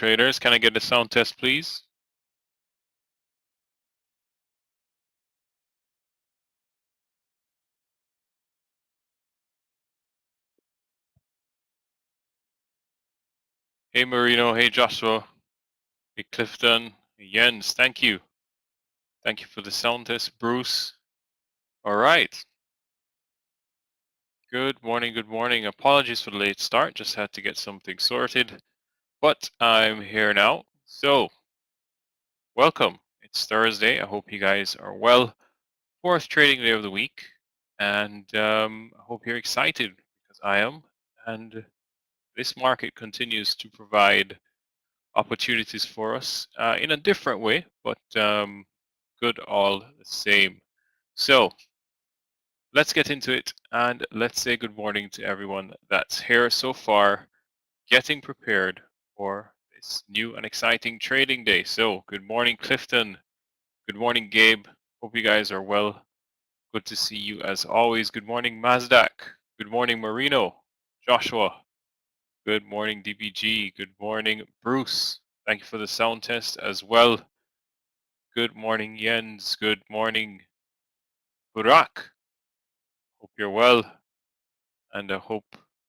traders. Can I get a sound test, please? Hey, Marino. Hey, Joshua. Hey, Clifton. Hey, Jens. Thank you. Thank you for the sound test, Bruce. All right. Good morning. Good morning. Apologies for the late start. Just had to get something sorted, but I'm here now. So, welcome. It's Thursday. I hope you guys are well. Fourth trading day of the week, and I hope you're excited because I am. And this market continues to provide opportunities for us in a different way, but good all the same. So let's get into it, and let's say good morning to everyone that's here so far, getting prepared for this new and exciting trading day. So good morning, Clifton. Good morning, Gabe. Hope you guys are well. Good to see you as always. Good morning, Mazdak. Good morning, Marino. Joshua. Good morning, DBG. Good morning, Bruce. Thank you for the sound test as well. Good morning, Jens. Good morning, Barak. Hope you're well, and I hope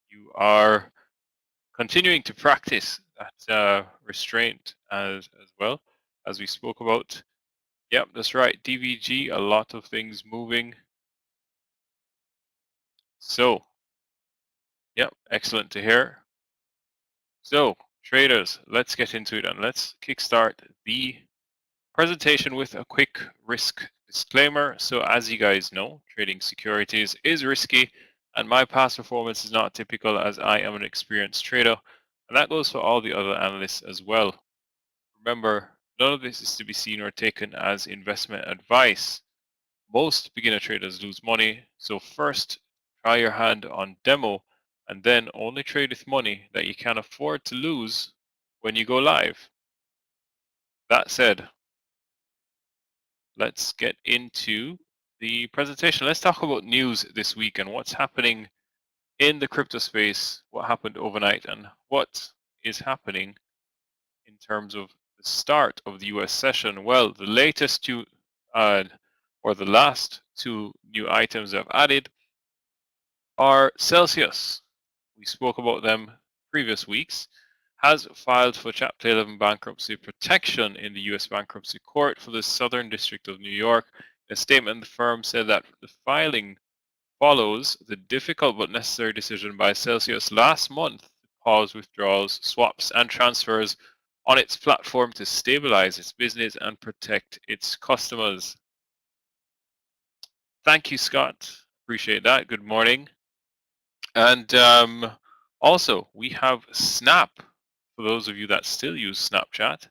you are continuing to practice that restraint as well, as we spoke about. Yep, that's right. DVG, a lot of things moving. So, yep, excellent to hear. So, traders, let's get into it and let's kickstart the presentation with a quick risk disclaimer. So as you guys know, trading securities is risky and my past performance is not typical as I am an experienced trader, and that goes for all the other analysts as well. Remember, none of this is to be seen or taken as investment advice. Most beginner traders lose money, so first try your hand on demo and then only trade with money that you can afford to lose when you go live. That said, let's get into the presentation. Let's talk about news this week and what's happening in the crypto space, what happened overnight, and what is happening in terms of the start of the US session. Well, the latest two, or the last two new items I've added are Celsius. We spoke about them previous weeks. Has filed for Chapter 11 bankruptcy protection in the U.S. Bankruptcy Court for the Southern District of New York. In a statement, the firm said that the filing follows the difficult but necessary decision by Celsius last month to pause withdrawals, swaps, and transfers on its platform to stabilize its business and protect its customers. Thank you, Scott. Appreciate that. Good morning. And also, we have Snap. For those of you that still use Snapchat,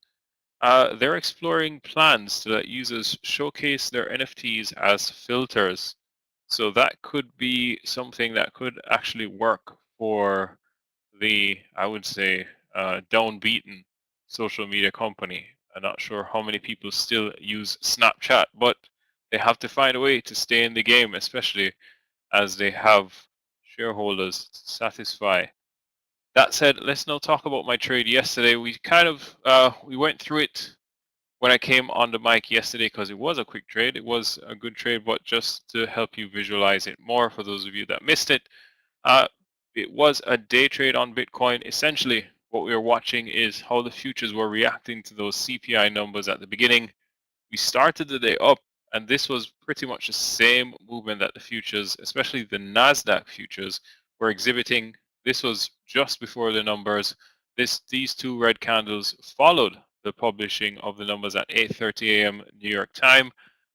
they're exploring plans to let users showcase their NFTs as filters. So that could be something that could actually work for the, I would say, downbeaten social media company. I'm not sure how many people still use Snapchat, but they have to find a way to stay in the game, especially as they have shareholders to satisfy. That said, let's now talk about my trade yesterday. We kind of we went through it when I came on the mic yesterday because it was a quick trade. It was a good trade, but just to help you visualize it more for those of you that missed it, it was a day trade on Bitcoin. Essentially, what we were watching is how the futures were reacting to those CPI numbers at the beginning. We started the day up, and this was pretty much the same movement that the futures, especially the NASDAQ futures, were exhibiting. This was just before the numbers. These two red candles followed the publishing of the numbers at 8:30 a.m. New York time,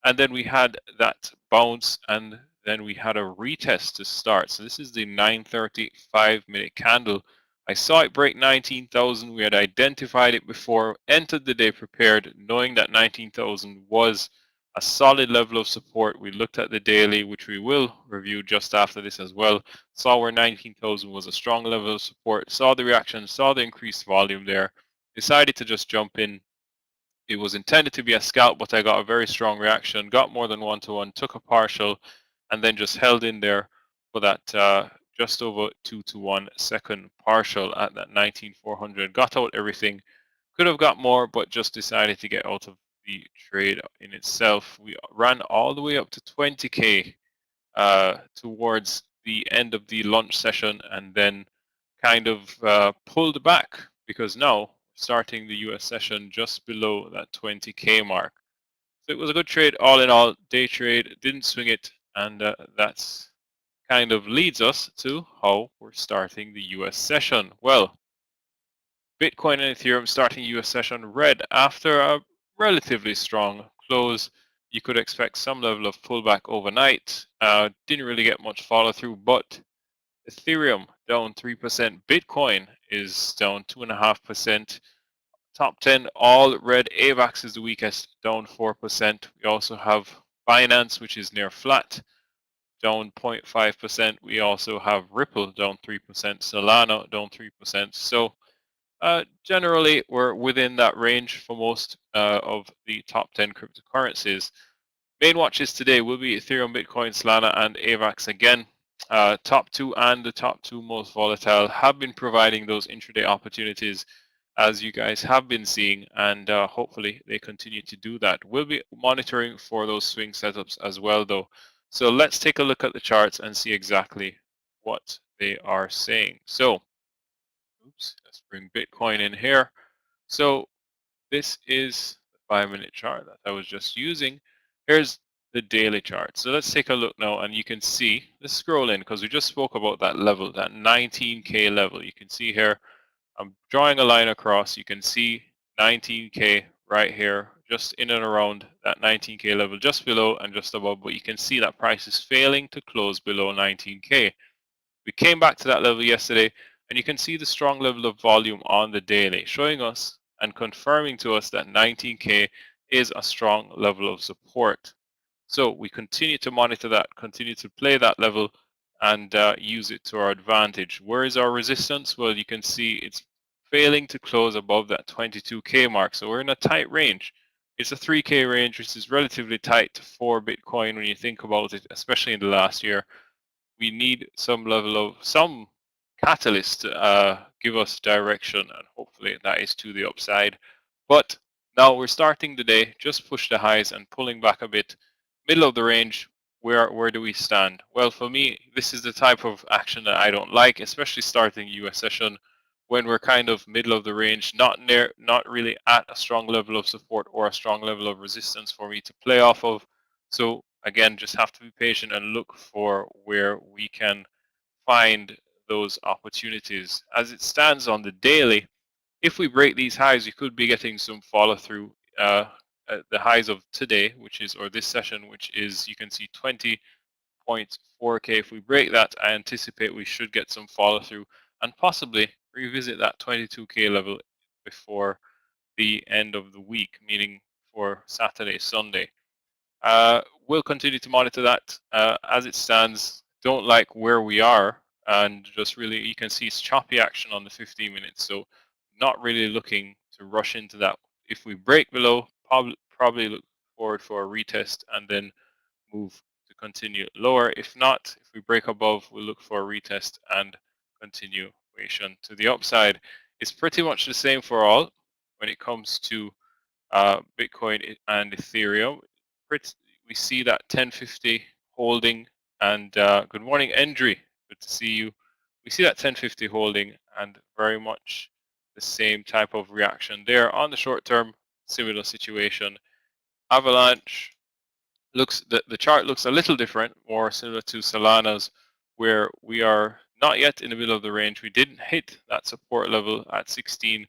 and then we had that bounce, and then we had a retest to start. So this is the 9:30 5-minute candle. I saw it break 19,000. We had identified it before, entered the day prepared, knowing that 19,000 was a solid level of support. We looked at the daily, which we will review just after this as well. Saw where 19,000 was a strong level of support. Saw the reaction, saw the increased volume there. Decided to just jump in. It was intended to be a scalp, but I got a very strong reaction. Got more than 1-to-1, took a partial, and then just held in there for that just over 2-to-1 second partial at that 19,400. Got out everything, Could have got more, but just decided to get out of the trade in itself. We ran all the way up to 20K towards the end of the lunch session, and then kind of pulled back because now starting the US session just below that 20K mark. So it was a good trade all in all. Day trade, didn't swing it, and that's kind of leads us to how we're starting the US session. Well, Bitcoin and Ethereum starting US session red after a relatively strong close. You could expect some level of pullback overnight. Didn't really get much follow through, but Ethereum down 3%. Bitcoin is down 2.5%. Top 10 all red. AVAX is the weakest, down 4%. We also have Binance, which is near flat, down 0.5%. We also have Ripple down 3%. Solana down 3%. So generally, we're within that range for most of the top 10 cryptocurrencies. Main watches today will be Ethereum, Bitcoin, Solana, and AVAX again. Top two and the top two most volatile have been providing those intraday opportunities, as you guys have been seeing, and hopefully they continue to do that. We'll be monitoring for those swing setups as well, though. So let's take a look at the charts and see exactly what they are saying. So, oops, let's bring Bitcoin in here. So this is the 5-minute chart that I was just using. Here's the daily chart. So let's take a look now, and you can see, let's scroll in because we just spoke about that level, that 19K level. You can see here, I'm drawing a line across. You can see 19K right here, just in and around that 19K level, just below and just above. But you can see that price is failing to close below 19K. We came back to that level yesterday, and you can see the strong level of volume on the daily, showing us and confirming to us that 19K is a strong level of support. So we continue to monitor that, continue to play that level, and use it to our advantage. Where is our resistance? Well, you can see it's failing to close above that 22K mark. So we're in a tight range. It's a 3K range, which is relatively tight for Bitcoin when you think about it, especially in the last year. We need some level of some catalyst to give us direction, and hopefully that is to the upside. But now we're starting the day, just push the highs and pulling back a bit. Middle of the range, where do we stand? Well, for me, this is the type of action that I don't like, especially starting US session when we're kind of middle of the range, not really at a strong level of support or a strong level of resistance for me to play off of. So again, just have to be patient and look for where we can find those opportunities. As it stands on the daily, if we break these highs, we could be getting some follow through at the highs of today, which is, or this session, which is, you can see 20.4K. If we break that, I anticipate we should get some follow through and possibly revisit that 22K level before the end of the week, meaning for Saturday, Sunday. We'll continue to monitor that as it stands. Don't like where we are, and just really, you can see it's choppy action on the 15 minutes. So not really looking to rush into that. If we break below, probably look forward for a retest and then move to continue lower. If not, if we break above, we'll look for a retest and continuation to the upside. It's pretty much the same for all when it comes to Bitcoin and Ethereum. We see that 1050 holding, and good morning, Endry. Good to see you. We see that 1050 holding, and very much the same type of reaction there. On the short term, similar situation. Avalanche looks, the chart looks a little different, more similar to Solana's, where we are not yet in the middle of the range. We didn't hit that support level at 16,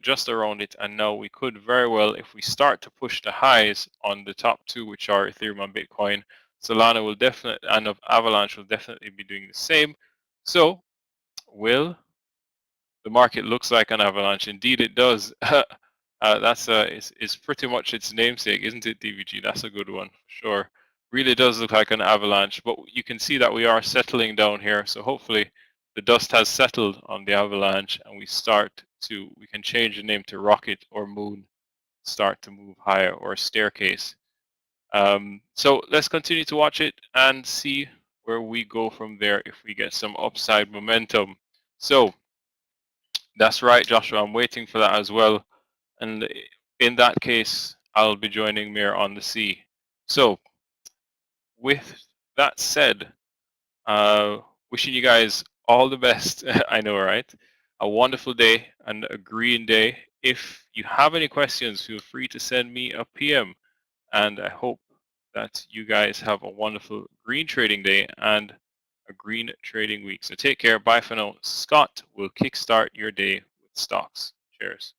just around it, and now we could very well, if we start to push the highs on the top two, which are Ethereum and Bitcoin, Solana will definitely, and Avalanche will definitely be doing the same. So will the market looks like an avalanche? Indeed it does. That's it's pretty much its namesake, isn't it, DVG? That's a good one for sure. Really does look like an avalanche, but you can see that we are settling down here, so hopefully the dust has settled on the avalanche and we can change the name to rocket or moon, start to move higher, or staircase. So let's continue to watch it and see where we go from there if we get some upside momentum. So that's right, Joshua, I'm waiting for that as well. And in that case, I'll be joining Meir on the sea. So with that said, wishing you guys all the best. I know, right? A wonderful day and a green day. If you have any questions, feel free to send me a PM. And I hope that you guys have a wonderful green trading day and a green trading week. So take care. Bye for now. Scott will kickstart your day with stocks. Cheers.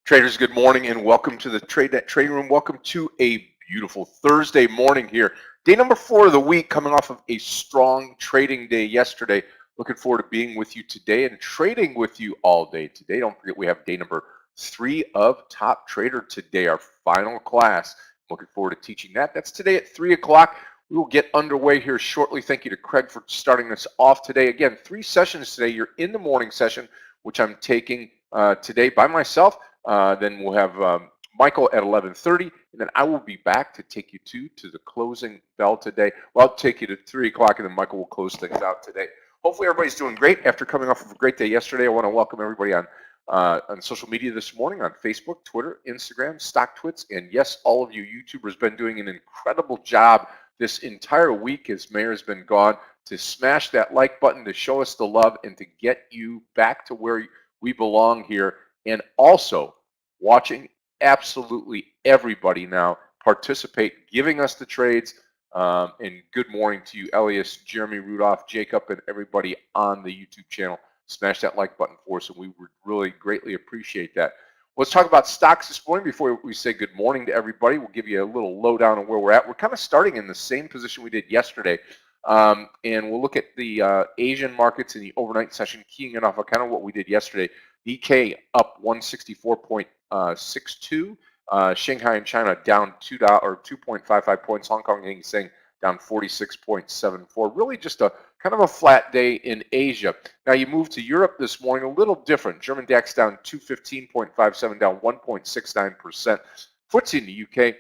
Traders, good morning and welcome to the Tradenet Trading Room. Welcome to a beautiful Thursday morning here. Day number 4 of the week, coming off of a strong trading day yesterday. Looking forward to being with you today and trading with you all day today. Don't forget we have day number 3 of Top Trader today, our final class. Looking forward to teaching that. That's today at 3 o'clock. We will get underway here shortly. Thank you to Craig for starting us off today. Again, 3 sessions today. You're in the morning session, which I'm taking today by myself. Then we'll have Michael at 11:30, and then I will be back to take you to the closing bell today. Well, I'll take you to 3 o'clock, and then Michael will close things out today. Hopefully everybody's doing great after coming off of a great day yesterday. I want to welcome everybody on social media this morning, on Facebook, Twitter, Instagram, StockTwits, and yes, all of you YouTubers been doing an incredible job this entire week as Meir's been gone to smash that like button, to show us the love, and to get you back to where we belong here. And also watching absolutely everybody now participate, giving us the trades. And good morning to you, Elias, Jeremy Rudolph, Jacob, and everybody on the YouTube channel. Smash that like button for us, and we would really greatly appreciate that. Let's talk about stocks this morning before we say good morning to everybody. We'll give you a little lowdown on where we're at. We're kind of starting in the same position we did yesterday. And we'll look at the Asian markets in the overnight session, keying it off of kind of what we did yesterday. Nikkei up 164.62. Shanghai and China down $2.55 points. Hong Kong Hang Seng down 46.74. Really just a kind of a flat day in Asia. Now you move to Europe this morning, a little different. German DAX down 215.57, down 1.69%. FTSE in the UK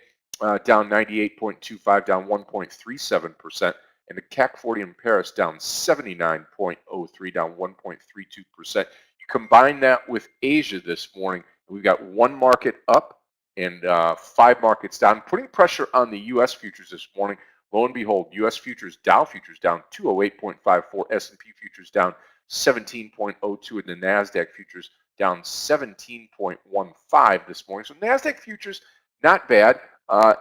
down 98.25, down 1.37%. And the CAC 40 in Paris down 79.03, down 1.32%. Combine that with Asia this morning, we've got one market up and 5 markets down, putting pressure on the U.S. futures this morning. Lo and behold, U.S. futures, Dow futures down 208.54, S&P futures down 17.02, and the NASDAQ futures down 17.15 this morning. So NASDAQ futures, not bad.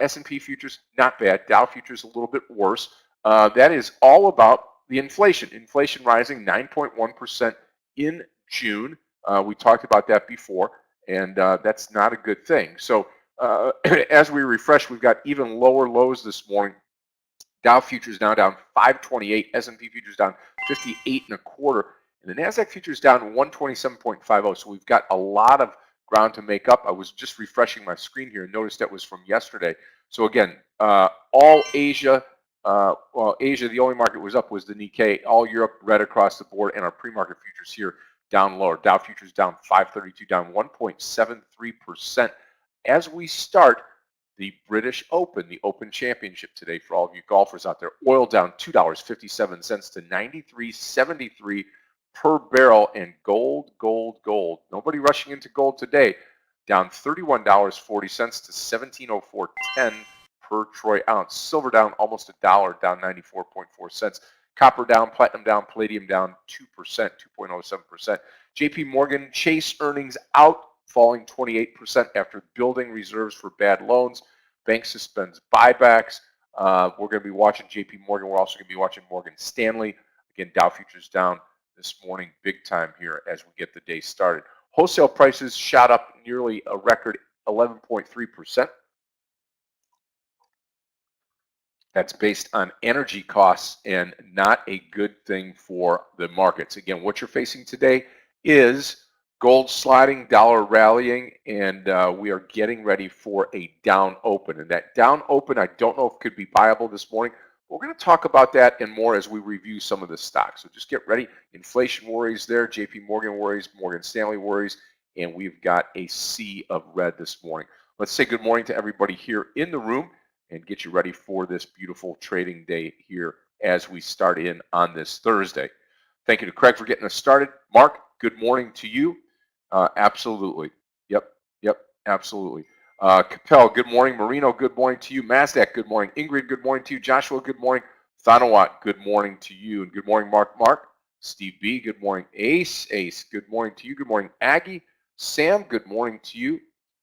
S&P futures, not bad. Dow futures, a little bit worse. That is all about the inflation. Inflation rising 9.1% in June. We talked about that before, and that's not a good thing. So as we refresh, we've got even lower lows this morning. Dow futures now down 528, S&P futures down 58 and a quarter, and the NASDAQ futures down 127.50. So we've got a lot of ground to make up. I was just refreshing my screen here and noticed that was from yesterday. So again, all Asia, well, Asia, the only market was up was the Nikkei. All Europe red across the board, and our pre-market futures here down lower. Dow futures down 532, down 1.73%. As we start the British Open, the Open Championship today for all of you golfers out there. Oil down $2.57 to 93.73 per barrel, and gold. Nobody rushing into gold today. Down $31.40 to 1704.10 per troy ounce. Silver down almost $1, down 94.4 cents. Copper down, platinum down, palladium down 2%, 2.07%. JP Morgan Chase earnings out, falling 28% after building reserves for bad loans. Bank suspends buybacks. We're going to be watching JP Morgan. We're also going to be watching Morgan Stanley. Again, Dow futures down this morning big time here as we get the day started. Wholesale prices shot up nearly a record 11.3%. That's based on energy costs and not a good thing for the markets. Again, what you're facing today is gold sliding, dollar rallying, and we are getting ready for a down open. And that down open, I don't know if it could be viable this morning. We're going to talk about that and more as we review some of the stocks. So just get ready. Inflation worries there, JP Morgan worries, Morgan Stanley worries, and we've got a sea of red this morning. Let's say good morning to everybody here in the room and get you ready for this beautiful trading day here as we start in on this Thursday. Thank you to Craig for getting us started. Mark, good morning to you. Absolutely. Yep, absolutely. Capel, good morning. Marino, good morning to you. Masdak, good morning. Ingrid, good morning to you. Joshua, good morning. Thanawat, good morning to you. And good morning, Mark. Steve B, good morning. Ace, good morning to you. Good morning, Aggie. Sam, good morning to you.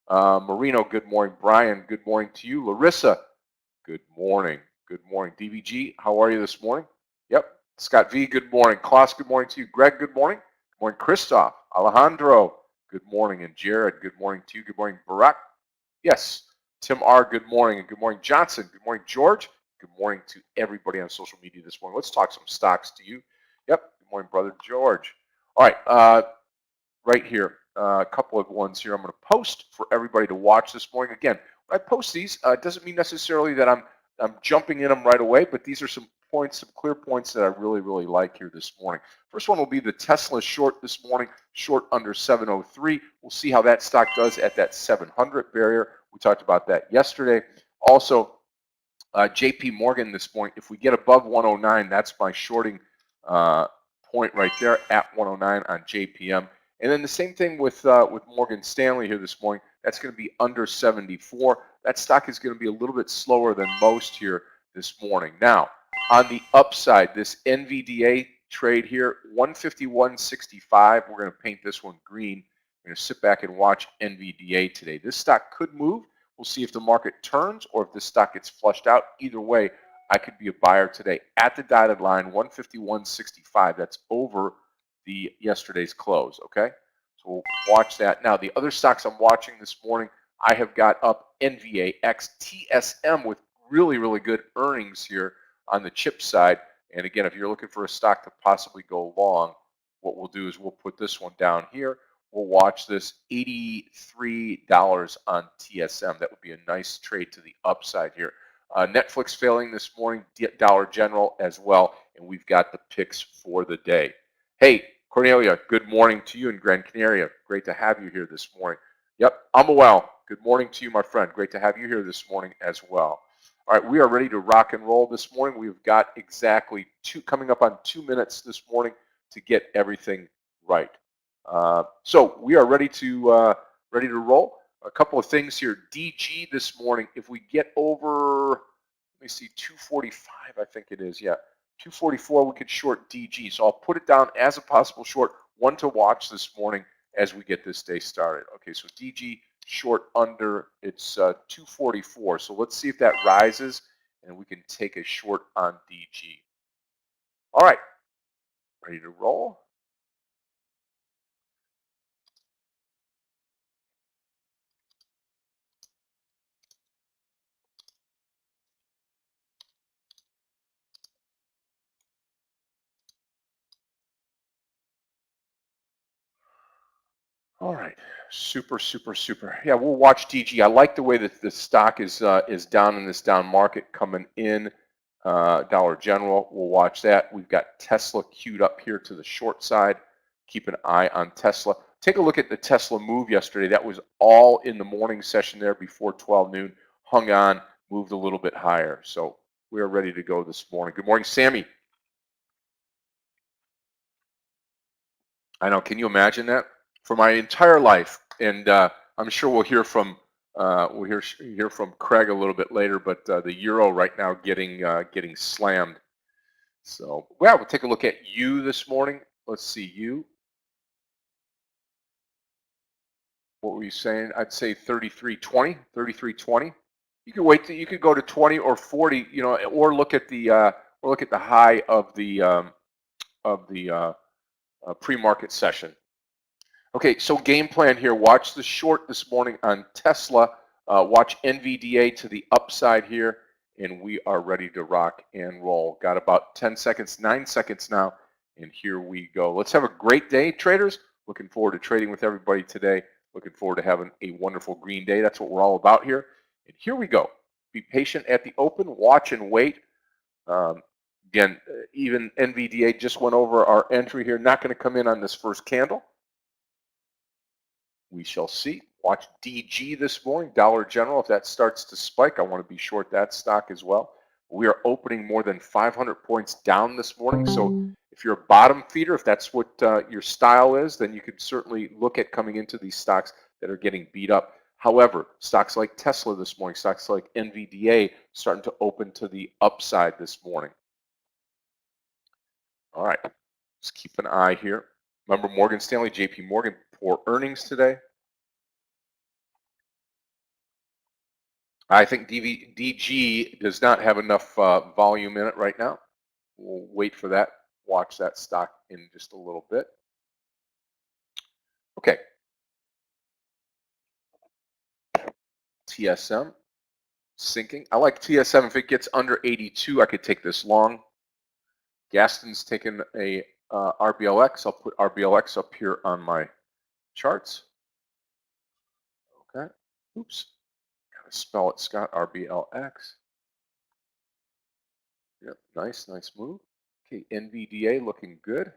Marino, good morning. Brian, good morning to you. Larissa, good morning. Good morning. DVG, how are you this morning? Yep. Scott V, good morning. Klaus, good morning to you. Greg, good morning. Good morning, Christoph. Alejandro, good morning. And Jared, good morning to you. Good morning, Barak. Yes. Tim R, good morning. And good morning, Johnson. Good morning, George. Good morning to everybody on social media this morning. Let's talk some stocks to you. Yep. Good morning, brother George. All right. Right here, a couple of ones here I'm going to post for everybody to watch this morning. Again, when I post these, it doesn't mean necessarily that I'm jumping in them right away, but these are some points, some clear points that I really like here this morning. First one will be the Tesla short this morning, short under 703. We'll see how that stock does at that 700 barrier. We talked about that yesterday. Also, JP Morgan this morning, if we get above 109, that's my shorting point right there at 109 on JPM. And then the same thing with Morgan Stanley here this morning. That's going to be under 74. That stock is going to be a little bit slower than most here this morning. Now, on the upside, this NVDA trade here, 151.65. We're going to paint this one green. We're going to sit back and watch NVDA today. This stock could move. We'll see if the market turns or if this stock gets flushed out. Either way, I could be a buyer today at the dotted line, 151.65. That's over the yesterday's close, okay? So we'll watch that. Now, the other stocks I'm watching this morning, I have got up NVAX, TSM with really good earnings here on the chip side. And again, if you're looking for a stock to possibly go long, what we'll do is we'll put this one down here. We'll watch this $83 on TSM. That would be a nice trade to the upside here. Netflix failing this morning, Dollar General as well, and we've got the picks for the day. Hey, Cornelia, good morning to you in Gran Canaria. Great to have you here this morning. Yep, Amuel, good morning to you, my friend. Great to have you here this morning as well. All right, we are ready to rock and roll this morning. We've got exactly coming up on 2 minutes this morning to get everything right. So we are ready to roll. A couple of things here. DG this morning, if we get over, let me see, 245, I think it is. Yeah, 244, we could short DG. So I'll put it down as a possible short, one to watch this morning as we get this day started. Okay, so DG short under, it's 244. So let's see if that rises and we can take a short on DG. All right, ready to roll. All right, super. Yeah, we'll watch DG. I like the way that the stock is down in this down market coming in. Dollar General, we'll watch that. We've got Tesla queued up here to the short side. Keep an eye on Tesla. Take a look at the Tesla move yesterday. That was all in the morning session there before 12 noon. Hung on, moved a little bit higher. So we are ready to go this morning. Good morning, Sammy. I know. Can you imagine that? For my entire life, and I'm sure we'll hear from hear from Craig a little bit later. But the euro right now getting slammed. So well, we'll take a look at you this morning. Let's see you. What were you saying? I'd say 33.20, 33.20. You could wait till you could go to 20 or 40, you know, or look at the high of the pre-market session. Okay, so game plan here. Watch the short this morning on Tesla. Watch NVDA to the upside here, and we are ready to rock and roll. Got about 10 seconds, 9 seconds now, and here we go. Let's have a great day, traders. Looking forward to trading with everybody today. Looking forward to having a wonderful green day. That's what we're all about here. And here we go. Be patient at the open. Watch and wait. Again, even NVDA just went over our entry here. Not going to come in on this first candle. We shall see. Watch DG this morning, Dollar General. If that starts to spike, I want to be short that stock as well. We are opening more than 500 points down this morning. So if you're a bottom feeder, if that's what your style is, then you could certainly look at coming into these stocks that are getting beat up. However, stocks like Tesla this morning, stocks like NVDA starting to open to the upside this morning. All right, just keep an eye here. Remember Morgan Stanley, JP Morgan, poor earnings today. I think DG does not have enough volume in it right now. We'll wait for that. Watch that stock in just a little bit. Okay. TSM sinking. I like TSM. If it gets under 82, I could take this long. Gaston's taking a RBLX. I'll put RBLX up here on my charts. Okay. Oops. Gotta spell it, Scott. RBLX. Yep. Nice move. Okay. NVDA looking good.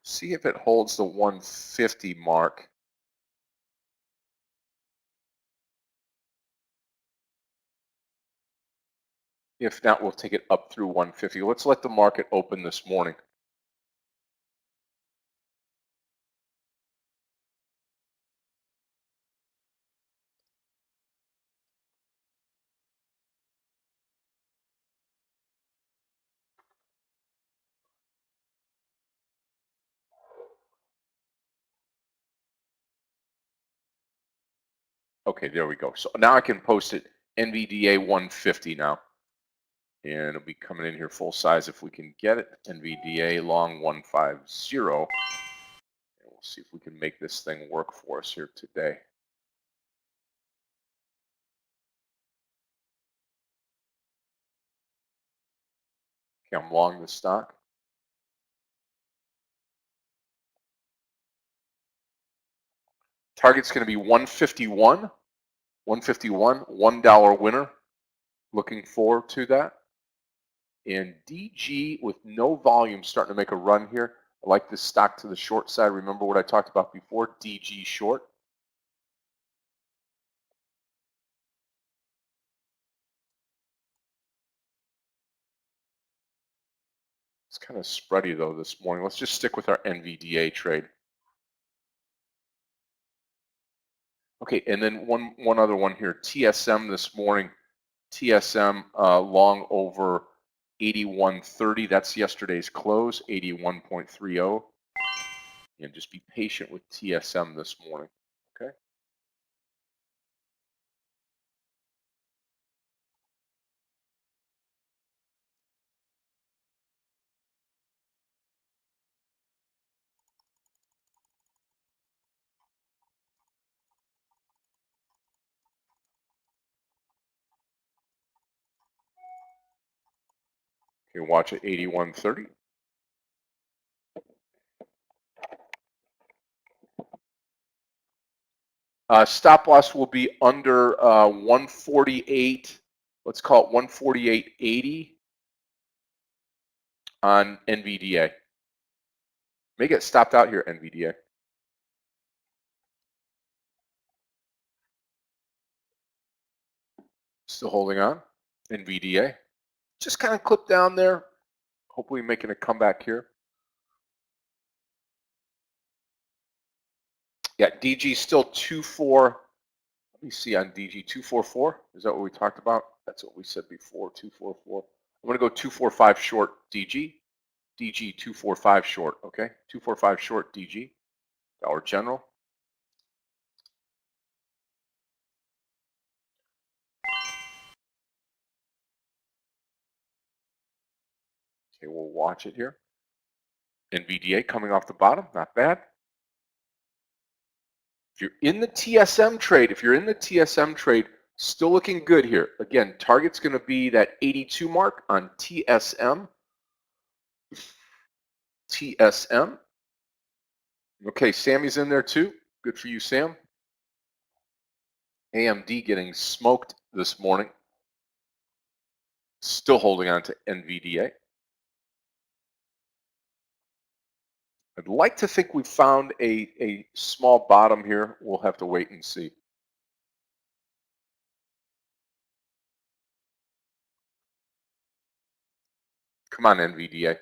See if it holds the 150 mark. If not, we'll take it up through 150. Let's let the market open this morning. Okay, there we go. So now I can post it NVDA 150 now. And it'll be coming in here full size if we can get it. NVDA long 150. And we'll see if we can make this thing work for us here today. Okay, I'm long the stock. Target's going to be 151. 151, $1 winner. Looking forward to that. And DG with no volume starting to make a run here. I like this stock to the short side. Remember what I talked about before, DG short. It's kind of spready though this morning. Let's just stick with our NVDA trade. Okay, and then one other one here. TSM this morning. TSM long over 81.30. That's yesterday's close, 81.30. And just be patient with TSM this morning. Okay. Okay, watch at 81.30. Stop loss will be under 148. Let's call it 148.80 on NVDA. May get stopped out here, NVDA. Still holding on. NVDA. Just kind of clip down there. Hopefully making a comeback here. Yeah, DG still 2.4. Let me see on DG 244. Is that what we talked about? That's what we said before. 244. I'm going to go 245 short DG. DG 245 short. Okay, 245 short DG. Dollar General. Okay, we'll watch it here. NVDA coming off the bottom, not bad. If you're in the TSM trade, still looking good here. Again, target's going to be that 82 mark on TSM. TSM. Okay, Sammy's in there too. Good for you, Sam. AMD getting smoked this morning. Still holding on to NVDA. I'd like to think we found a small bottom here. We'll have to wait and see. Come on, NVDA.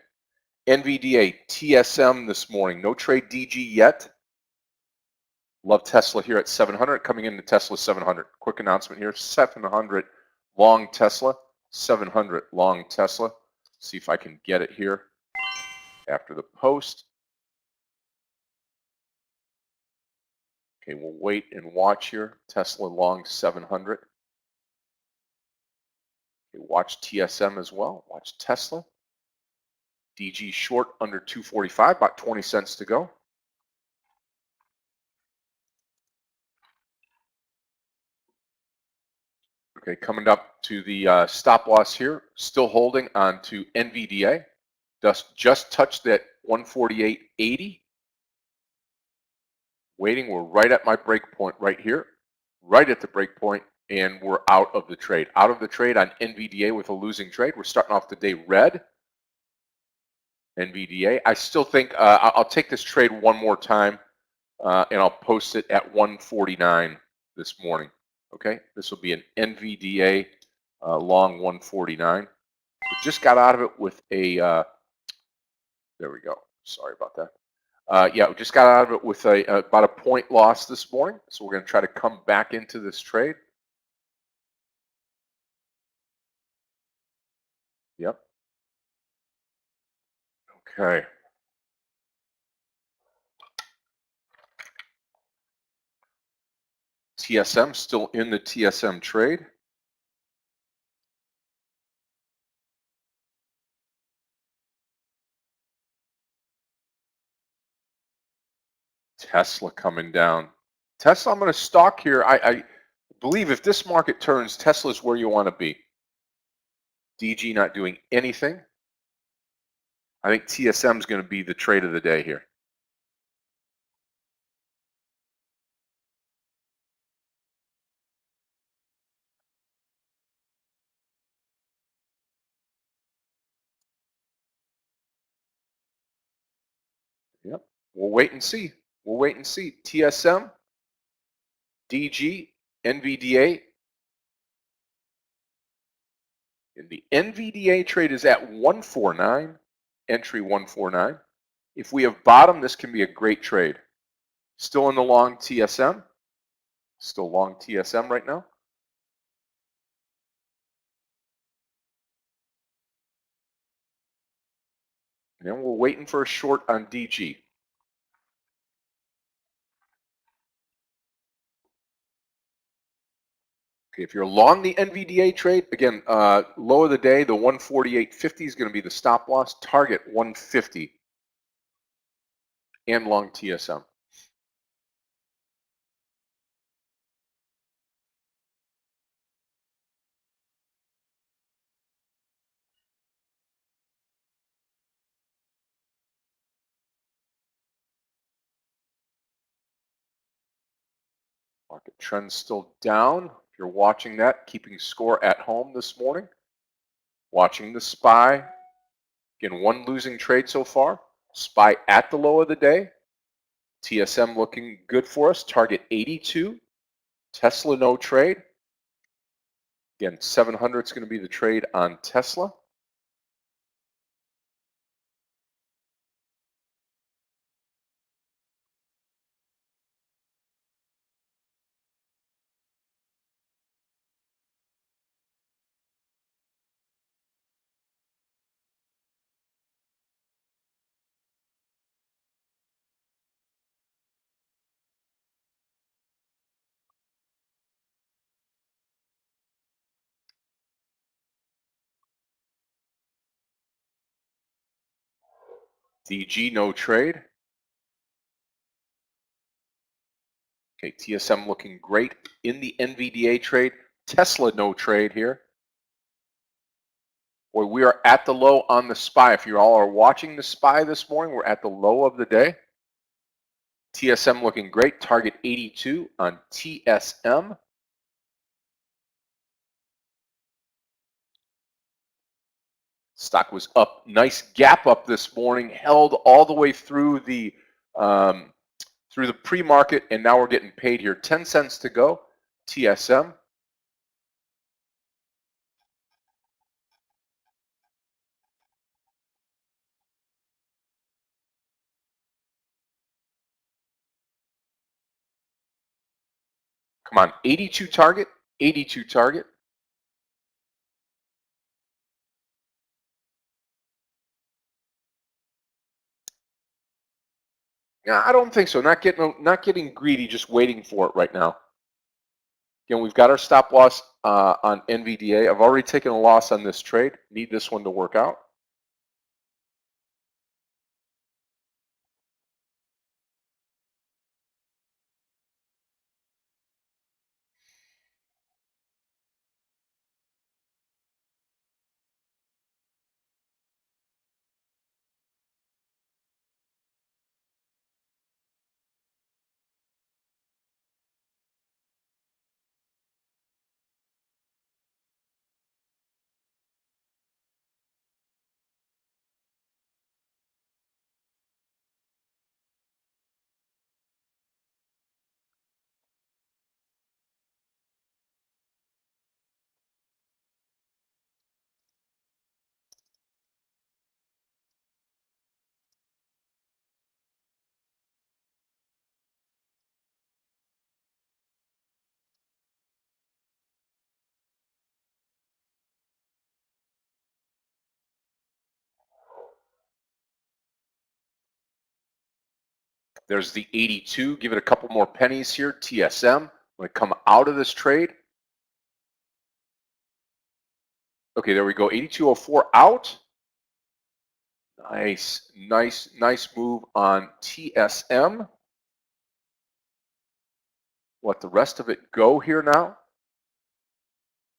NVDA, TSM this morning. No trade DG yet. Love Tesla here at 700. Coming into Tesla 700. Quick announcement here. 700 long Tesla. 700 long Tesla. See if I can get it here after the post. Okay, we'll wait and watch here. Tesla long 700. Okay, watch TSM as well. Watch Tesla. DG short under 245, about 20 cents to go. Okay, coming up to the stop loss here, still holding on to NVDA. Just touched that 148.80. Waiting, we're right at my break point right here, right at the break point, and we're out of the trade. Out of the trade on NVDA with a losing trade. We're starting off the day red. NVDA. I still think I'll take this trade one more time, and I'll post it at 149 this morning. Okay, this will be an NVDA long 149. We just got out of it with a, there we go. Sorry about that. Yeah, we just got out of it with about a point loss this morning. So we're going to try to come back into this trade. Yep. Okay. TSM still in the TSM trade. Tesla coming down. Tesla, I'm going to stock here. I believe if this market turns, Tesla's where you want to be. DG not doing anything. I think TSM is going to be the trade of the day here. Yep. We'll wait and see. We'll wait and see. TSM, DG, NVDA. And the NVDA trade is at 149, entry 149. If we have bottom, this can be a great trade. Still in the long TSM. Still long TSM right now. And then we're waiting for a short on DG. Okay, if you're long the NVDA trade, again, low of the day, the 148.50 is going to be the stop loss. Target 150 and long TSM. Market trend still down. If you're watching that, keeping score at home this morning. Watching the SPY. Again, one losing trade so far. SPY at the low of the day. TSM looking good for us. Target 82. Tesla no trade. Again, 700 is going to be the trade on Tesla. DG no trade. Okay, TSM looking great in the NVDA trade. Tesla no trade here. Boy, we are at the low on the SPY. If you all are watching the SPY this morning, we're at the low of the day. TSM looking great. Target 82 on TSM. Stock was up, nice gap up this morning, held all the way through the pre-market, and now we're getting paid here. 10 cents to go. TSM. Come on, 82 target, 82 target. Yeah, I don't think so. Not getting greedy, just waiting for it right now. Again, we've got our stop loss on NVDA. I've already taken a loss on this trade. Need this one to work out. There's the 82. Give it a couple more pennies here. TSM. I'm going to come out of this trade. Okay, there we go. 82.04 out. Nice move on TSM. Let the rest of it go here now.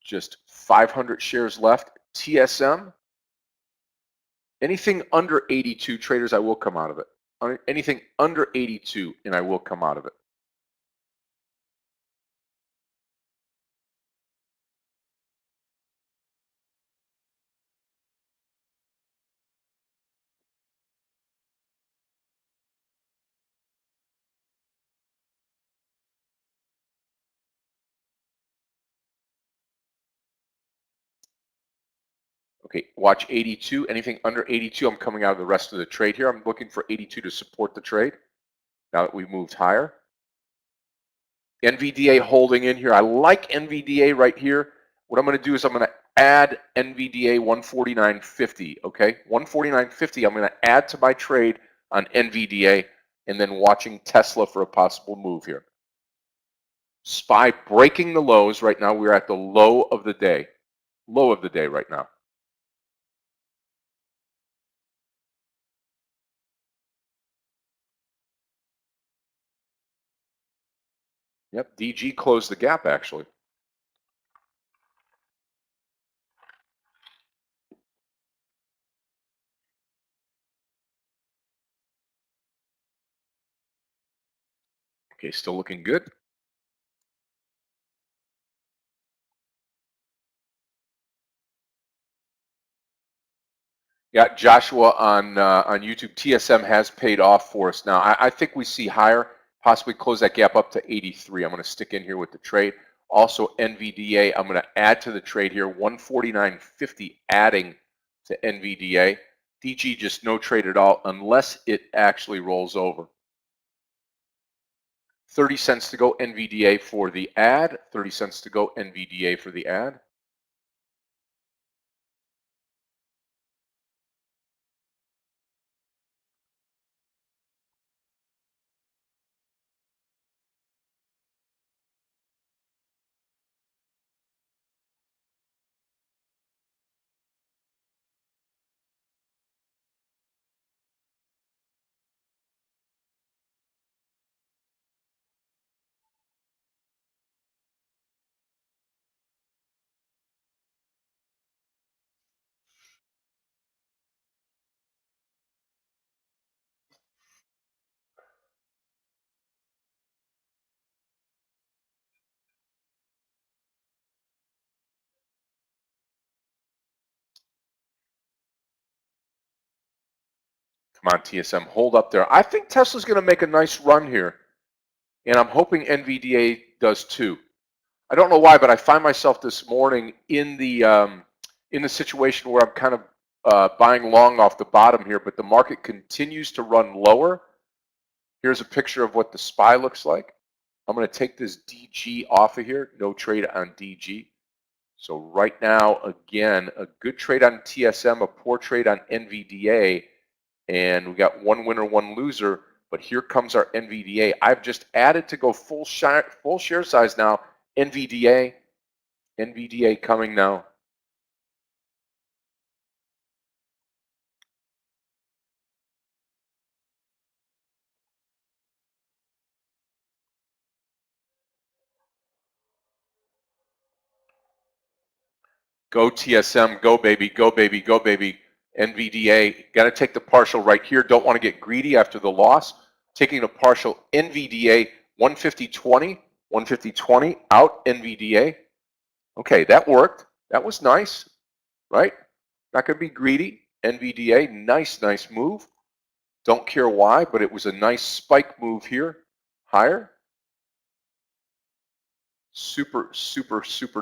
Just 500 shares left. TSM. Anything under 82 traders, I will come out of it. Anything under 82, and I will come out of it. Okay, watch 82. Anything under 82, I'm coming out of the rest of the trade here. I'm looking for 82 to support the trade now that we've moved higher. NVDA holding in here. I like NVDA right here. What I'm going to do is I'm going to add NVDA 149.50. Okay, 149.50. I'm going to add to my trade on NVDA, and then watching Tesla for a possible move here. SPY breaking the lows right now. We're at the low of the day. Low of the day right now. Yep, DG closed the gap actually. Okay, still looking good. Yeah, Joshua on YouTube, TSM has paid off for us now. I think we see higher, possibly close that gap up to 83. I'm going to stick in here with the trade. Also, NVDA, I'm going to add to the trade here, 149.50 adding to NVDA. DG just no trade at all unless it actually rolls over. 30 cents to go NVDA for the add. 30 cents to go NVDA for the add. Come on, TSM, hold up there. I think Tesla's going to make a nice run here, and I'm hoping NVDA does too. I don't know why, but I find myself this morning in the situation where I'm kind of buying long off the bottom here, but the market continues to run lower. Here's a picture of what the SPY looks like. I'm going to take this DG off of here. No trade on DG. So right now, again, a good trade on TSM, a poor trade on NVDA, and we got one winner, one loser. But here comes our NVDA. I've just added to go full share size now. NVDA coming now. Go TSM, go baby, go baby, go baby. NVDA, got to take the partial right here. Don't want to get greedy after the loss. Taking a partial NVDA, 150.20, 150.20 out NVDA. Okay, that worked. That was nice, right? Not going to be greedy. NVDA, nice move. Don't care why, but it was a nice spike move here, higher. Super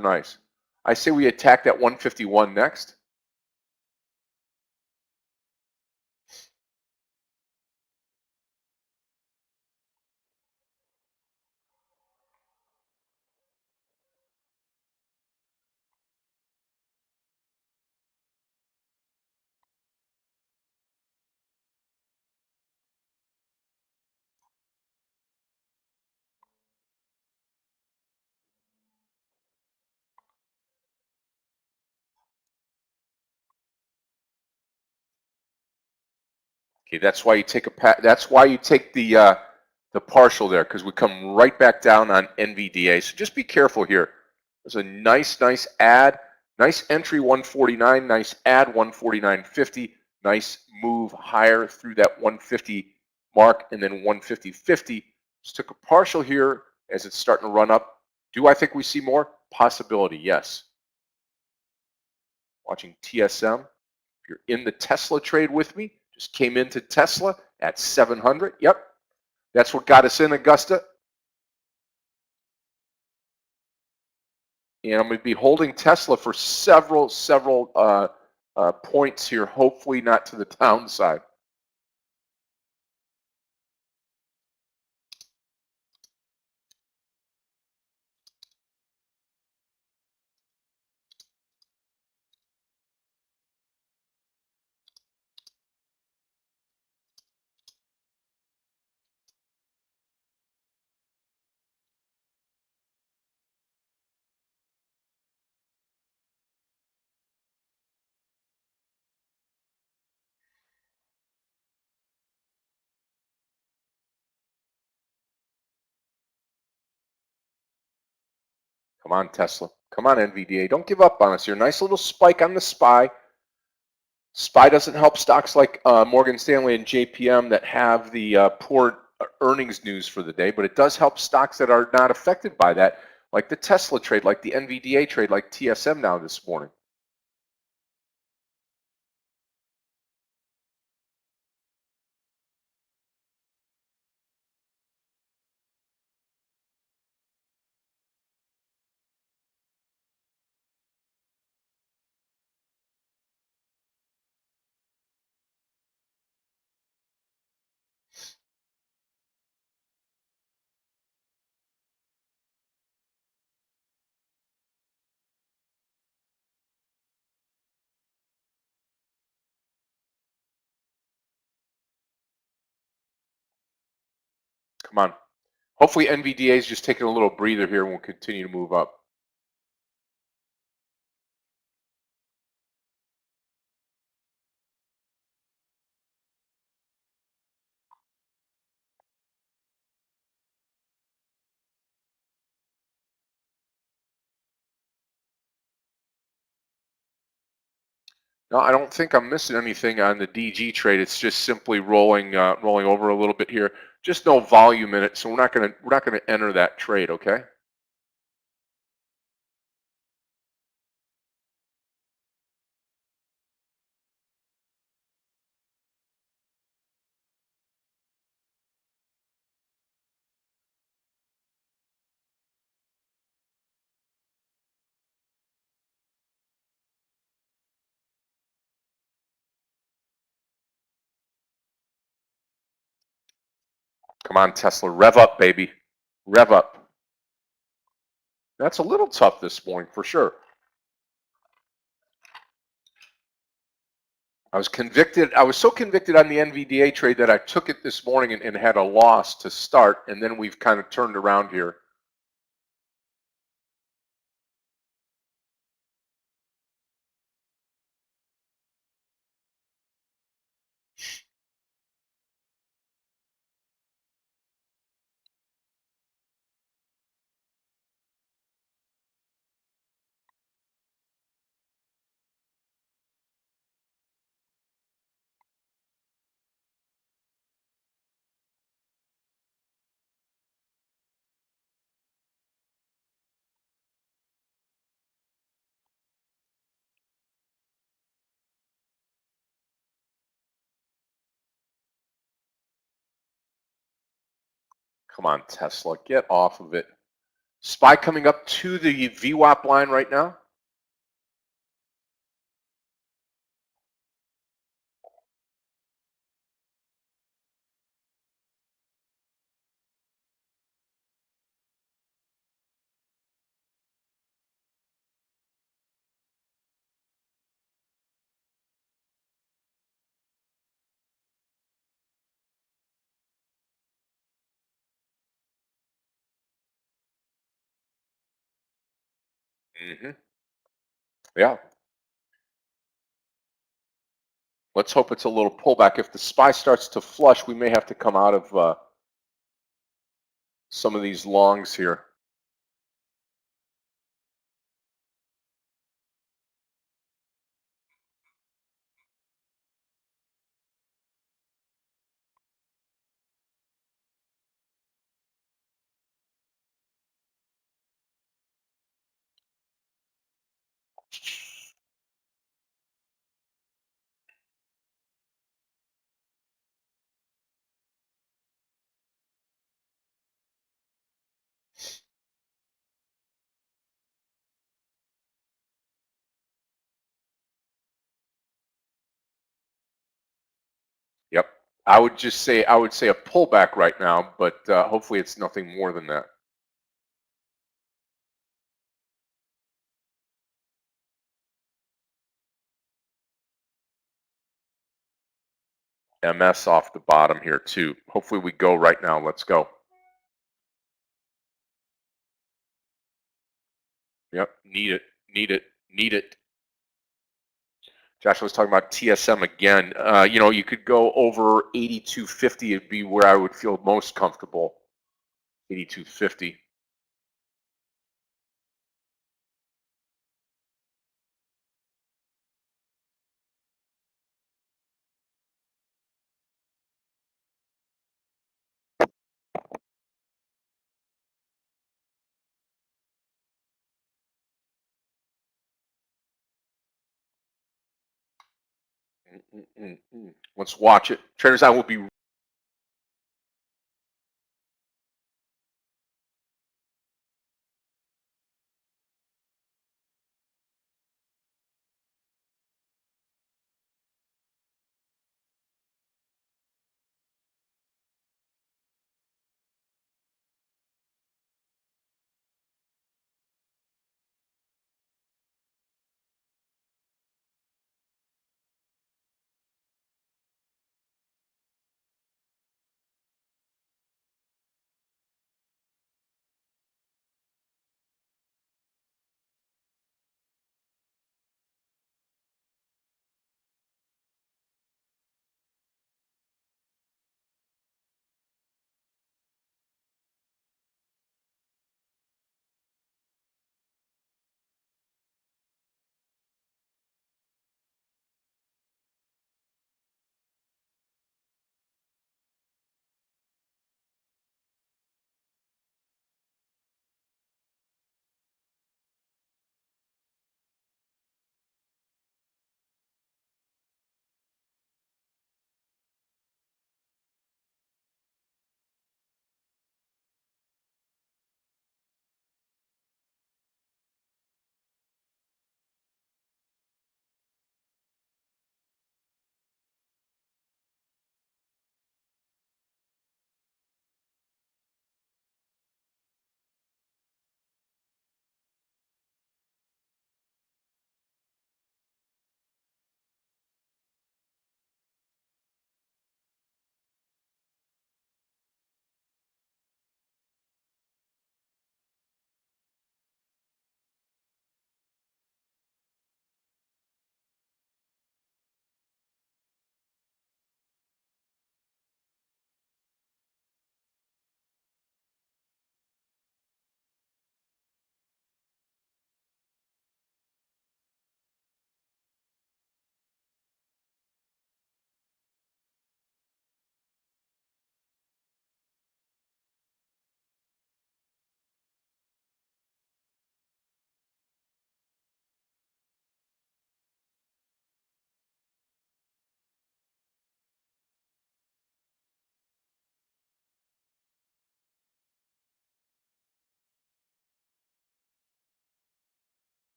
nice. I say we attack that 151 next. Okay, that's why you take the partial there, because we come right back down on NVDA. So just be careful here. There's a nice add, nice entry 149, nice add 149.50, nice move higher through that 150 mark, and then 150.50. Just took a partial here as it's starting to run up. Do I think we see more? Possibility, yes. Watching TSM. If you're in the Tesla trade with me, just came into Tesla at 700. Yep, that's what got us in Augusta. And I'm going to be holding Tesla for several points here, hopefully not to the downside. Come on, Tesla. Come on, NVDA. Don't give up on us here. Nice little spike on the SPY. SPY doesn't help stocks like Morgan Stanley and JPM that have the poor earnings news for the day, but it does help stocks that are not affected by that, like the Tesla trade, like the NVDA trade, like TSM now this morning. Come on. Hopefully NVDA is just taking a little breather here and will continue to move up. No, I don't think I'm missing anything on the DG trade. It's just simply rolling over a little bit here. Just no volume in it, so we're not gonna enter that trade. Okay. Come on, Tesla, rev up, baby. Rev up. That's a little tough this morning for sure. I was convicted. I was so convicted on the NVDA trade that I took it this morning and had a loss to start, and then we've kind of turned around here. Come on, Tesla, get off of it. SPY coming up to the VWAP line right now. Yeah. Let's hope it's a little pullback. If the SPY starts to flush, we may have to come out of some of these longs here. Yep. I would say a pullback right now, but hopefully it's nothing more than that. MS off the bottom here too. Hopefully we go right now. Let's go. Yep. Need it. Need it. Need it. Joshua was talking about TSM again. You know, you could go over 82.50. It'd be where I would feel most comfortable. 82.50. Let's watch it. Traders, I will be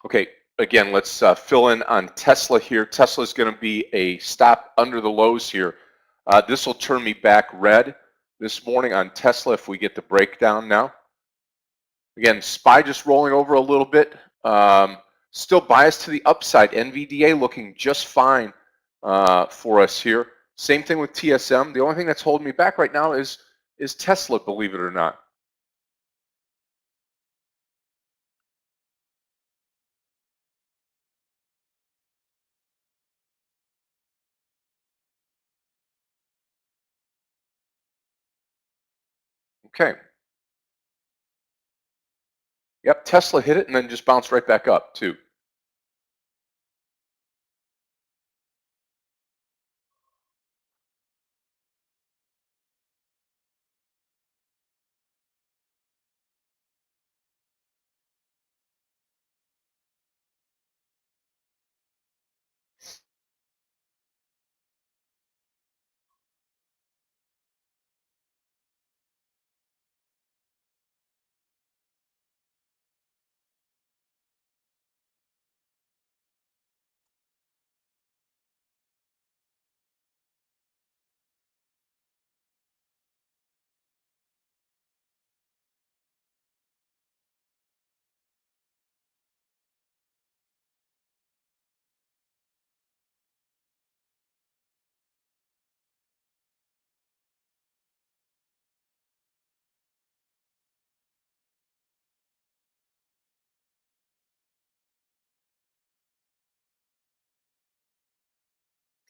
Okay, again, let's fill in on Tesla here. Tesla is going to be a stop under the lows here. This will turn me back red this morning on Tesla if we get the breakdown now. Again, SPY just rolling over a little bit. Still biased to the upside. NVDA looking just fine for us here. Same thing with TSM. The only thing that's holding me back right now is Tesla, believe it or not. Okay. Yep, Tesla hit it and then just bounced right back up too.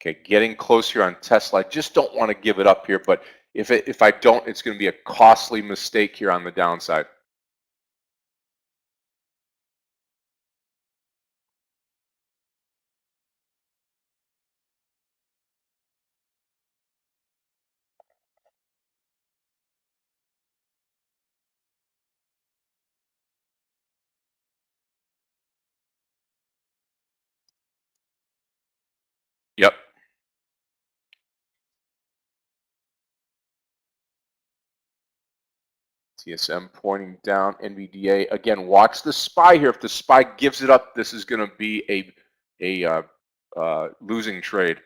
Okay, getting close here on Tesla. I just don't want to give it up here, but if I don't, it's going to be a costly mistake here on the downside. Yep. TSM pointing down. NVDA again. Watch the SPY here. If the SPY gives it up, this is going to be a losing trade.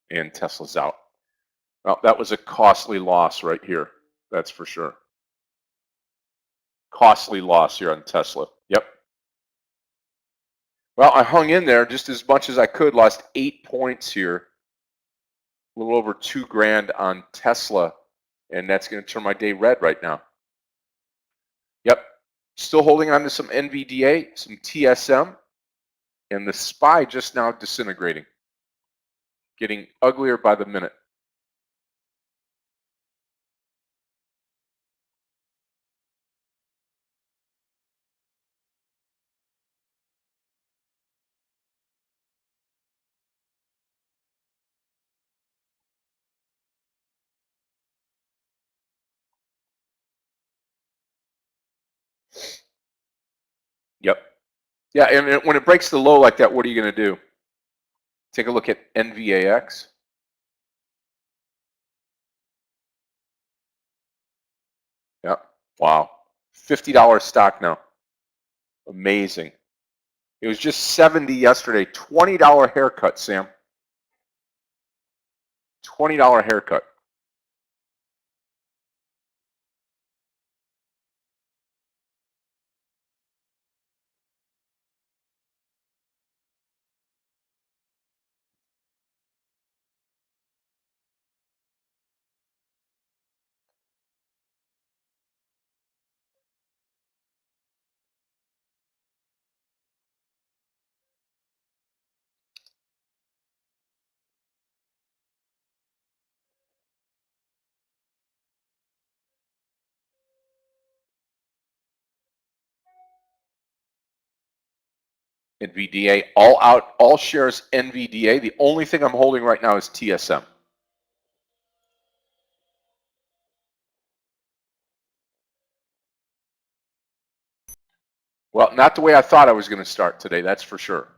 And Tesla's out. Well, that was a costly loss right here. That's for sure. Costly loss here on Tesla. Yep. Well, I hung in there just as much as I could. Lost 8 points here. A little over 2 grand on Tesla, and that's going to turn my day red right now. Yep. Still holding on to some NVDA, some TSM, and the SPY just now disintegrating. Getting uglier by the minute. Yep. Yeah, and when it breaks the low like that, what are you going to do? Take a look at NVAX. Yep. Wow. $50 stock now. Amazing. It was just 70 yesterday. $20 haircut, Sam. $20 haircut. NVDA, all out, all shares NVDA. The only thing I'm holding right now is TSM. Well, not the way I thought I was going to start today, that's for sure.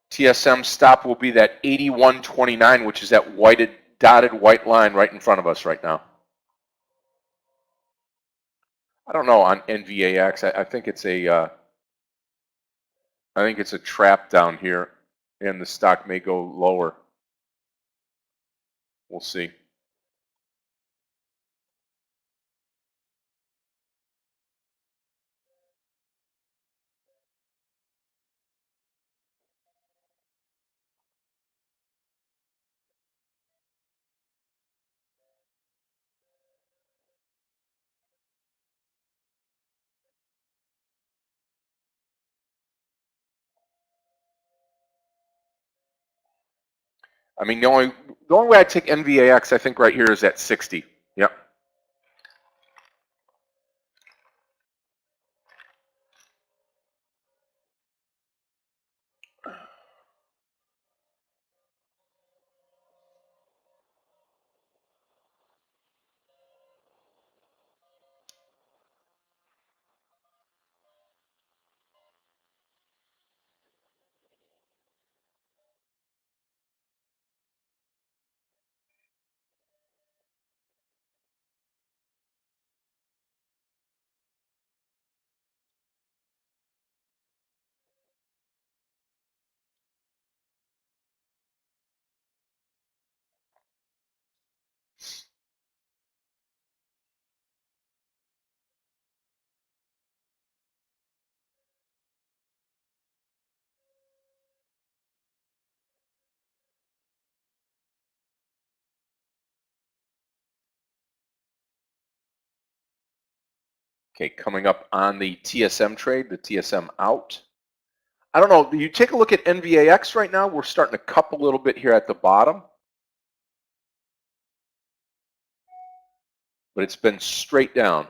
TSM stop will be that 81.29, which is that dotted white line right in front of us right now. I don't know on NVAX. I think it's a trap down here, and the stock may go lower. We'll see. I mean, the only way I take NVAX, I think right here is at 60. Yep. Okay, coming up on the TSM trade, the TSM out. I don't know, you take a look at NVAX right now, we're starting to cup a little bit here at the bottom. But it's been straight down.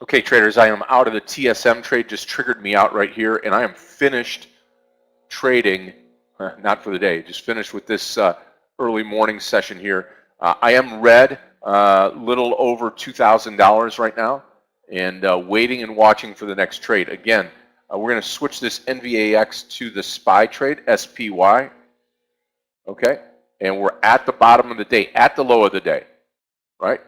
Okay, traders, I am out of the TSM trade, just triggered me out right here, and I am finished trading, not for the day, just finished with this early morning session here. I am red, little over $2,000 right now, and waiting and watching for the next trade. Again, we're going to switch this NVAX to the SPY trade, SPY, okay? And we're at the bottom of the day, at the low of the day, right?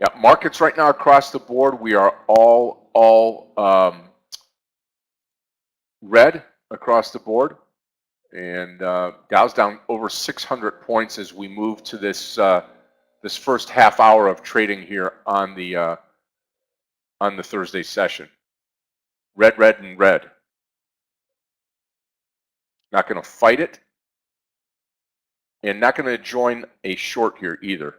Yeah, markets right now across the board, we are all red across the board, and Dow's down over 600 points as we move to this this first half hour of trading here on the Thursday session. Red, red, and red. Not going to fight it, and not going to join a short here either.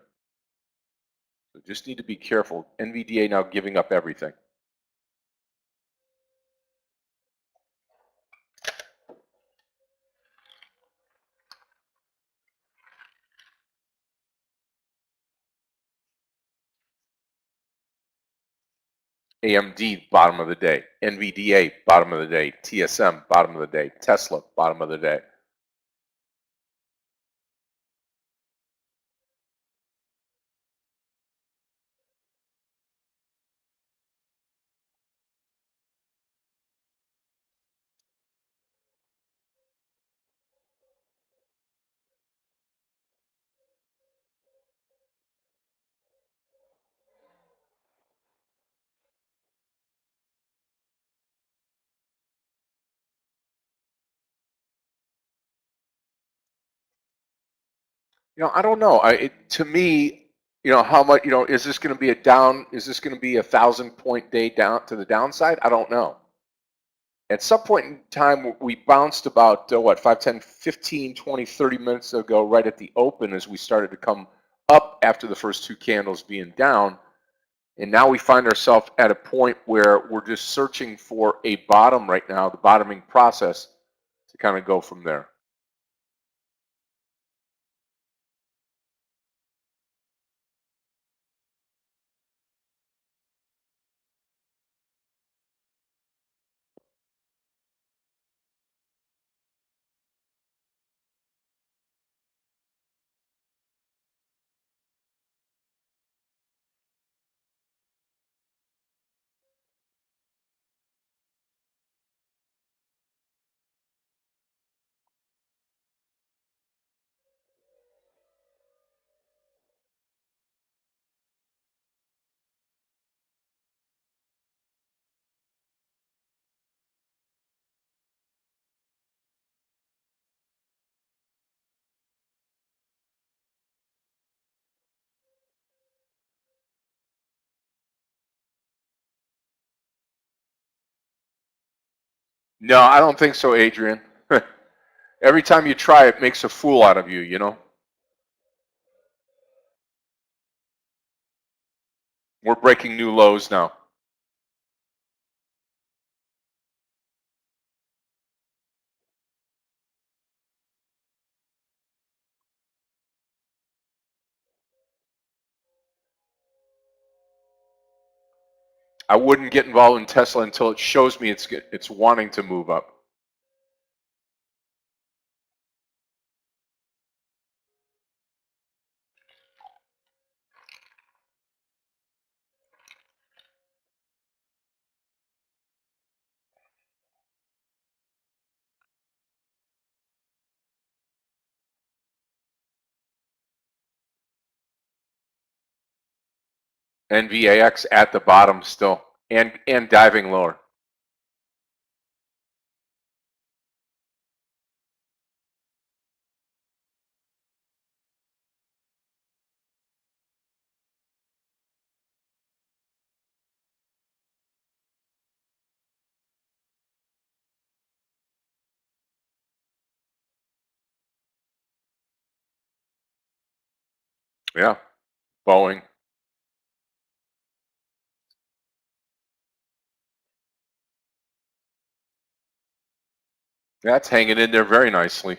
So just need to be careful. NVDA now giving up everything. AMD, bottom of the day. NVDA, bottom of the day. TSM, bottom of the day. Tesla, bottom of the day. I don't know. To me, how much, is this going to be a down? Is this going to be 1,000-point day down to the downside? I don't know. At some point in time, we bounced about, what, 5, 10, 15, 20, 30 minutes ago, right at the open as we started to come up after the first two candles being down. And now we find ourselves at a point where we're just searching for a bottom right now, the bottoming process, to kind of go from there. No, I don't think so, Adrian. Every time you try, it makes a fool out of you, We're breaking new lows now. I wouldn't get involved in Tesla until it shows me it's wanting to move up. NVAX at the bottom still, and diving lower. Yeah, Boeing. That's hanging in there very nicely.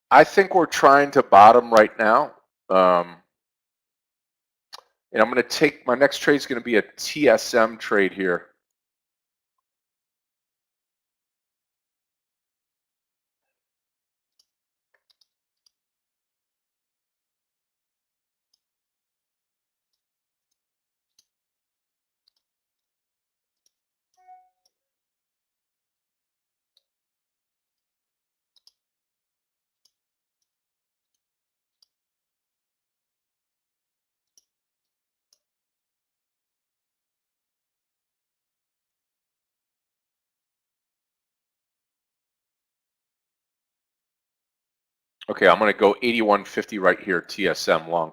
I think we're trying to bottom right now. And I'm going to take, my next trade is going to be a TSM trade here. Okay, I'm going to go 81.50 right here, TSM long.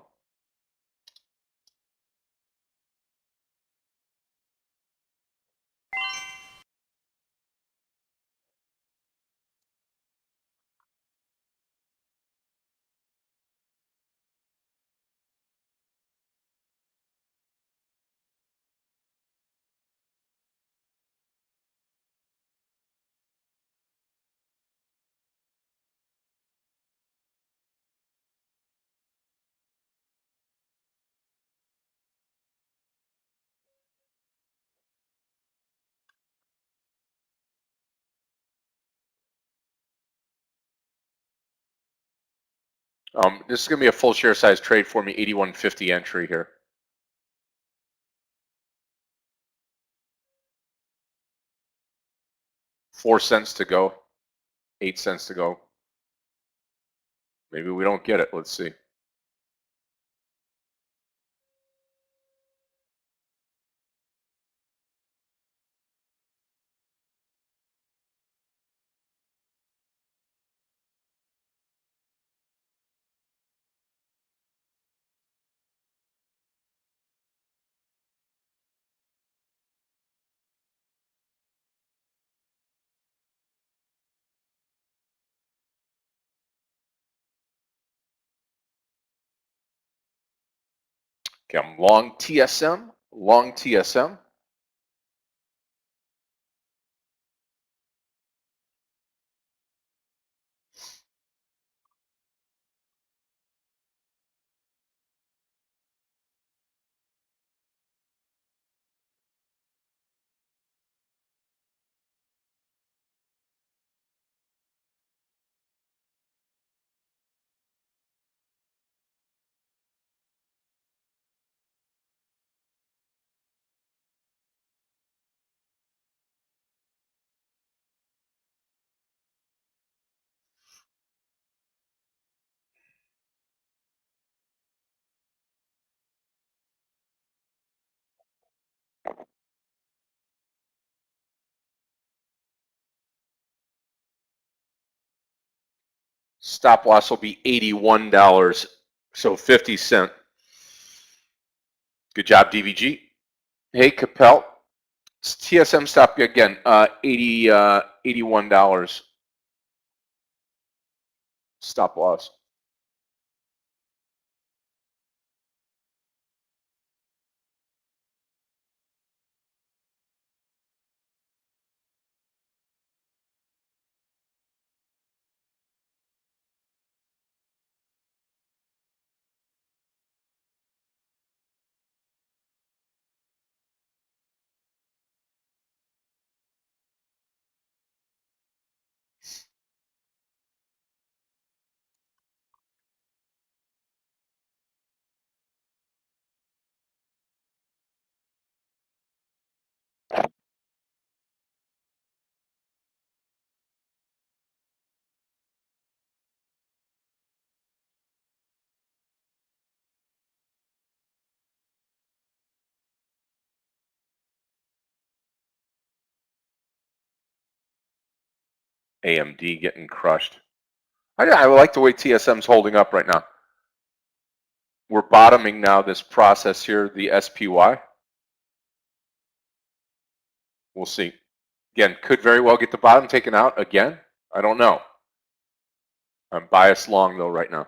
This is going to be a full share size trade for me, 81.50 entry here. 4 cents to go, 8 cents to go. Maybe we don't get it. Let's see. Okay, I'm long TSM, long TSM. Stop loss will be $81, so 50 cents. Good job, DVG. Hey, Capel. TSM stop again, $81 stop loss. AMD getting crushed. I like the way TSM's holding up right now. We're bottoming now this process here, the SPY. We'll see. Again, could very well get the bottom taken out again. I don't know. I'm biased long though right now.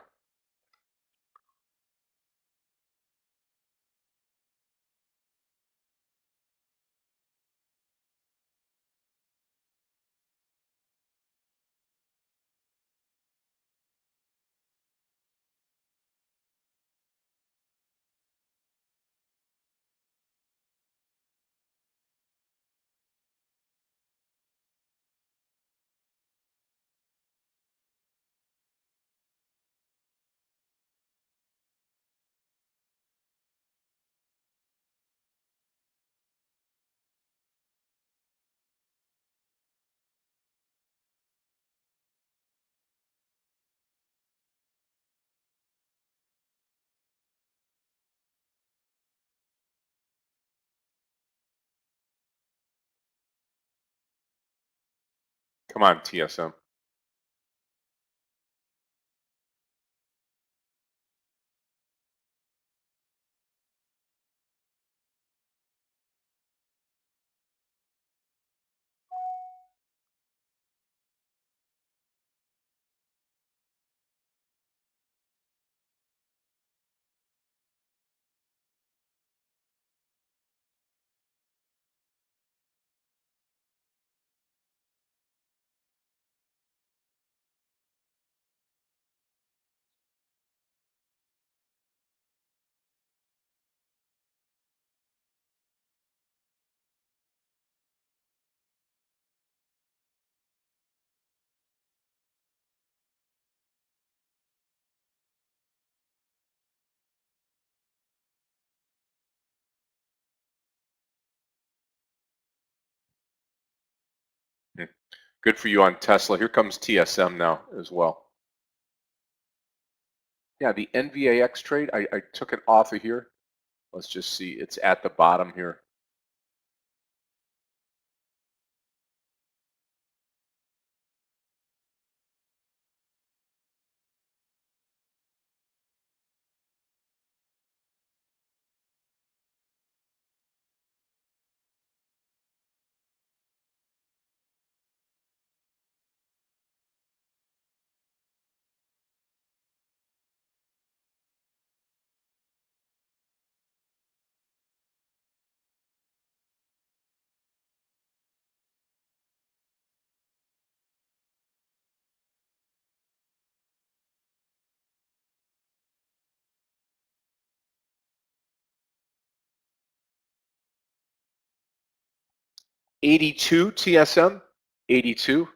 Come on, TSM. Good for you on Tesla. Here comes TSM now as well. Yeah, the NVAX trade, I took it off of here. Let's just see. It's at the bottom here. $82 TSM, 82.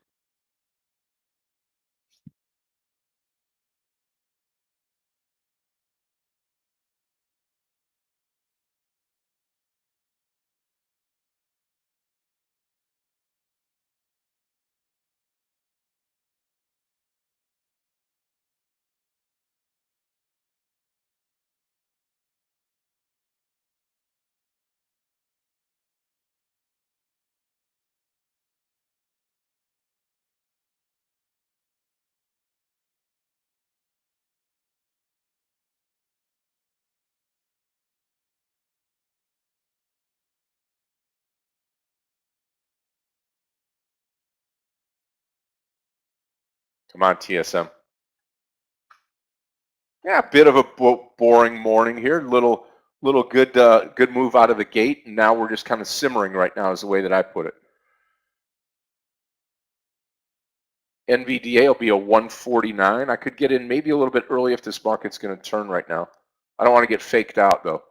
Come on, TSM. Yeah, a bit of a boring morning here. Little good good move out of the gate, and now we're just kind of simmering right now is the way that I put it. NVDA will be a 149. I could get in maybe a little bit early if this market's going to turn right now. I don't want to get faked out though.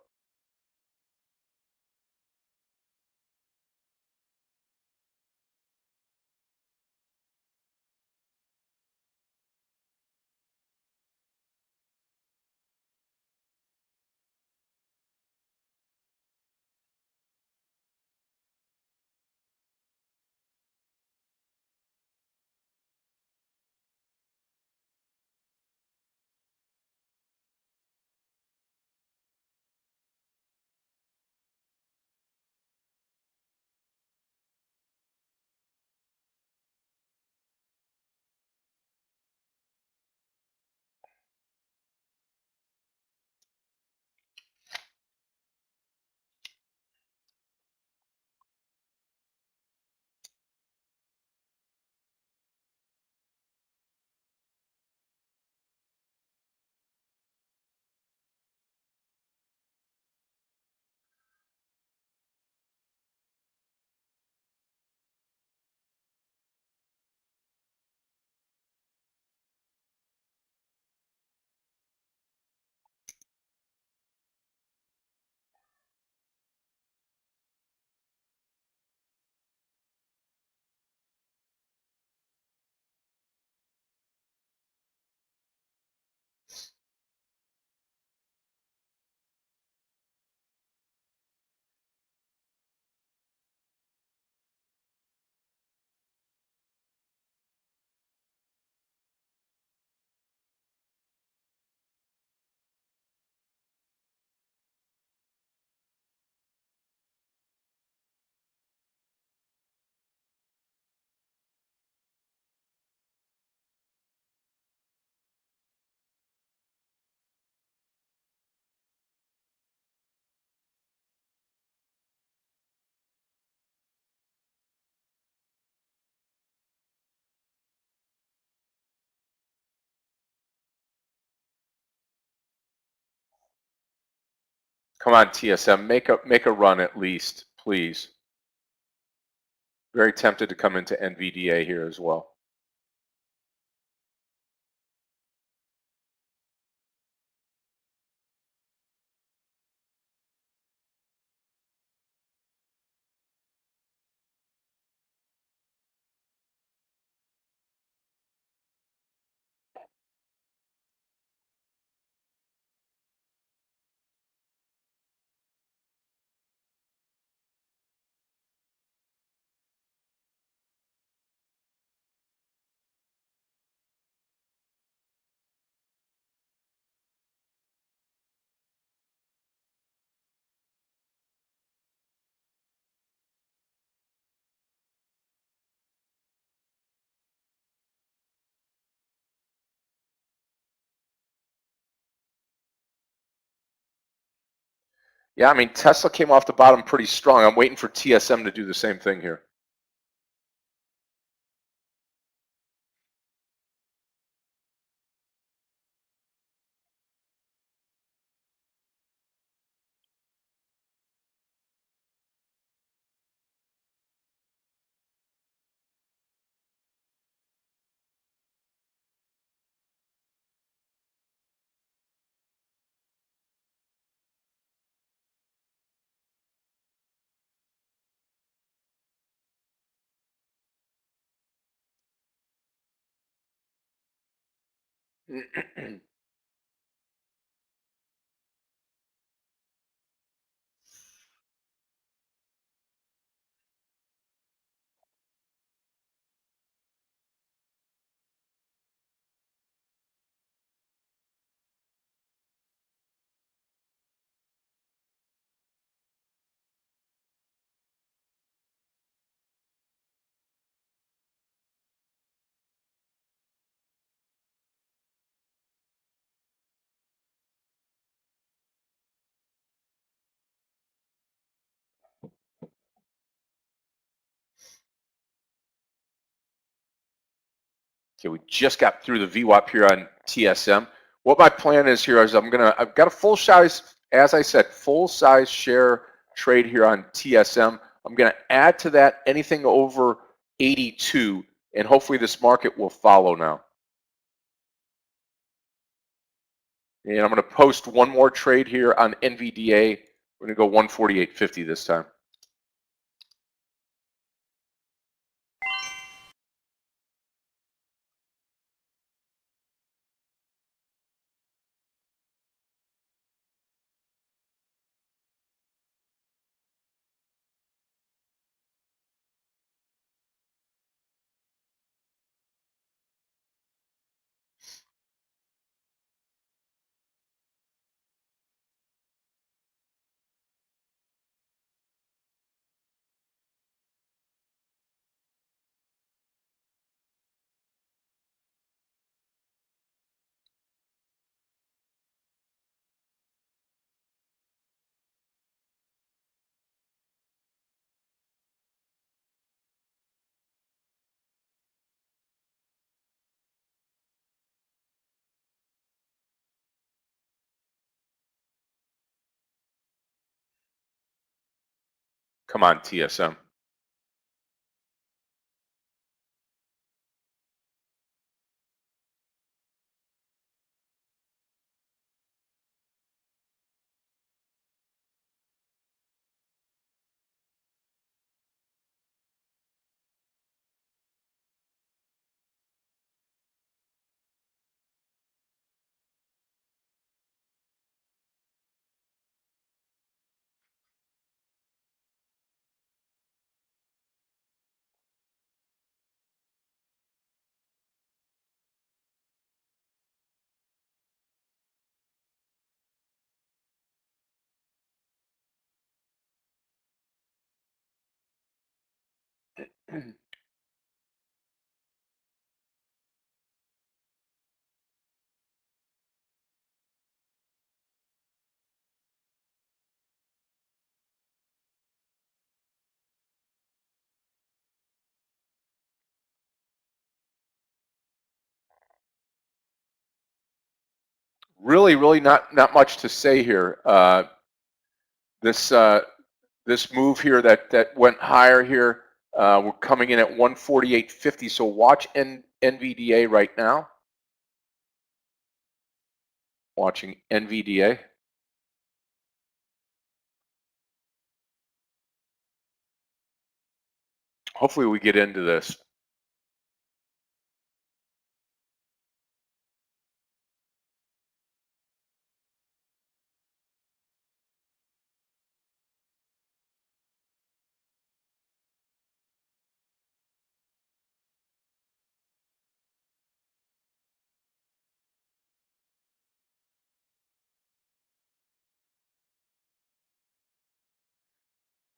Come on, TSM, make a run at least, please. Very tempted to come into NVDA here as well. Yeah, I mean, Tesla came off the bottom pretty strong. I'm waiting for TSM to do the same thing here. Okay, we just got through the VWAP here on TSM. What my plan is here is I've got a full size, as I said, full size share trade here on TSM. I'm gonna add to that anything over 82, and hopefully this market will follow now. And I'm gonna post one more trade here on NVDA. We're gonna go 148.50 this time. Come on, TSM. Really not much to say here. this this move here that went higher here. We're coming in at 148.50. So watch NVDA right now. Watching NVDA. Hopefully we get into this.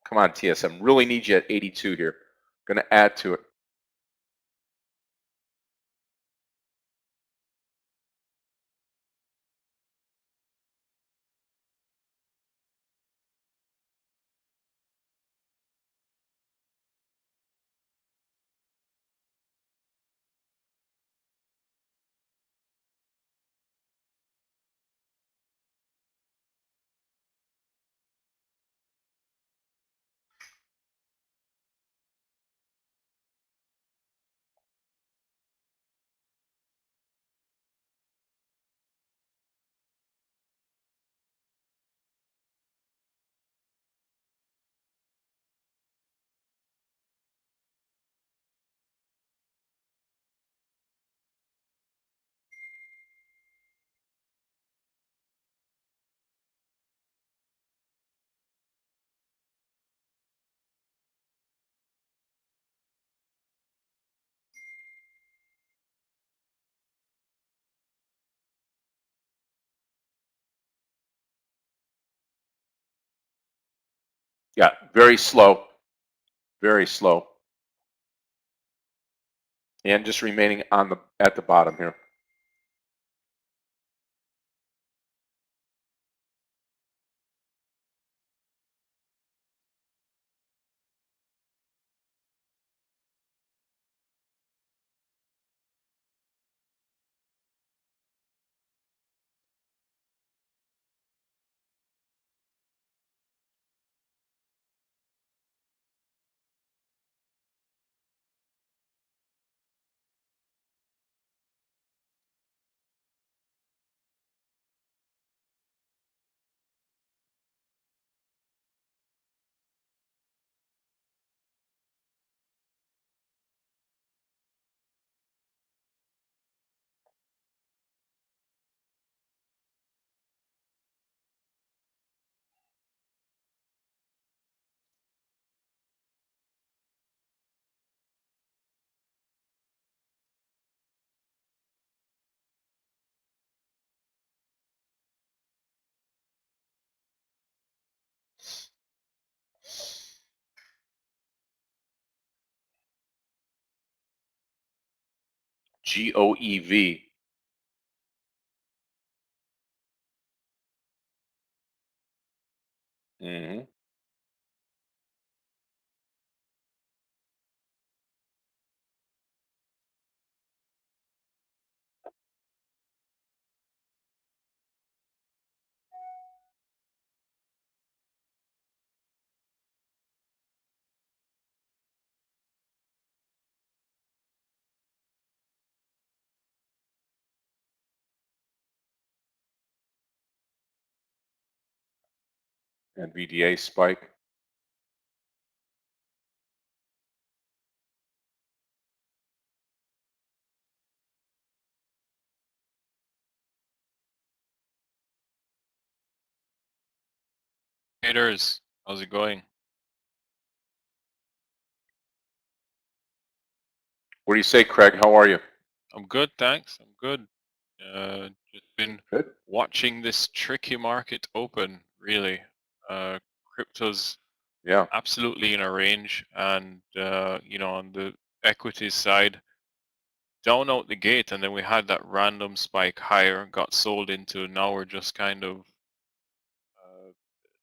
Come on, TSM. Really need you at 82 here. Going to add to it. Yeah, very slow. Very slow. And just remaining on at the bottom here. GOEV. Mm-hmm. NVDA spike. Traders, how's it going? What do you say, Craig? How are you? I'm good, thanks. I'm good. Just been Good. watching this tricky market open, really. Crypto's Yeah. absolutely in a range, and on the equities side, down out the gate, and then we had that random spike higher, got sold into. Now we're just kind of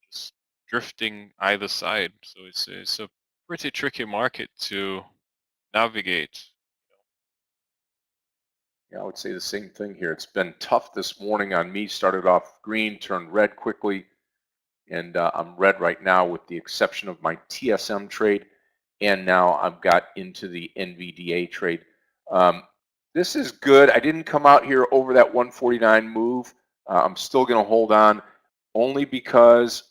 just drifting either side. So it's a pretty tricky market to navigate. Yeah, I would say the same thing here. It's been tough this morning on me. Started off green, turned red quickly. and I'm red right now with the exception of my TSM trade, and now I've got into the NVDA trade. This is good. I didn't come out here over that 149 move. I'm still going to hold on only because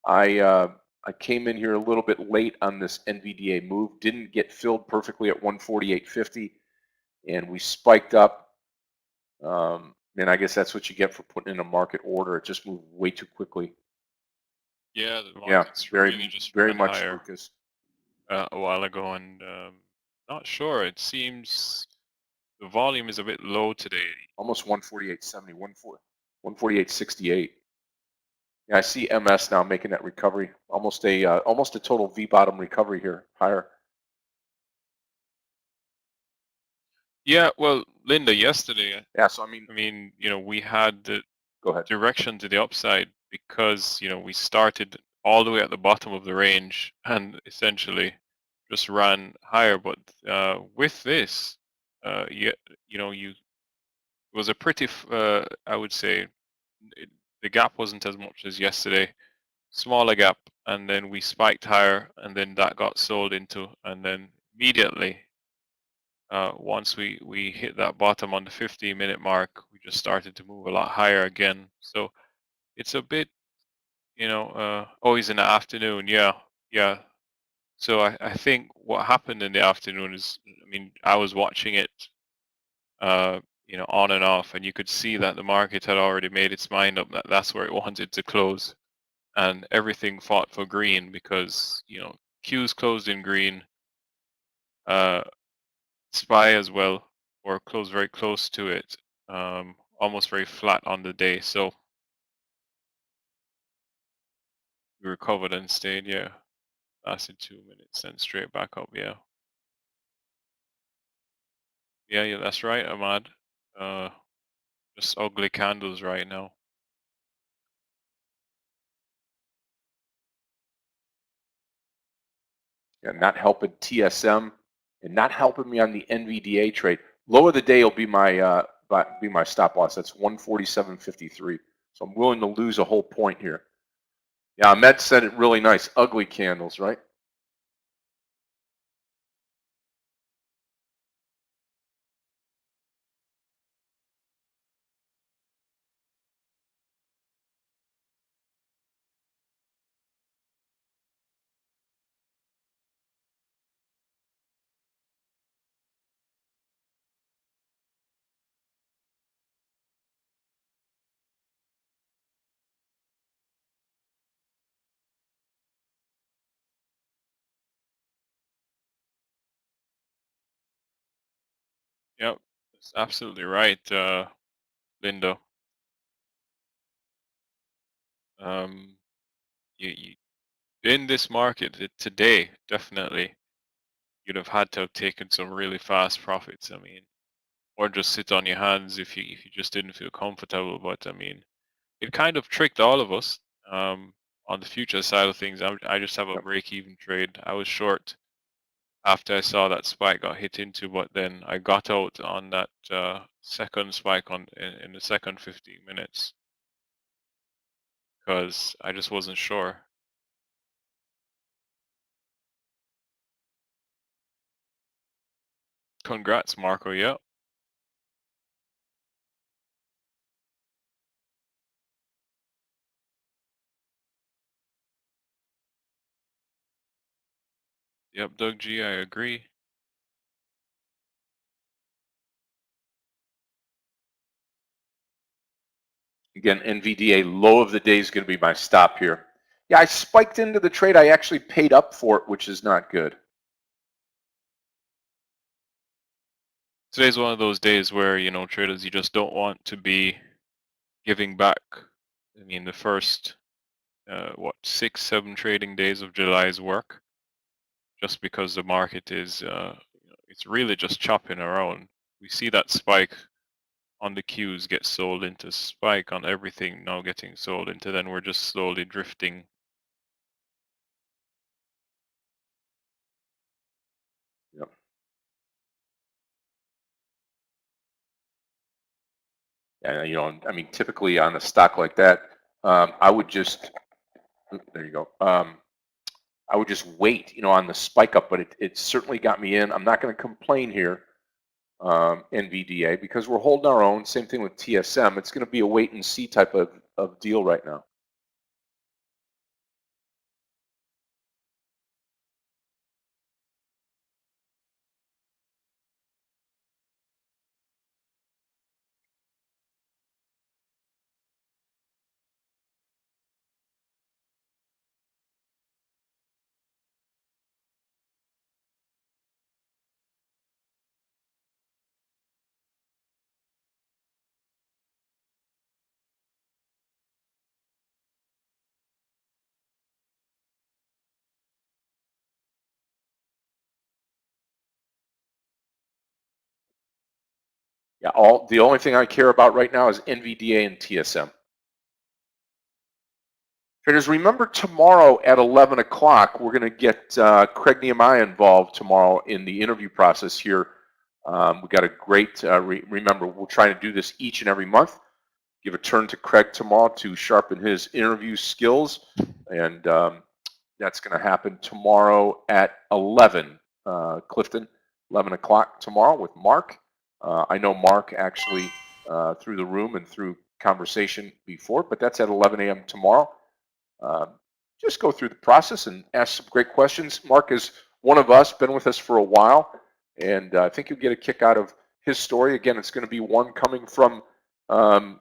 I came in here a little bit late on this NVDA move, didn't get filled perfectly at 148.50, and we spiked up. And I guess that's what you get for putting in a market order. It just moved way too quickly. Yeah, the Yeah, market's really just very ran much, higher Lucas. a while ago, and not sure. It seems the volume is a bit low today. Almost 148.70, 148.68. Yeah, I see MS now making that recovery. Almost a total V bottom recovery here, higher. Yeah, well, Linda, yesterday, Yeah, so I mean, you know, we had the go ahead. direction to the upside because, you know, we started all the way at the bottom of the range and essentially just ran higher. But with this, you know, it was a pretty, I would say, the gap wasn't as much as yesterday. Smaller gap, and then we spiked higher, and then that got sold into, and then immediately, once we hit that bottom on the 15-minute mark, we just started to move a lot higher again. So it's a bit, you know, always in the afternoon. Yeah. So I think what happened in the afternoon is, I mean, I was watching it, you know, on and off, and you could see that the market had already made its mind up that that's where it wanted to close, and everything fought for green because, you know, Q's closed in green, uh, SPY as well, or closed very close to it, almost very flat on the day. So we recovered and stayed, yeah. Lasted 2 minutes, then straight back up, yeah. Yeah, that's right, Ahmad. Uh, just ugly candles right now. Yeah, not helping TSM and not helping me on the NVDA trade. Low of the day will be my stop loss. That's 147.53. So I'm willing to lose a whole point here. Yeah, Ahmed said it really nice. Ugly candles, right? Yep, that's absolutely right, Linda. Um, you in this market today, definitely, you'd have had to have taken some really fast profits. I mean, or just sit on your hands if you just didn't feel comfortable. But I mean, it kind of tricked all of us. On the future side of things, I just have a Yep. break-even trade. I was short after I saw that spike got hit into, but then I got out on that second spike in the second 15 minutes because I just wasn't sure. Congrats, Marco. Yep. Yep, Doug G, I agree. Again, NVDA low of the day is going to be my stop here. Yeah, I spiked into the trade. I actually paid up for it, which is not good. Today's one of those days where, you know, traders, you just don't want to be giving back. I mean, the first, what, 6, 7 trading days of July's work, just because the market is, it's really just chopping around. We see that spike on the Qs get sold into, spike on everything now getting sold into, then we're just slowly drifting. Yep. And you know, I mean, typically on a stock like that, I would just, there you go. I would just wait, on the spike up, but it certainly got me in. I'm not going to complain here, NVDA, because we're holding our own. Same thing with TSM. It's going to be a wait and see type of deal right now. Yeah, the only thing I care about right now is NVDA and TSM. Traders, remember tomorrow at 11 o'clock, we're going to get Craig Nehemiah involved tomorrow in the interview process here. We got a great, remember, we're trying to do this each and every month. Give a turn to Craig tomorrow to sharpen his interview skills. And that's going to happen tomorrow at 11, Clifton, 11 o'clock tomorrow with Mark. I know Mark actually through the room and through conversation before, but that's at 11 a.m. tomorrow. Just go through the process and ask some great questions. Mark is one of us, been with us for a while, and I think you'll get a kick out of his story. Again, it's going to be one coming from, from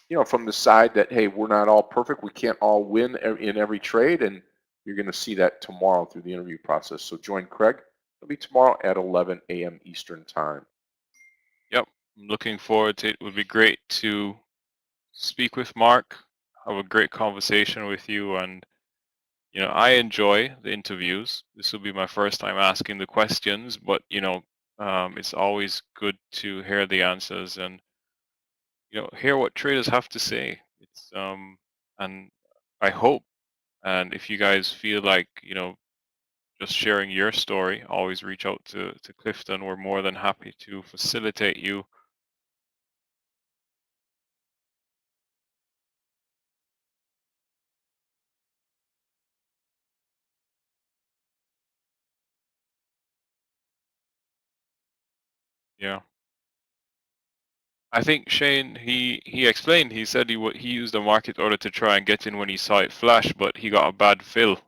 the side that, hey, we're not all perfect. We can't all win in every trade, and you're going to see that tomorrow through the interview process. So join Craig. It'll be tomorrow at 11 a.m. Eastern Time. Yep, I'm looking forward to it. It would be great to speak with Mark, have a great conversation with you, and I enjoy the interviews. This will be my first time asking the questions, but it's always good to hear the answers and hear what traders have to say. It's and I hope, and if you guys feel like just sharing your story, always reach out to Clifton. We're more than happy to facilitate you. Yeah. I think Shane, he explained, he said he used a market order to try and get in when he saw it flash, but he got a bad fill.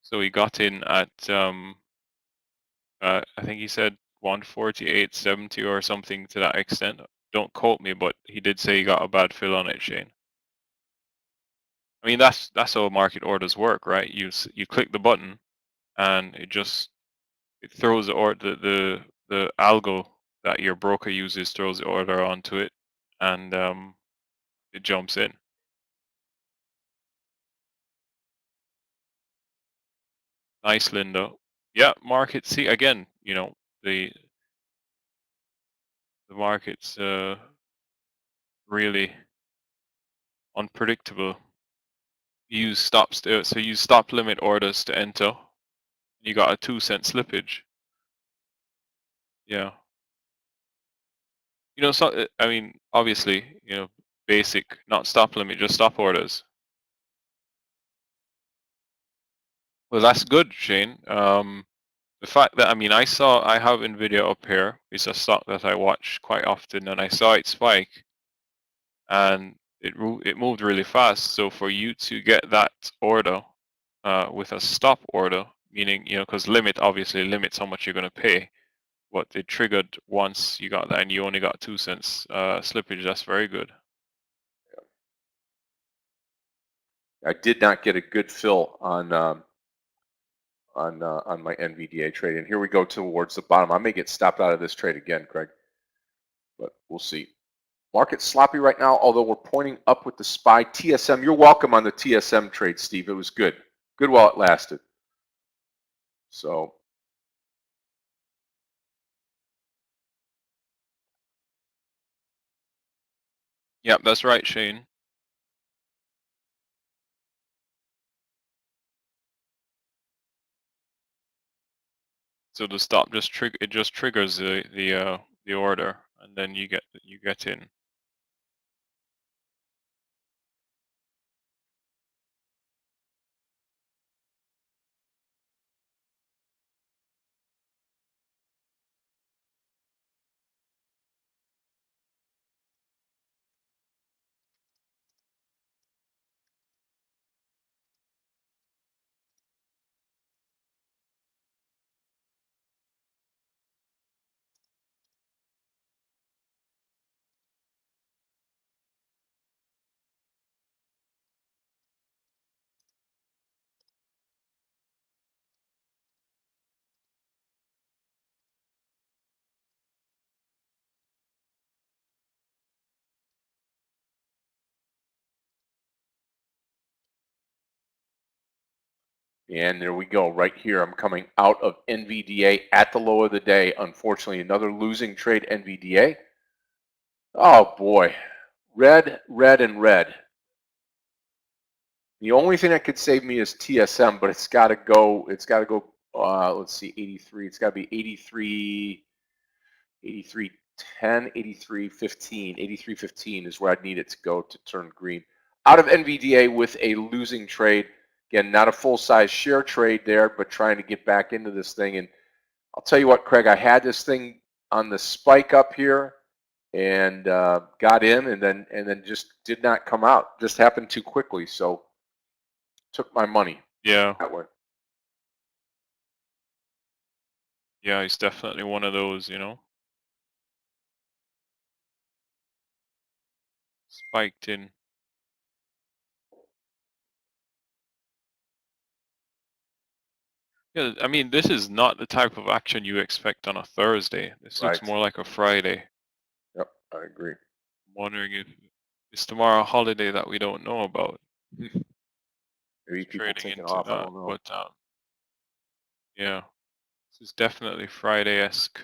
So he got in at I think he said 148.70 or something to that extent. Don't quote me, but he did say he got a bad fill on it, Shane. I mean, that's how market orders work, right? You click the button and it throws the algo that your broker uses, throws the order onto it, and it jumps in. Nice, Linda. Yeah, market. See again, the market's really unpredictable. Use stops so use stop limit orders to enter. You got a 2-cent slippage. Yeah. So I mean, obviously, basic, not stop limit, just stop orders. Well, that's good, Shane. The fact that, I mean, I have NVIDIA up here. It's a stock that I watch quite often, and I saw it spike, and it moved really fast. So for you to get that order with a stop order, meaning, because limit obviously limits how much you're going to pay, but it triggered once you got that, and you only got 2 cents slippage. That's very good. I did not get a good fill on my NVDA trade, and here we go towards the bottom. I may get stopped out of this trade again, Craig, but we'll see. Market's sloppy right now, although we're pointing up with the SPY. TSM, you're welcome on the TSM trade, Steve. It was good. Good while it lasted. So Yep, that's right, Shane. So the stop just triggers the order, and then you get in. And there we go, right here. I'm coming out of NVDA at the low of the day. Unfortunately, another losing trade, NVDA. Oh boy, red, red, and red. The only thing that could save me is TSM, but it's got to go. It's got to go. Let's see, 83. It's got to be 83, 83.10, 83.15. 83.15 is where I'd need it to go to turn green. Out of NVDA with a losing trade. Again, not a full-size share trade there, but trying to get back into this thing. And I'll tell you what, Craig, I had this thing on the spike up here and got in, and then just did not come out. Just happened too quickly, so took my money. Yeah. That way. Yeah, he's definitely one of those, you know. Spiked in. Yeah, I mean, this is not the type of action you expect on a Thursday. This looks Right. more like a Friday. Yep, I agree. I'm wondering if it's tomorrow a holiday that we don't know about. Maybe people Trading taking into off. I that, don't know. but yeah, this is definitely Friday-esque.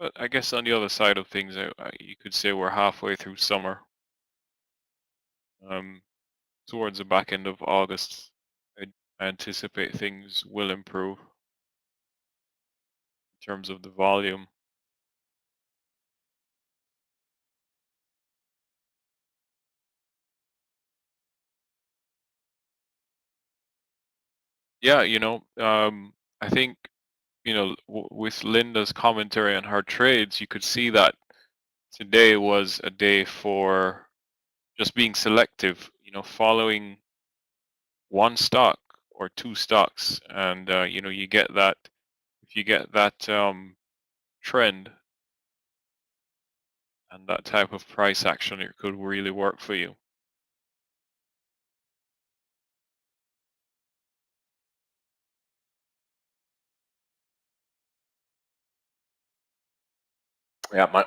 But I guess on the other side of things, you could say we're halfway through summer. Towards the back end of August, I anticipate things will improve in terms of the volume. Yeah, I think, with Linda's commentary on her trades, you could see that today was a day for just being selective, following one stock or two stocks, and you get that. If you get that trend and that type of price action, it could really work for you. Yeah, the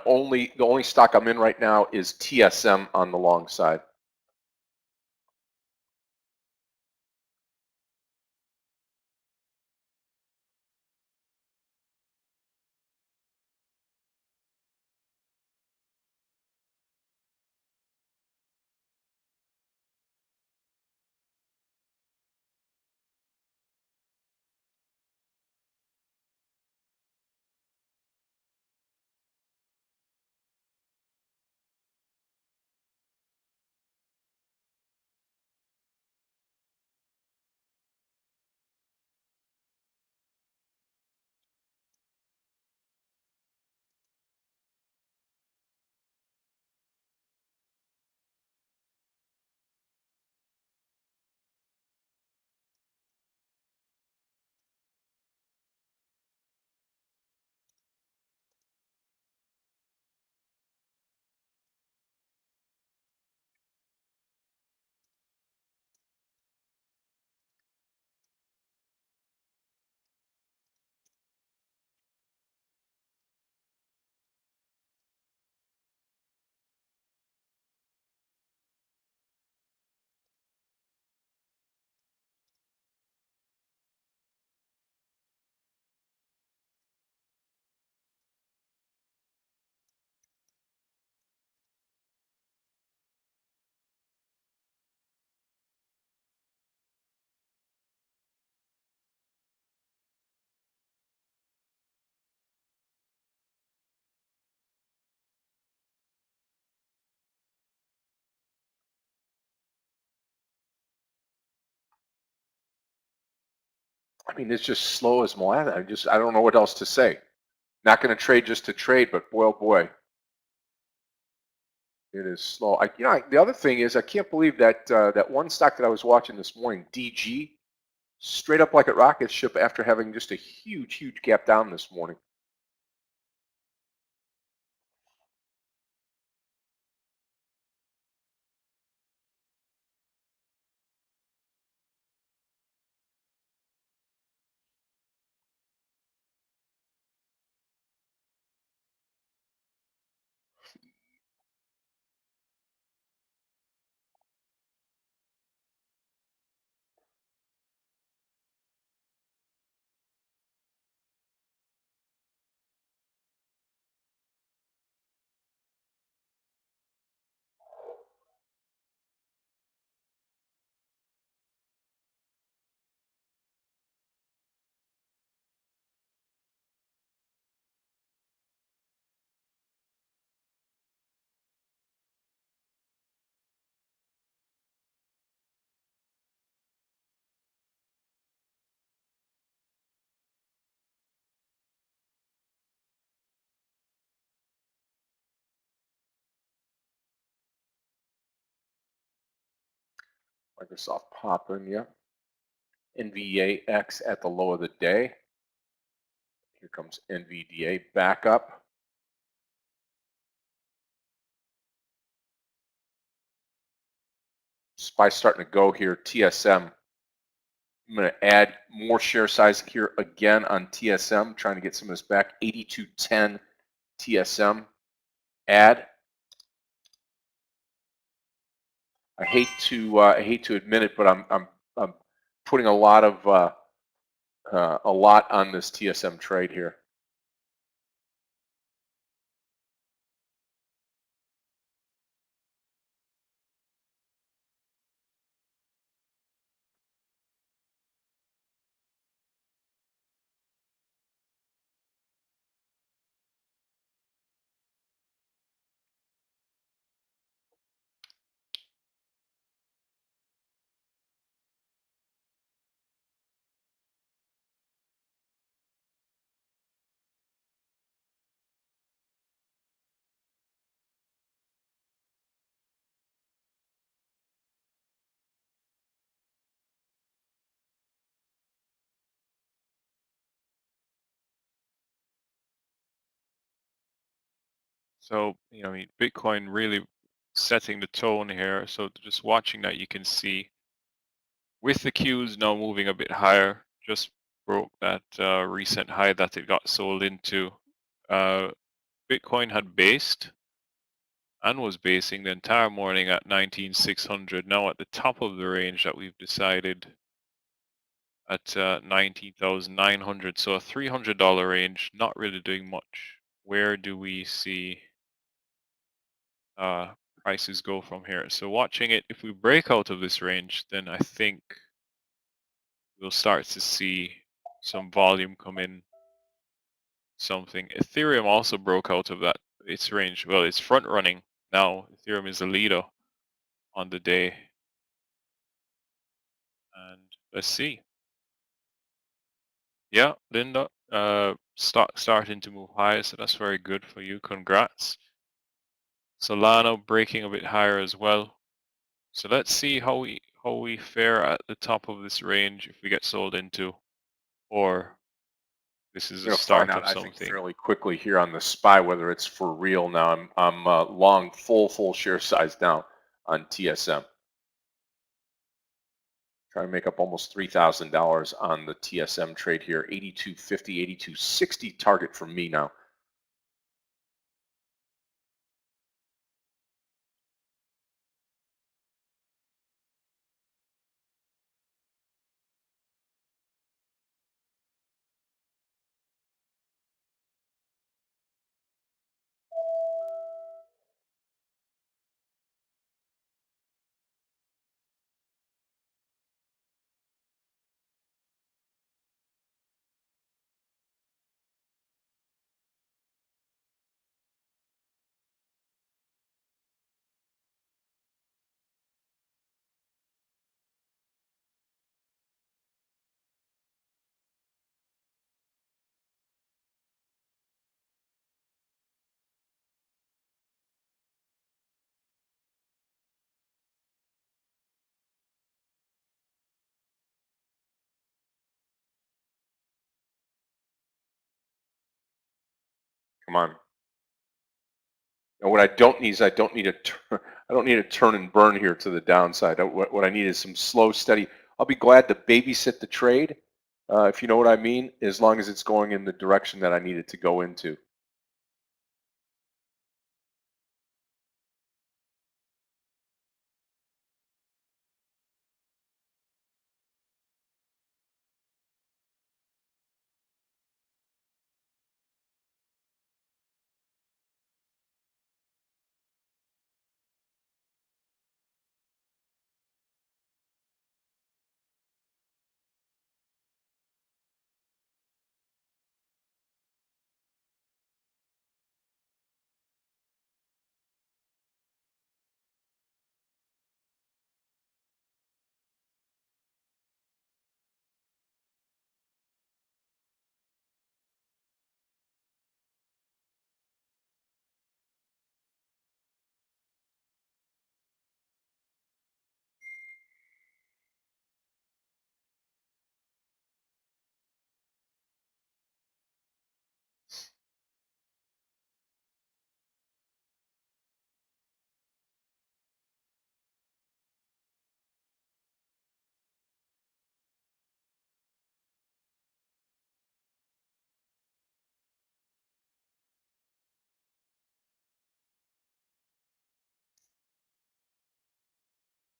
only stock I'm in right now is TSM on the long side. I mean, it's just slow as molasses. I don't know what else to say. Not going to trade just to trade, but boy, oh boy, it is slow. The other thing is, I can't believe that that one stock that I was watching this morning, DG, straight up like a rocket ship after having just a huge, huge gap down this morning. Microsoft popping, yeah. NVAX at the low of the day. Here comes NVDA back up. SPY starting to go here. TSM. I'm going to add more share size here again on TSM, trying to get some of this back. 8210 TSM. Add. I hate to admit it, but I'm putting a lot on this TSM trade here. So, Bitcoin really setting the tone here. So just watching that, you can see with the Qs now moving a bit higher, just broke that recent high that it got sold into. Bitcoin had based and was basing the entire morning at 19,600. Now at the top of the range that we've decided at 19,900. So a $300 range, not really doing much. Where do we see prices go from here? So watching it, if we break out of this range, then I think we'll start to see some volume come in. Something. Ethereum also broke out of its range. Well, it's front running now. Ethereum is the leader on the day. And let's see. Yeah, Linda, starting to move higher, so that's very good for you. Congrats. Solana breaking a bit higher as well. So let's see how we fare at the top of this range if we get sold into, or this is a We're going to find start out, of I think, something. fairly quickly here on the SPY whether it's for real now. I'm long full share size now on TSM. Trying to make up almost $3,000 on the TSM trade here. 82.50, 82.60 target for me now. Come on. And what I don't need is I don't need a turn and burn here to the downside. What I need is some slow, steady. I'll be glad to babysit the trade, if you know what I mean, as long as it's going in the direction that I need it to go into.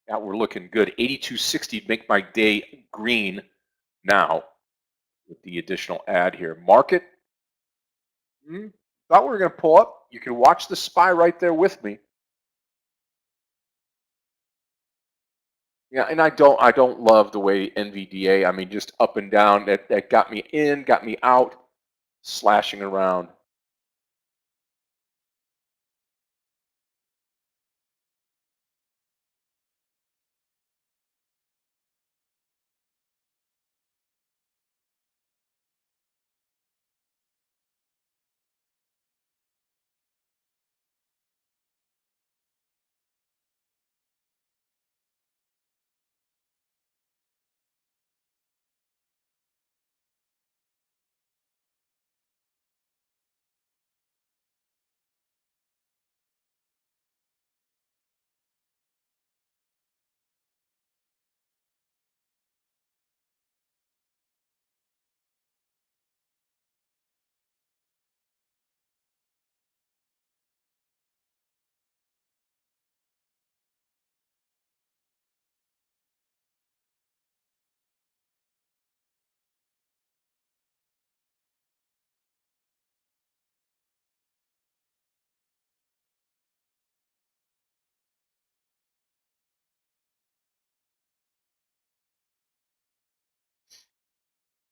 Yeah, we're looking good. 82.60 make my day green now with the additional add here. Market, thought we were going to pull up. You can watch the SPY right there with me. Yeah, and I don't love the way NVDA, I mean, just up and down. That got me in, got me out, slashing around.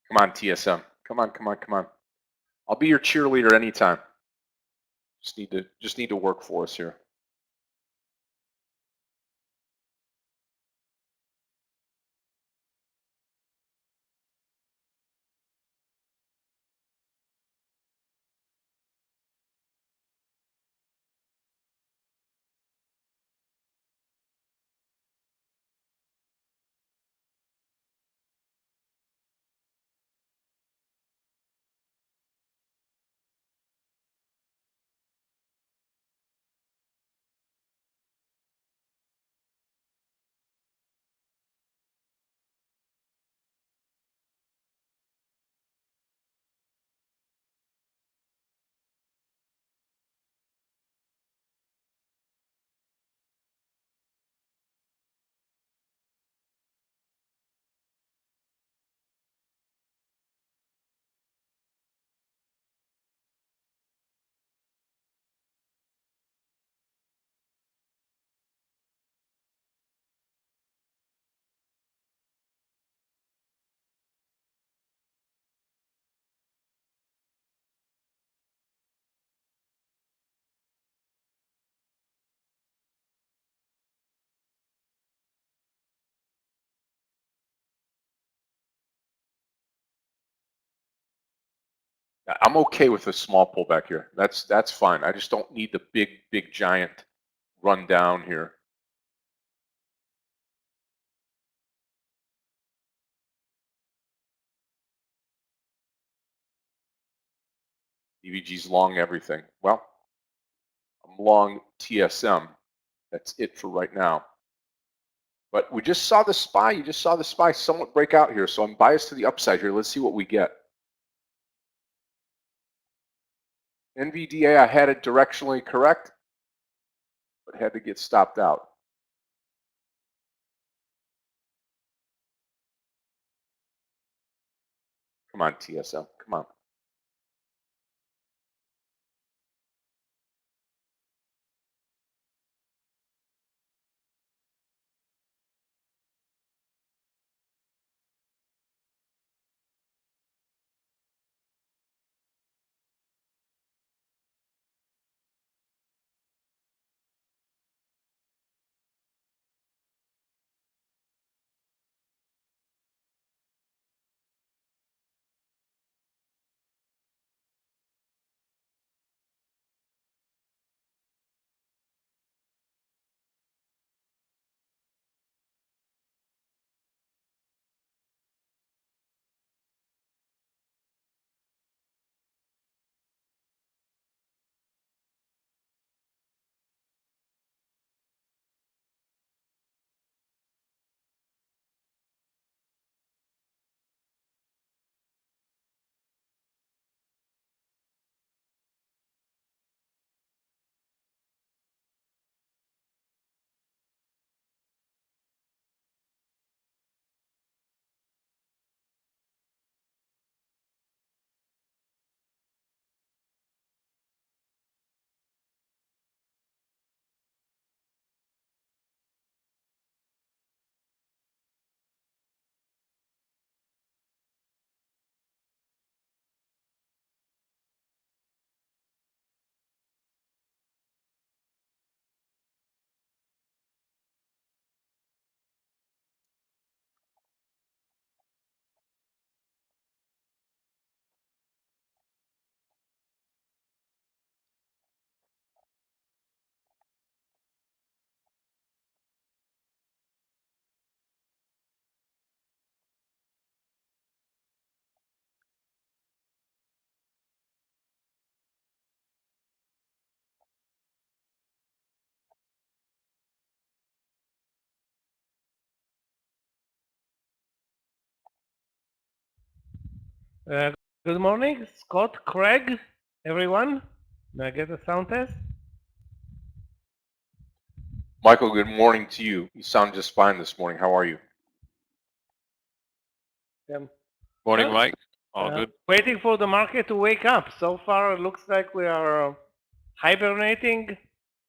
Come on, TSM. Come on, come on, come on. I'll be your cheerleader anytime. Just need to work for us here. I'm okay with a small pullback here. That's fine. I just don't need the big giant run down here. EVG's long everything. Well, I'm long TSM. That's it for right now. But we just saw the SPY. You just saw the SPY somewhat break out here. So I'm biased to the upside here. Let's see what we get. NVDA, I had it directionally correct, but had to get stopped out. Come on, TSM. Come on. Good morning, Scott, Craig, everyone. May I get a sound test? Michael, good morning to you. You sound just fine this morning. How are you? Morning, Well, Mike. All good. waiting for the market to wake up. So far, it looks like we are hibernating.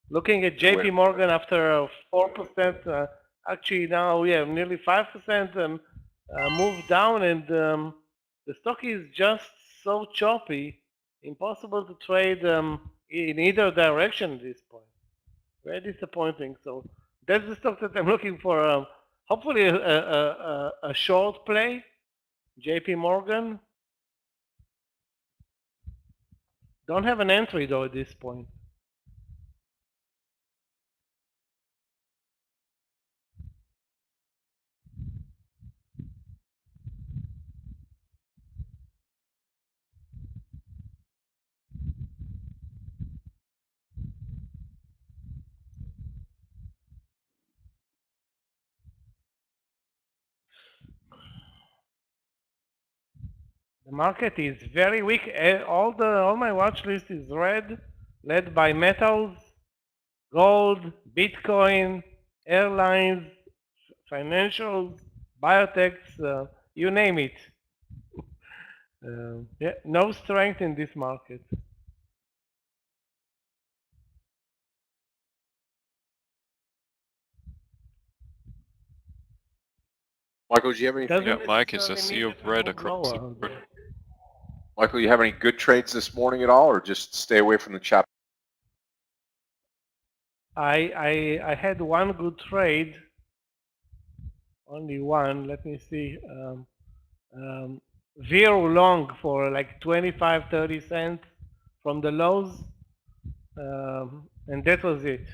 Looking at JP Morgan after 4%, actually now we have nearly 5% move down, and the stock is just so choppy, impossible to trade in either direction at this point. Very disappointing. So that's the stock that I'm looking for. Hopefully a short play, JP Morgan. Don't have an entry though at this point. The market is very weak. All my watch list is red, led by metals, gold, Bitcoin, airlines, financials, biotechs, you name it. Yeah, no strength in this market. Michael, do you have anything? Yeah, Mike, it's a sea of red across the board. Michael, you have any good trades this morning at all, or just stay away from the chop? I had one good trade, only one. Let me see. Zero long for like 25-30 cents from the lows, and that was it.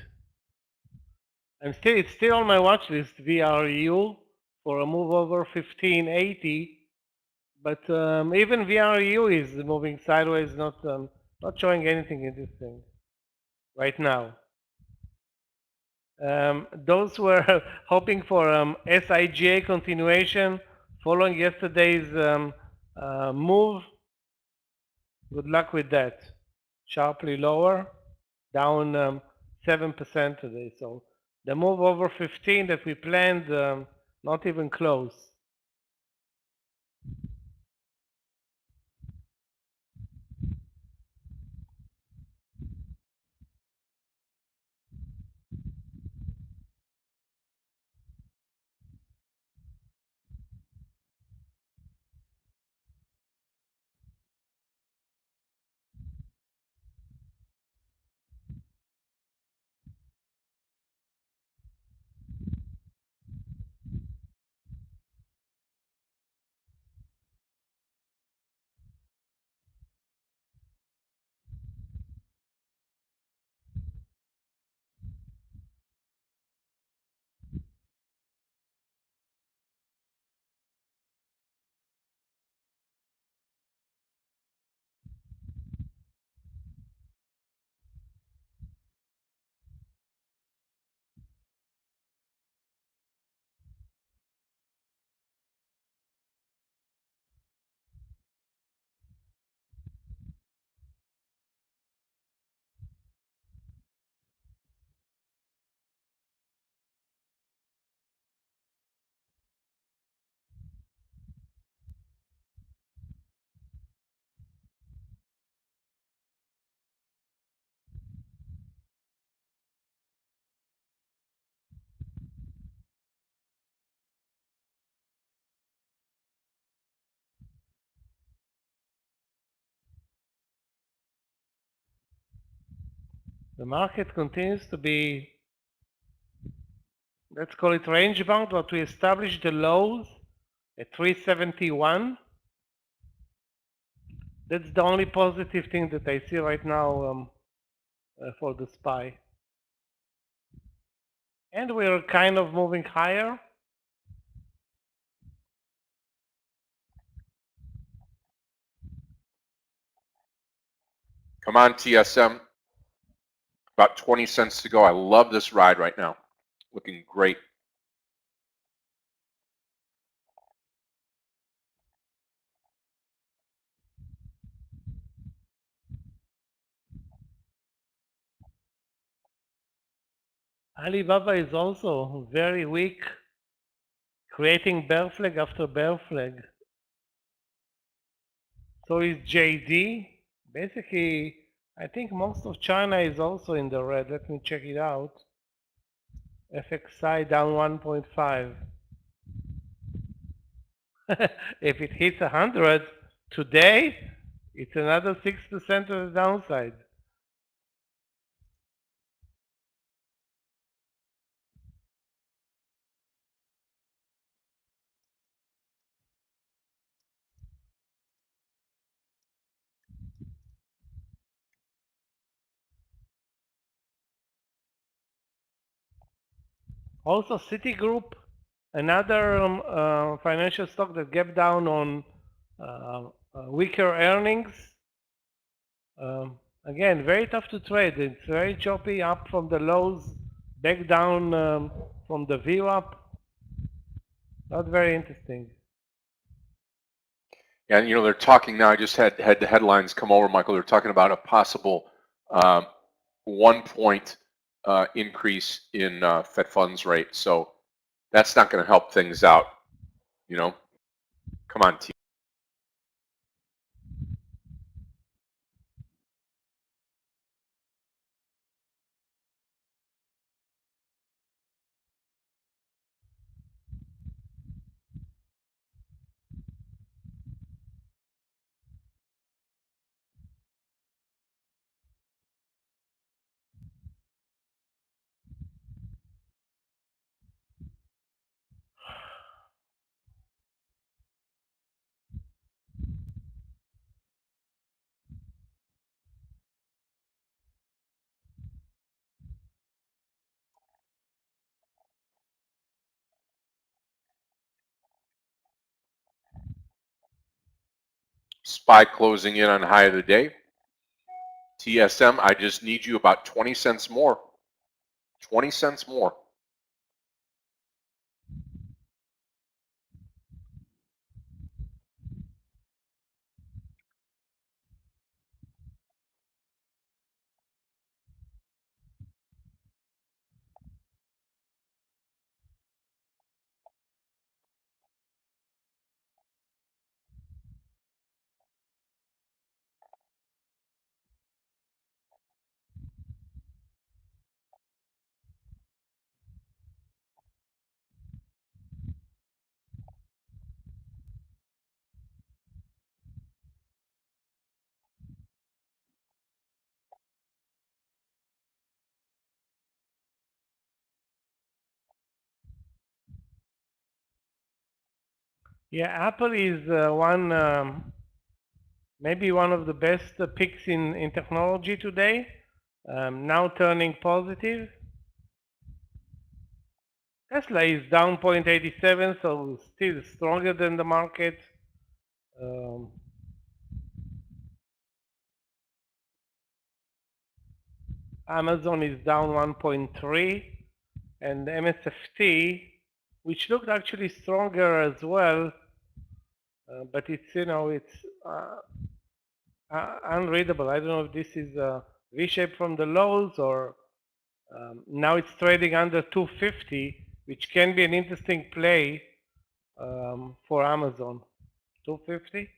It's still on my watch list, VRU, for a move over 1580. But even VRU is moving sideways, not showing anything interesting right now. Those were hoping for SIGA continuation following yesterday's move. Good luck with that. Sharply lower, down 7% today. So the move over 15 that we planned, not even close. The market continues to be, let's call it range bound, but we established the lows at 371. That's the only positive thing that I see right now for the SPY. And we're kind of moving higher. Come on, TSM. About 20 cents to go. I love this ride right now. Looking great. Alibaba is also very weak, creating bear flag after bear flag. So is JD. Basically, I think most of China is also in the red. Let me check it out. FXI down 1.5. If it hits 100 today, it's another 6% of the downside. Also, Citigroup, another financial stock that gave down on weaker earnings. Again, very tough to trade. It's very choppy, up from the lows, back down from the VWAP. Not very interesting. And you know, they're talking now. I just had the headlines come over, Michael. They're talking about a possible 1 point increase in Fed funds rate. So that's not going to help things out. You know, come on, team. SPY closing in on high of the day. TSM, I just need you about 20 cents more. 20 cents more. Yeah, Apple is maybe one of the best picks in technology today. Now turning positive. Tesla is down 0.87, so still stronger than the market. Amazon is down 1.3, and MSFT, which looked actually stronger as well, but it's, you know, it's unreadable. I don't know if this is a V-shape from the lows, or now it's trading under 250, which can be an interesting play for Amazon. 250?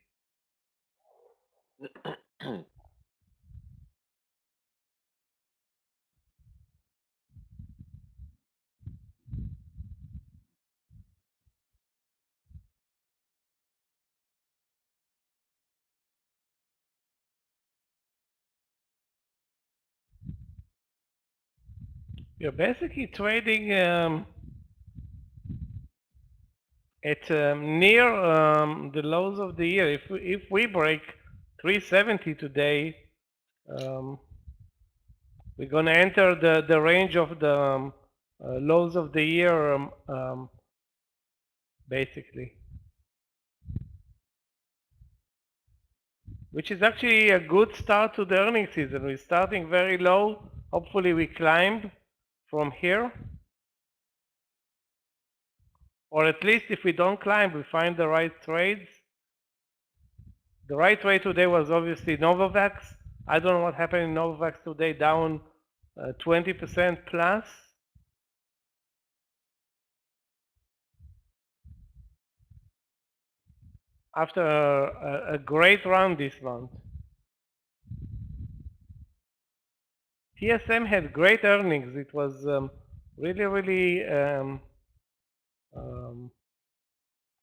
You're basically trading at near the lows of the year. If we break 370 today, we're going to enter the range of the lows of the year, basically, which is actually a good start to the earnings season. We're starting very low. Hopefully we climb from here, or at least if we don't climb, we find the right trades. The right trade today was obviously Novavax. I don't know what happened in Novavax today, down 20% plus. after a great run this month. TSM had great earnings. It was really,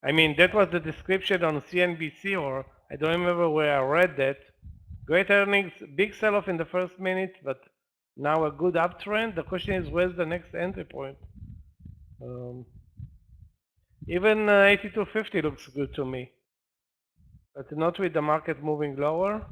I mean, that was the description on CNBC, or I don't remember where I read that. Great earnings, big sell-off in the first minute, but now a good uptrend. The question is, where's the next entry point? Even 8250 looks good to me, but not with the market moving lower.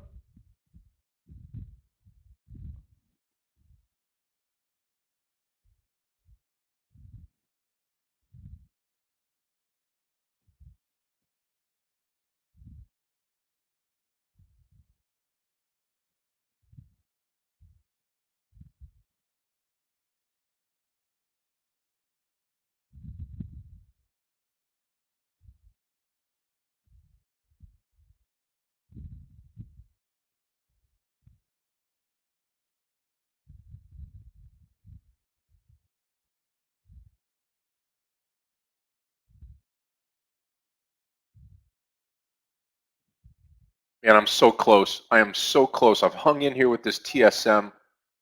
Man, I'm so close. I am so close. I've hung in here with this TSM.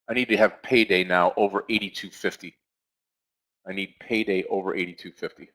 I need to have payday now over 8250. I need payday over 8250.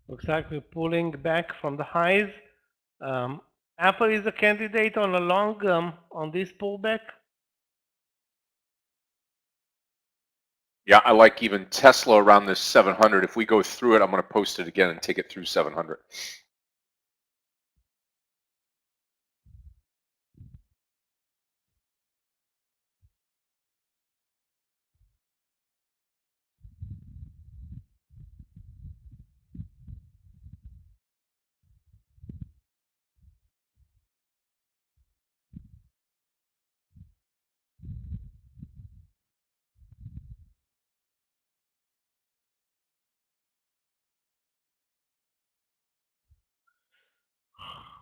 Looks like we're pulling back from the highs. Apple is a candidate on a long on this pullback. Yeah, I like even Tesla around this 700. If we go through it, I'm going to post it again and take it through 700.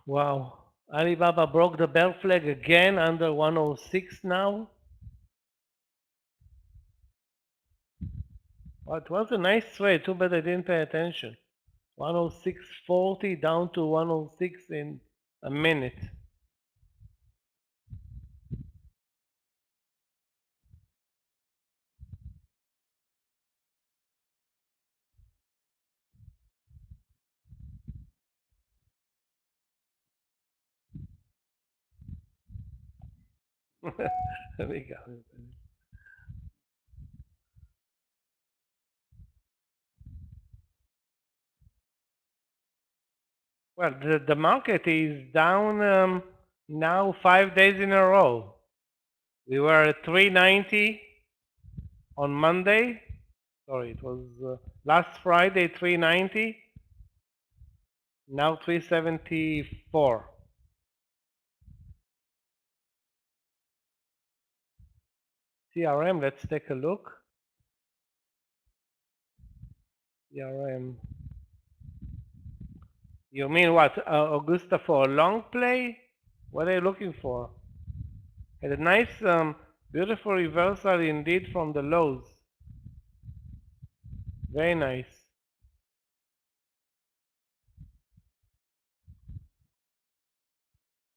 Wow. Alibaba broke the bear flag again under 106 now. Well, it was a nice trade. Too bad I didn't pay attention. 106.40 down to 106 in a minute. There we go. Well, the market is down now 5 days in a row. We were at 390 on Monday. Sorry, it was last Friday 390. Now 374. CRM, let's take a look. CRM. You mean what, Augusta, for a long play? What are you looking for? Had a nice, beautiful reversal indeed from the lows. Very nice.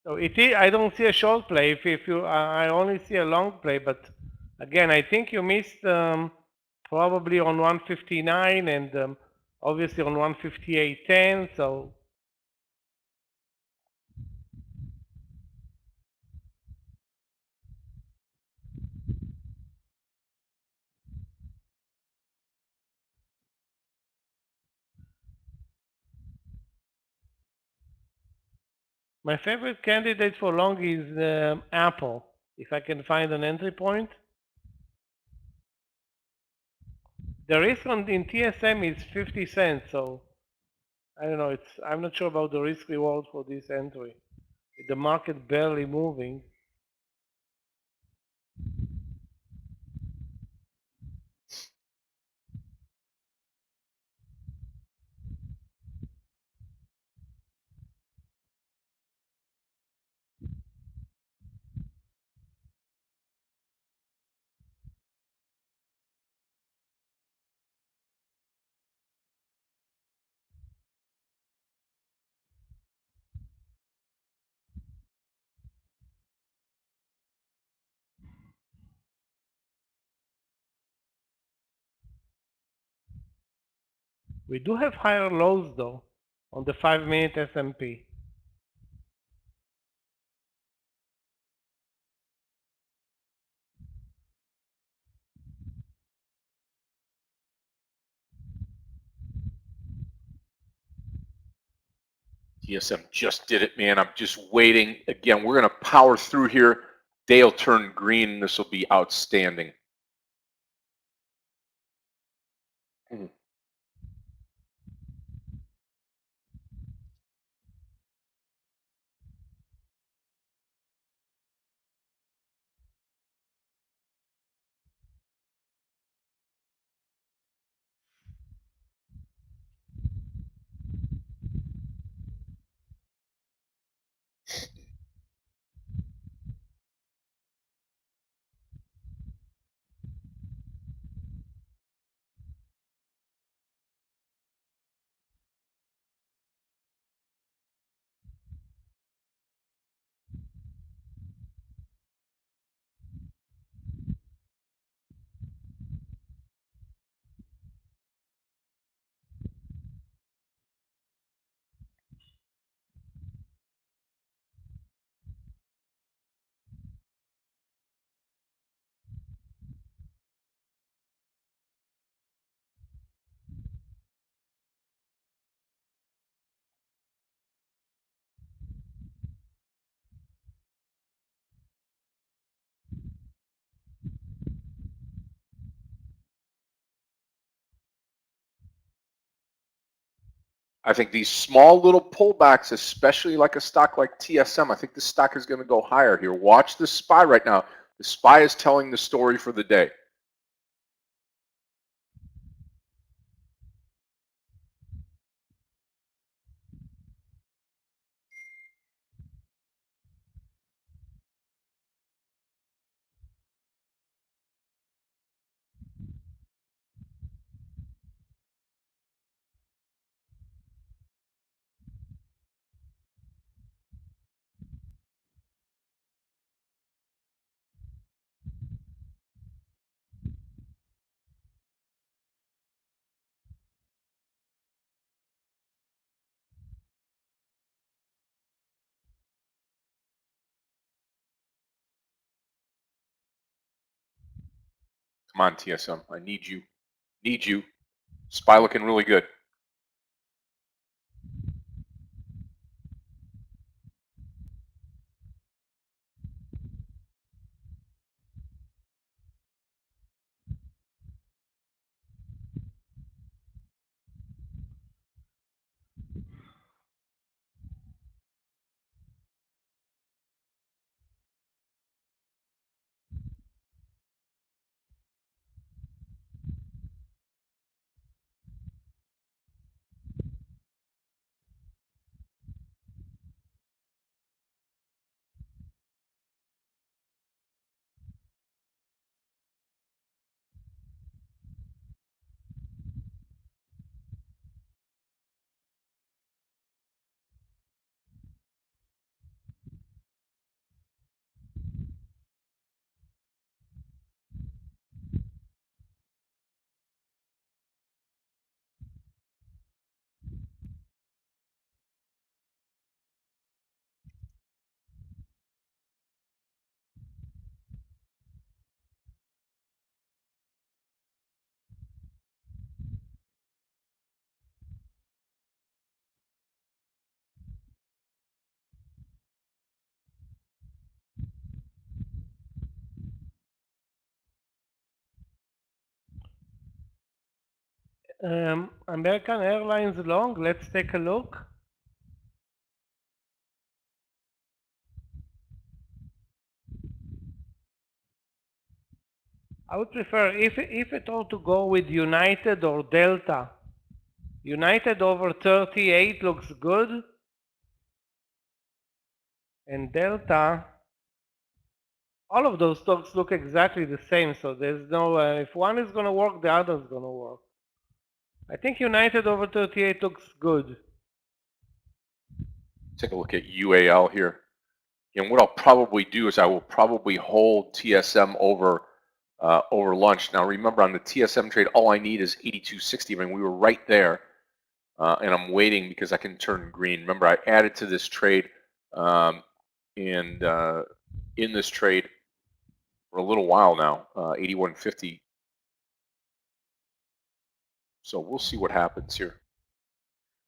So it is, I don't see a short play. If you, I only see a long play. But again, I think you missed probably on 159 and obviously on 158.10, so my favorite candidate for long is Apple, if I can find an entry point. The risk in TSM is 50 cents, so I don't know. I'm not sure about the risk reward for this entry. The market barely moving. We do have higher lows though on the 5-minute S&P. TSM just did it, man. I'm just waiting. Again, we're going to power through here. Day will turn green. This will be outstanding. I think these small little pullbacks, especially like a stock like TSM, I think the stock is going to go higher here. Watch the SPY right now. The SPY is telling the story for the day. Come on, TSM. I need you. Need you. SPY looking really good. American Airlines long, let's take a look. I would prefer, if at all, to go with United or Delta. United over 38 looks good. And Delta, all of those stocks look exactly the same, so there's no, if one is going to work, the other is going to work. I think United over 38 looks good. Take a look at UAL here. And what I'll probably do is I will probably hold TSM over over lunch. Now remember, on the TSM trade, all I need is 82.60. I mean, we were right there, and I'm waiting because I can turn green. Remember, I added to this trade, and in this trade for a little while now, 81.50. So we'll see what happens here.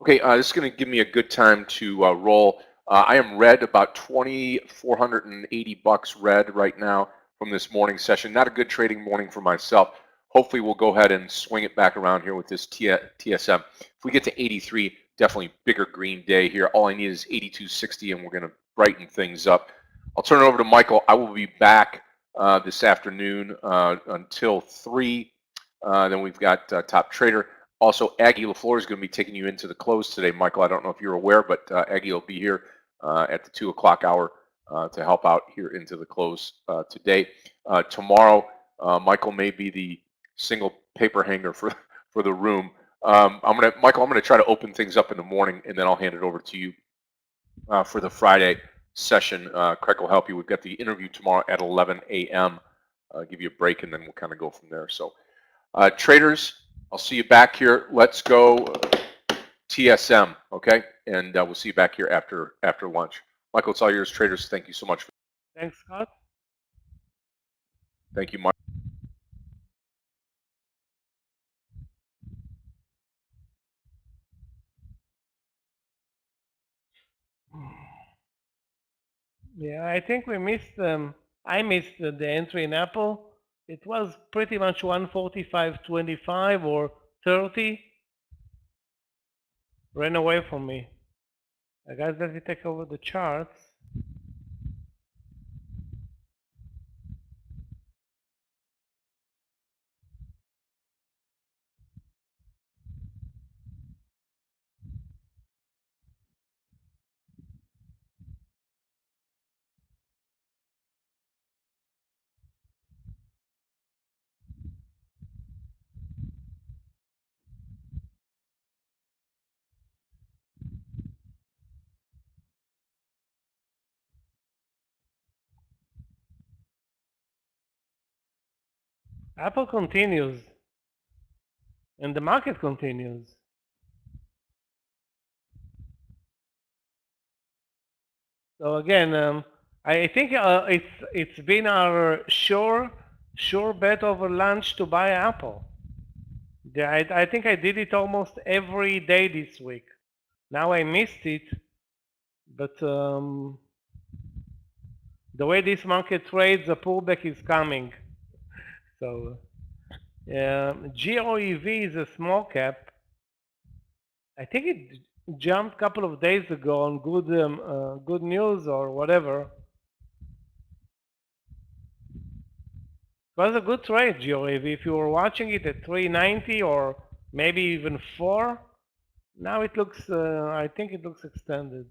Okay, this is going to give me a good time to roll. I am red, about 2,480 bucks red right now from this morning session. Not a good trading morning for myself. Hopefully we'll go ahead and swing it back around here with this TSM. If we get to 83, definitely bigger green day here. All I need is 82.60 and we're going to brighten things up. I'll turn it over to Michael. I will be back this afternoon until 3. Then we've got Top Trader. Also, Aggie LaFleur is going to be taking you into the close today, Michael. I don't know if you're aware, but Aggie will be here at the 2 o'clock hour to help out here into the close today. Tomorrow, Michael may be the single paper hanger for the room. Michael, I'm gonna try to open things up in the morning, and then I'll hand it over to you for the Friday session. Craig will help you. We've got the interview tomorrow at 11 a.m. Give you a break, and then we'll kind of go from there. So, traders, I'll see you back here. Let's go TSM, okay? And we'll see you back here after lunch. Michael, it's all yours. Traders, thank you so much. Thanks, Scott. Thank you, Mike. Yeah, I think we missed, I missed the entry in Apple. It was pretty much 145.25 or 30. Ran away from me. Guys, let me take over the charts. Apple continues, and the market continues. So again, I think it's been our sure bet over lunch to buy Apple. I think I did it almost every day this week. Now I missed it, but the way this market trades, a pullback is coming. So GOEV is a small cap. I think it jumped a couple of days ago on good news or whatever. It was a good trade, GOEV. If you were watching it at 390 or maybe even 4, now it looks, I think it looks extended.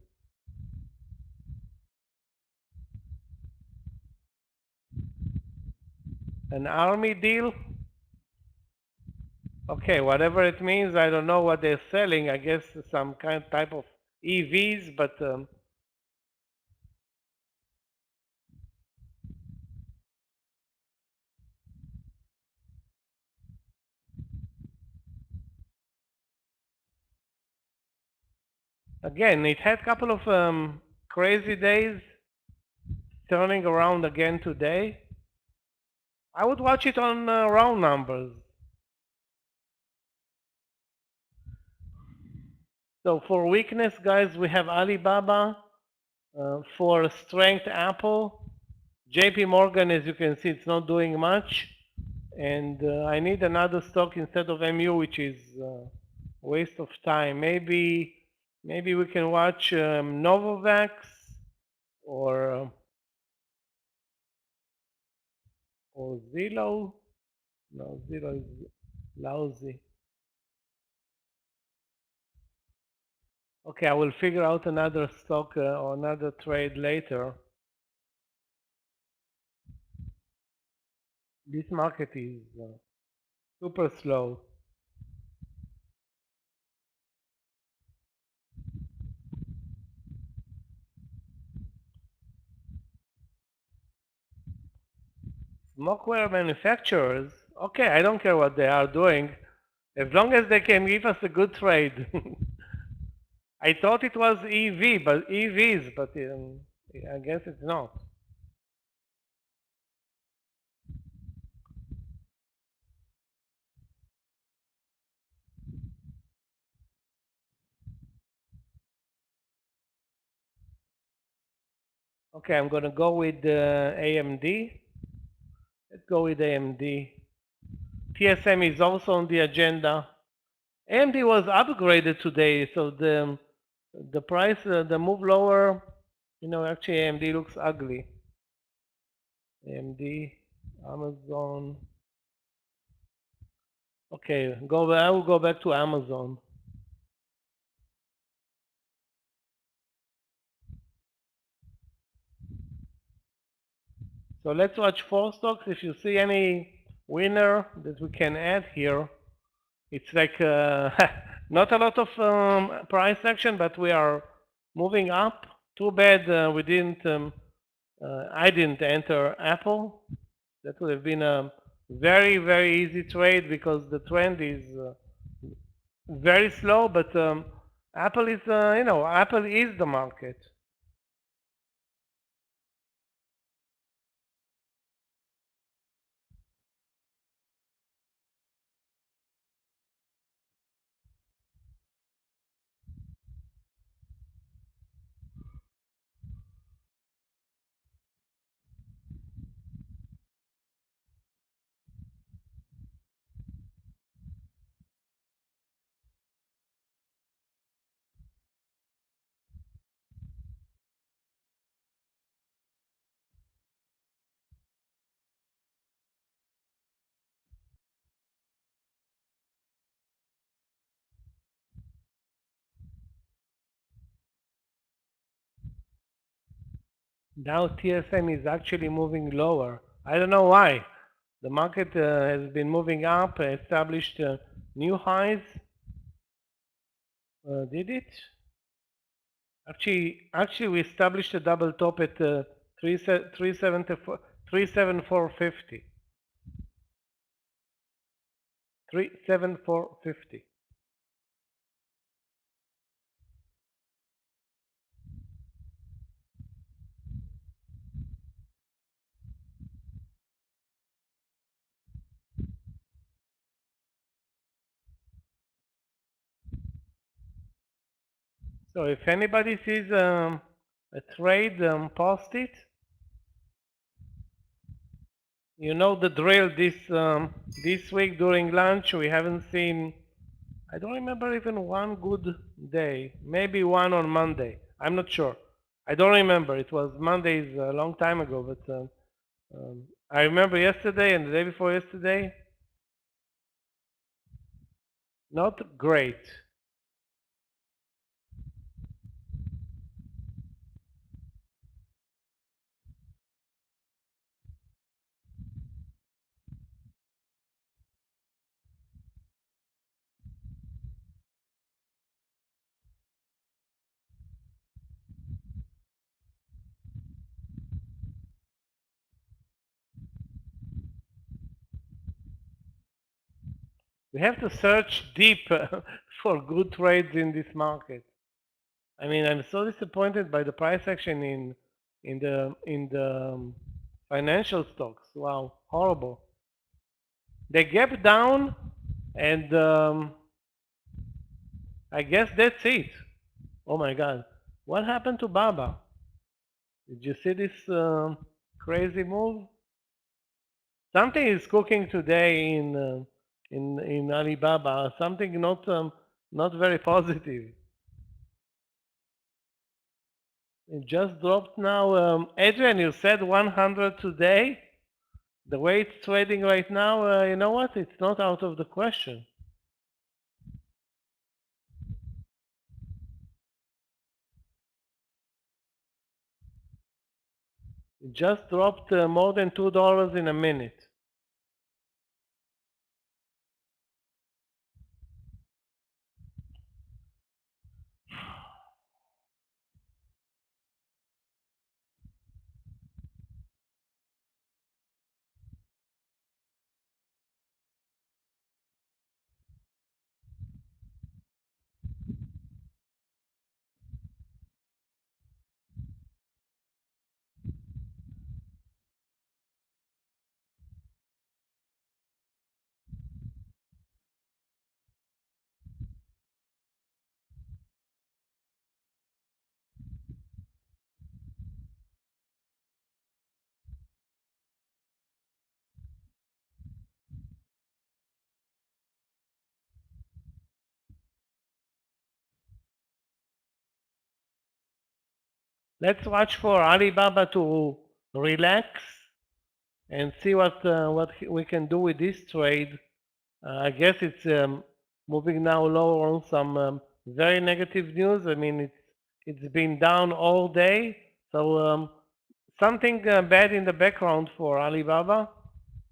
An army deal? Okay, whatever it means, I don't know what they're selling. I guess some type of EVs, but again, it had a couple of crazy days, turning around again today. I would watch it on round numbers. So for weakness, guys, we have Alibaba. For strength, Apple. JP Morgan, as you can see, it's not doing much. and I need another stock instead of MU, which is waste of time. Maybe we can watch NVAX or Zillow. No, Zillow is lousy. Okay, I will figure out another stock or another trade later. This market is super slow. Smokeware manufacturers, okay, I don't care what they are doing, as long as they can give us a good trade. I thought it was EVs, but I guess it's not. Okay, I'm gonna go with AMD. Let's go with AMD. TSM is also on the agenda. AMD was upgraded today, so the price, the move lower, you know, actually AMD looks ugly. AMD, Amazon. Okay, I will go back to Amazon. So let's watch 4 stocks. If you see any winner that we can add here, it's like not a lot of price action, but we are moving up. Too bad we didn't. I didn't enter Apple. That would have been a very easy trade because the trend is very slow. But Apple is Apple is the market. Now TSM is actually moving lower. I don't know why. The market has been moving up, established new highs. Did it? Actually, we established a double top at 37450. 37450. So if anybody sees a trade, post it. You know the drill. This week during lunch, we haven't seen. I don't remember even one good day. Maybe one on Monday. I'm not sure. I don't remember. It was Mondays a long time ago, but I remember yesterday and the day before yesterday. Not great. We have to search deep for good trades in this market. I mean, I'm so disappointed by the price action in the financial stocks. Wow, horrible. They gap down, and I guess that's it. Oh my God, what happened to Baba? Did you see this crazy move? something is cooking today in Alibaba. Something not very positive. It just dropped now. Adrian, you said 100 today. The way it's trading right now, you know what? It's not out of the question. It just dropped more than $2 in a minute. Let's watch for Alibaba to relax and see what we can do with this trade. I guess it's moving now lower on some very negative news. I mean, it's been down all day, so something bad in the background for Alibaba.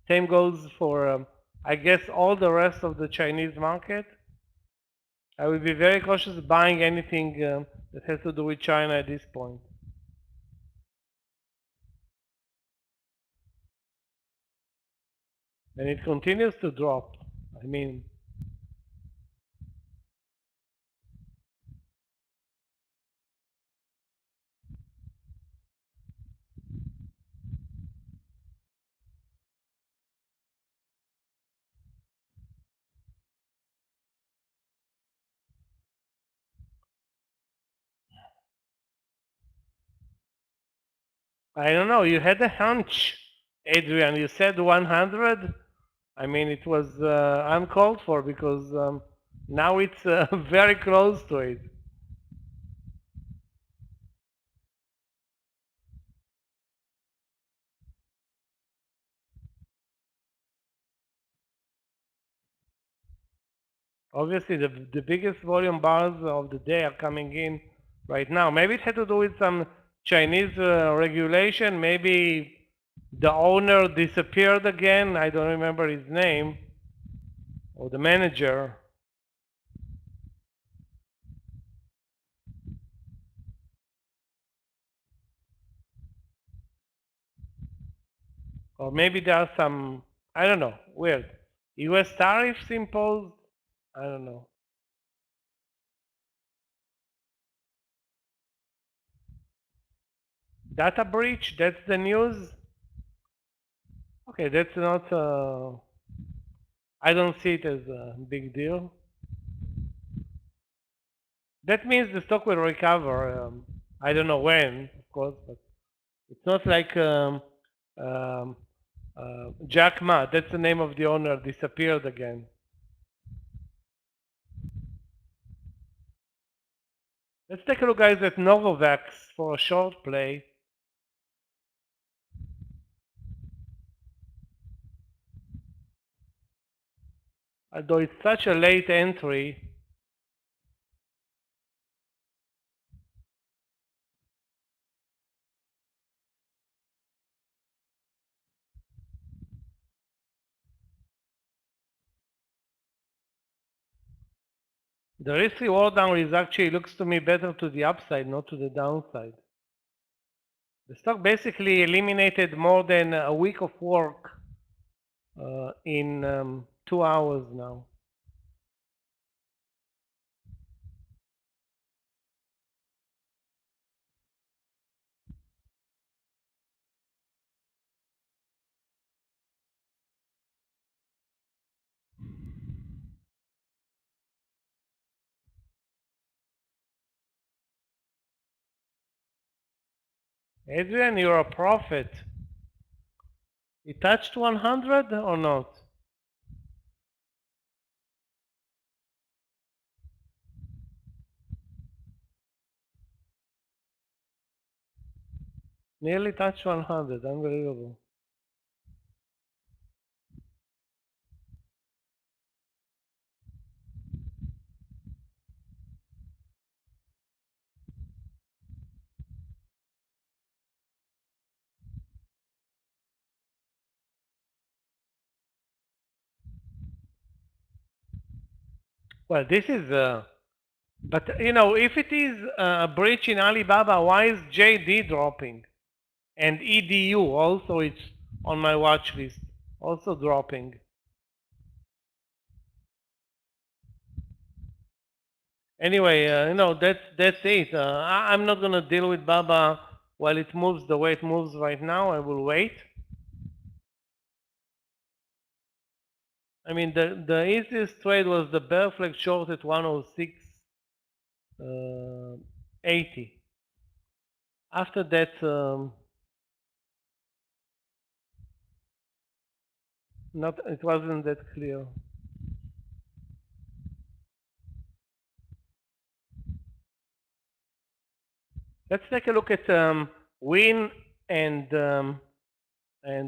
Same goes for I guess all the rest of the Chinese market. I will be very cautious buying anything that has to do with China at this point. And it continues to drop. I mean, I don't know. You had a hunch, Adrian. You said 100. I mean, it was uncalled for because now it's very close to it. Obviously, the biggest volume bars of the day are coming in right now. Maybe it had to do with some Chinese regulation. Maybe the owner disappeared again. I don't remember his name. Or the manager. Or maybe there are some, I don't know, weird. US tariffs imposed? I don't know. Data breach, that's the news? Okay, that's not, I don't see it as a big deal. That means the stock will recover. I don't know when, of course, but it's not like um, Jack Ma, that's the name of the owner, disappeared again. Let's take a look, guys, at Novavax for a short play. Although it's such a late entry, the risk reward now is actually looks to me better to the upside, not to the downside. The stock basically eliminated more than a week of work in 2 hours now. Adrian, you're a prophet. It touched 100 or not? Nearly touched 100, unbelievable. Well, this is, but you know, if it is a breach in Alibaba, why is JD dropping? And EDU also, it's on my watch list, also dropping. Anyway, you know, that's it. I'm not gonna deal with Baba while it moves the way it moves right now. I will wait. I mean, the easiest trade was the bear flag short at 106.80. After that, it wasn't that clear. Let's take a look at Win and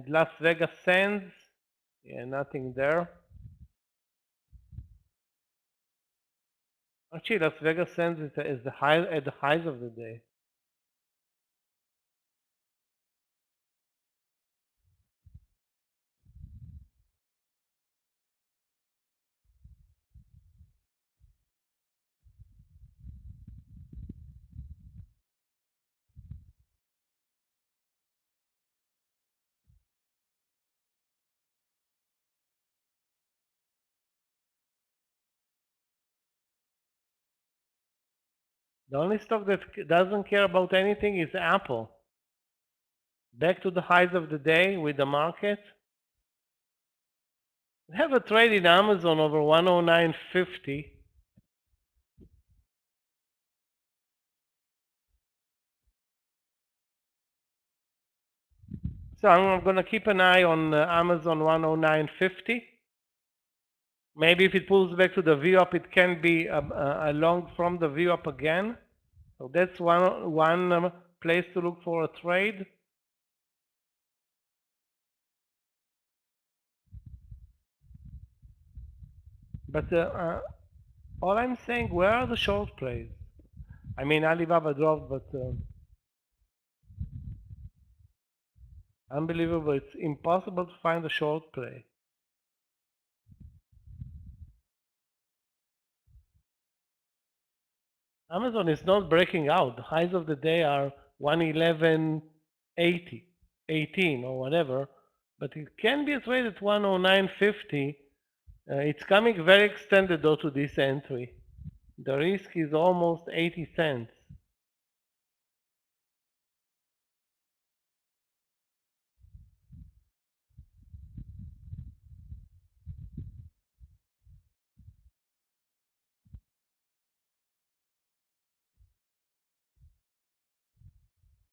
Las Vegas Sands. Yeah, nothing there. Actually, Las Vegas Sands is the high at the highs of the day. The only stock that doesn't care about anything is Apple. Back to the highs of the day with the market. We have a trade in Amazon over 109.50. So I'm going to keep an eye on Amazon 109.50. Maybe if it pulls back to the VWAP, it can be a long from the VWAP again. So that's one place to look for a trade. But all I'm saying, where are the short plays? I mean, Alibaba dropped, but unbelievable. It's impossible to find a short play. Amazon is not breaking out. The highs of the day are 111.80, 18 or whatever, but it can be a trade at 109.50. It's coming very extended though to this entry. The risk is almost 80 cents.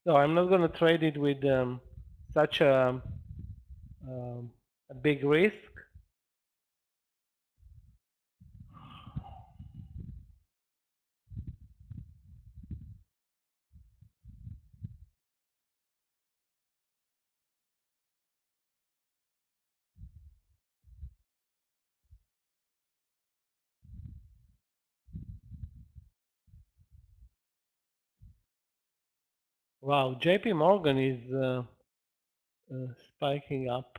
So I'm not going to trade it with such a big risk. Wow, JP Morgan is spiking up,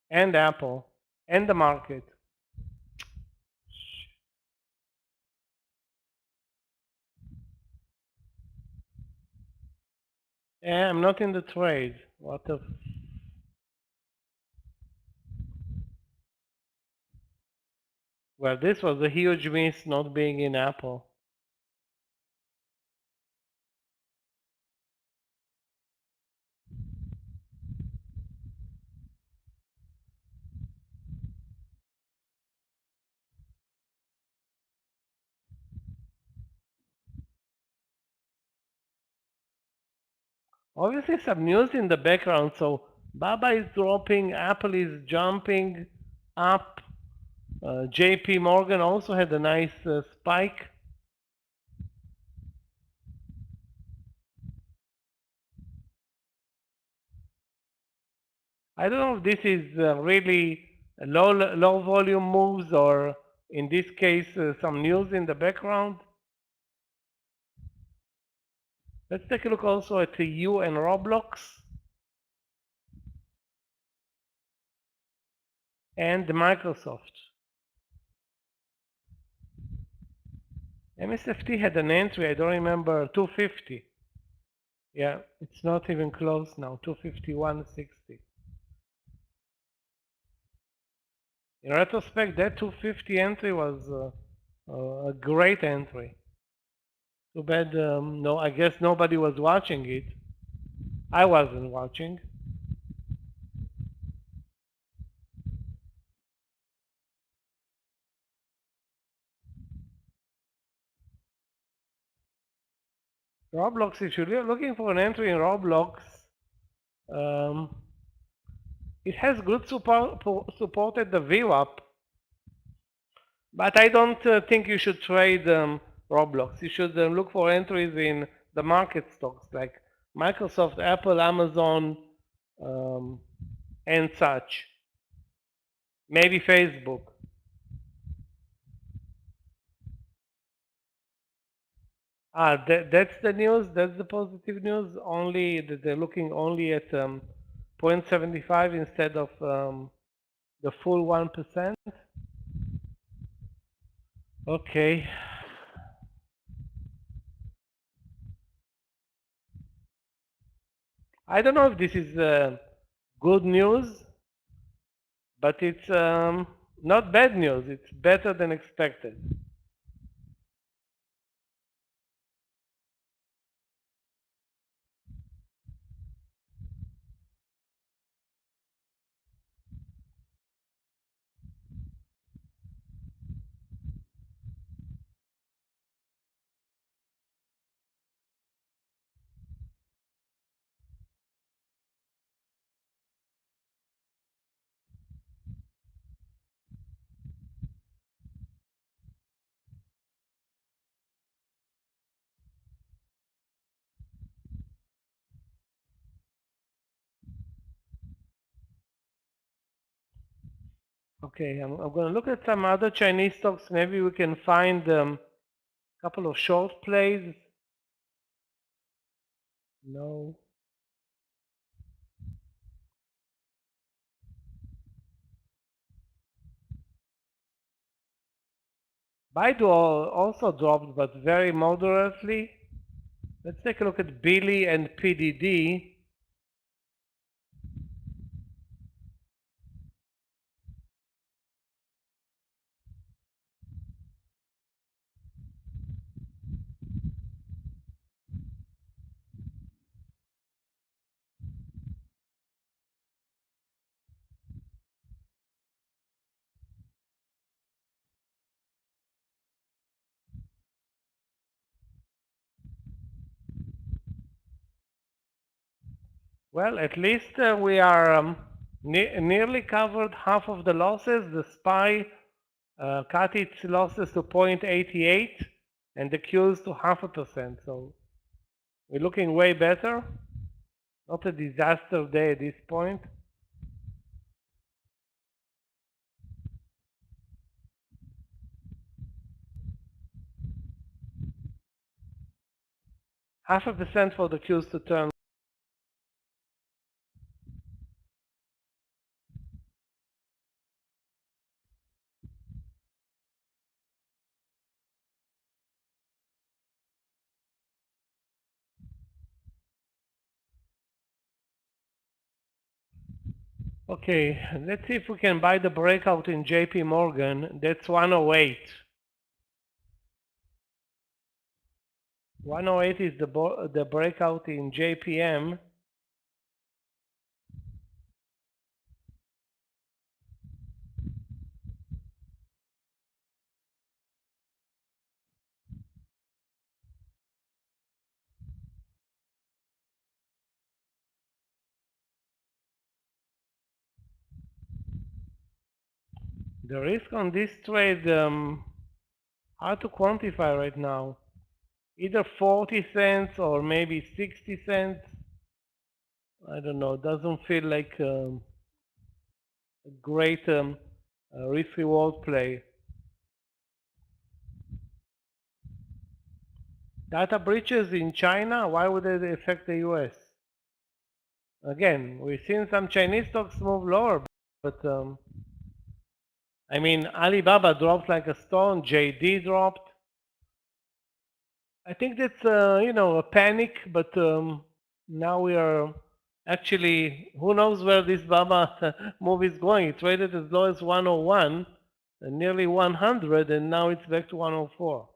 and Apple, and the market. Yeah, I'm not in the trade. What the... Well, this was a huge miss not being in Apple. Obviously some news in the background, so Baba is dropping, Apple is jumping up. JP Morgan also had a nice spike. I don't know if this is really low volume moves or in this case some news in the background. Let's take a look also at the U and Roblox and Microsoft. MSFT had an entry, I don't remember, 250. Yeah, it's not even close now, 251.60. In retrospect, that 250 entry was a great entry. Too bad, no, I guess nobody was watching it. I wasn't watching. Roblox, if you're looking for an entry in Roblox, it has good support at the VWAP, but I don't think you should trade Roblox. You should look for entries in the market stocks like Microsoft, Apple, Amazon, and such. Maybe Facebook. That's the news. That's the positive news. Only that they're looking only at 0.75 instead of the full 1%. Okay. I don't know if this is good news, but it's not bad news. It's better than expected. Okay, I'm going to look at some other Chinese stocks. Maybe we can find a couple of short plays. No. Baidu also dropped, but very moderately. Let's take a look at Billy and PDD. Well, at least we are nearly covered half of the losses. The SPY cut its losses to 0.88 and the Qs to 0.5%. So we're looking way better. Not a disaster day at this point. Half a percent for the Qs to turn. Okay, let's see if we can buy the breakout in JP Morgan. That's 108. 108 is the breakout in JPM. The risk on this trade, hard to quantify right now. Either 40 cents or maybe 60 cents. I don't know. Doesn't feel like a great risk-reward play. Data breaches in China, why would they affect the US? Again, we've seen some Chinese stocks move lower, but I mean, Alibaba dropped like a stone, JD dropped. I think that's, you know, a panic, but now we are actually, who knows where this Baba move is going. It traded as low as 101, and nearly 100, and now it's back to 104.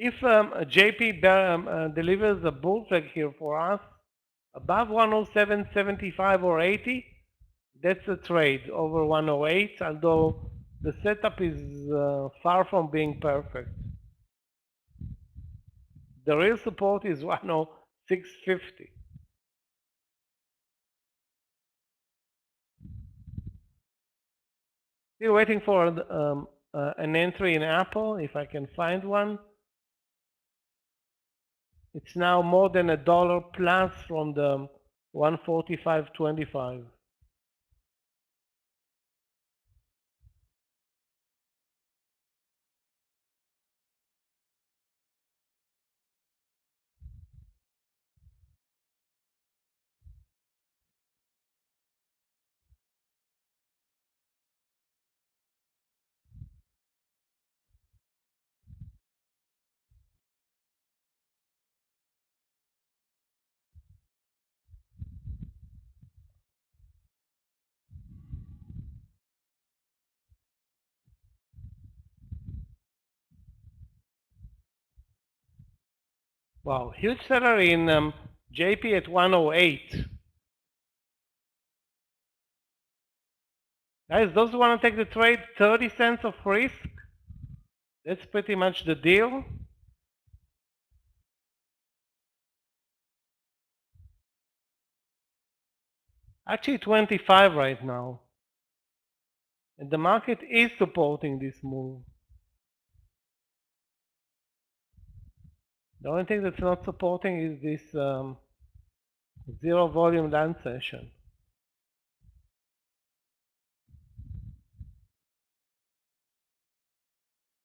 If JP delivers a bull flag here for us, above 107.75 or 80, that's a trade over 108, although the setup is far from being perfect. The real support is 106.50. Still waiting for an entry in Apple, if I can find one. It's now more than $1 plus from the 145.25. Wow, huge seller in JP at 108. Guys, those who want to take the trade, 30 cents of risk. That's pretty much the deal. Actually 25 right now. And the market is supporting this move. The only thing that's not supporting is this zero volume land session.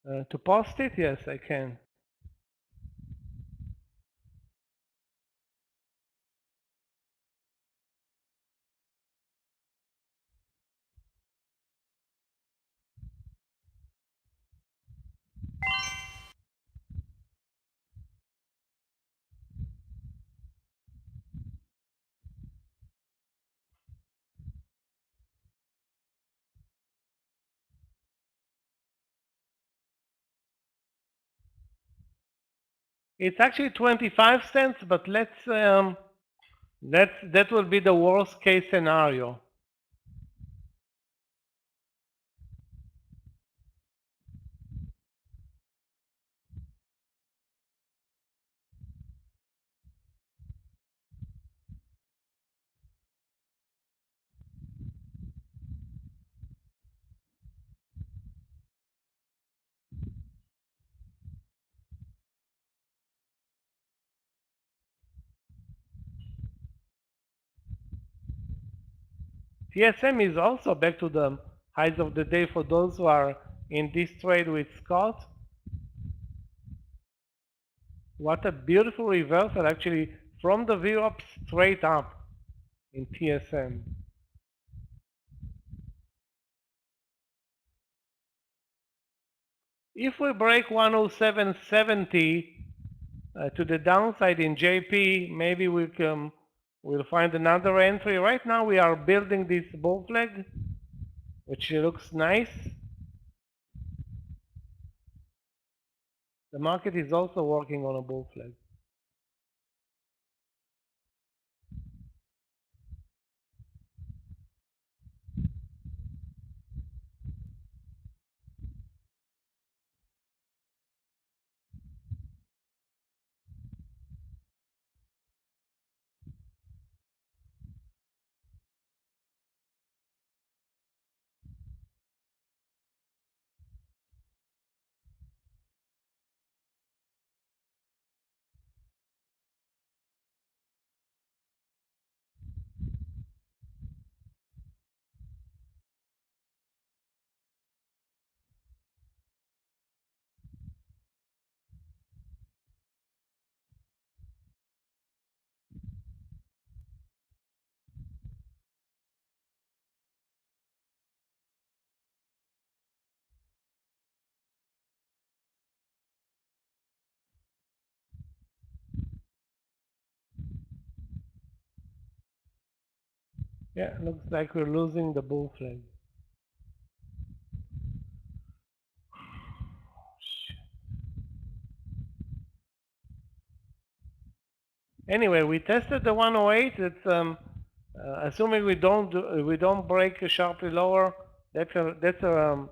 To post it? Yes, I can. It's actually 25 cents, but that will be the worst case scenario. TSM is also back to the highs of the day for those who are in this trade with Scott. What a beautiful reversal actually from the VWAP straight up in TSM. If we break 107.70 to the downside in JP, maybe we'll find another entry. Right now we are building this bull flag, which looks nice. The market is also working on a bull flag. Yeah, looks like we're losing the bull flag. Anyway, we tested the 108. It's assuming we don't break sharply lower. That's a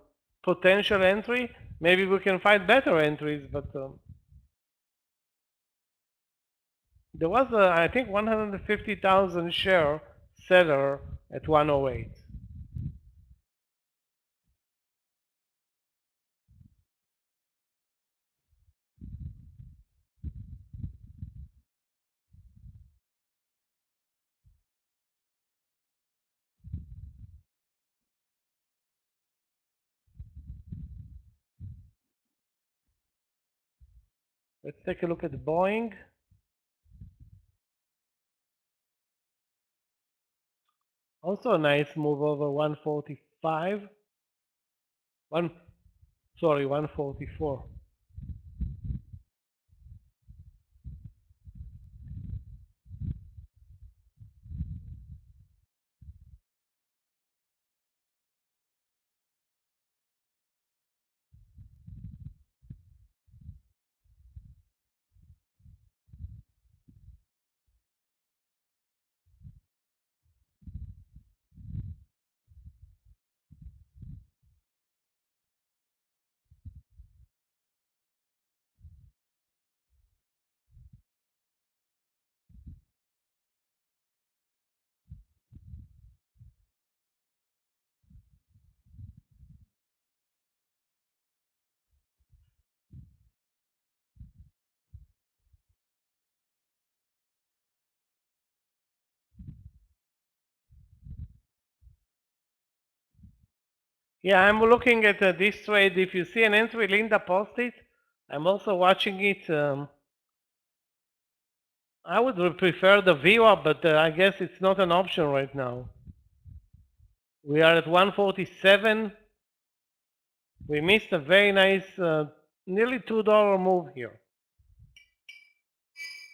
potential entry. Maybe we can find better entries, but there was I think 150,000 share seller at 108. Let's take a look at Boeing. Also a nice move over 145. 144. Yeah, I'm looking at this trade. If you see an entry, Linda posted. I'm also watching it. I would prefer the VWAP, but I guess it's not an option right now. We are at 147. We missed a very nice, nearly $2 move here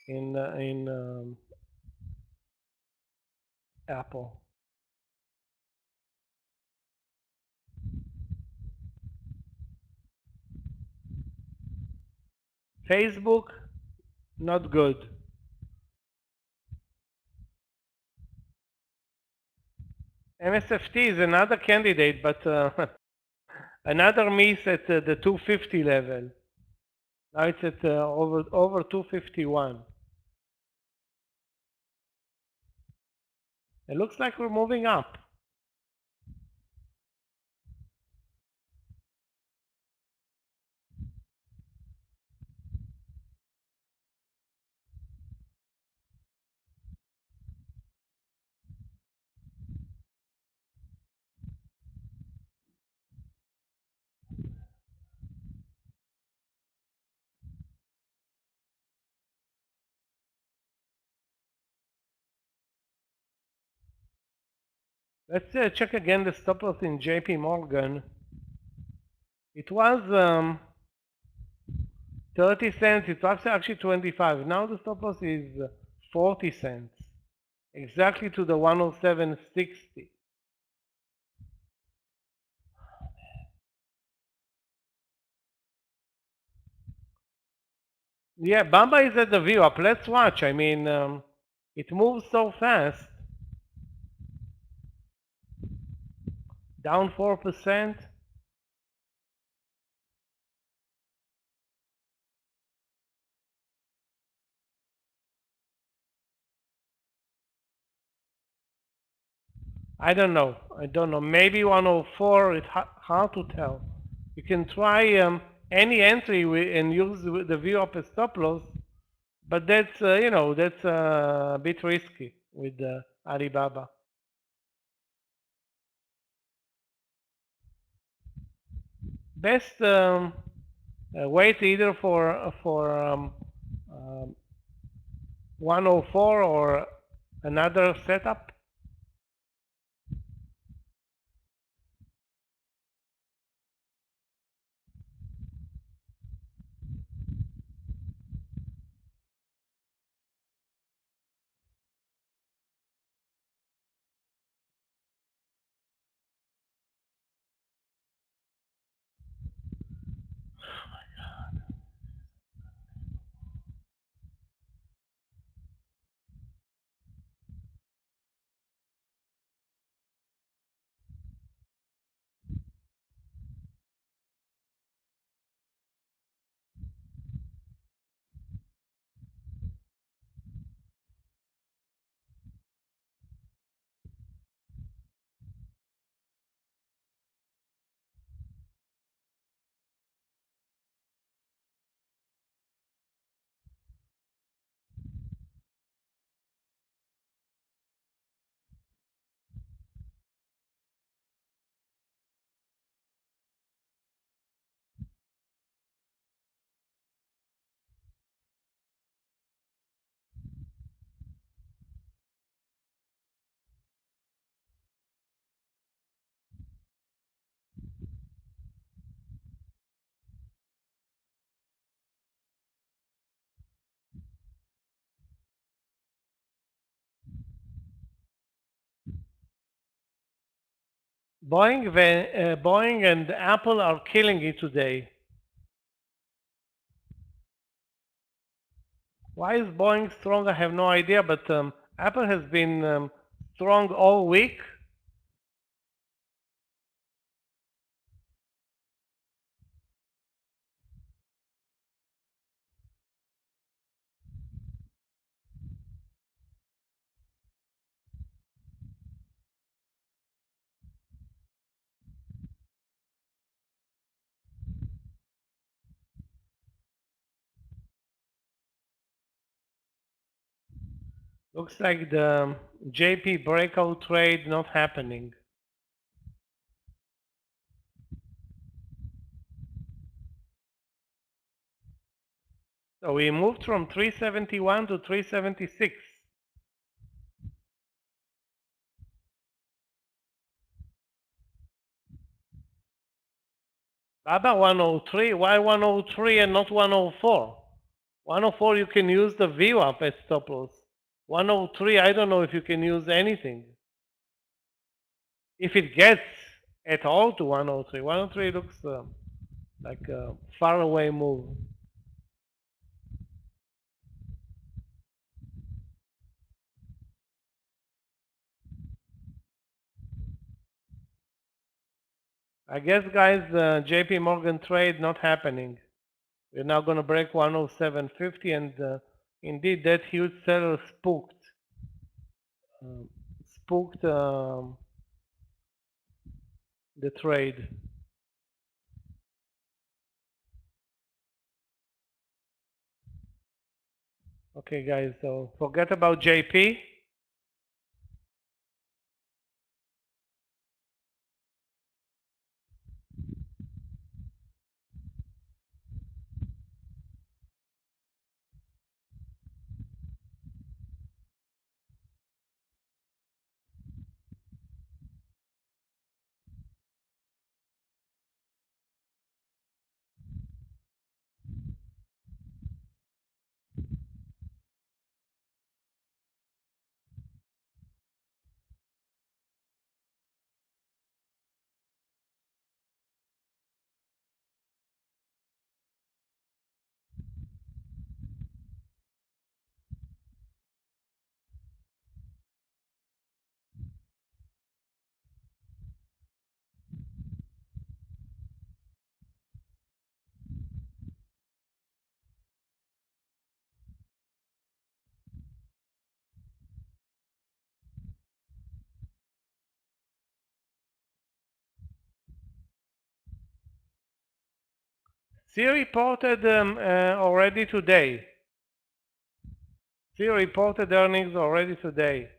in Apple. Facebook, not good. MSFT is another candidate, but another miss at the 250 level. Now it's at over 251. It looks like we're moving up. Let's check again the stop loss in JP Morgan. It was 30 cents. It was actually 25. Now the stop loss is 40 cents. Exactly to the 107.60. Yeah, Bamba is at the view up. Let's watch. I mean, it moves so fast. Down 4%. I don't know. Maybe 104. It's hard to tell. You can try any entry and use the view up as stop loss, but that's that's a bit risky with Alibaba. Best wait either for 104 or another setup. Boeing and Apple are killing it today. Why is Boeing strong? I have no idea, but Apple has been strong all week. Looks like the JP breakout trade not happening. So we moved from 371 to 376. Baba 103, why 103 and not 104? 104 you can use the VWAP as stop loss. 103 I don't know if you can use anything. If it gets at all to 103, 103 looks like a far away move. I guess guys, the JP Morgan trade not happening. We're now going to break 107.50 and indeed that huge seller spooked. The trade. Okay guys, so forget about JP. C reported already today. C reported earnings already today.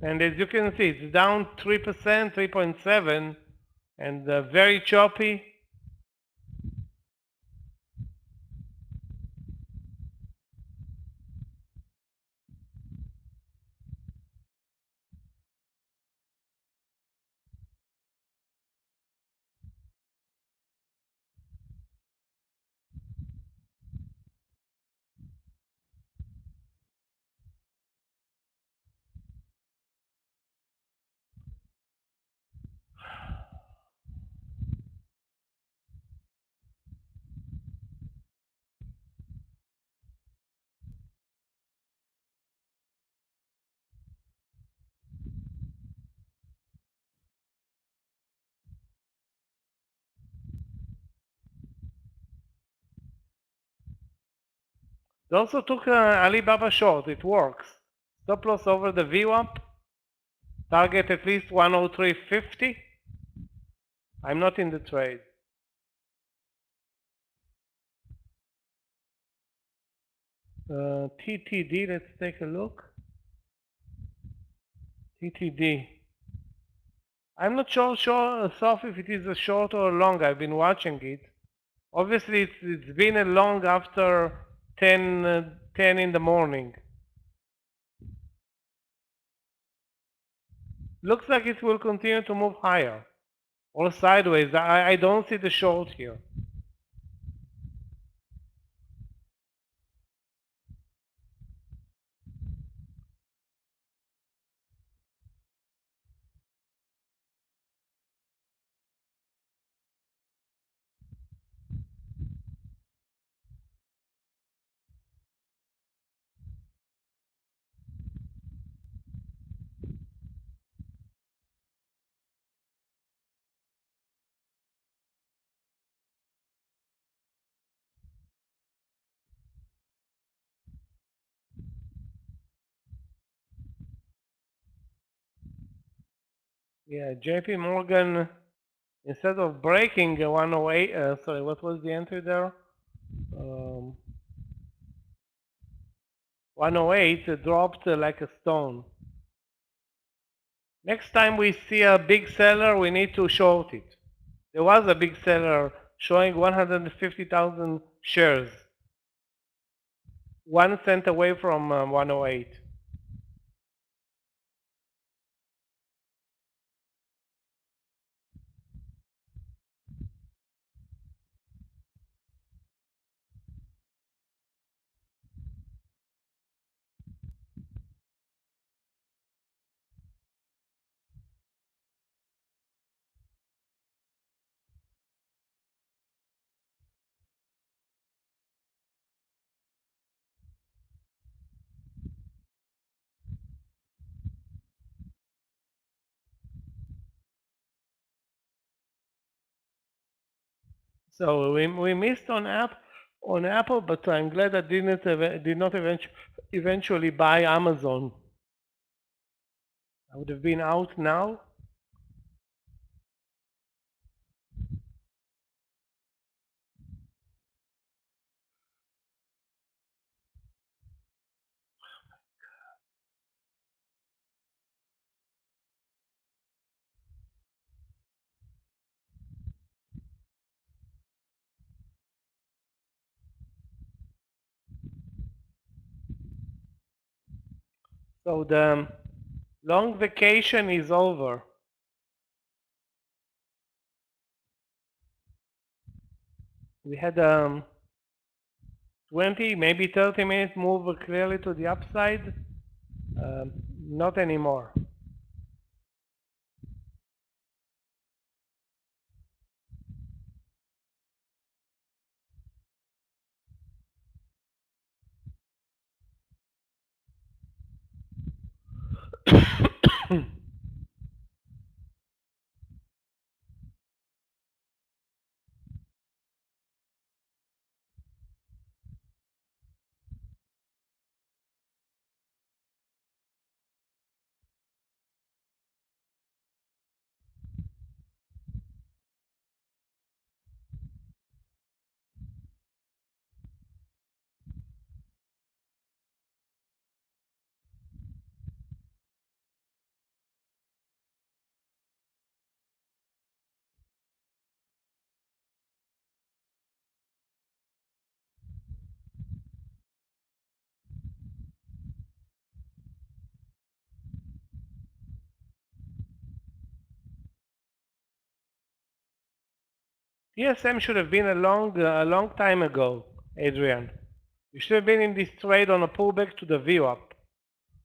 And as you can see, it's down 3%, 3.7, and very choppy. They also took Alibaba short, it works. Stop loss over the VWAP, target at least 103.50. I'm not in the trade. TTD, let's take a look. TTD. I'm not sure, Sof, if it is a short or a long. I've been watching it. Obviously, it's been a long after 10 in the morning. Looks like it will continue to move higher or sideways. I don't see the short here. Yeah, JP Morgan, instead of breaking 108, sorry, what was the entry there? 108 dropped like a stone. Next time we see a big seller, we need to short it. There was a big seller showing 150,000 shares, 1 cent away from 108. So we missed on Apple, but I'm glad I did not eventually buy Amazon. I would have been out now. So the long vacation is over. We had 20, maybe 30-minute move clearly to the upside. Not anymore. TSM should have been a long time ago, Adrian. You should have been in this trade on a pullback to the VWAP.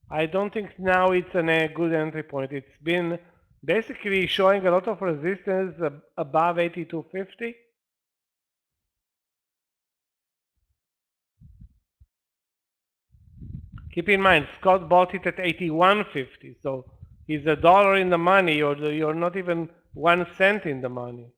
I don't think now it's a good entry point. It's been basically showing a lot of resistance above 8250. Keep in mind, Scott bought it at 8150, so he's $1 in the money, or you're not even 1 cent in the money.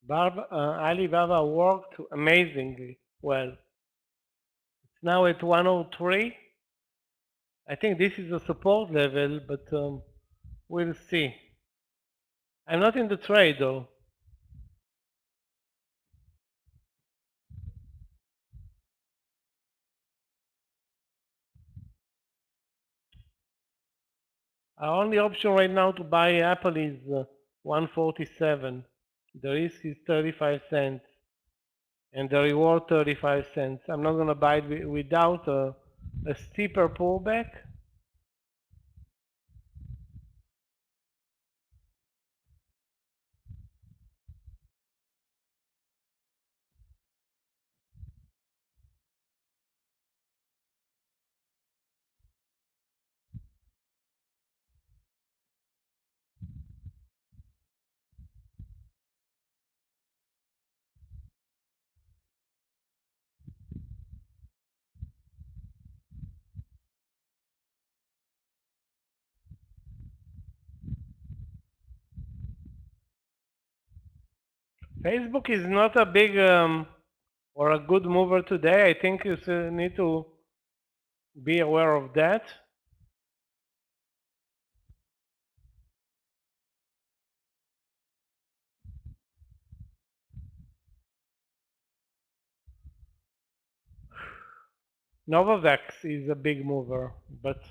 Alibaba worked amazingly well. It's now at 103. I think this is a support level, but we'll see. I'm not in the trade though. Our only option right now to buy Apple is 147. The risk is 35 cents and the reward 35 cents. I'm not going to buy it without a steeper pullback. Facebook is not a big or a good mover today. I think you need to be aware of that. NVAX is a big mover, but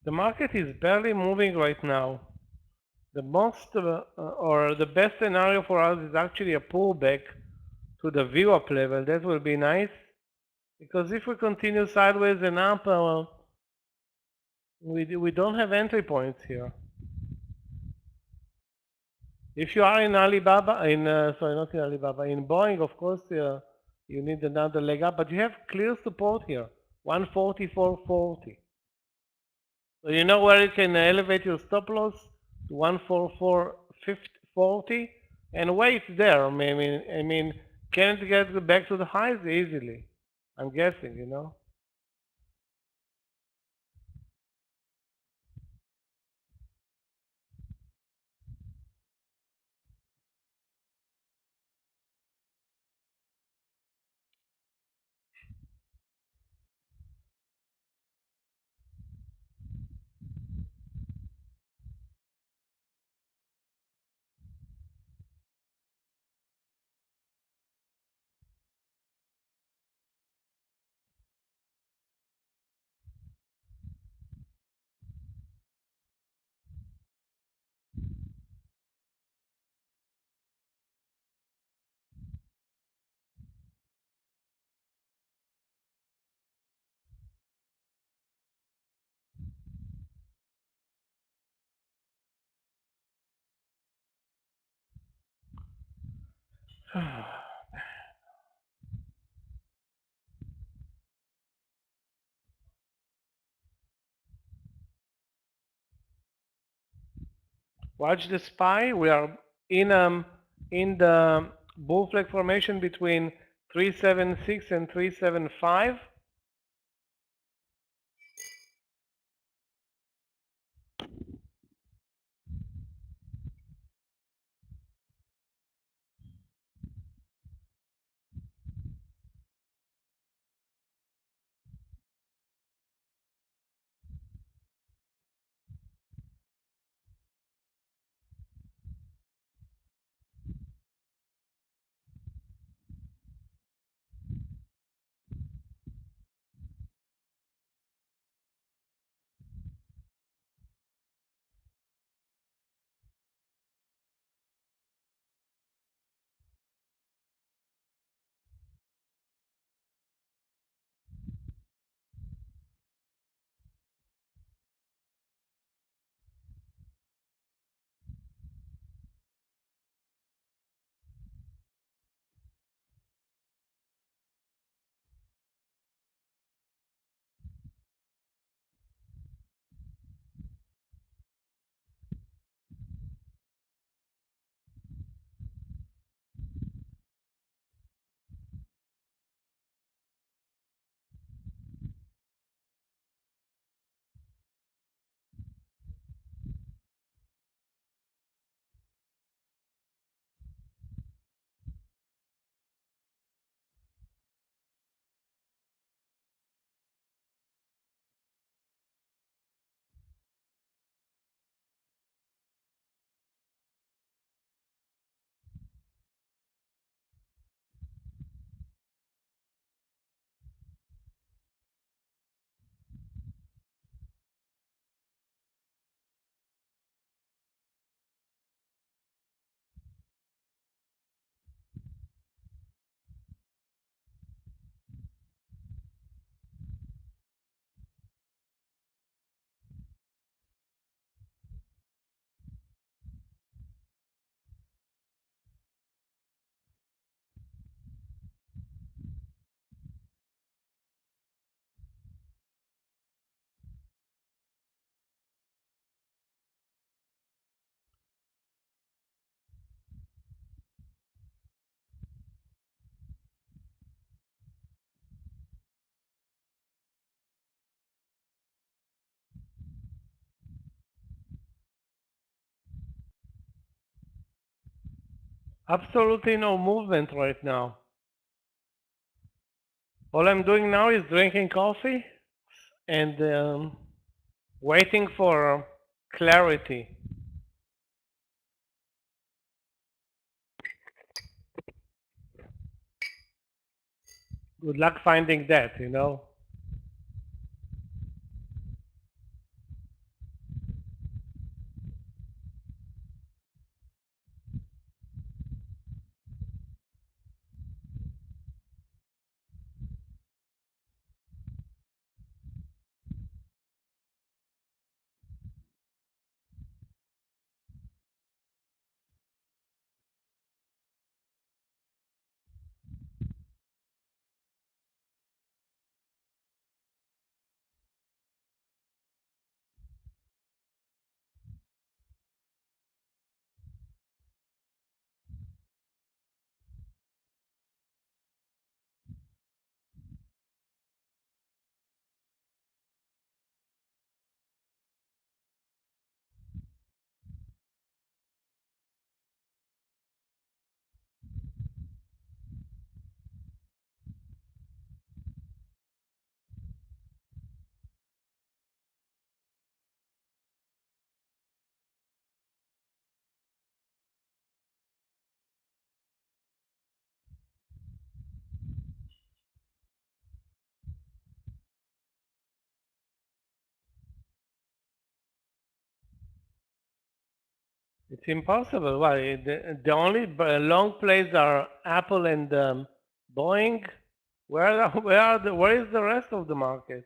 the market is barely moving right now. The most or the best scenario for us is actually a pullback to the VWAP level. That will be nice, because if we continue sideways and up, we don't have entry points here. If you are in Alibaba, sorry, not in Alibaba, in Boeing, of course, you need another leg up, but you have clear support here, 144.40. So you know where you can elevate your stop loss to 144.40 and wait there. I mean, can't get back to the highs easily. I'm guessing, you know. Watch the SPY. We are in the bull flag formation between 376 and 375. Absolutely no movement right now. All I'm doing now is drinking coffee and waiting for clarity. Good luck finding that, you know. It's impossible. Why? The only long plays are Apple and Boeing. Where is the rest of the market?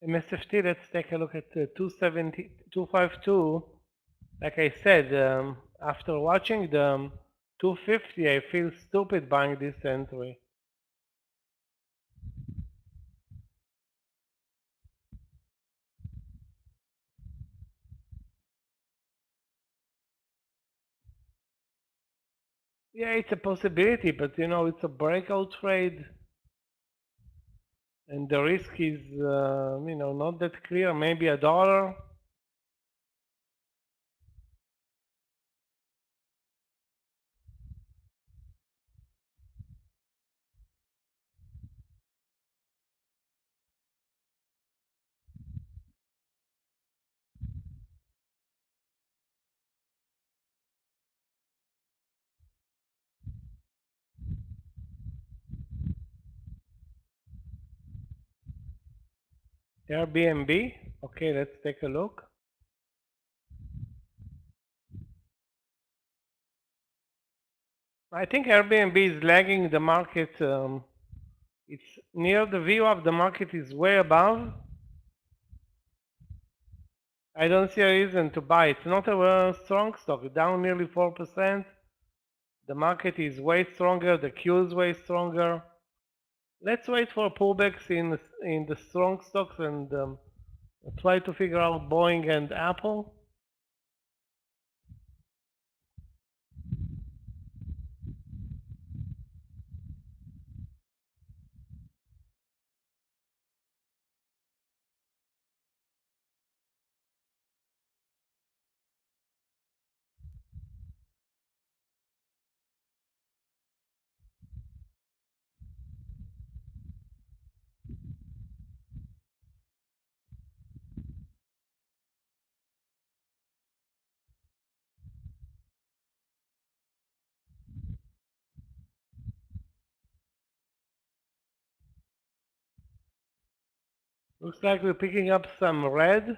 MSFT, let's take a look at 270, 252. Like I said, after watching the 250, I feel stupid buying this entry. Yeah, it's a possibility, but you know, it's a breakout trade, and the risk is, you know, not that clear. Maybe $1. Airbnb. Okay, let's take a look. I think Airbnb is lagging the market. It's near the view of the market is way above. I don't see a reason to buy. It's not a strong stock. Down nearly 4%. The market is way stronger. The Q is way stronger. Let's wait for pullbacks in the strong stocks and try to figure out Boeing and Apple. Looks like we're picking up some red.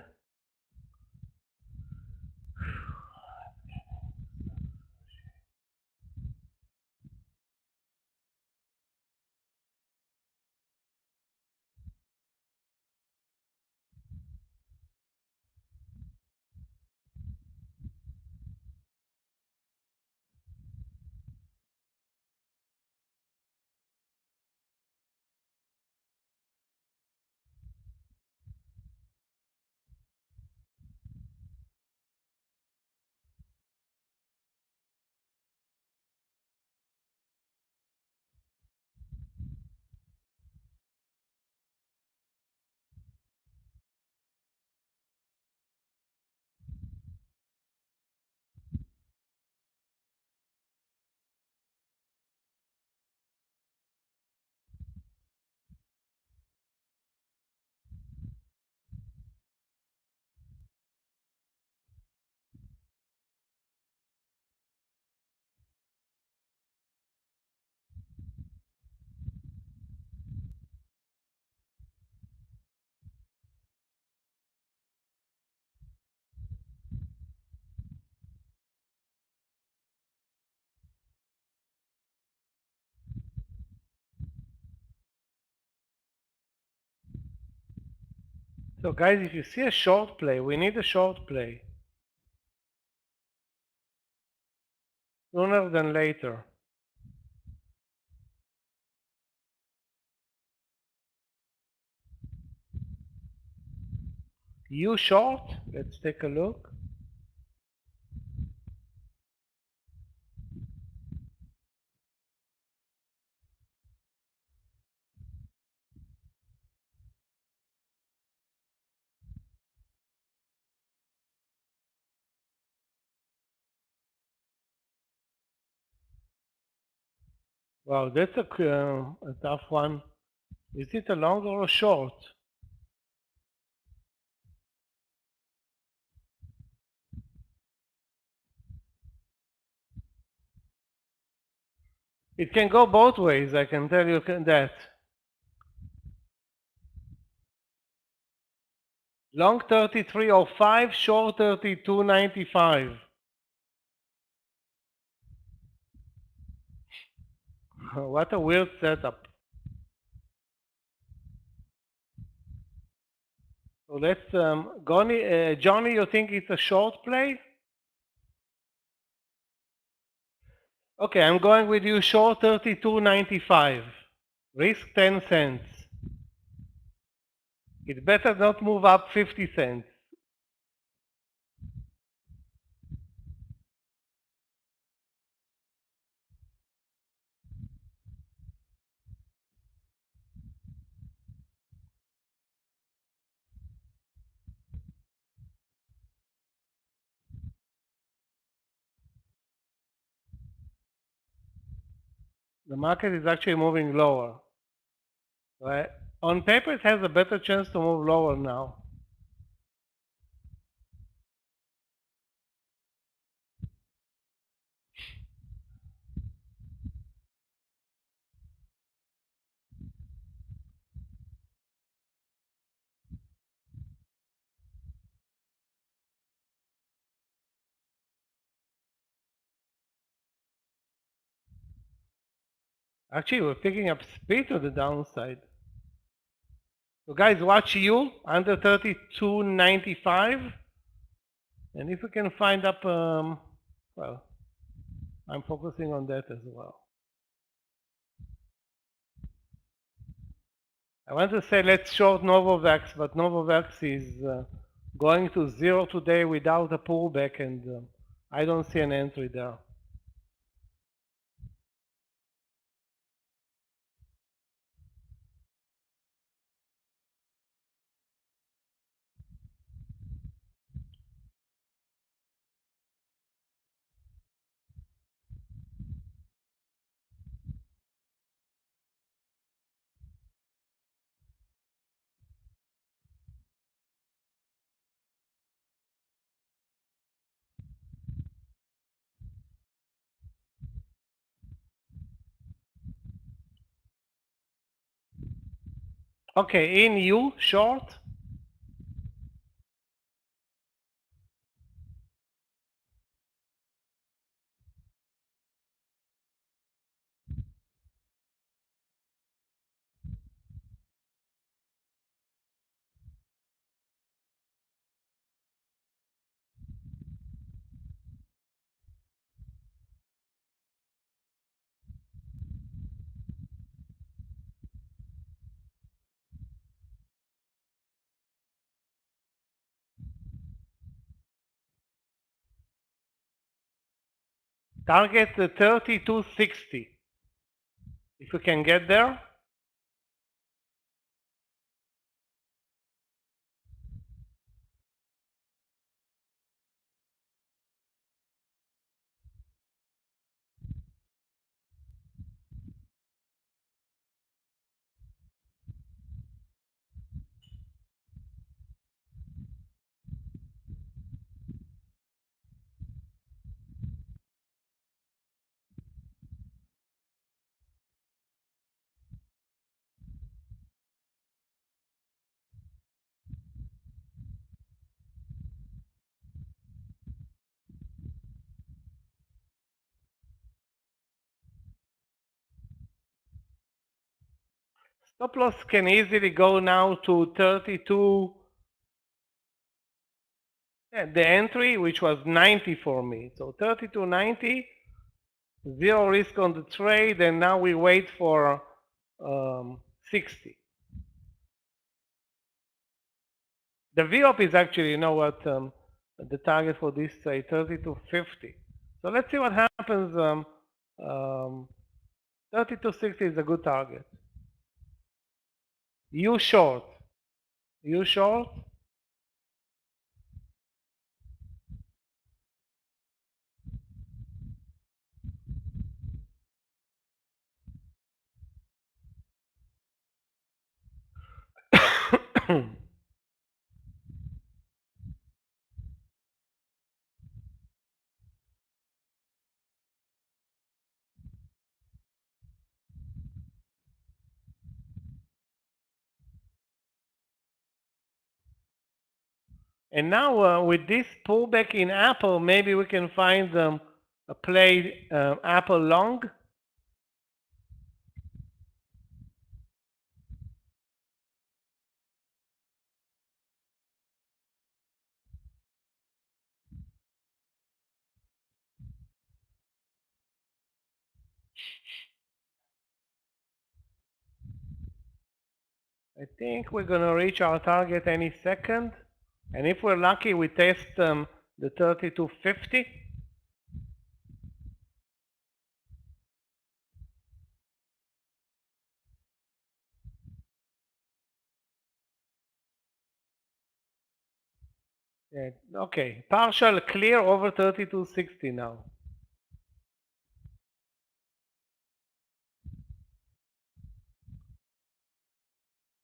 So guys, if you see a short play, we need a short play. Sooner than later. You short? Let's take a look. Wow, that's a tough one. Is it a long or a short? It can go both ways, I can tell you that. Long 33.05, short 32.95. What a weird setup. So let's, Johnny, you think it's a short play? Okay, I'm going with you short 32.95. Risk 10 cents. It better not move up 50 cents. The market is actually moving lower. Right? On paper, it has a better chance to move lower now. Actually, we're picking up speed to the downside. So guys, watch you under 32.95. And if we can find up, well, I'm focusing on that as well. I want to say let's short Novavax, but Novavax is going to zero today without a pullback, and I don't see an entry there. Okay, in U short. Target 3260. If we can get there. Stop loss can easily go now to 32. Yeah, the entry, which was 90 for me. So 32.90, zero risk on the trade, and now we wait for 60. The VWAP is actually, you know what, the target for this trade, 32.50. So let's see what happens. 32.60 is a good target. U short. U short. And now with this pullback in Apple, maybe we can find a play Apple long. I think we're going to reach our target any second. And if we're lucky, we test the 32.50. Yeah, okay, partial clear over 32.60 now.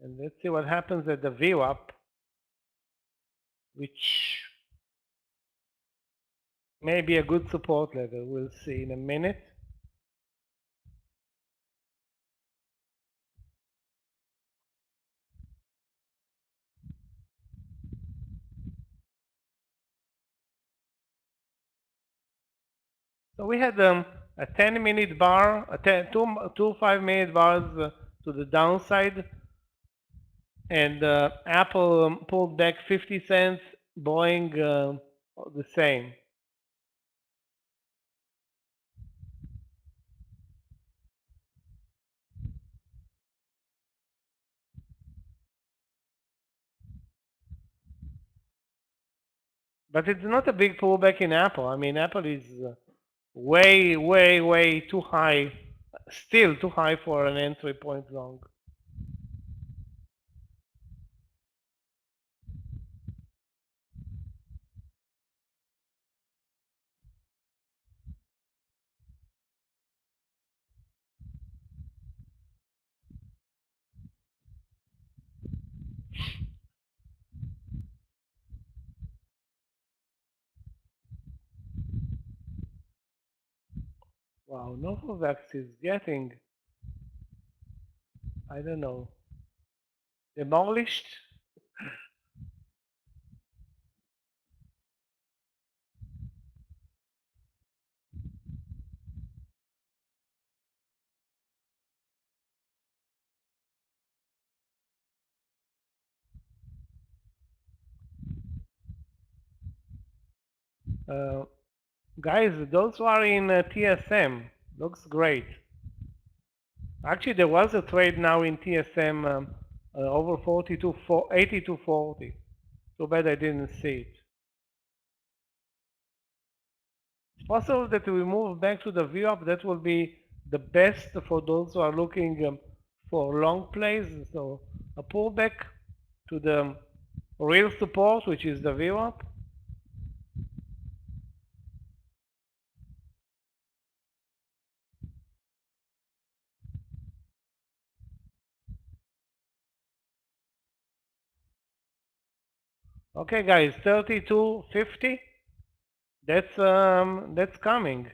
And let's see what happens at the VWAP, which may be a good support level. We'll see in a minute. So we had a 10-minute bar, two 5-minute bars to the downside, and Apple pulled back 50 cents, Boeing the same. But it's not a big pullback in Apple. I mean, Apple is way, way, way too high, still too high for an entry point long. Wow, NVAX is getting, I don't know, demolished. Guys, those who are in TSM, looks great. Actually, there was a trade now in TSM over 82.40. Too bad I didn't see it. It's possible that we move back to the VWAP. That will be the best for those who are looking for long plays. So a pullback to the real support, which is the VWAP. Okay, guys, 32.50. That's coming.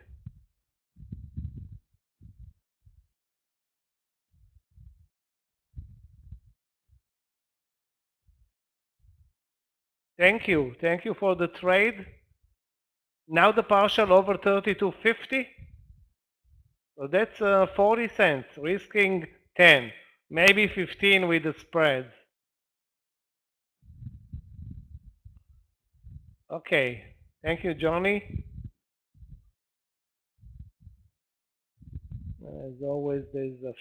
Thank you for the trade. Now the partial over 32.50. So that's 40 cents, risking 10, maybe 15 with the spreads. Okay, thank you, Johnny. As always, there's a...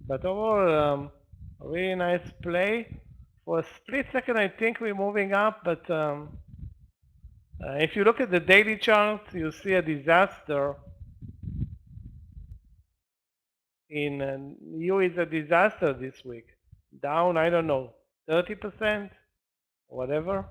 But overall, a really nice play. For a split second, I think we're moving up, but if you look at the daily chart, you see a disaster. In EU is a disaster this week. Down, I don't know, 30%, whatever.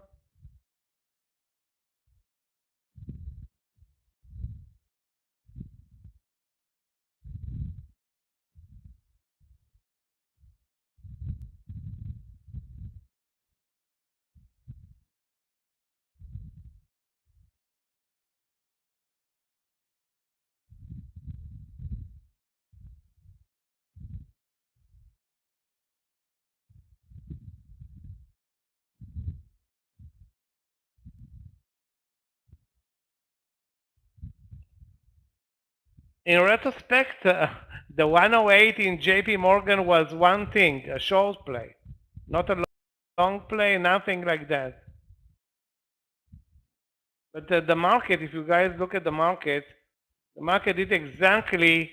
In retrospect, the 108 in JP Morgan was one thing, a short play, not a long play, nothing like that. But the market, if you guys look at the market did exactly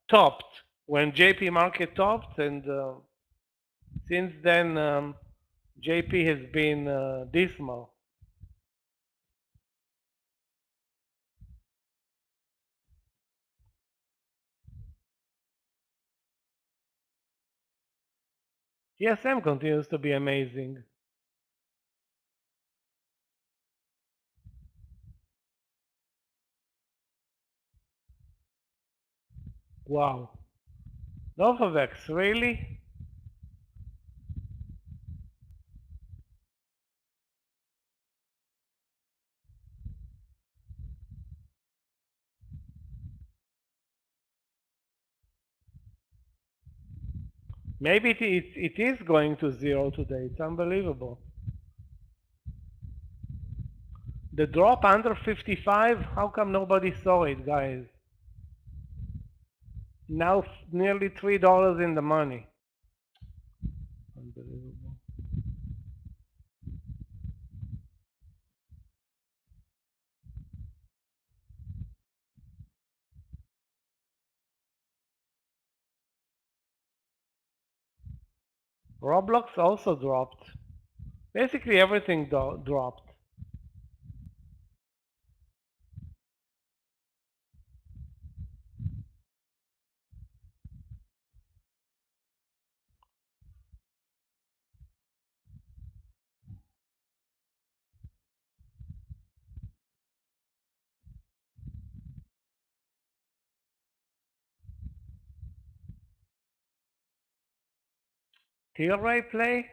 topped when JP market topped, and since then JP has been dismal. TSM continues to be amazing. Wow. NVAX, really? Maybe it is going to zero today. It's unbelievable. The drop under 55, how come nobody saw it, guys? Now nearly $3 in the money. Unbelievable. Roblox also dropped. Basically everything dropped. Tilray play?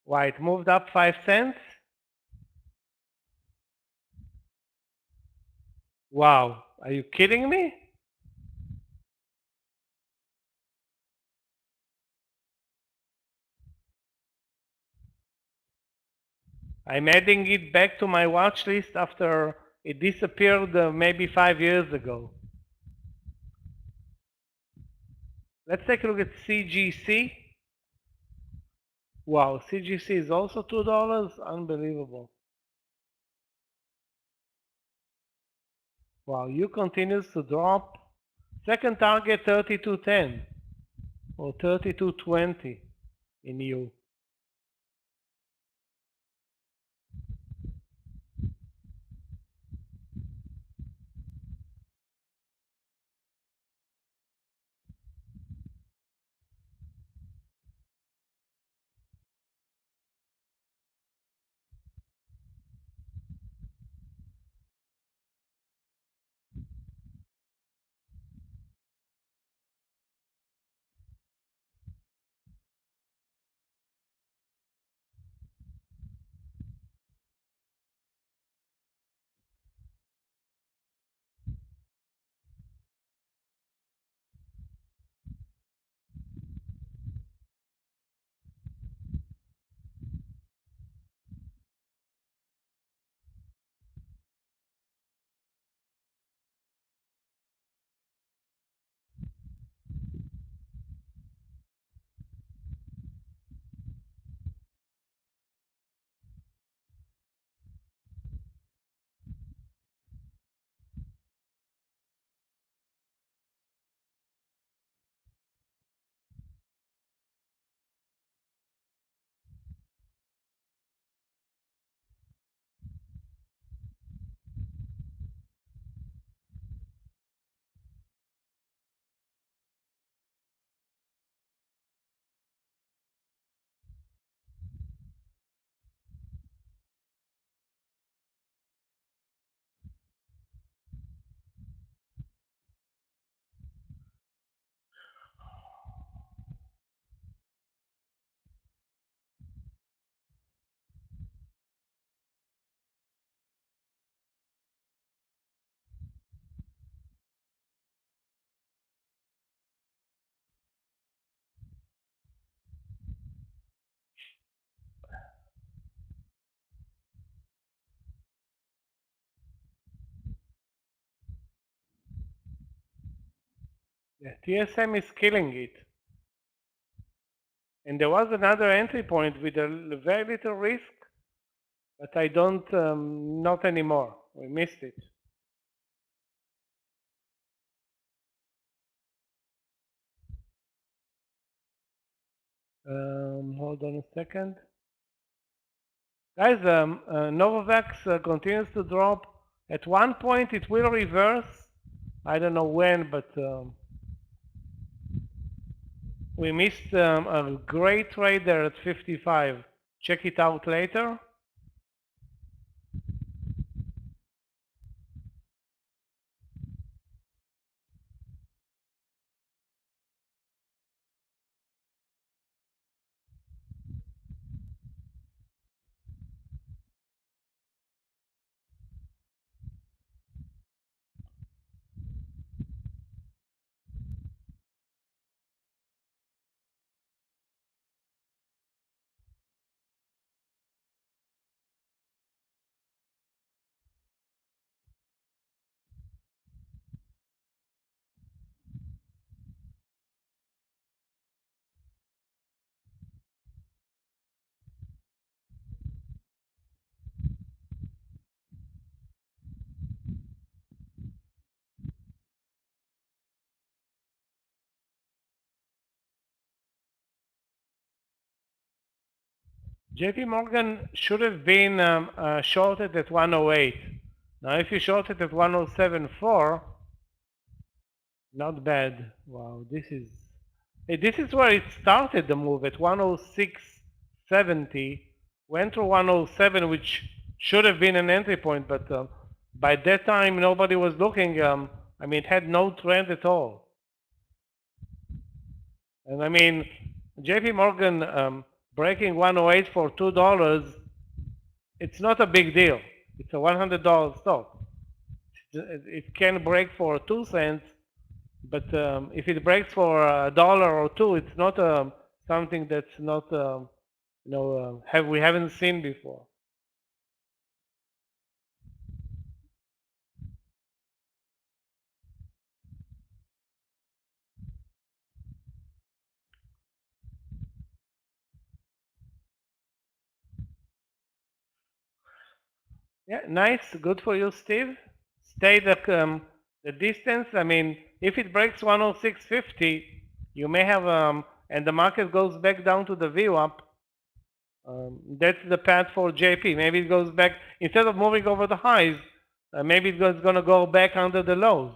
Why, it moved up 5 cents? Wow, are you kidding me? I'm adding it back to my watch list after it disappeared maybe 5 years ago. Let's take a look at CGC. Wow, CGC is also $2. Unbelievable. Wow, U continues to drop. Second target 32.10 or 32.20 in U. Yeah, TSM is killing it. And there was another entry point with a very little risk, but I don't, not anymore. We missed it. Hold on a second. Guys, Novavax continues to drop. At one point it will reverse. I don't know when, but we missed a great trade there at 55. Check it out later. JP Morgan should have been shorted at 108. Now if you short it at 107.4, not bad. Wow, this is where it started the move at 106.70, went to 107, which should have been an entry point, but by that time nobody was looking. I mean, it had no trend at all. And I mean, JP Morgan breaking 108 for $2, it's not a big deal. It's a $100 stock. it can break for 2 cents, but if it breaks for $1 or 2, it's not something that's not we haven't seen before. Yeah, nice, good for you, Steve. Stay the distance. I mean, if it breaks 106.50, you may have and the market goes back down to the VWAP. That's the path for JP. Maybe it goes back instead of moving over the highs. Maybe it's going to go back under the lows.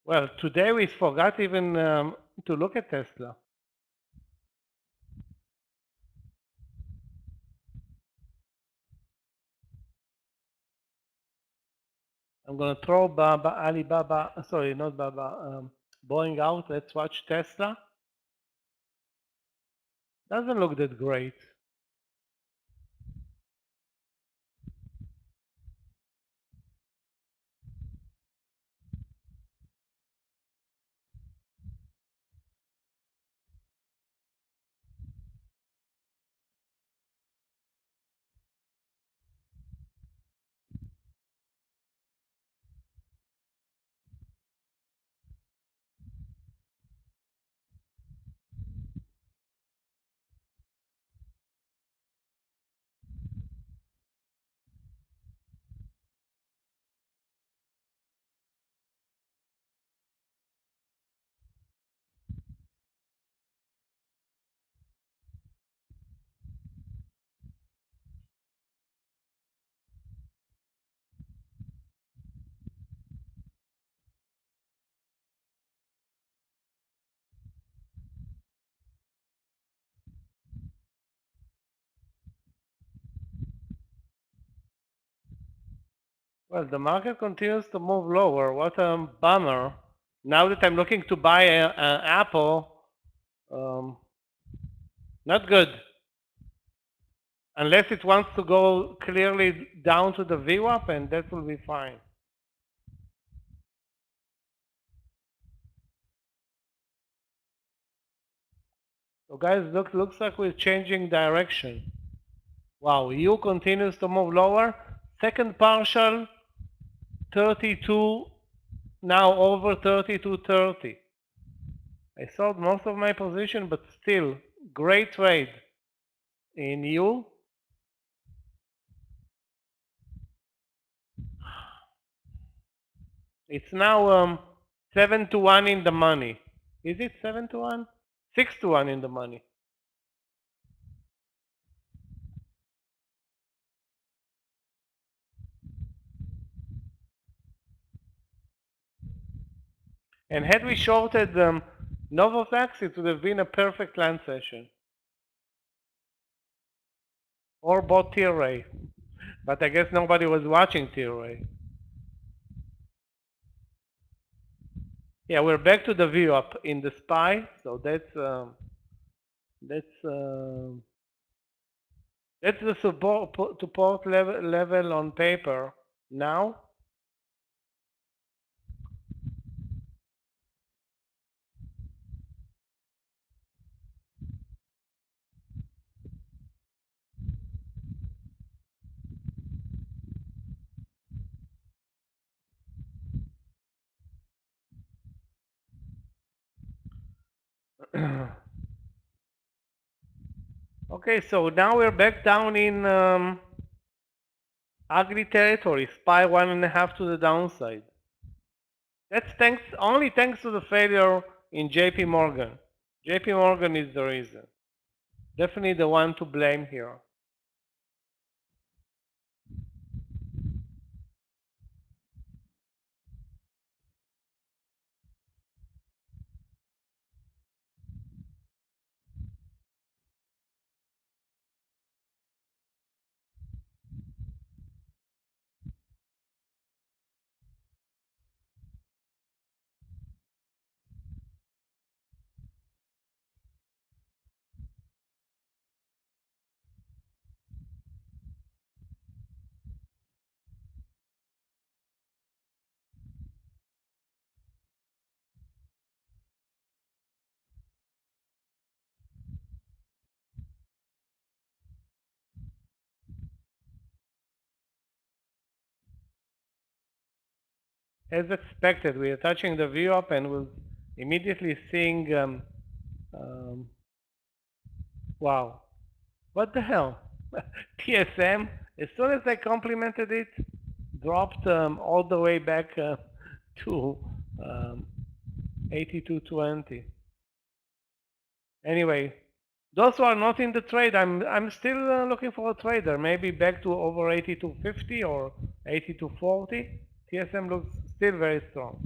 Well, today we forgot even to look at Tesla. I'm going to throw Alibaba, sorry, not Baba, Boeing out. Let's watch Tesla. Doesn't look that great. Well, the market continues to move lower. What a bummer. Now that I'm looking to buy an Apple, not good. Unless it wants to go clearly down to the VWAP, and that will be fine. So guys, looks like we're changing direction. Wow, U continues to move lower. Second partial, 32, now over 32.30. I sold most of my position, but still, great trade in U. It's now 7 to 1 in the money. Is it 7 to 1? 6 to 1 in the money. And had we shorted NVAX, it would have been a perfect land session. Or bought T-Ray. But I guess nobody was watching T-Ray. Yeah, we're back to the VWAP in the SPY, so that's That's the support level on paper now. Okay, so now we're back down in ugly territory, SPY 1.5 to the downside. That's only thanks to the failure in JP Morgan. JP Morgan is the reason. Definitely the one to blame here. As expected, we are touching the VWAP and we're immediately seeing, wow, what the hell? TSM, as soon as I complimented it, dropped all the way back to 82.20. Anyway, those who are not in the trade, I'm still looking for a trader. Maybe back to over 82.50 or 82.40. TSM looks still very strong.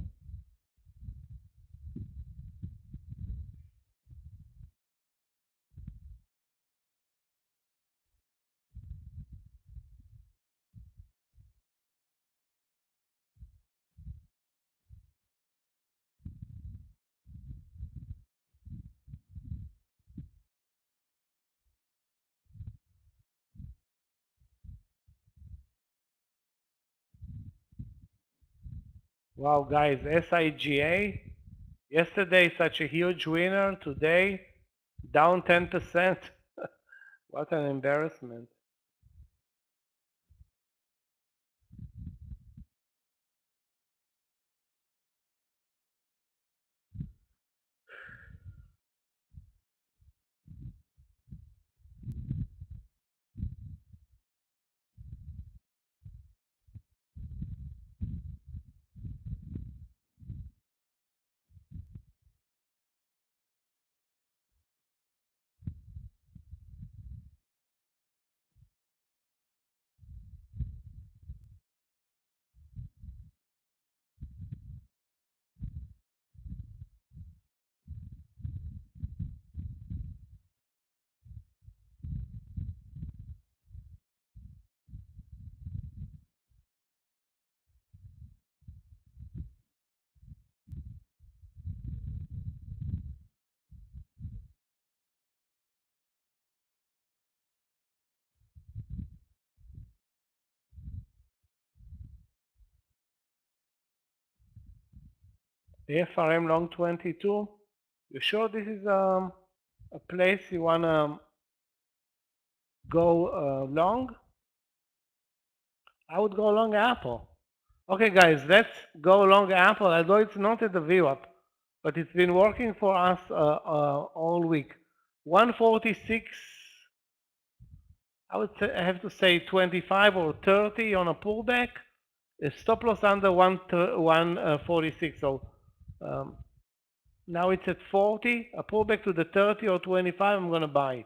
Wow, guys, SIGA, yesterday such a huge winner, today down 10%. What an embarrassment. The FRM long 22. You sure this is a place you wanna go long? I would go long Apple. Okay, guys, let's go long Apple. Although it's not at the VWAP, but it's been working for us all week. 146. I have to say 25 or 30 on a pullback. A stop loss under 146. So now it's at 40. A pullback to the 30 or 25. I'm going to buy it.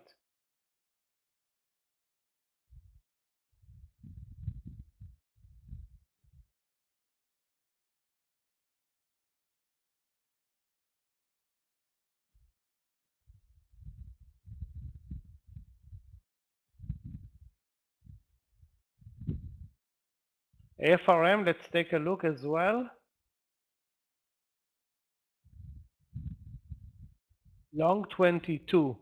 FRM, let's take a look as well. Long 22.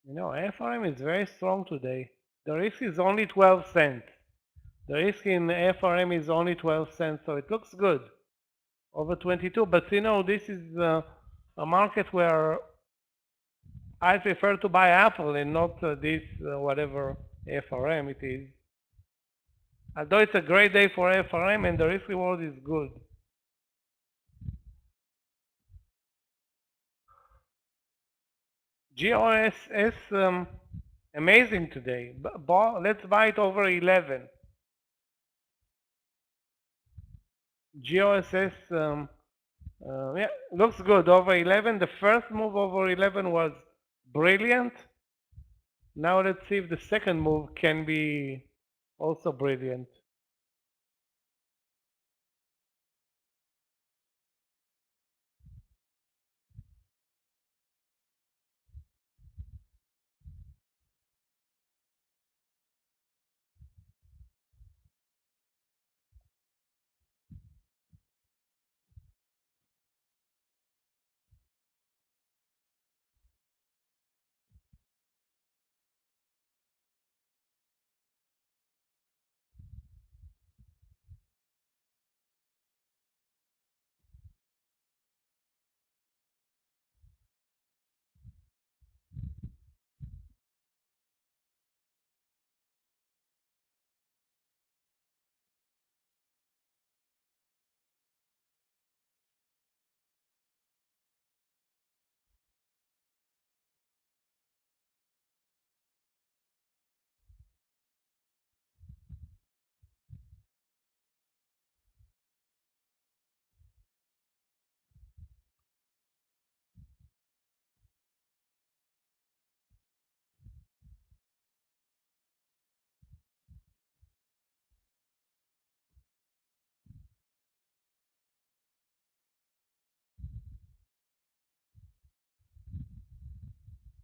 You know, FRM is very strong today. The risk is only 12 cents. The risk in FRM is only 12 cents, so it looks good. Over 22, but you know, this is a market where I prefer to buy Apple and not this whatever FRM it is. Although it's a great day for FRM and the risk reward is good. GOSS amazing today. Let's buy it over 11. GOSS yeah, looks good over 11. The first move over 11 was brilliant. Now let's see if the second move can be also brilliant.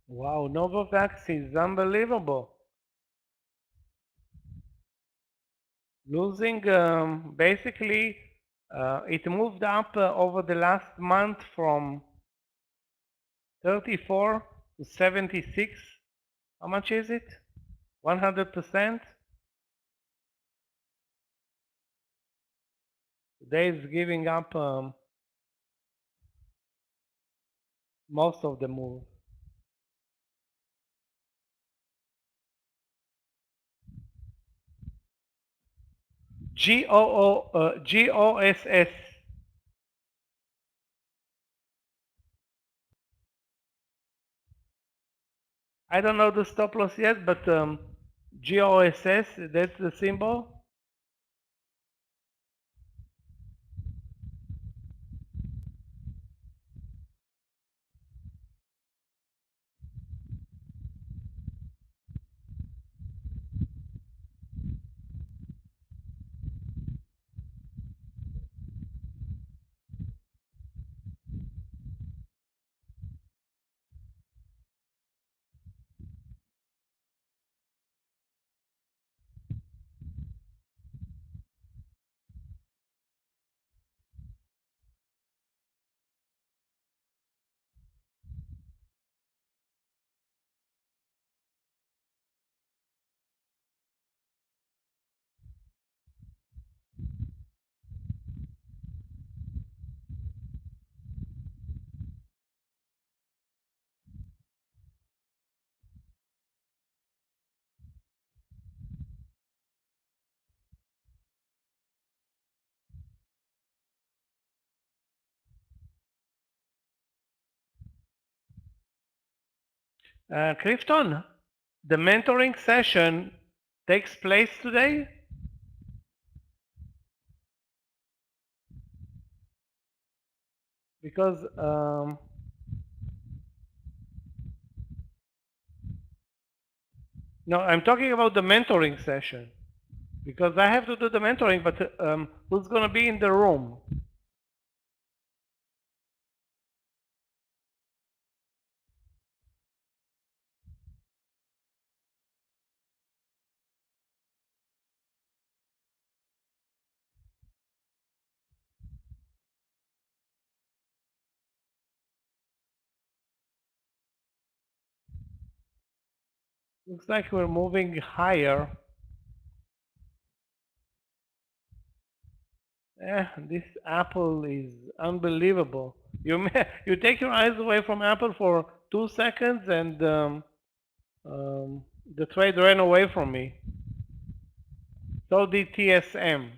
Wow, Novavax is unbelievable. Losing, basically, it moved up over the last month from 34 to 76. How much is it? 100%. Today is giving up most of the move. GOSS. I don't know the stop loss yet, but GOSS, that's the symbol. Clifton, the mentoring session takes place today? Because no, I'm talking about the mentoring session. Because I have to do the mentoring, but who's going to be in the room? Looks like we're moving higher. This Apple is unbelievable. You take your eyes away from Apple for 2 seconds and the trade ran away from me. So did TSM.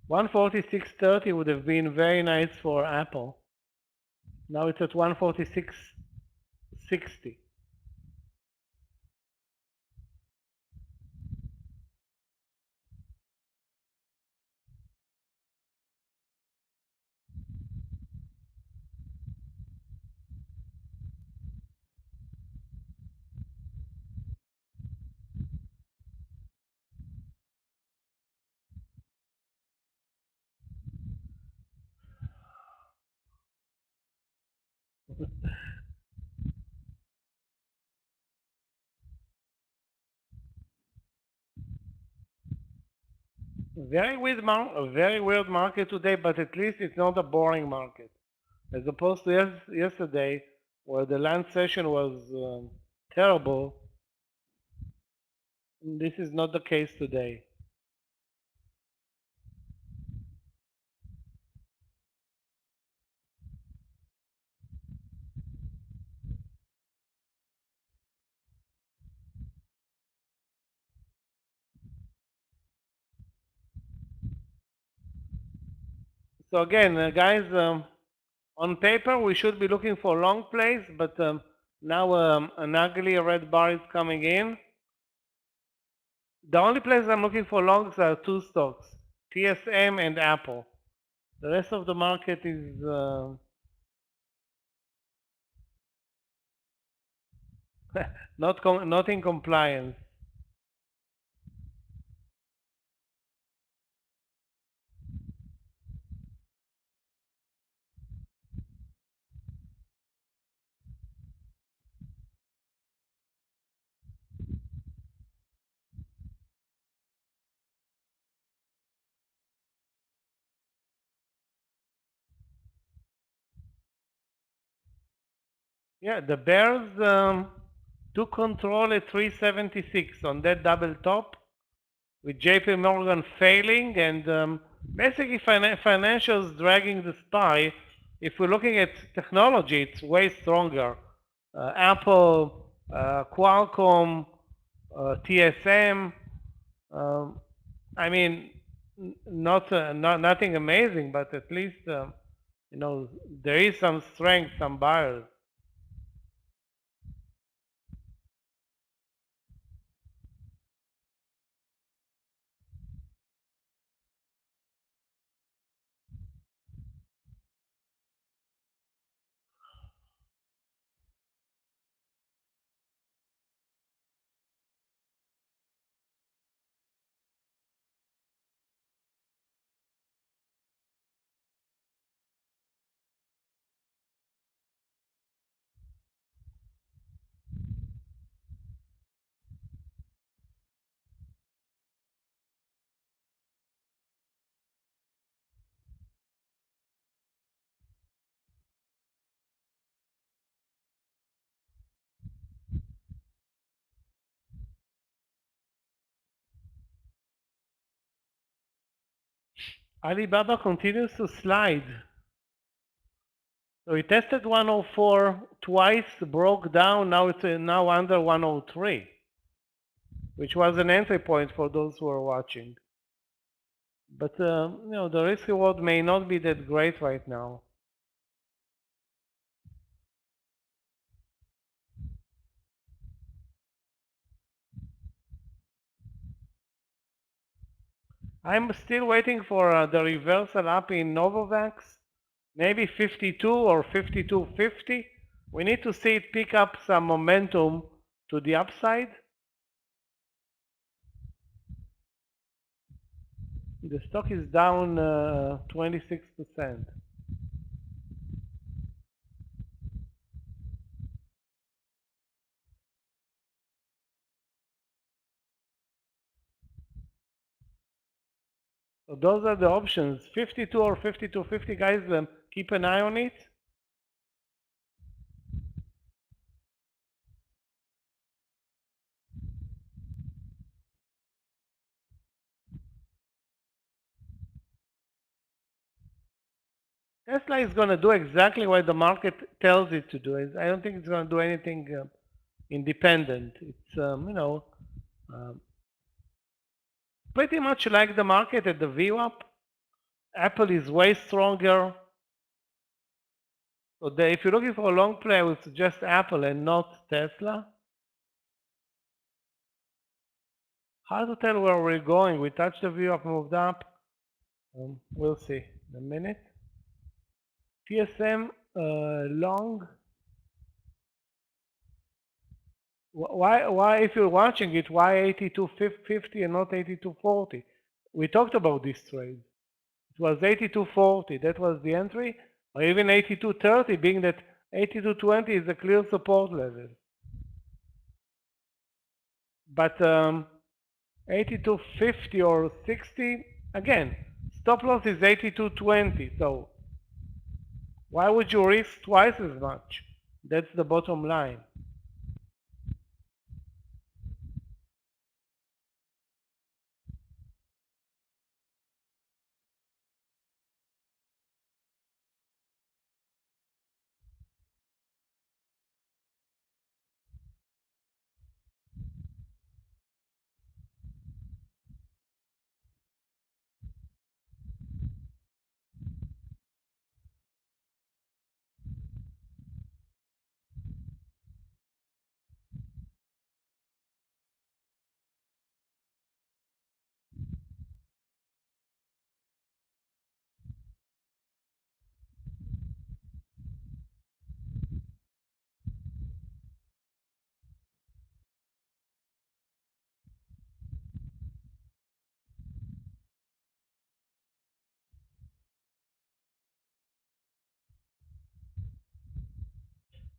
$146.30 would have been very nice for Apple. Now it's at 146.60. Very weird market today, but at least it's not a boring market, as opposed to yesterday, where the land session was terrible. This is not the case today. So again, guys, on paper we should be looking for long plays, but now an ugly red bar is coming in. The only place I'm looking for longs are two stocks, TSM and Apple. The rest of the market is not in compliance. Yeah, the bears took control at 376 on that double top, with JP Morgan failing and basically financials dragging the SPY. If we're looking at technology, it's way stronger. Apple, Qualcomm, TSM. I mean, nothing amazing, but at least you know, there is some strength, some buyers. Alibaba continues to slide. So it tested 104 twice, broke down, now it's now under 103, which was an entry point for those who are watching. But you know, the risk reward may not be that great right now. I'm still waiting for the reversal up in Novavax, maybe 52 or 52.50. We need to see it pick up some momentum to the upside. The stock is down 26%. So those are the options. 52 or 52.50, guys. Keep an eye on it. Tesla is going to do exactly what the market tells it to do. I don't think it's going to do anything independent. It's pretty much like the market at the VWAP. Apple is way stronger. So if you're looking for a long play, I would suggest Apple and not Tesla. Hard to tell where we're going. We touched the VWAP, moved up. We'll see in a minute. TSM long. Why, if you're watching it, why 82.50 and not 82.40? We talked about this trade. It was 82.40, that was the entry, or even 82.30, being that 82.20 is a clear support level. But 82.50 or 60, again, stop loss is 82.20, so why would you risk twice as much? That's the bottom line.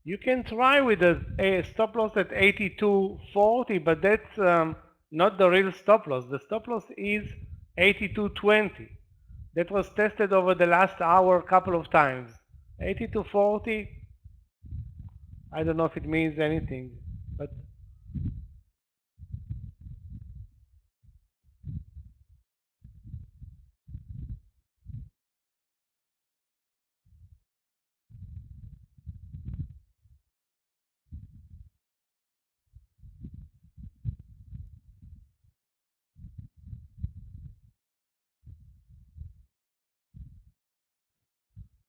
You can try with a stop loss at 82.40, but that's not the real stop loss. The stop loss is 82.20. That was tested over the last hour a couple of times. 82.40, I don't know if it means anything, but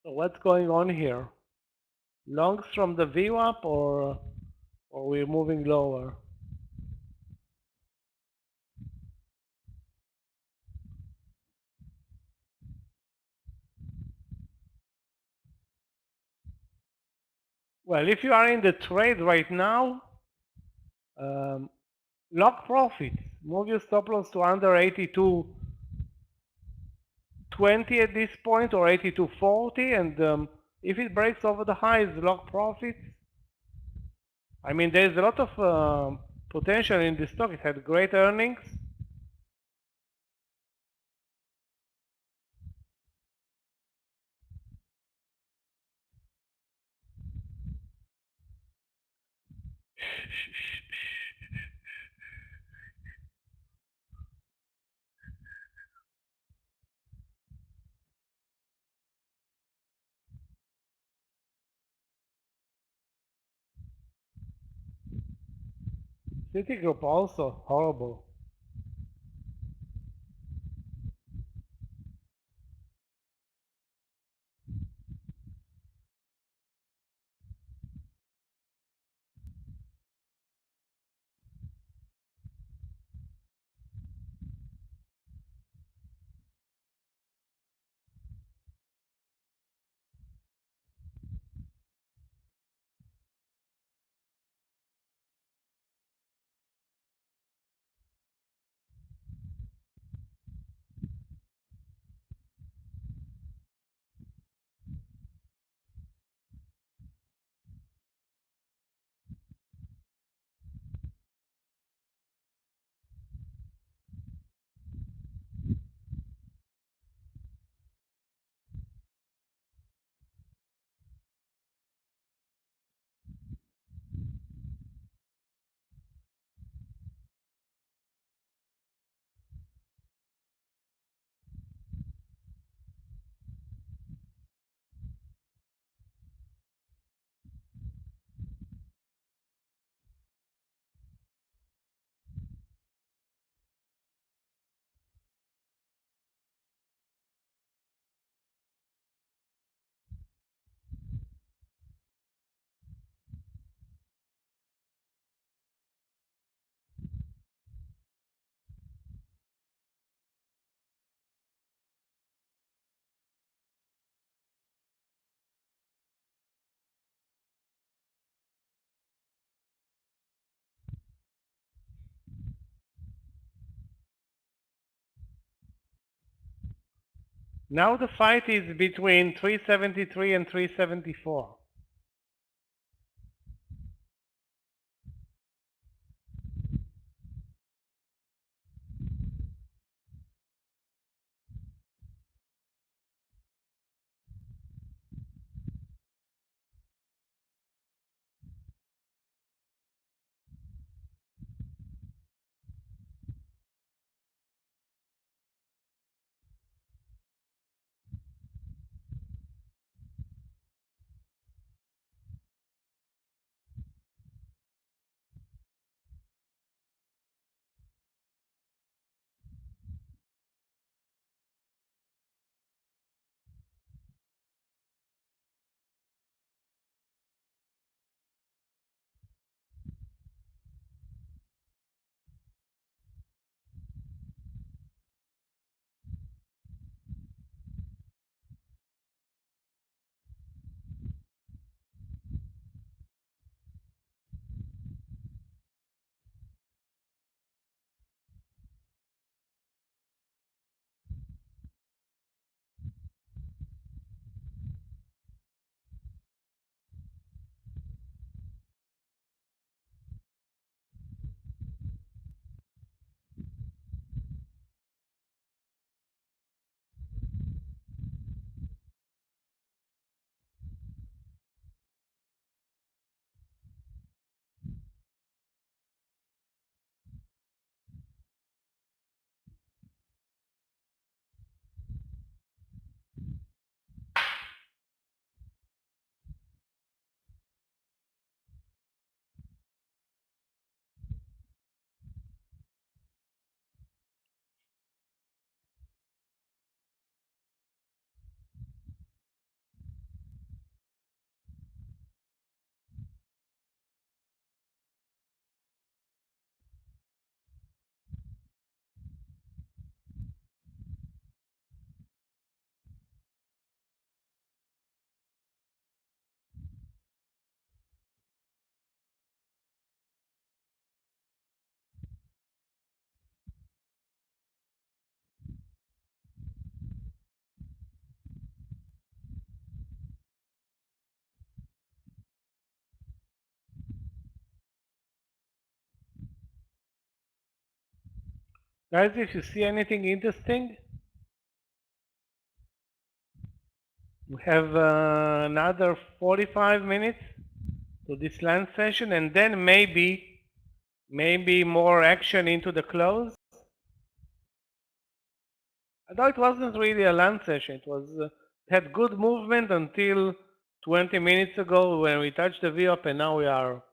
so what's going on here? Longs from the VWAP or we're moving lower? Well, if you are in the trade right now, lock profits. Move your stop loss to under 82.20 at this point or 82.40, and if it breaks over the highs, lock profits. I mean, there's a lot of potential in this stock. It had great earnings. Citigroup also horrible. Now the fight is between 373 and 374. Guys, if you see anything interesting, we have another 45 minutes to this land session, and then maybe more action into the close. Although it wasn't really a land session, it was had good movement until 20 minutes ago when we touched the VWAP, and now we are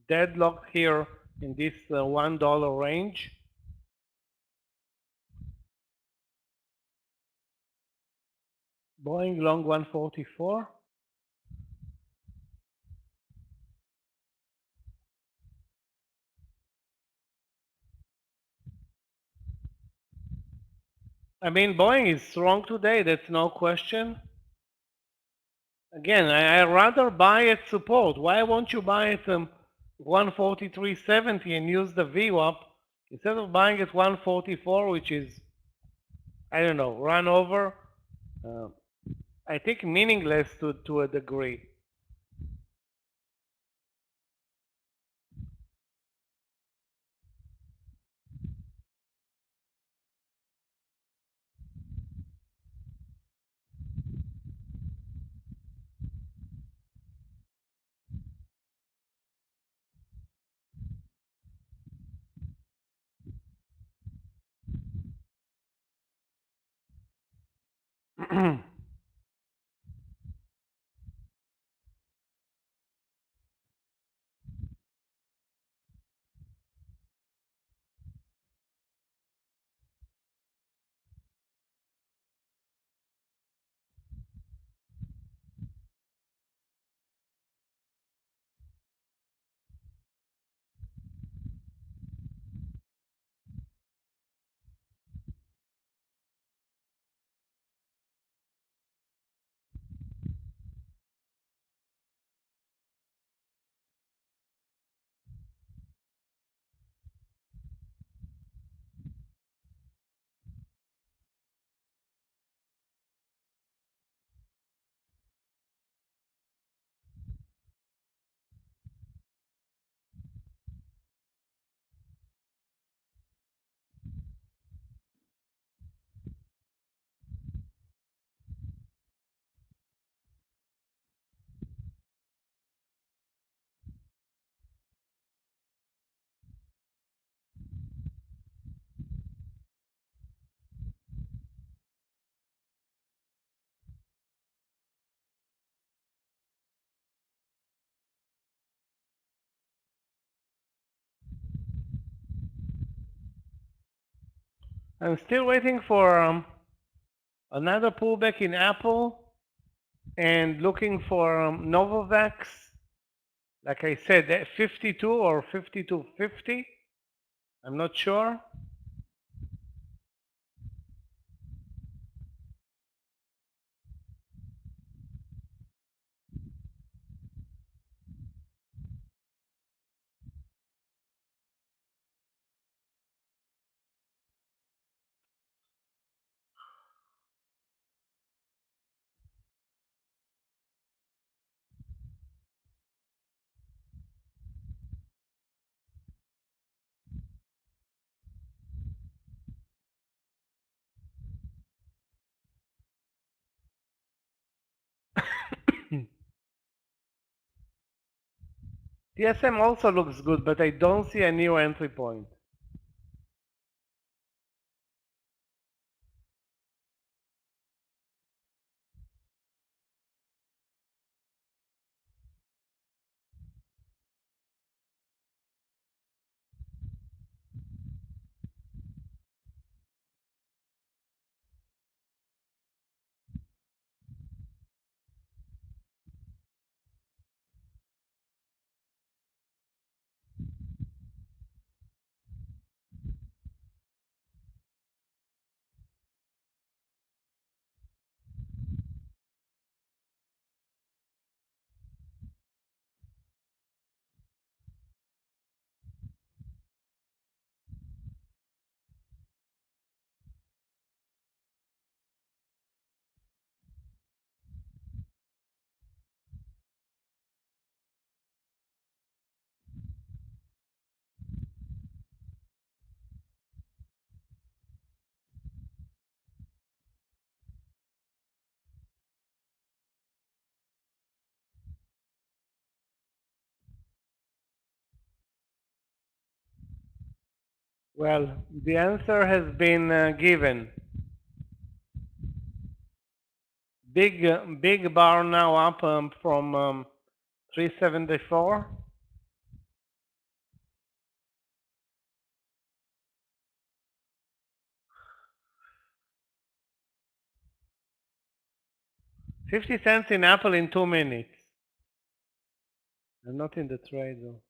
deadlocked here in this $1 range. Boeing long 144. I mean, Boeing is strong today, that's no question. Again, I rather buy at support. Why won't you buy at 143.70 and use the VWAP instead of buying at 144, which is, I don't know, run over? I think meaningless to a degree. I'm still waiting for another pullback in Apple and looking for Novavax. Like I said, at 52 or 52.50. I'm not sure. TSM also looks good, but I don't see a new entry point. Well, the answer has been given. Big bar now up from 374. $0.50 in Apple in 2 minutes. I'm not in the trade though.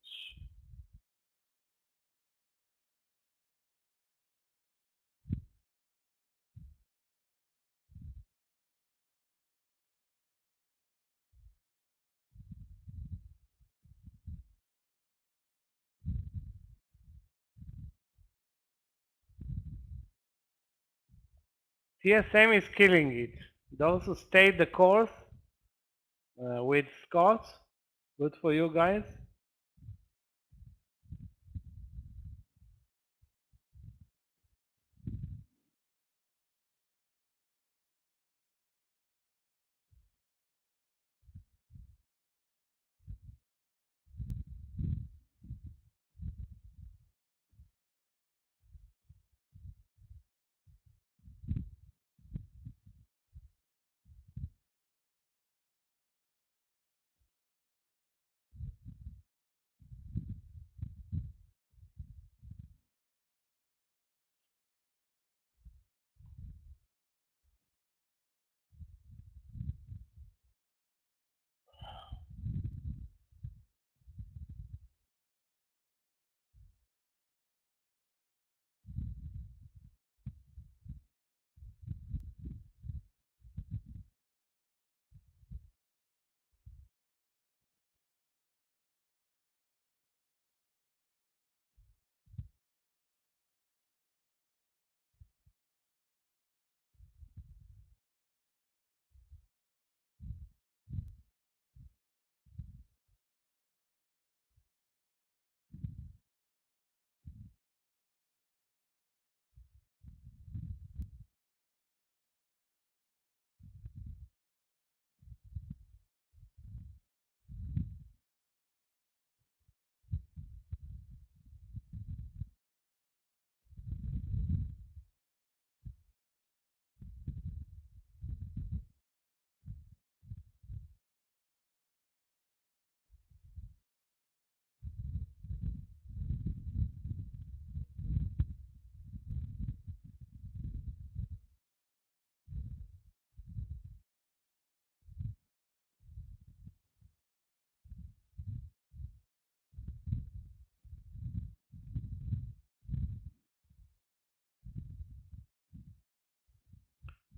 TSM is killing it. Those who stayed the course with Scott, good for you guys.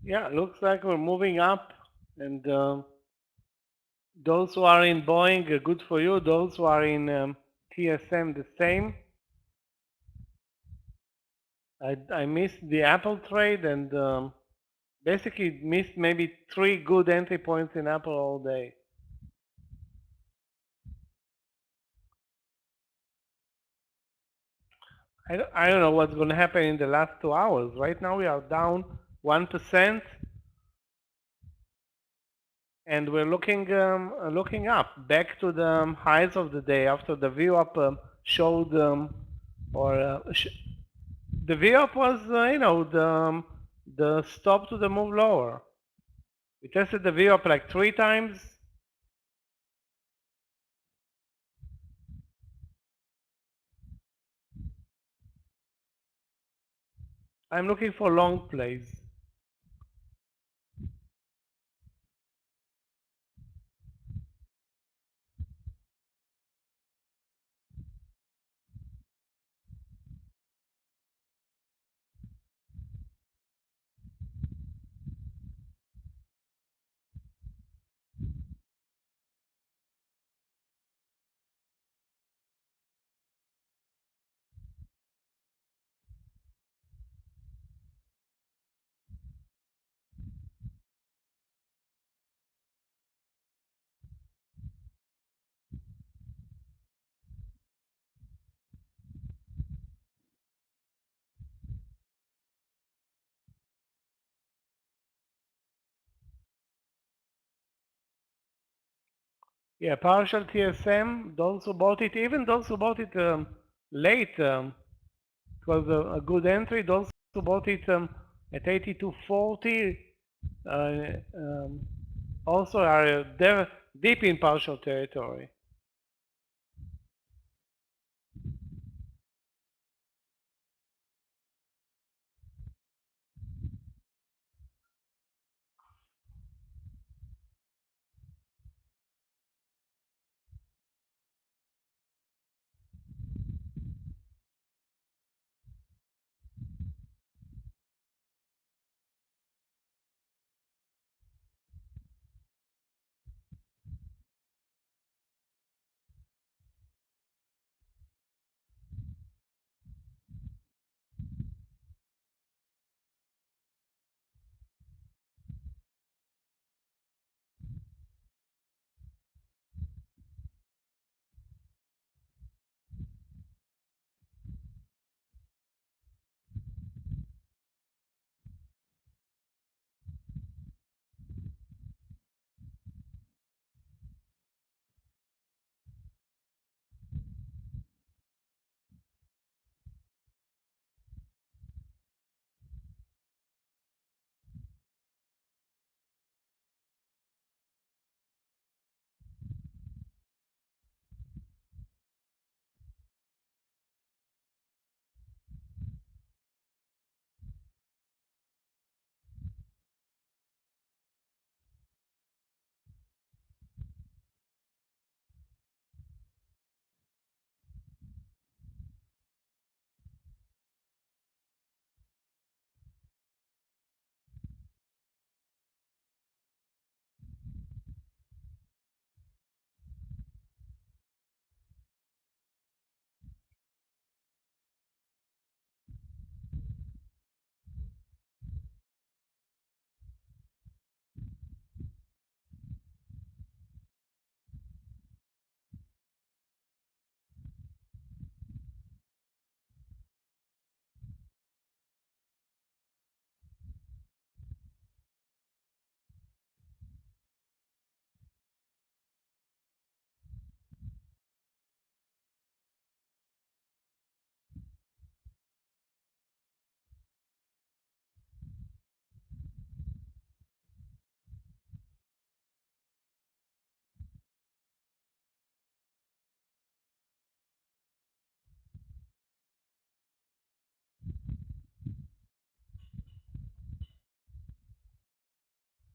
Yeah, looks like we're moving up, and those who are in Boeing, good for you. Those who are in TSM, the same. I missed the Apple trade and basically missed maybe 3 good entry points in Apple all day. I don't know what's going to happen in the last 2 hours. Right now we are down 1%, and we're looking up back to the highs of the day after the VWAP showed the VWAP was the stop to the move lower. We tested the VWAP like 3 times. I'm looking for long plays. Yeah, partial TSM, those who bought it, even those who bought it late, it was a good entry. Those who bought it at 82.40 also are deep in partial territory.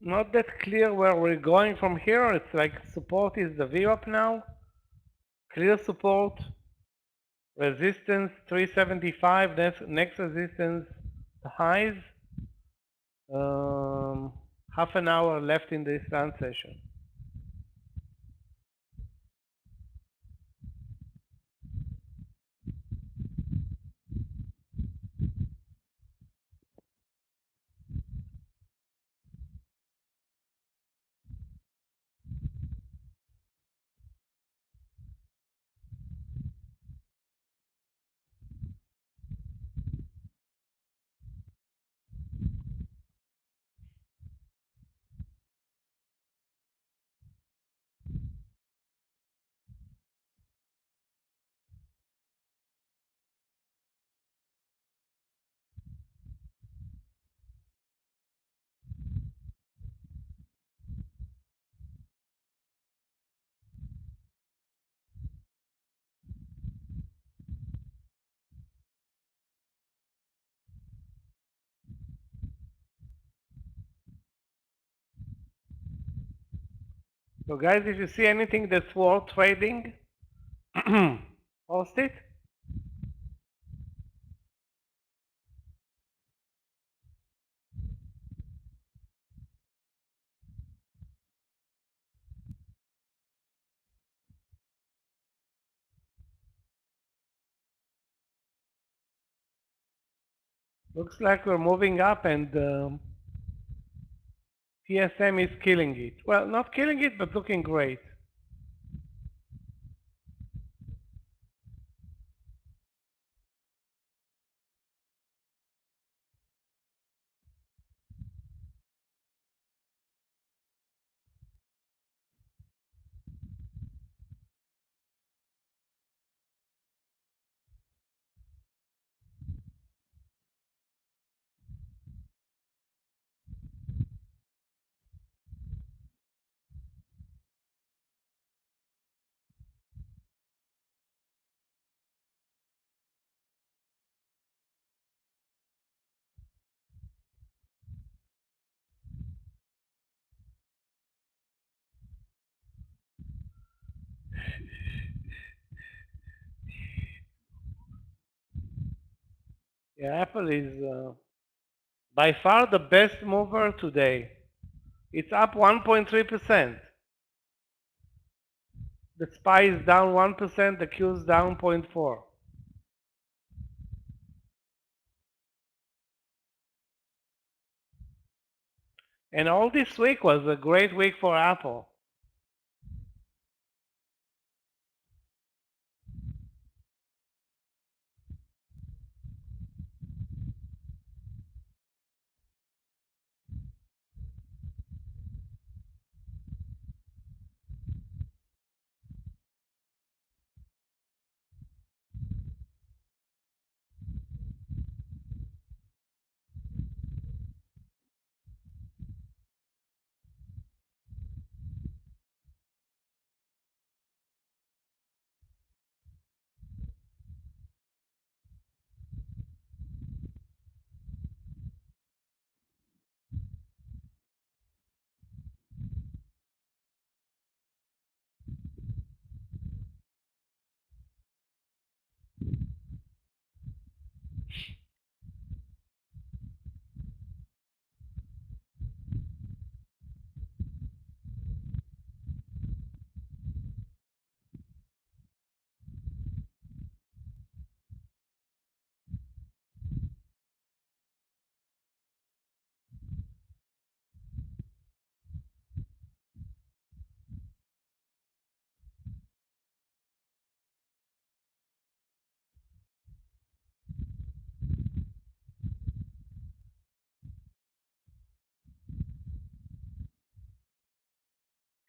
Not that clear where we're going from here. It's like support is the VWAP now. Clear support. Resistance 375. Next resistance, the highs. half an hour left in this run session. So guys, if you see anything that's worth trading, post it. Looks like we're moving up, and TSM is killing it. Well, not killing it, but looking great. Yeah, Apple is by far the best mover today. It's up 1.3%. The SPY is down 1%, the Q is down 0.4%. And all this week was a great week for Apple.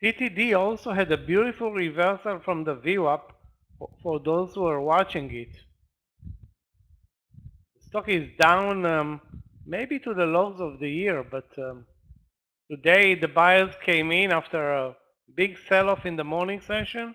TTD also had a beautiful reversal from the VWAP for those who are watching it. The stock is down maybe to the lows of the year, but today the buyers came in after a big sell-off in the morning session.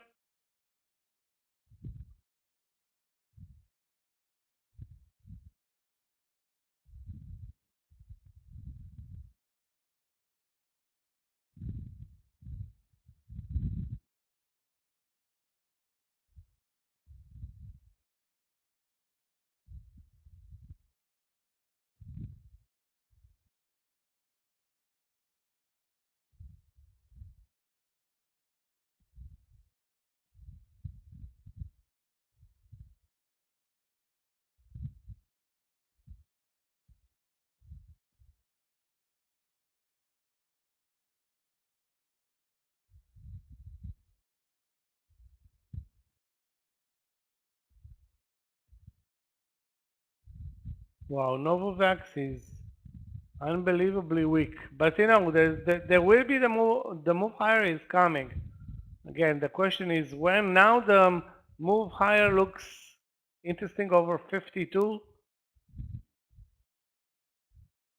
Wow, Novavax is unbelievably weak. But you know, there will be the move higher is coming. Again, the question is when. Now the move higher looks interesting over 52.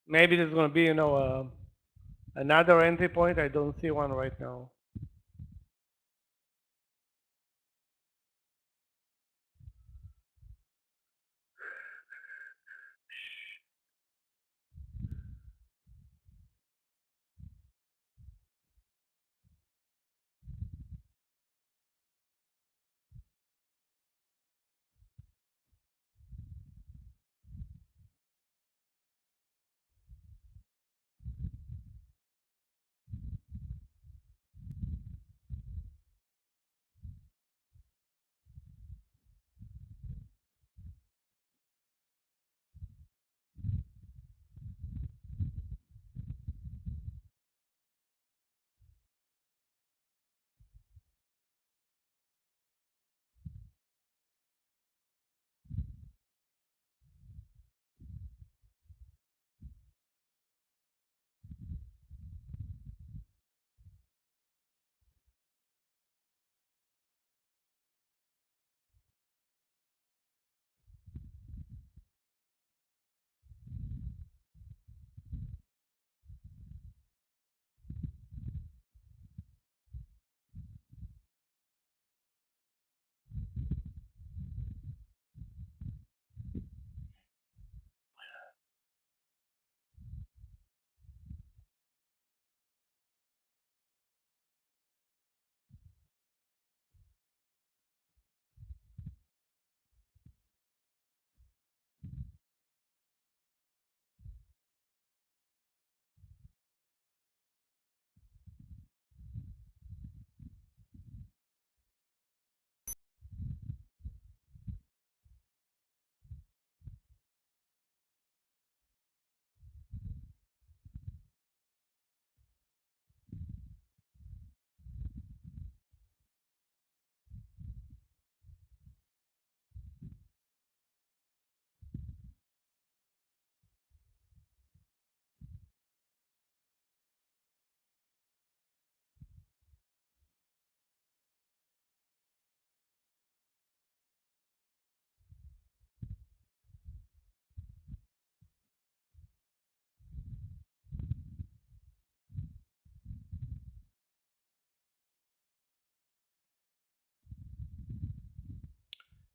Maybe there's going to be, you know, another entry point. I don't see one right now.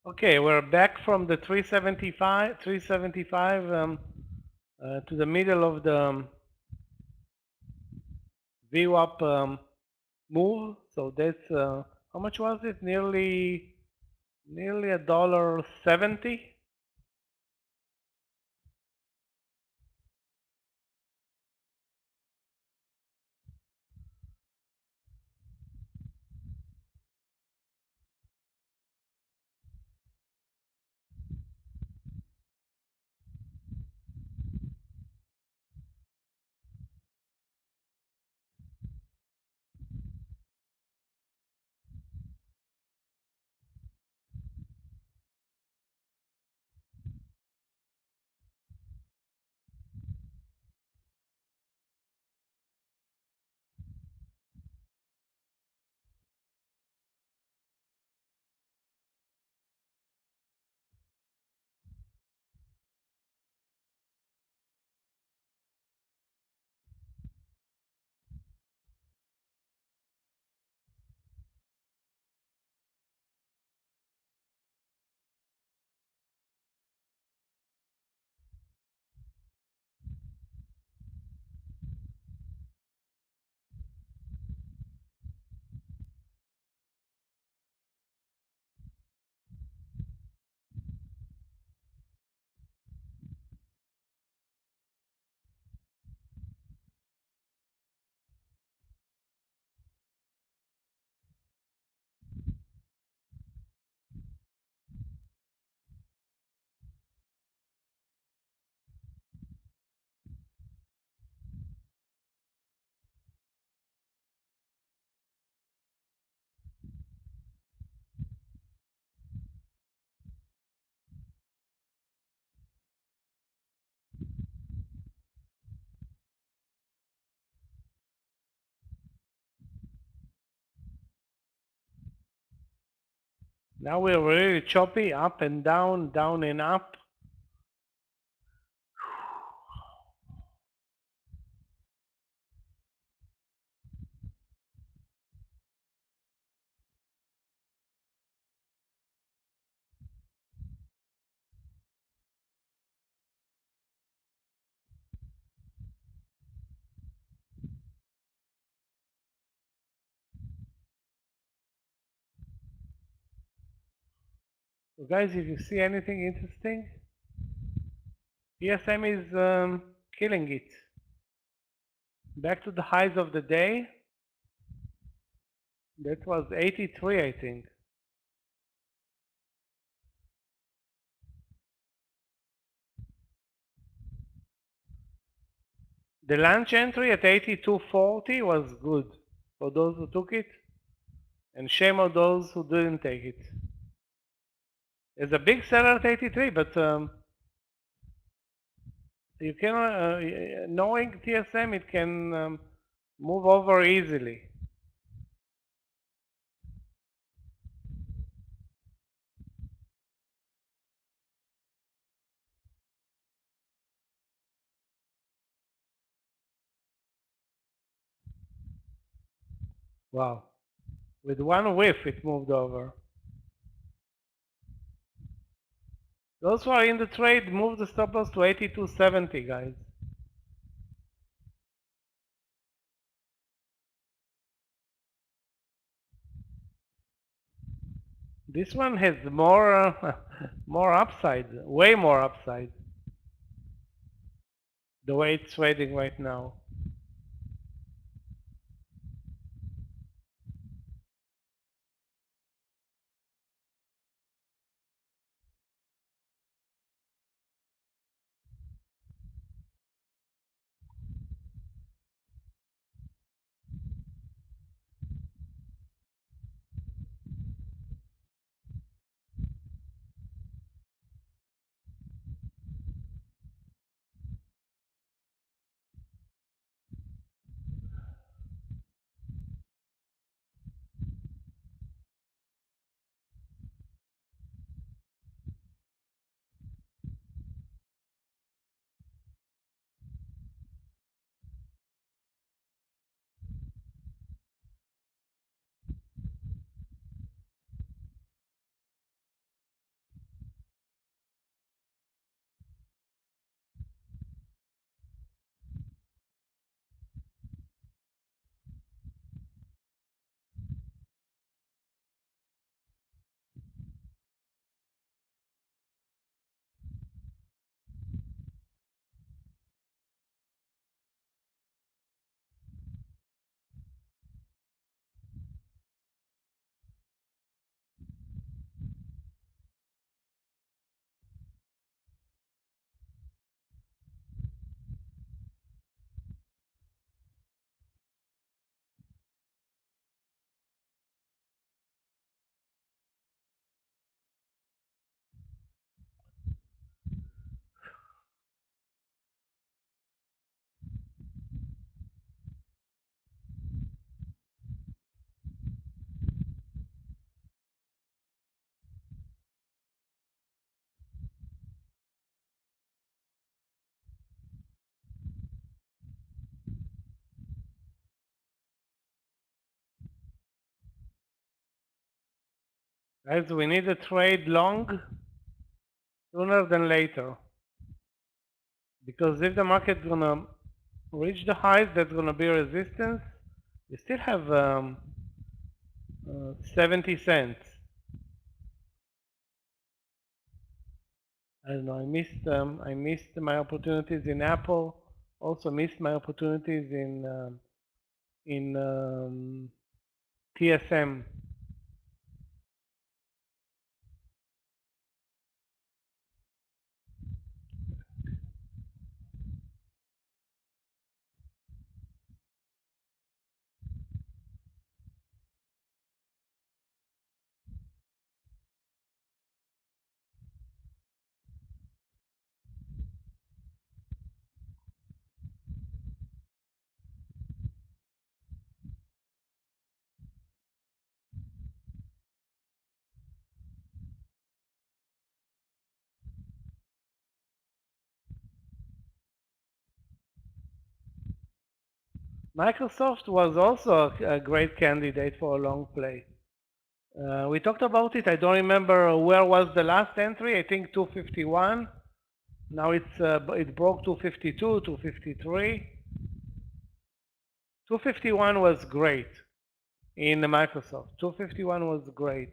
Okay, we're back from the 375 to the middle of the VWAP move. So that's how much was it? Nearly $1.70. Now we're really choppy, up and down, down and up. So guys, if you see anything interesting, TSM is killing it. Back to the highs of the day. That was 83, I think. The lunch entry at 82.40 was good for those who took it, and shame on those who didn't take it. There's a big seller at 83, but you can, knowing TSM, it can move over easily. Wow. With one whiff, it moved over. Those who are in the trade, move the stop loss to 82.70, guys. This one has more, more upside, way more upside, the way it's trading right now. Guys, we need a trade long sooner than later. Because if the market's gonna reach the highs, that's gonna be resistance. We still have 70 cents. I don't know, I missed my opportunities in Apple, also missed my opportunities in TSM. Microsoft was also a great candidate for a long play. We talked about it. I don't remember where was the last entry. I think 251. Now it broke 252, 253. 251 was great in Microsoft. 251 was great.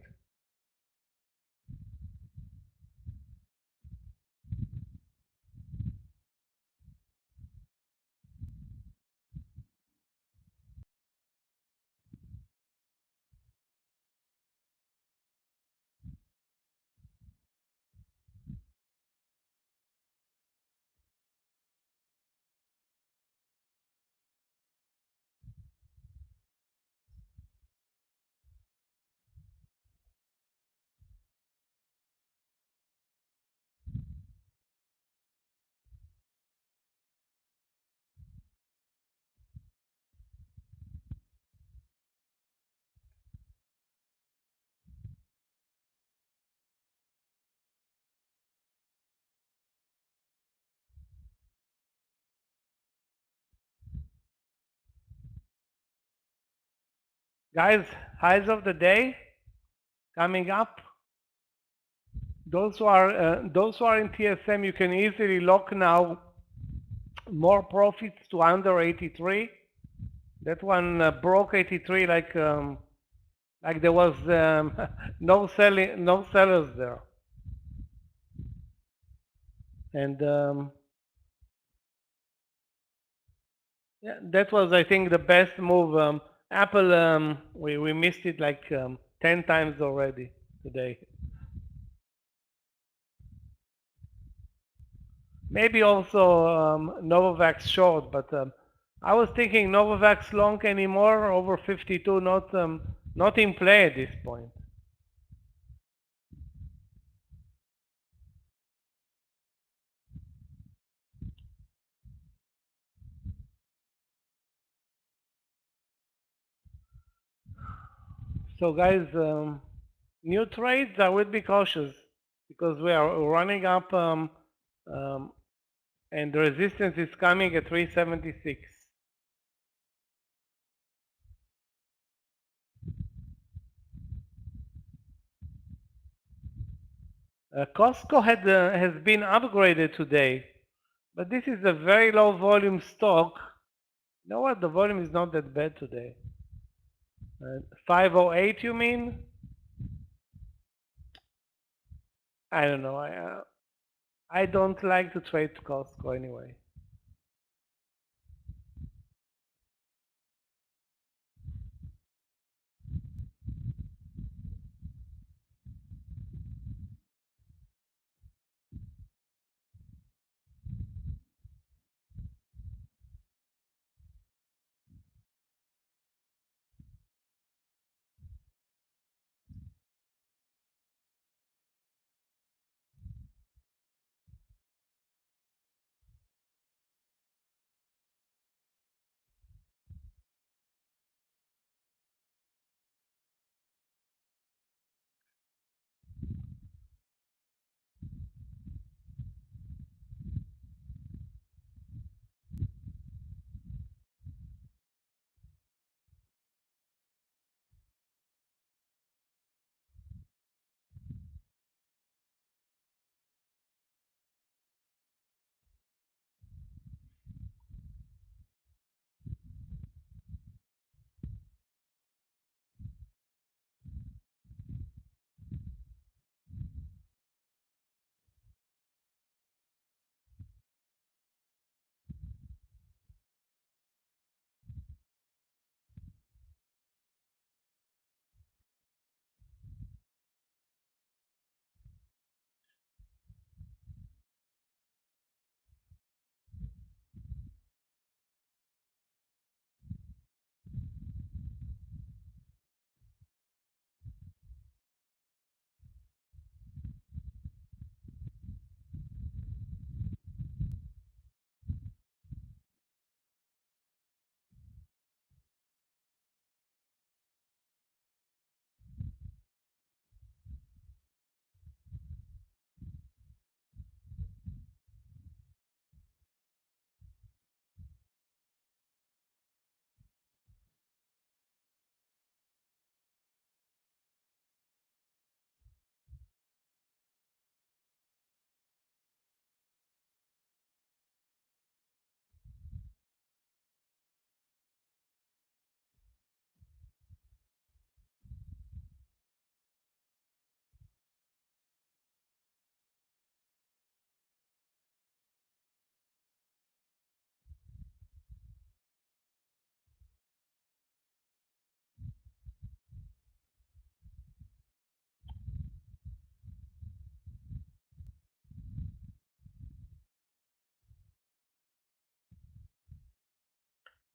Guys, highs of the day coming up. Those who are in TSM, you can easily lock now more profits to under 83. That one broke 83 like there was no sellers there, and yeah, that was, I think, the best move. Apple, we missed it like 10 times already today. Maybe also Novavax short, but I was thinking Novavax long anymore, over 52, not in play at this point. So guys, new trades, I would be cautious because we are running up and the resistance is coming at 376. Costco has been upgraded today, but this is a very low volume stock. You know what? The volume is not that bad today. 508, you mean? I don't know. I don't like to trade Costco anyway.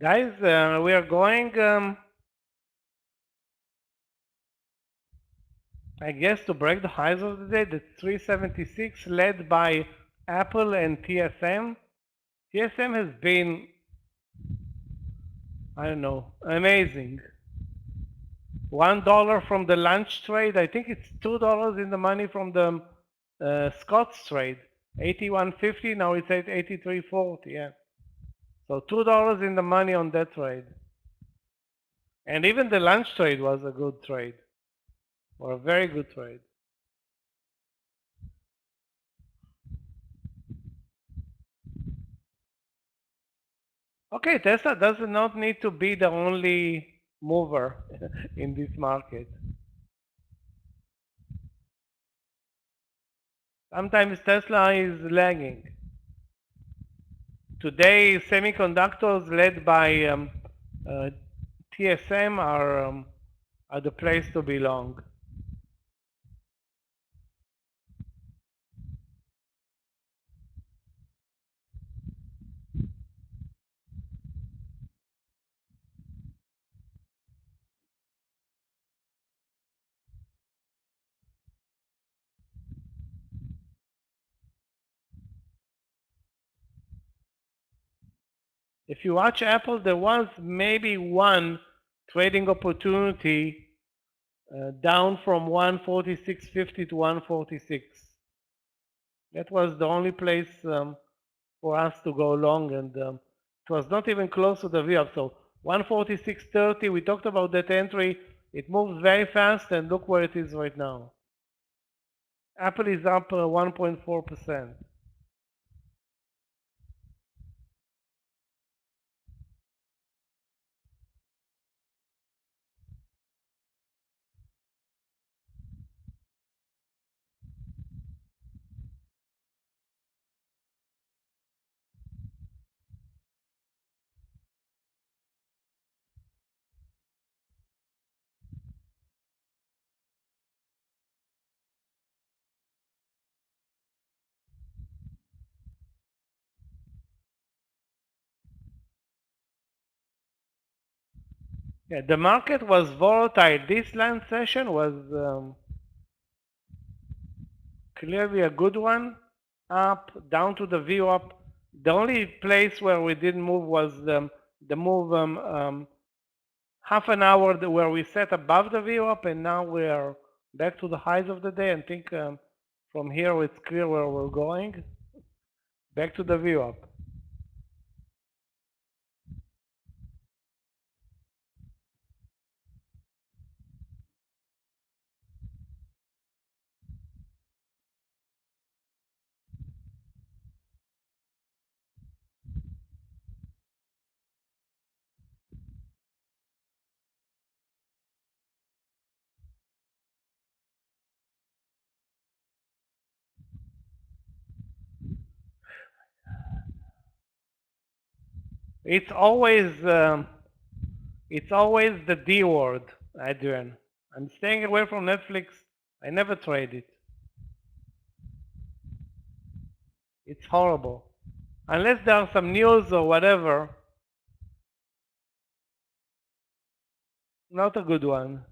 Guys, we are going, I guess, to break the highs of the day, the 376 led by Apple and TSM. TSM has been, I don't know, amazing. $1 from the lunch trade. I think it's $2 in the money from the Scott's trade. 81.50, now it's at 83.40, yeah. So $2 in the money on that trade. And even the lunch trade was a good trade, or a very good trade. Okay, Tesla does not need to be the only mover in this market. Sometimes Tesla is lagging. Today, semiconductors led by TSM are the place to belong. If you watch Apple, there was maybe one trading opportunity down from 146.50 to 146. That was the only place for us to go long, and it was not even close to the VWAP. So 146.30, we talked about that entry. It moves very fast, and look where it is right now. Apple is up 1.4%. Yeah, the market was volatile. This last session was clearly a good one. Up, down to the VWAP. The only place where we didn't move was the move half an hour where we set above the VWAP, and now we are back to the highs of the day. I think from here it's clear where we're going. Back to the VWAP. It's always the D word, Adrian. I'm staying away from Netflix. I never trade it. It's horrible. Unless there are some news or whatever, not a good one.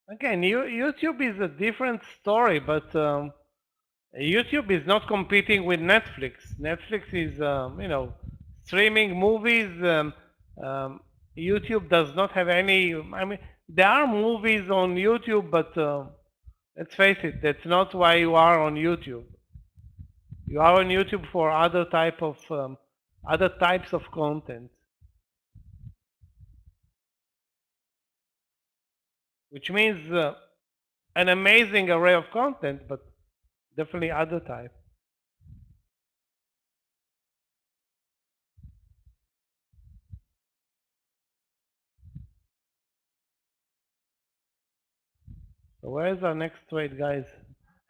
Again, YouTube is a different story, but YouTube is not competing with Netflix. Netflix is, streaming movies. YouTube does not have any. I mean, there are movies on YouTube, but let's face it, that's not why you are on YouTube. You are on YouTube for other types of content, which means an amazing array of content, but definitely other type. So where is our next trade, guys?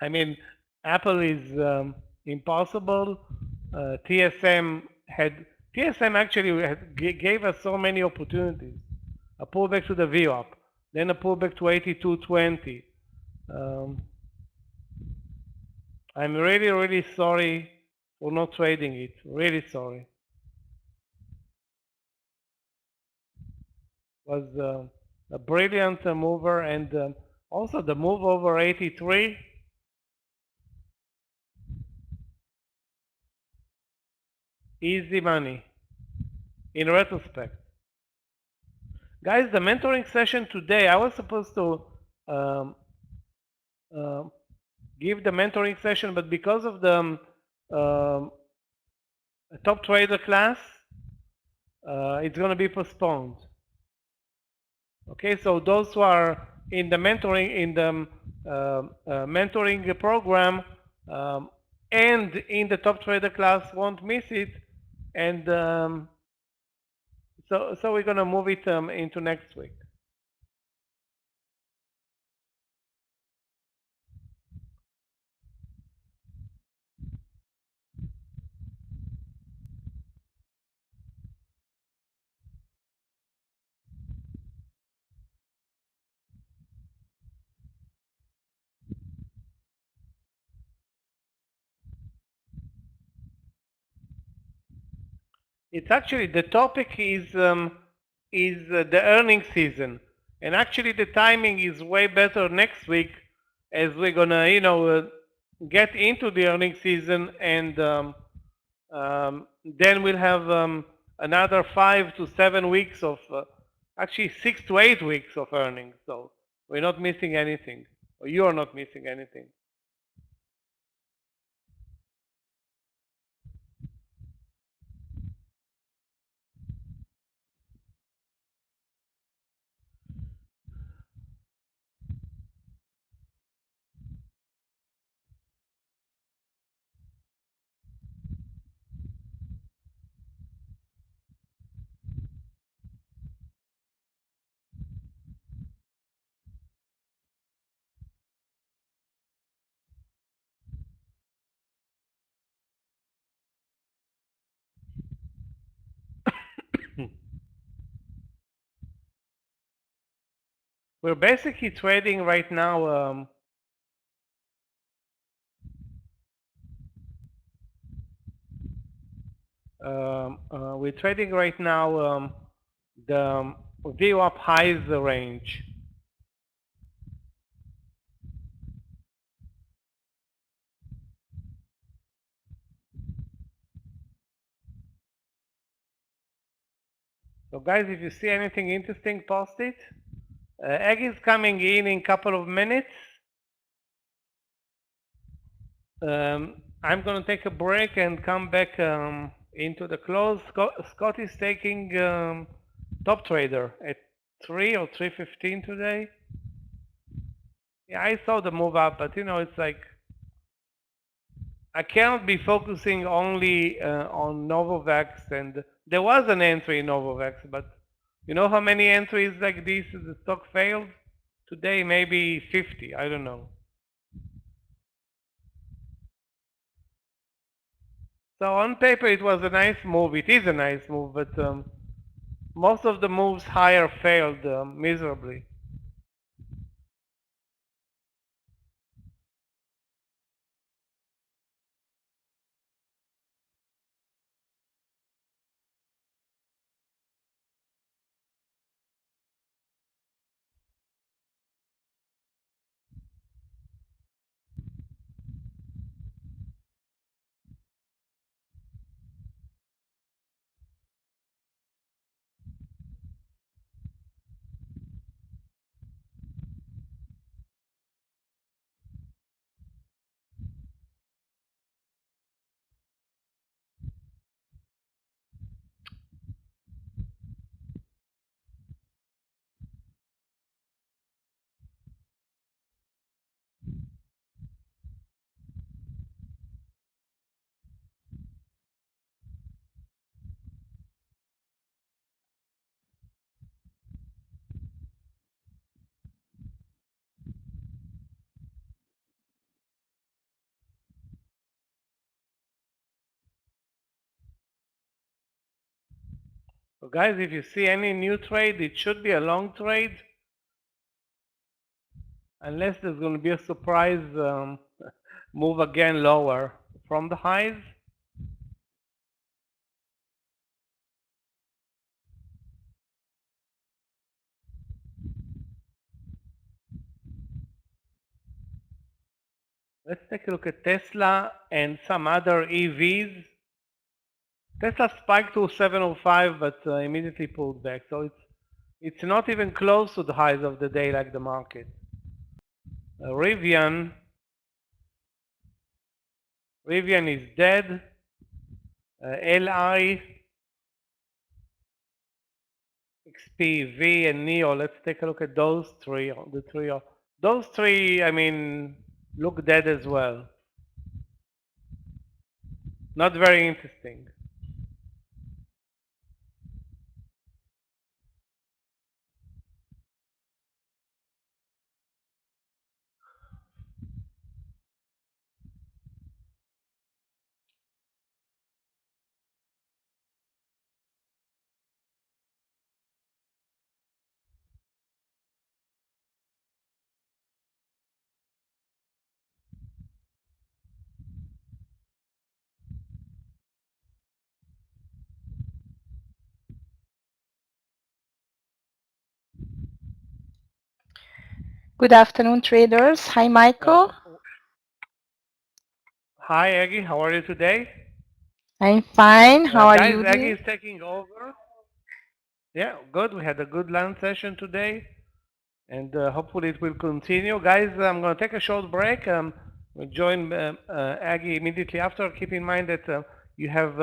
I mean, Apple is impossible. TSM actually gave us so many opportunities. A pullback to the VWAP, then a pullback to 82.20. I'm really, really sorry for not trading it. Really sorry. Was a brilliant mover, and also the move over 83. Easy money in retrospect. Guys, the mentoring session today, I was supposed to give the mentoring session, but because of the top trader class, it's going to be postponed. Okay, so those who are in the mentoring mentoring program and in the top trader class won't miss it, and so we're going to move it into next week. It's actually, the topic is the earnings season, and actually the timing is way better next week, as we're gonna get into the earnings season, and then we'll have another 5 to 7 weeks of actually 6 to 8 weeks of earnings. So we're not missing anything, or you are not missing anything. We're basically trading right now we're trading right now the VWAP highs range. So guys, if you see anything interesting, post it. Egg is coming in a couple of minutes. I'm going to take a break and come back into the close. Scott is taking top trader at 3 or 3:15 today. Yeah, I saw the move up, but it's like I can't be focusing only on Novavax, and there was an entry in Novavax, but you know how many entries like this the stock failed? Today maybe 50, I don't know. So on paper it was a nice move, it is a nice move, but most of the moves higher failed miserably. So guys, if you see any new trade, it should be a long trade, unless there's going to be a surprise move again lower from the highs. Let's take a look at Tesla and some other EVs. Tesla spiked to 705, but immediately pulled back. So it's not even close to the highs of the day like the market. Rivian is dead. LI, XPV, and NEO. Let's take a look at those three. Those three, I mean, look dead as well. Not very interesting. Good afternoon, traders. Hi, Michael. Hi, Aggie. How are you today? I'm fine. How are Guys, you Aggie doing? is taking over. Yeah, good. We had a good lunch session today, and hopefully it will continue. Guys, I'm going to take a short break. We'll join Aggie immediately after. Keep in mind that you have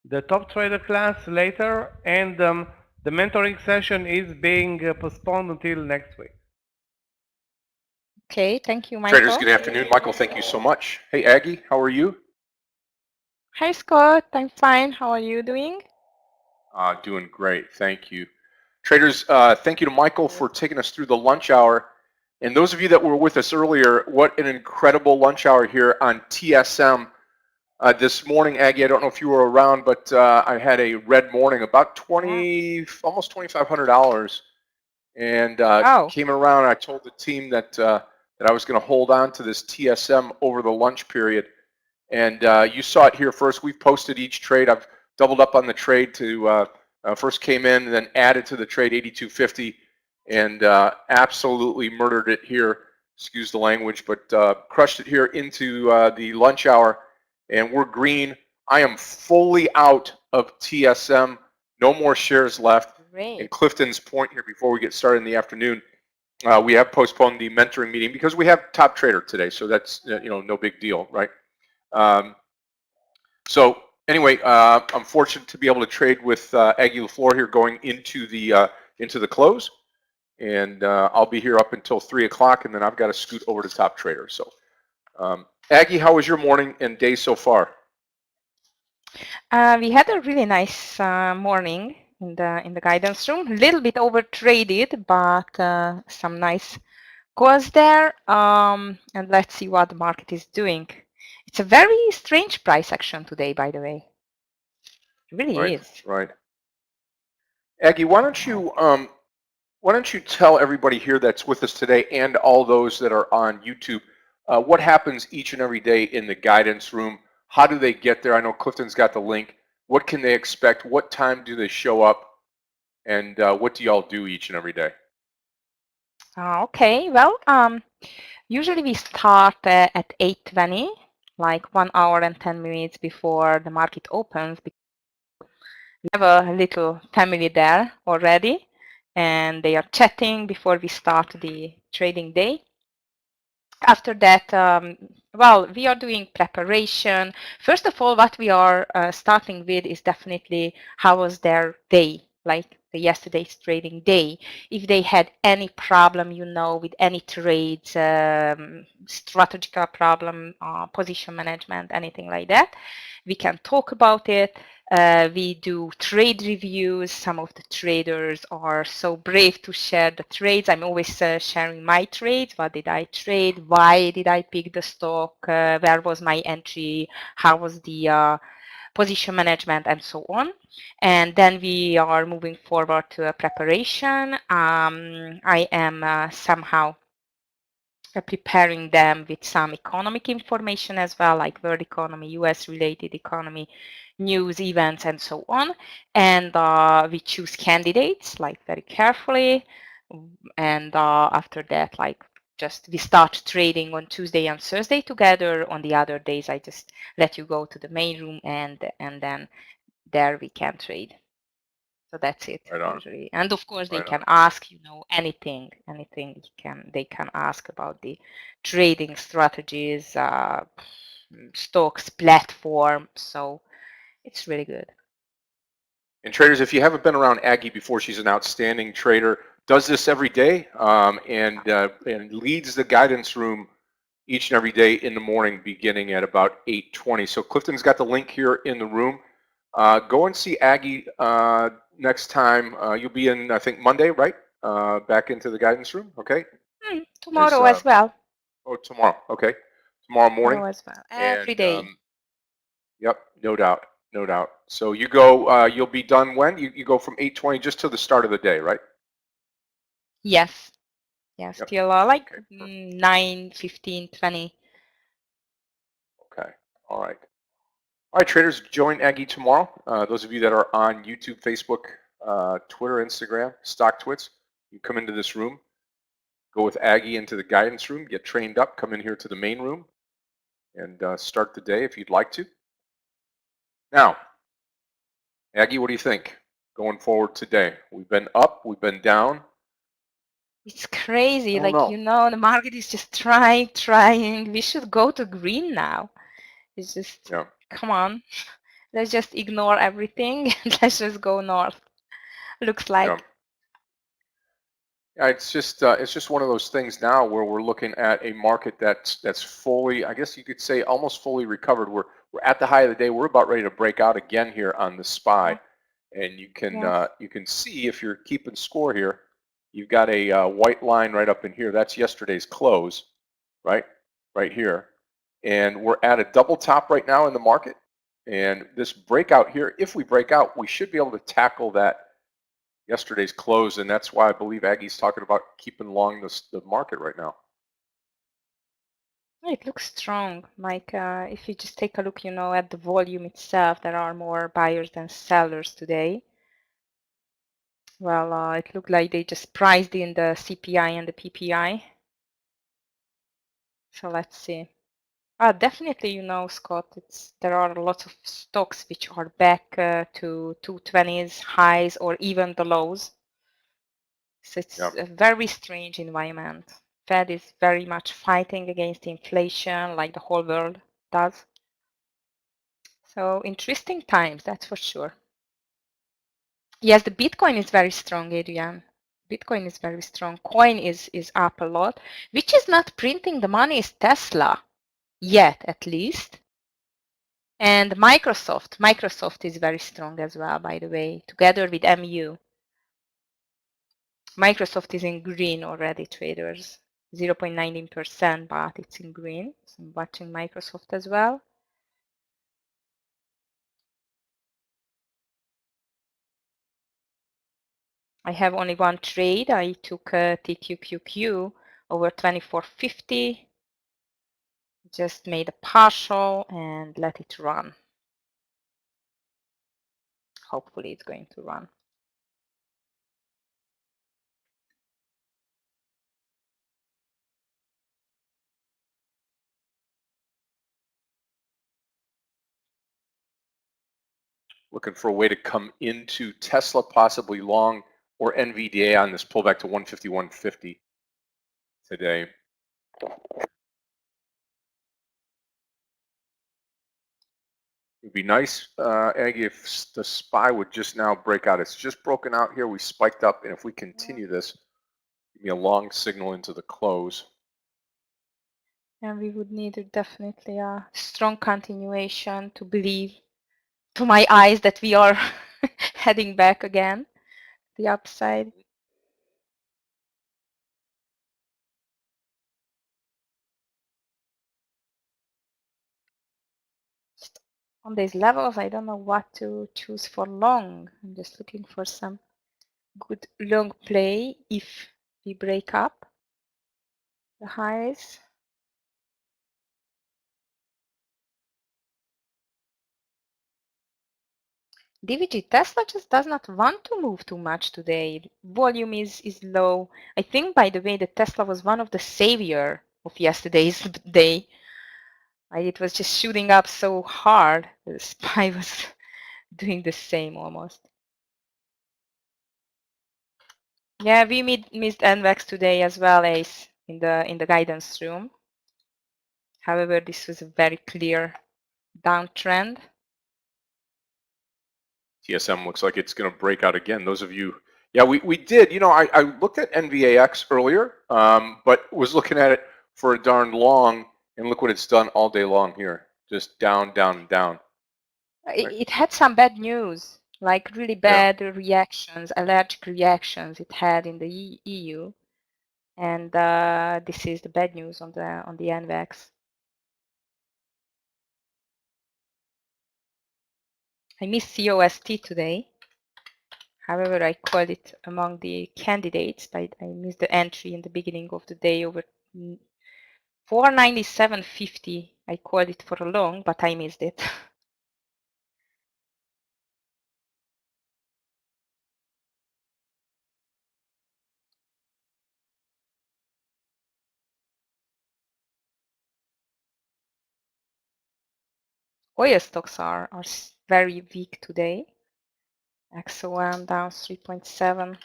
the top trader class later, and the mentoring session is being postponed until next week. Okay, thank you, Michael. Traders, good afternoon. Michael, thank you so much. Hey, Aggie, how are you? Hi, Scott. I'm fine. How are you doing? Doing great, thank you. Traders, thank you to Michael for taking us through the lunch hour. And those of you that were with us earlier, what an incredible lunch hour here on TSM. This morning, Aggie, I don't know if you were around, but I had a red morning, about almost $2,500, and came around. I told the team that that I was going to hold on to this TSM over the lunch period, and you saw it here first. We've posted each trade. I've doubled up on the trade to first came in, and then added to the trade 8250, and absolutely murdered it here. Excuse the language, but crushed it here into the lunch hour. And we're green. I am fully out of TSM. No more shares left. Great. And Clifton's point here before we get started in the afternoon, we have postponed the mentoring meeting because we have top trader today. So that's no big deal, right? So anyway, I'm fortunate to be able to trade with Aggie LaFleur here going into the close, and I'll be here up until 3 o'clock, and then I've got to scoot over to top trader. So. Aggie, how was your morning and day so far? We had a really nice morning in the guidance room. A little bit over traded, but some nice calls there. And let's see what the market is doing. It's a very strange price action today, by the way. It really is. Right. Aggie, why don't you tell everybody here that's with us today and all those that are on YouTube what happens each and every day in the guidance room? How do they get there? I know Clifton's got the link. What can they expect? What time do they show up? And what do y'all do each and every day? Okay, well, usually we start at 8:20, like 1 hour and 10 minutes before the market opens. We have a little family there already, and they are chatting before we start the trading day. After that, well, we are doing preparation. First of all, what we are starting with is definitely how was their day, like yesterday's trading day. If they had any problem, with any trades, strategical problem, position management, anything like that, we can talk about it. We do trade reviews. Some of the traders are so brave to share the trades. I'm always sharing my trades. What did I trade? Why did I pick the stock? Where was my entry? How was the position management, and so on. And then we are moving forward to a preparation. I am somehow preparing them with some economic information as well, like world economy, US related economy, news, events, and so on. And we choose candidates like very carefully. And after that, like just we start trading on Tuesday and Thursday together. On the other days, I just let you go to the main room and then there we can trade. So that's it usually. And of course they can ask, anything they can ask about the trading strategies, stocks, platform. So it's really good. And traders, if you haven't been around Aggie before, she's an outstanding trader, does this every day, and leads the guidance room each and every day in the morning beginning at about 8:20. So Clifton's got the link here in the room. Go and see Aggie next time. You'll be in, I think, Monday, right? Back into the guidance room, okay? Tomorrow as well. Oh, tomorrow, okay. Tomorrow morning. Tomorrow as well. Every day. Yep, no doubt, no doubt. So you go, you'll be done when? You go from 8:20 just to the start of the day, right? Yes. Yes, yep. Till like 9:15, 20. Okay, all right. All right, traders, join Aggie tomorrow. Those of you that are on YouTube, Facebook, Twitter, Instagram, StockTwits, you come into this room, go with Aggie into the guidance room, get trained up, come in here to the main room, and start the day if you'd like to. Now, Aggie, what do you think going forward today? We've been up, we've been down. It's crazy, the market is just trying. We should go to green now. It's just, come on. Let's just ignore everything and let's just go north. Looks like. Yeah, it's just one of those things now where we're looking at a market that's fully, I guess you could say, almost fully recovered. We're at the high of the day. We're about ready to break out again here on the SPY, and you can see if you're keeping score here. You've got a white line right up in here. That's yesterday's close, right here, and we're at a double top right now in the market. And this breakout here, if we break out, we should be able to tackle that yesterday's close, and that's why I believe Aggie's talking about keeping long the market right now. It looks strong. Like if you just take a look, at the volume itself, there are more buyers than sellers today. Well, it looked like they just priced in the CPI and the PPI. So let's see. Definitely, Scott, there are lots of stocks which are back to 220s highs or even the lows. So it's a very strange environment. Fed is very much fighting against inflation like the whole world does. So interesting times, that's for sure. Yes, the Bitcoin is very strong, Adrian. Bitcoin is very strong. Coin is up a lot. Which is not printing the money is Tesla. Yet, at least. And Microsoft. Microsoft is very strong as well, by the way, together with MU. Microsoft is in green already, traders. 0.19%, but it's in green. So I'm watching Microsoft as well. I have only one trade. I took TQQQ over 24.50. Just made a partial and let it run. Hopefully it's going to run. Looking for a way to come into Tesla, possibly long, or NVDA on this pullback to 151.50 today. It'd be nice, Aggie, if the SPY would just now break out. It's just broken out here. We spiked up, and if we continue this, give me a long signal into the close. And we would need definitely a strong continuation to believe to my eyes that we are heading back again, the upside. On these levels, I don't know what to choose for long. I'm just looking for some good long play if we break up the highs. DVG Tesla just does not want to move too much today. Volume is low. I think, by the way, that Tesla was one of the savior of yesterday's day. It was just shooting up so hard. The SPY was doing the same almost. Yeah, we missed NVAX today as well, Ace, in the guidance room. However, this was a very clear downtrend. TSM looks like it's going to break out again. Those of you, yeah, we did. You know, I looked at NVAX earlier, but was looking at it for a darn long, and look what it's done all day long here. Just down, down, down. Right. It had some bad news, like really bad reactions, allergic reactions it had in the EU, and this is the bad news on the NVAX. I missed COST today. However, I called it among the candidates, but I missed the entry in the beginning of the day over 497.50. I called it for a long, but I missed it. Oil stocks are very weak today. XOM down 3.7.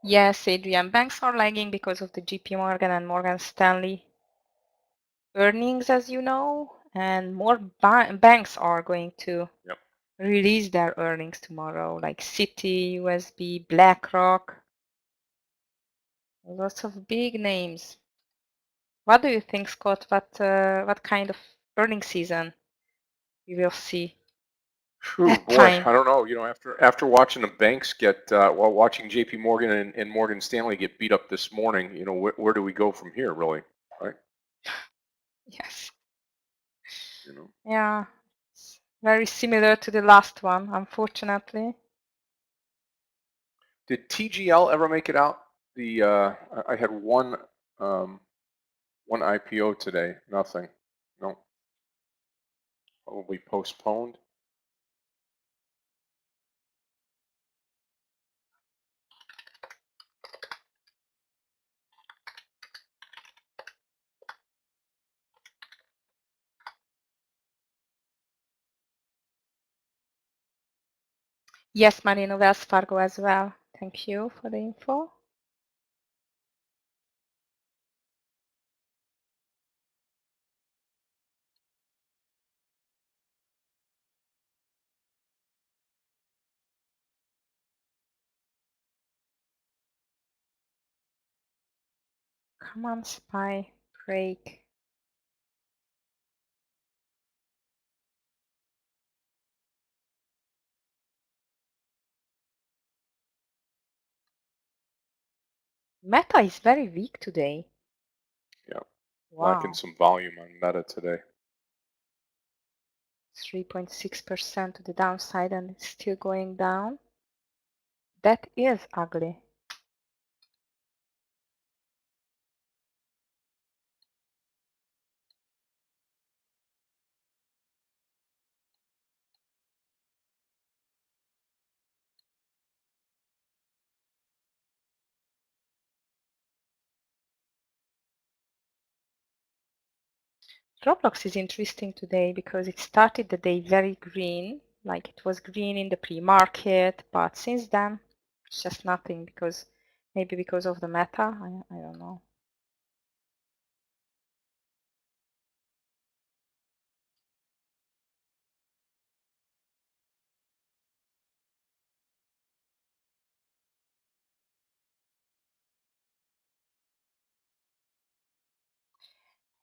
Yes, Adrian, banks are lagging because of the JP Morgan and Morgan Stanley earnings, as you know, and more banks are going to release their earnings tomorrow, like Citi, USB, BlackRock, lots of big names. What do you think, Scott? What kind of earnings season we will see? Boy, I don't know. You know, after watching the banks get, while watching JP Morgan and Morgan Stanley get beat up this morning, you know, where do we go from here, really? Right? Yes. You know. Yeah, it's very similar to the last one, unfortunately. Did TGL ever make it out? The I had one IPO today. Nothing. No. Probably postponed. Yes, Marino, Wells Fargo as well. Thank you for the info. Come on, SPY, break. Meta is very weak today. Yeah. Wow. Lacking some volume on Meta today. 3.6% to the downside and it's still going down. That is ugly. Roblox is interesting today because it started the day very green, like it was green in the pre-market, but since then it's just nothing because maybe because of the meta, I don't know.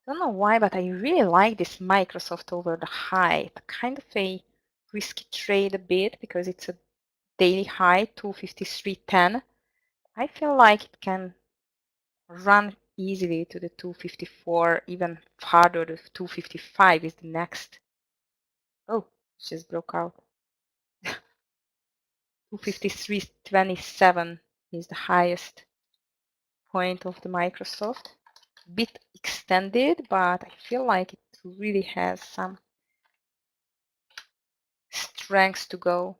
Don't know why, but I really like this Microsoft over the high. It's kind of a risky trade a bit because it's a daily high, 253.10. I feel like it can run easily to the 254, even farther. The 255 is the next. Oh, it just broke out. 253.27 is the highest point of the Microsoft. Bit extended, but I feel like it really has some strength to go.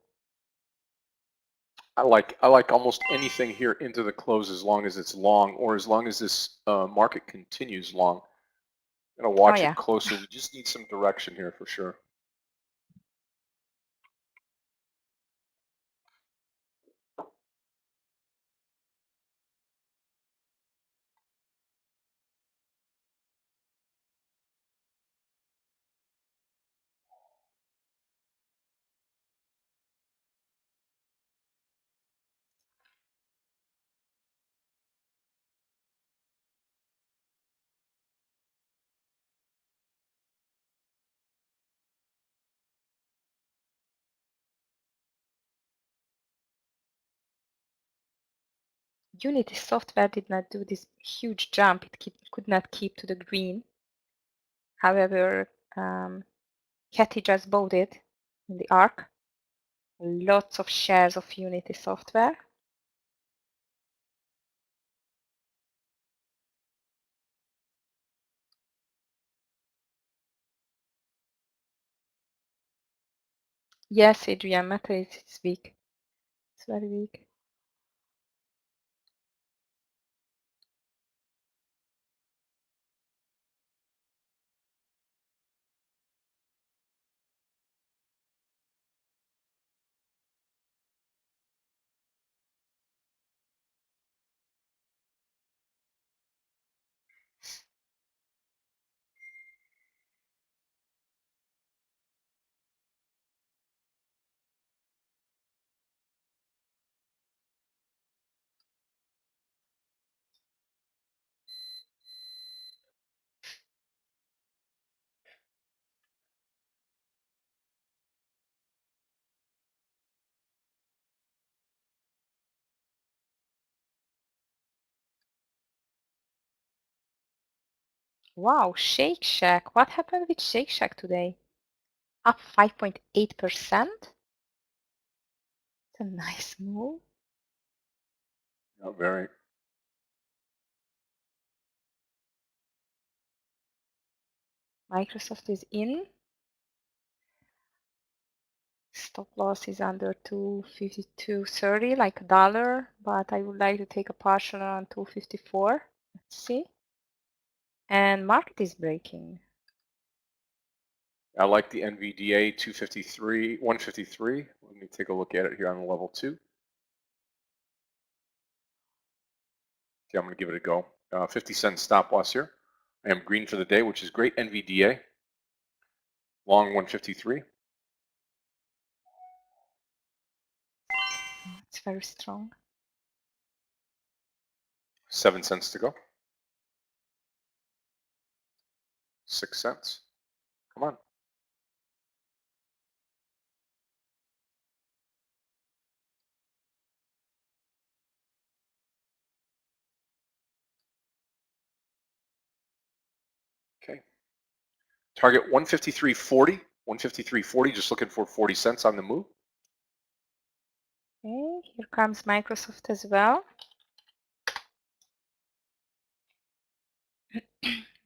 I like almost anything here into the close as long as it's long, or as long as this market continues long. I'm gonna watch it closer. We just need some direction here for sure. Unity Software did not do this huge jump. It could not keep to the green. However, Cathy just bought it in the ARC. Lots of shares of Unity Software. Yes, Adrian, Meta is weak. It's very weak. Wow, Shake Shack. What happened with Shake Shack today? Up 5.8%. It's a nice move. Not very. Microsoft is in. Stop loss is under 252.30, like $1, but I would like to take a partial on 254. Let's see. And market is breaking. I like the NVDA 153. Let me take a look at it here on level 2. Okay, I'm going to give it a go. 50-cent stop loss here. I am green for the day, which is great. NVDA, long 153. It's very strong. 7 cents to go. 6 cents. Come on. Okay. Target 153.40. 153.40, just looking for 40 cents on the move. Okay, here comes Microsoft as well.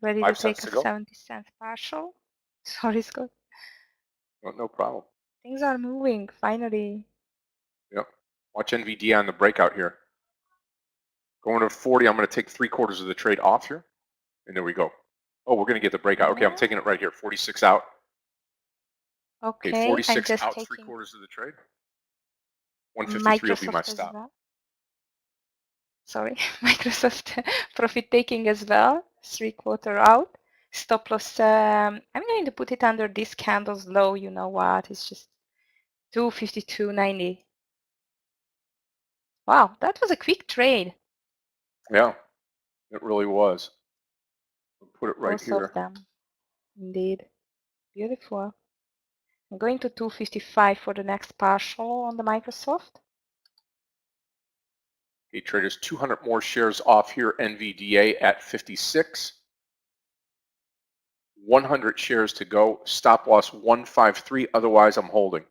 Ready to take a 70-cent partial. Sorry, Scott. No problem. Things are moving, finally. Yep. Watch NVDA on the breakout here. Going to 40, I'm going to take 3/4 of the trade off here. And there we go. Oh, we're going to get the breakout. Okay, I'm taking it right here. 46 out. Okay, 46 I'm just out, taking 3/4 of the trade. 153 will be my Microsoft as stop. well. Sorry, Microsoft profit taking as well. 3/4 out. Stop loss. I'm going to put it under this candle's low. You know what? It's just 252.90. Wow, that was a quick trade. Yeah, it really was. Put it right Both here. of them. Indeed. Beautiful. I'm going to 255 for the next partial on the Microsoft. Okay, traders, 200 more shares off here, NVDA at 56. 100 shares to go. Stop loss 153. Otherwise, I'm holding.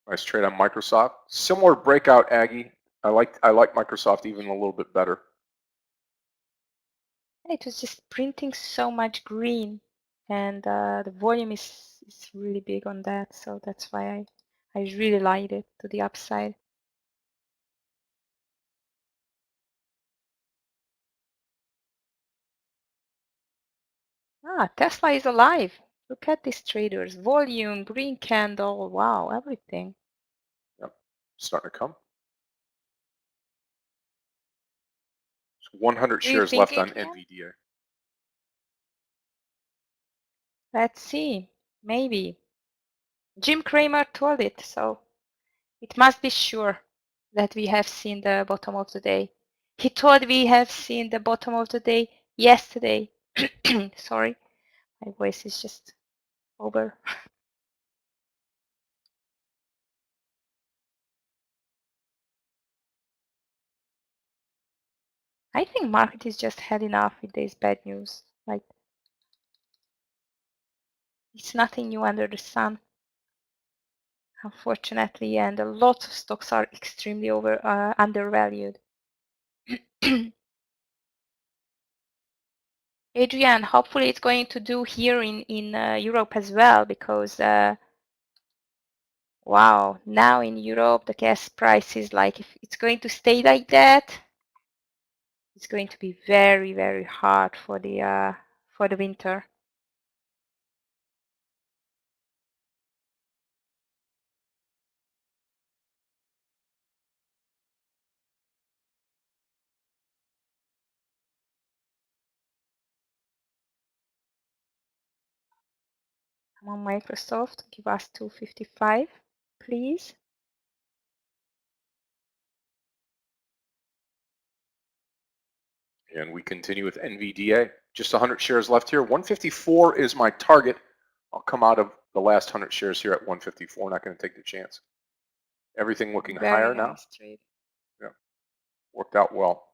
Nice trade on Microsoft. Similar breakout, Aggie. I like Microsoft even a little bit better. It was just printing so much green, and the volume is really big on that, so that's why I really liked it to the upside. Ah, Tesla is alive. Look at these traders. Volume, green candle, wow, everything. Yep, starting to come. So 100 Do you shares think left it on can? NVDA. Let's see. Maybe. Jim Cramer told it, so it must be sure that we have seen the bottom of the day. He told we have seen the bottom of the day yesterday. Sorry, my voice is just over. I think market is just had enough with this bad news. Like, it's nothing new under the sun, unfortunately, and a lot of stocks are extremely undervalued. Adrian, hopefully it's going to do here in Europe as well, because wow, now in Europe the gas price is like, if it's going to stay like that, it's going to be very, very hard for the winter. Come on, Microsoft, give us 255, please. And we continue with NVDA. Just 100 shares left here. 154 is my target. I'll come out of the last 100 shares here at 154. Not going to take the chance. Everything looking Very higher now. nice trade. Yeah, worked out well.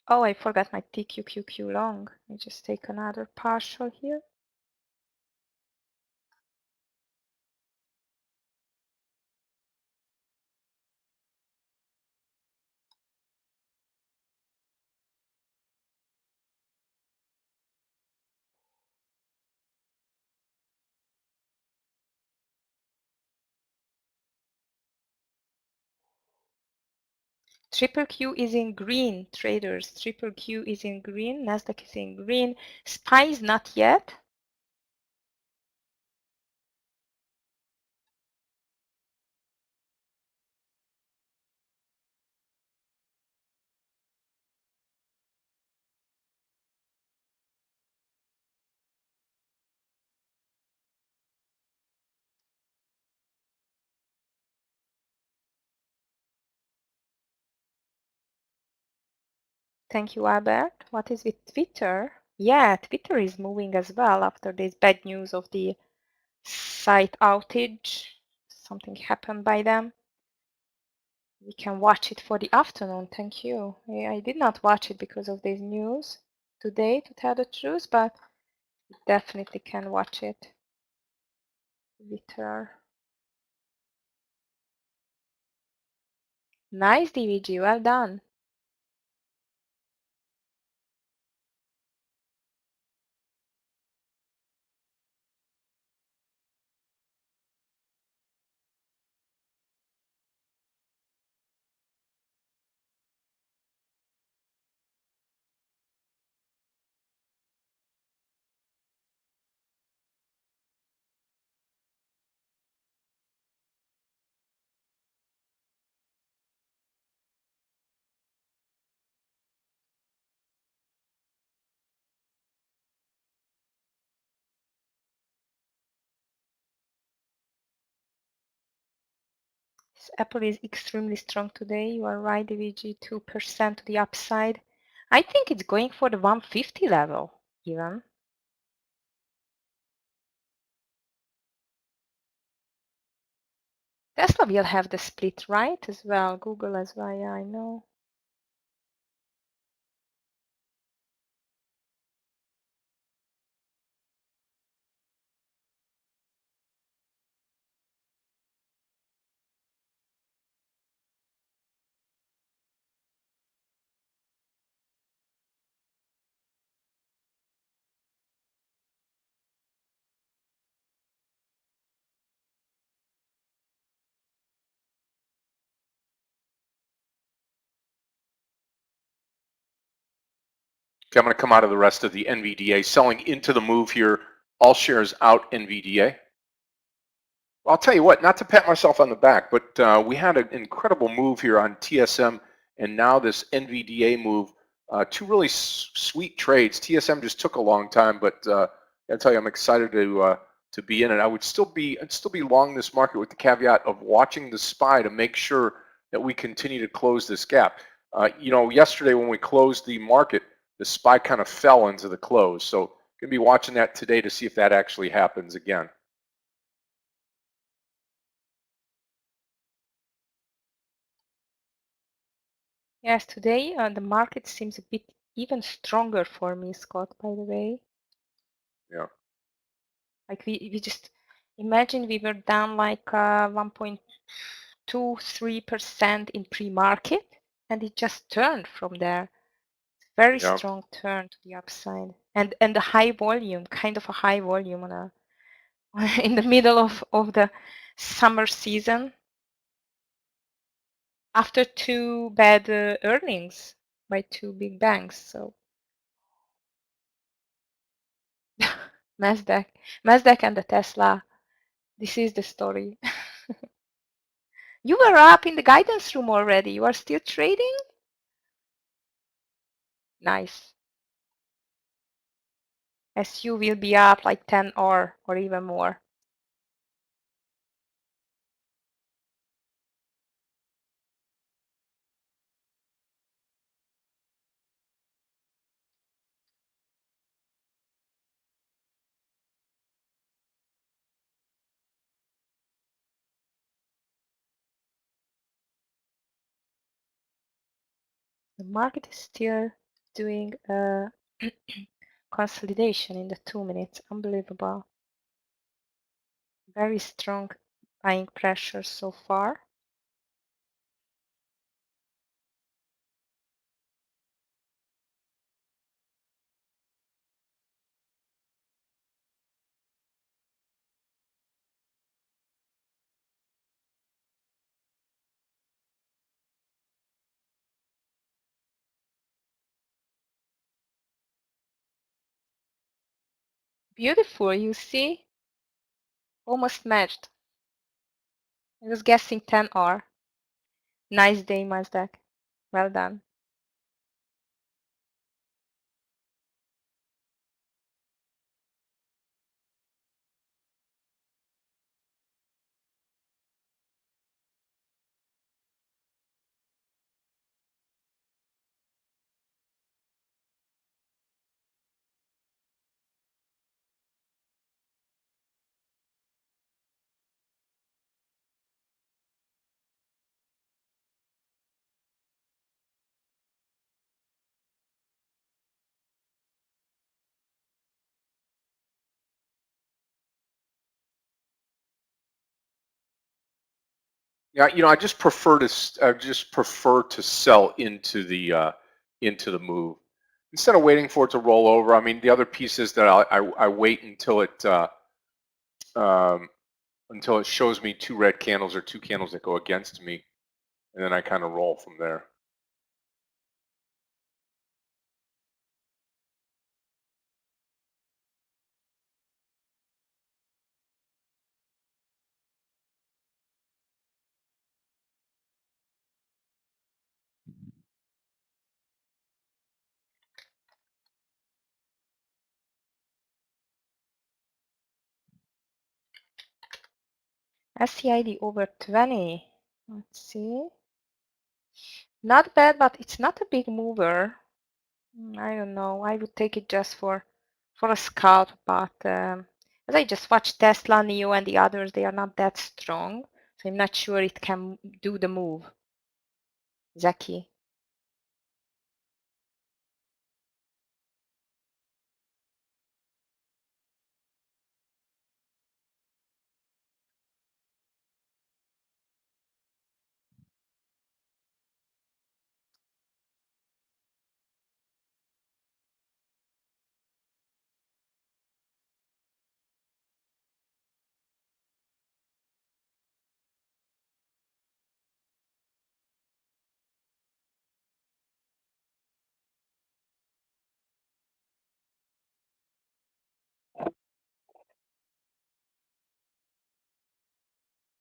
Oh, I forgot my TQQQ long. Let me just take another partial here. Triple Q is in green, traders. Triple Q is in green. NASDAQ is in green. SPY is not yet. Thank you, Albert. What is with Twitter? Yeah, Twitter is moving as well after this bad news of the site outage. Something happened by them. We can watch it for the afternoon. Thank you. I did not watch it because of this news today, to tell the truth, but definitely can watch it. Twitter. Nice, DVG. Well done. Apple is extremely strong today. You are right, DVG, 2% to the upside. I think it's going for the 150 level even. Tesla will have the split, right, as well. Google as well, yeah, I know. Okay, I'm going to come out of the rest of the NVDA. Selling into the move here. All shares out NVDA. Well, I'll tell you what, not to pat myself on the back, but we had an incredible move here on TSM and now this NVDA move. Two really sweet trades. TSM just took a long time, but I'll tell you, I'm excited to be in it. I'd still be long this market with the caveat of watching the SPY to make sure that we continue to close this gap. You know, yesterday when we closed the market, the SPY kind of fell into the close. So going to be watching that today to see if that actually happens again. Yes, today the market seems a bit even stronger for me, Scott, by the way. Yeah. Like we just imagine we were down like 1.23% in pre-market and it just turned from there. Very Yeah. strong turn to the upside. And the high volume, kind of a high volume on a in the middle of the summer season after two bad earnings by two big banks. So NASDAQ and the Tesla, this is the story. You were up in the guidance room already. You are still trading? Nice. SU will be up like 10 or even more. The market is still doing a consolidation in the 2 minutes. Unbelievable. Very strong buying pressure so far. Beautiful, you see? Almost matched. I was guessing 10R. Nice day, NASDAQ. Well done. Yeah, you know, I just prefer to sell into the move instead of waiting for it to roll over. I mean, the other piece is that I wait um, until it shows me two red candles or two candles that go against me, and then I kind of roll from there. SCID over 20. Let's see. Not bad, but it's not a big mover. I don't know. I would take it just for a scalp, but as I just watched Tesla, Neo, and the others, they are not that strong, so I'm not sure it can do the move. Zaki.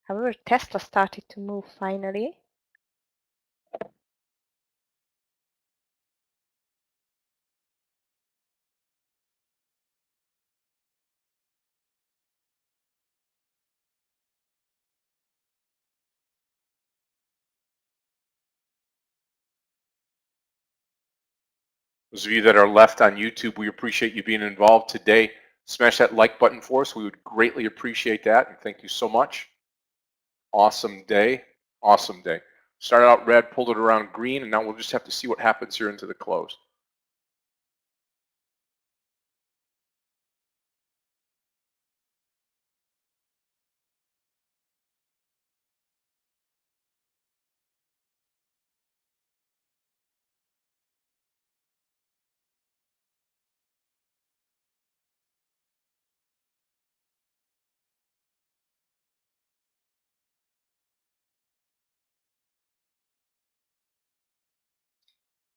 However, Tesla started to move finally. Those of you that are left on YouTube, we appreciate you being involved today. Smash that like button for us. We would greatly appreciate that. And thank you so much. Awesome day. Awesome day. Started out red, pulled it around green, and now we'll just have to see what happens here into the close.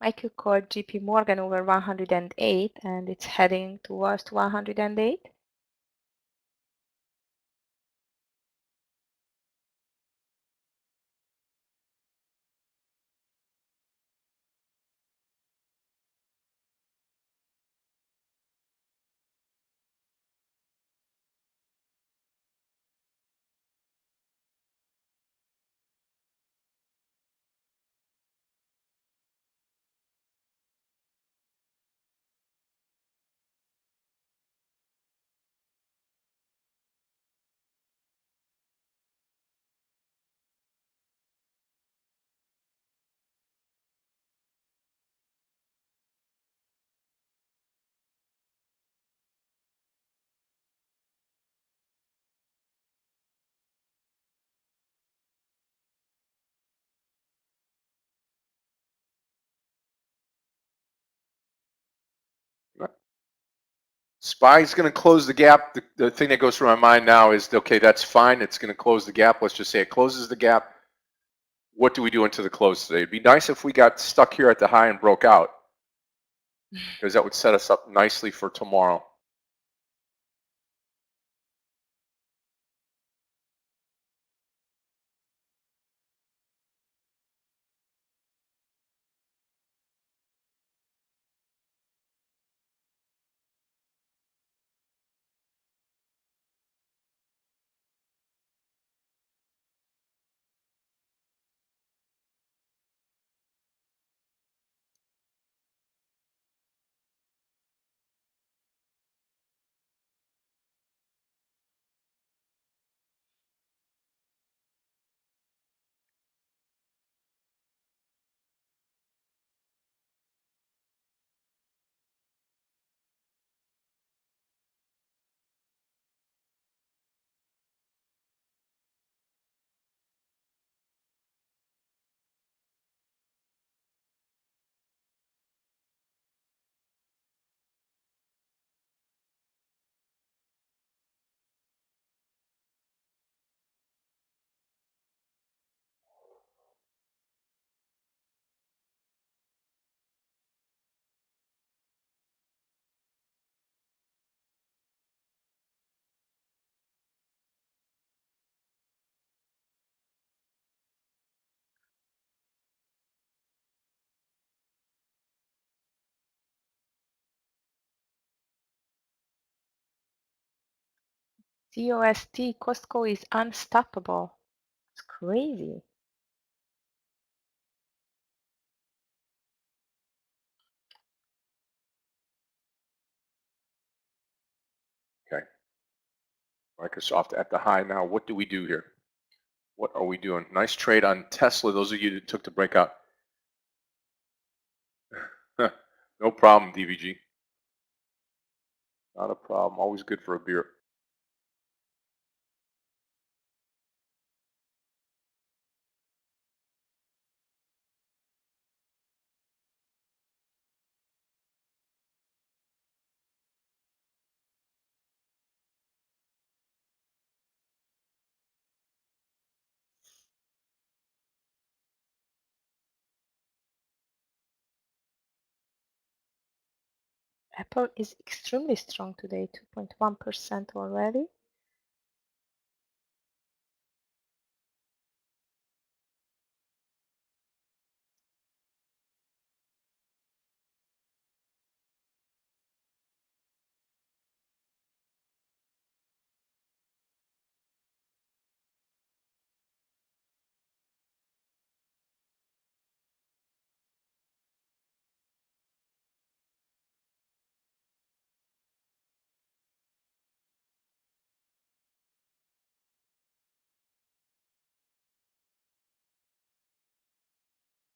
Michael called JP Morgan over 108, and it's heading towards 108. SPY's going to close the gap. The thing that goes through my mind now is, okay, that's fine. It's going to close the gap. Let's just say it closes the gap. What do we do into the close today? It'd be nice if we got stuck here at the high and broke out, because that would set us up nicely for tomorrow. COST, Costco is unstoppable. It's crazy. Microsoft at the high now. What do we do here? What are we doing? Nice trade on Tesla. Those of you that took the breakout. No problem, DVG. Not a problem. Always good for a beer. Apple is extremely strong today, 2.1% already.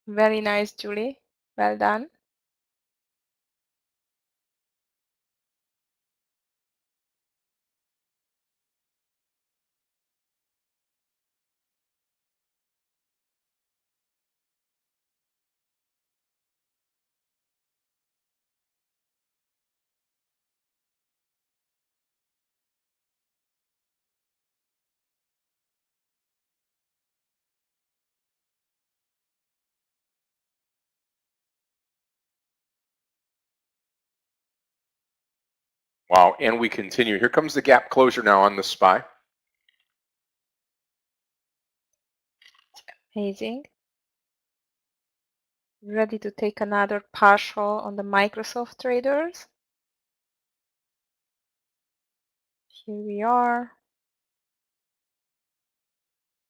Very nice, Julie. Well done. Wow, and we continue. Here comes the gap closure now on the SPY. Amazing. Ready to take another partial on the Microsoft traders. Here we are.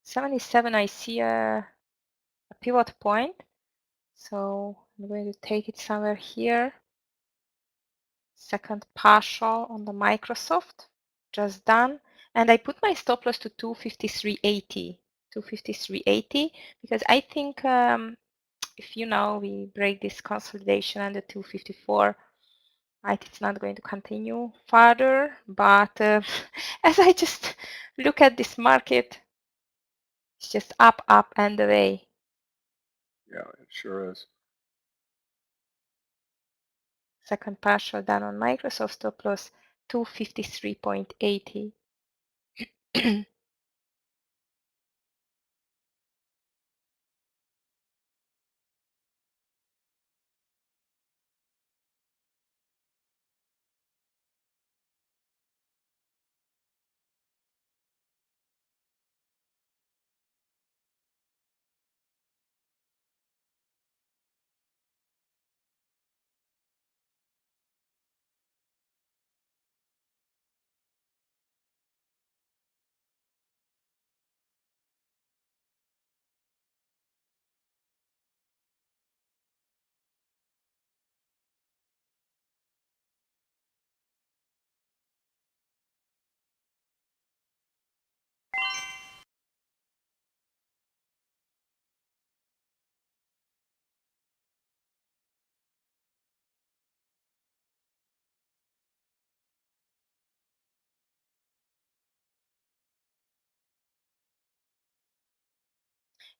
77, I see a pivot point. So I'm going to take it somewhere here. Second partial on the Microsoft, just done. And I put my stop loss to 253.80. 253.80 because I think if we break this consolidation under 254, right, it's not going to continue further. But as I just look at this market, it's just up, up and away. Yeah, it sure is. Second partial done on Microsoft, stop loss 253.80.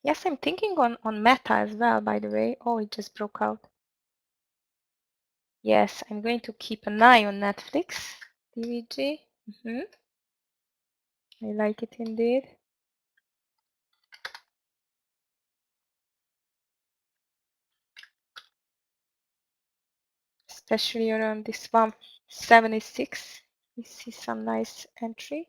Yes, I'm thinking on Meta as well, by the way. Oh, it just broke out. Yes, I'm going to keep an eye on Netflix, DVG. I like it indeed. Especially around this 176. We see some nice entry.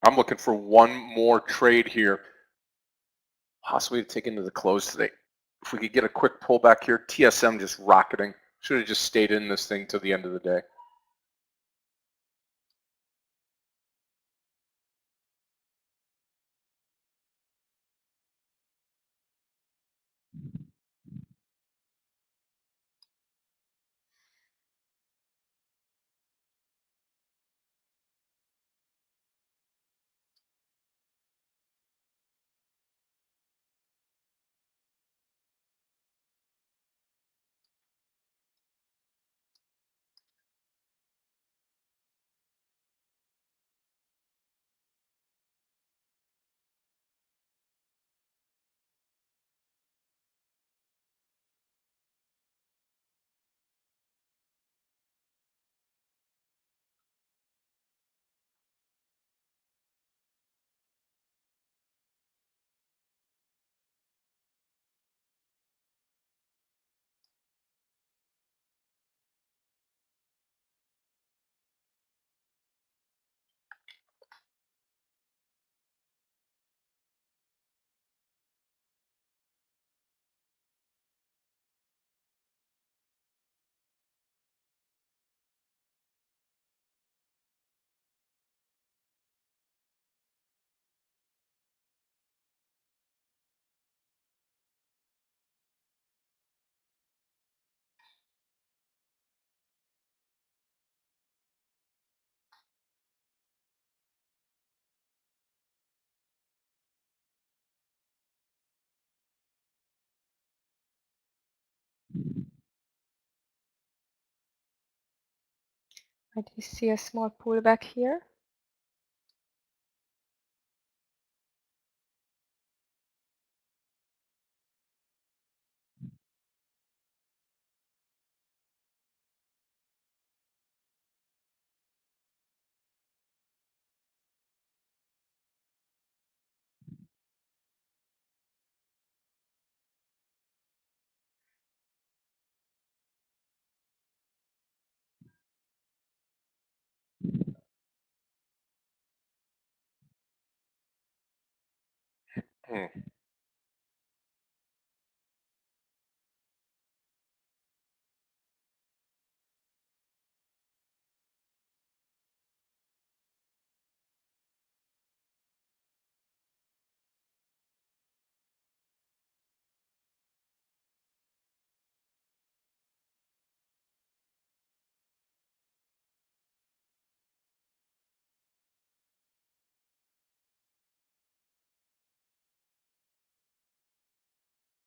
I'm looking for one more trade here, possibly to take into the close today. If we could get a quick pullback here, TSM just rocketing. Should have just stayed in this thing till the end of the day. I do see a small pullback here. Hmm.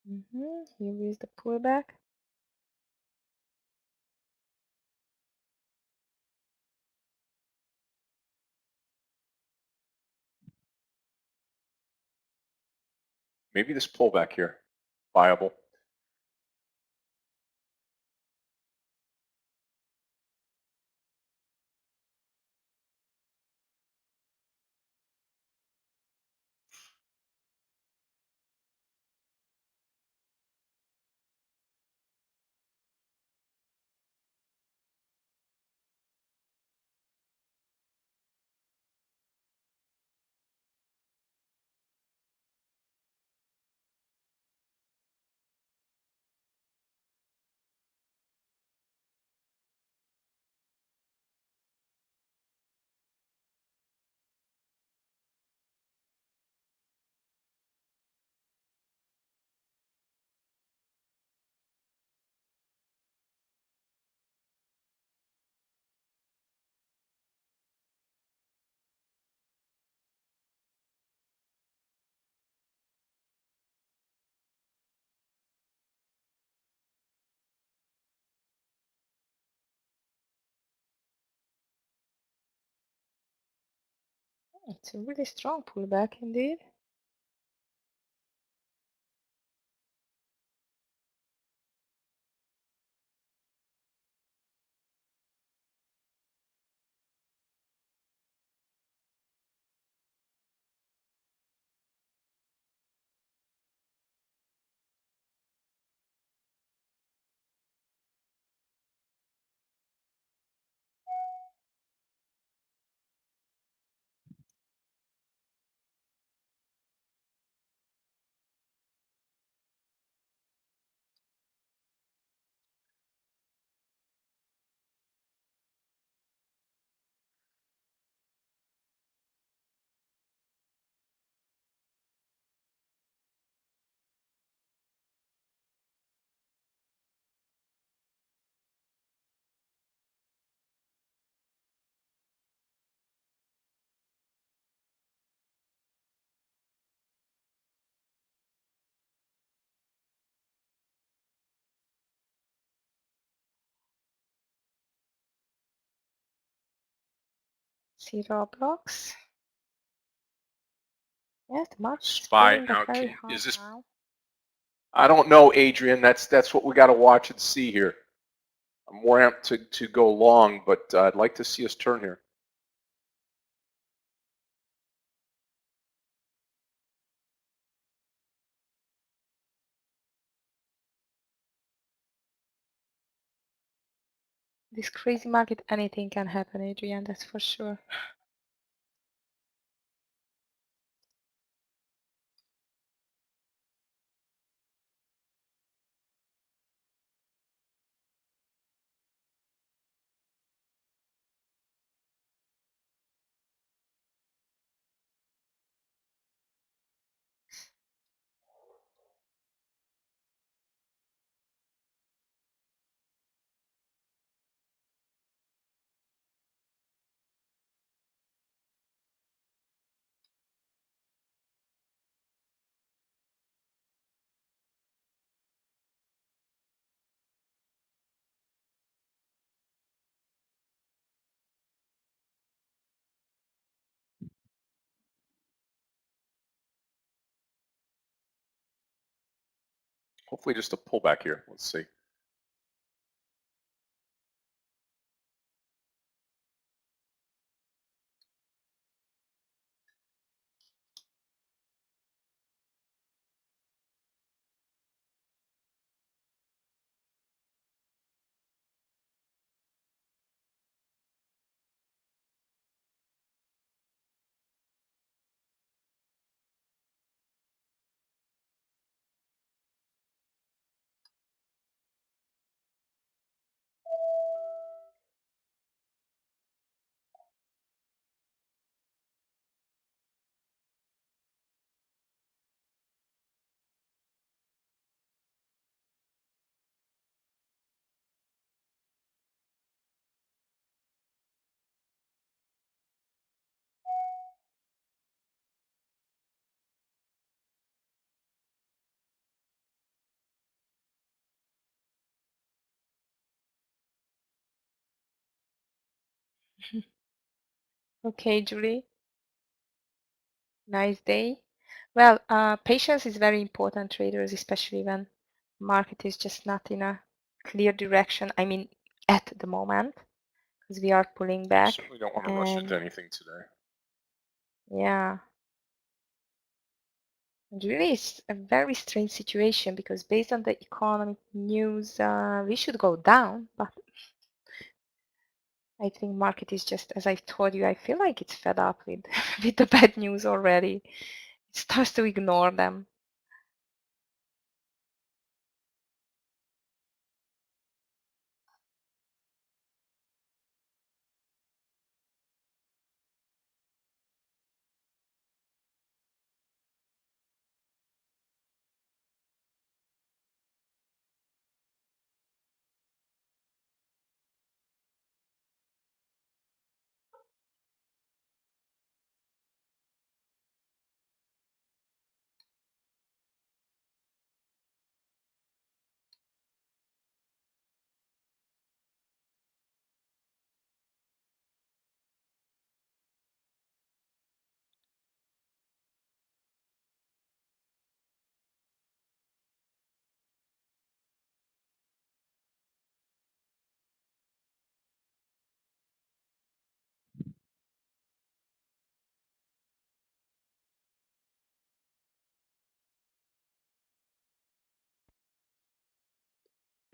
Here is the pullback. Maybe this pullback here, viable. It's a really strong pullback indeed. see Roblox. Yes, the market is Spy. trading Now, at very high is this? now. I don't know, Adrian. That's what we got to watch and see here. I'm more amped to go long, but I'd like to see us turn here. This crazy market, anything can happen, Adrian, that's for sure. Hopefully just a pullback here. Let's see. Okay, Julie. Nice day. Well, patience is very important, traders, especially when market is just not in a clear direction. I mean, at the moment, because we are pulling back. Certainly don't want to rush into anything today. Yeah. And really, it's a very strange situation because based on the economic news, we should go down, but I think market is just, as I told you, I feel like it's fed up with with the bad news already. It starts to ignore them.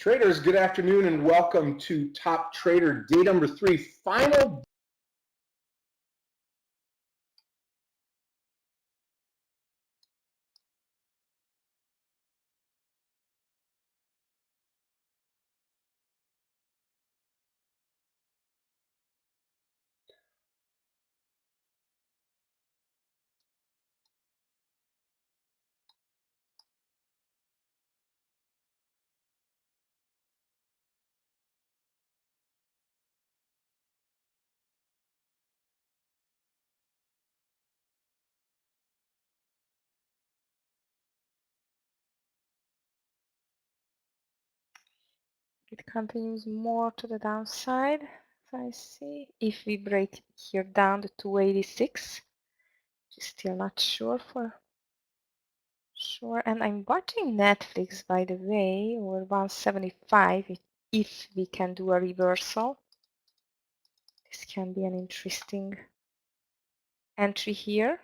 Traders, good afternoon and welcome to Top Trader day number 3, final. It continues more to the downside. I see. If we break here down to 286, still not sure for sure. And I'm watching Netflix, by the way, or 175 if we can do a reversal. This can be an interesting entry here.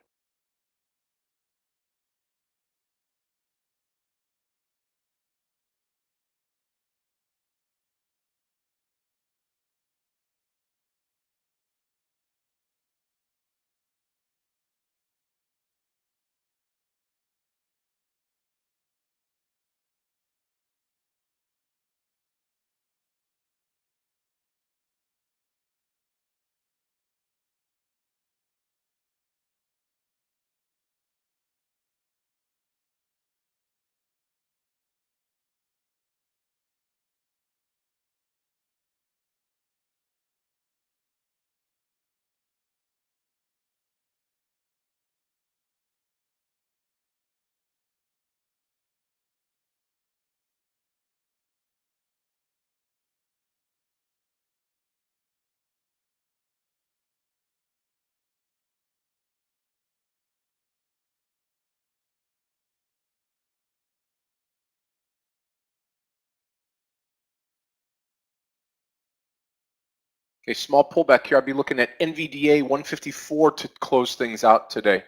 Okay, small pullback here. I'd be looking at NVDA 154 to close things out today,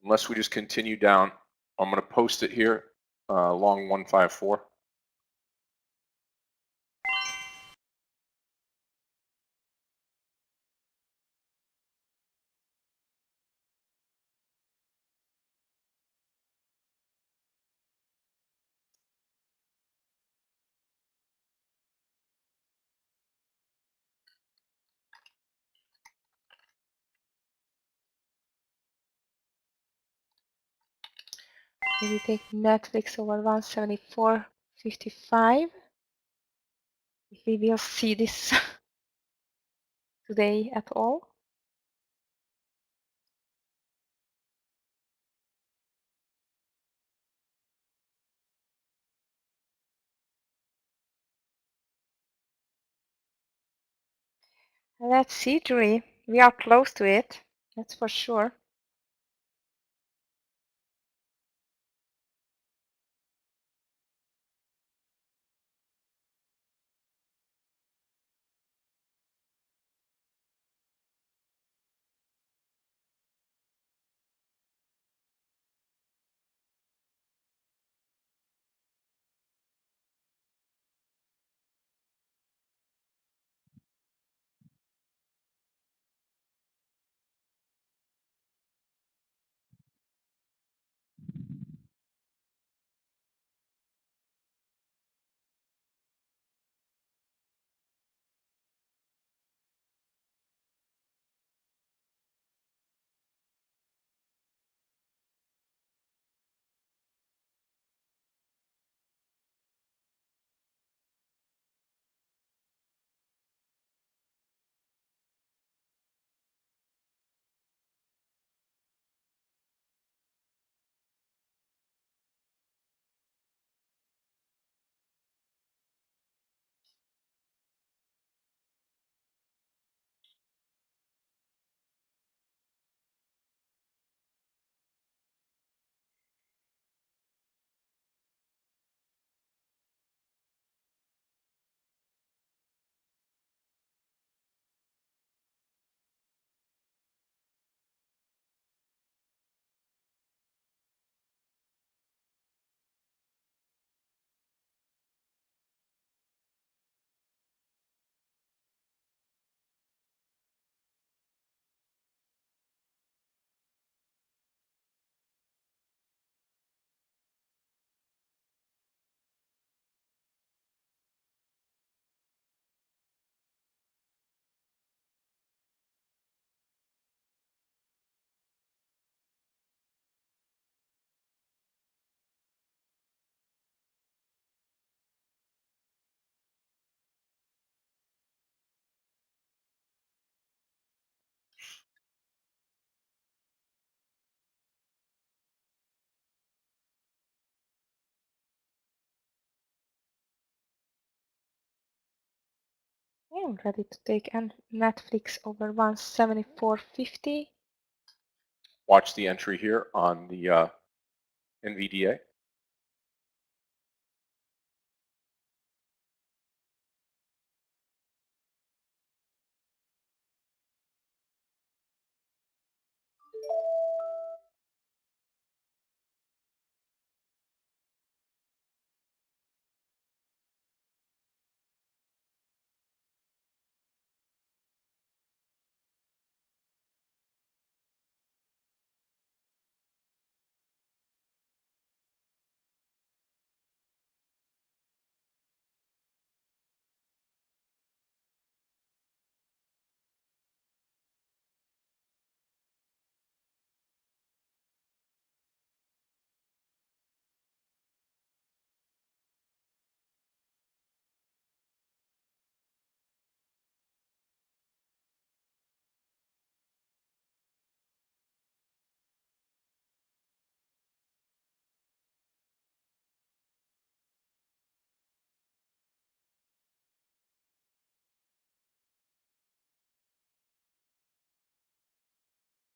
unless we just continue down. I'm going to post it here, long 154. Maybe take Netflix over 174.55. If we will see this today at all. Let's see, Julie. We are close to it. That's for sure. I'm ready to take Netflix over 174.50. Watch the entry here on the NVDA.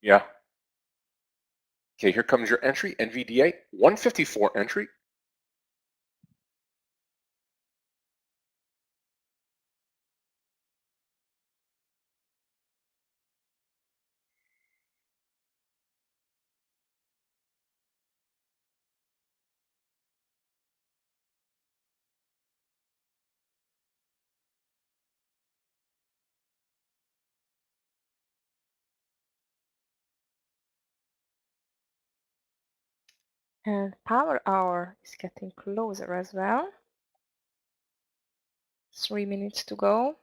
Yeah. Okay, here comes your entry, NVDA, 154 entry. And power hour is getting closer as well. 3 minutes to go.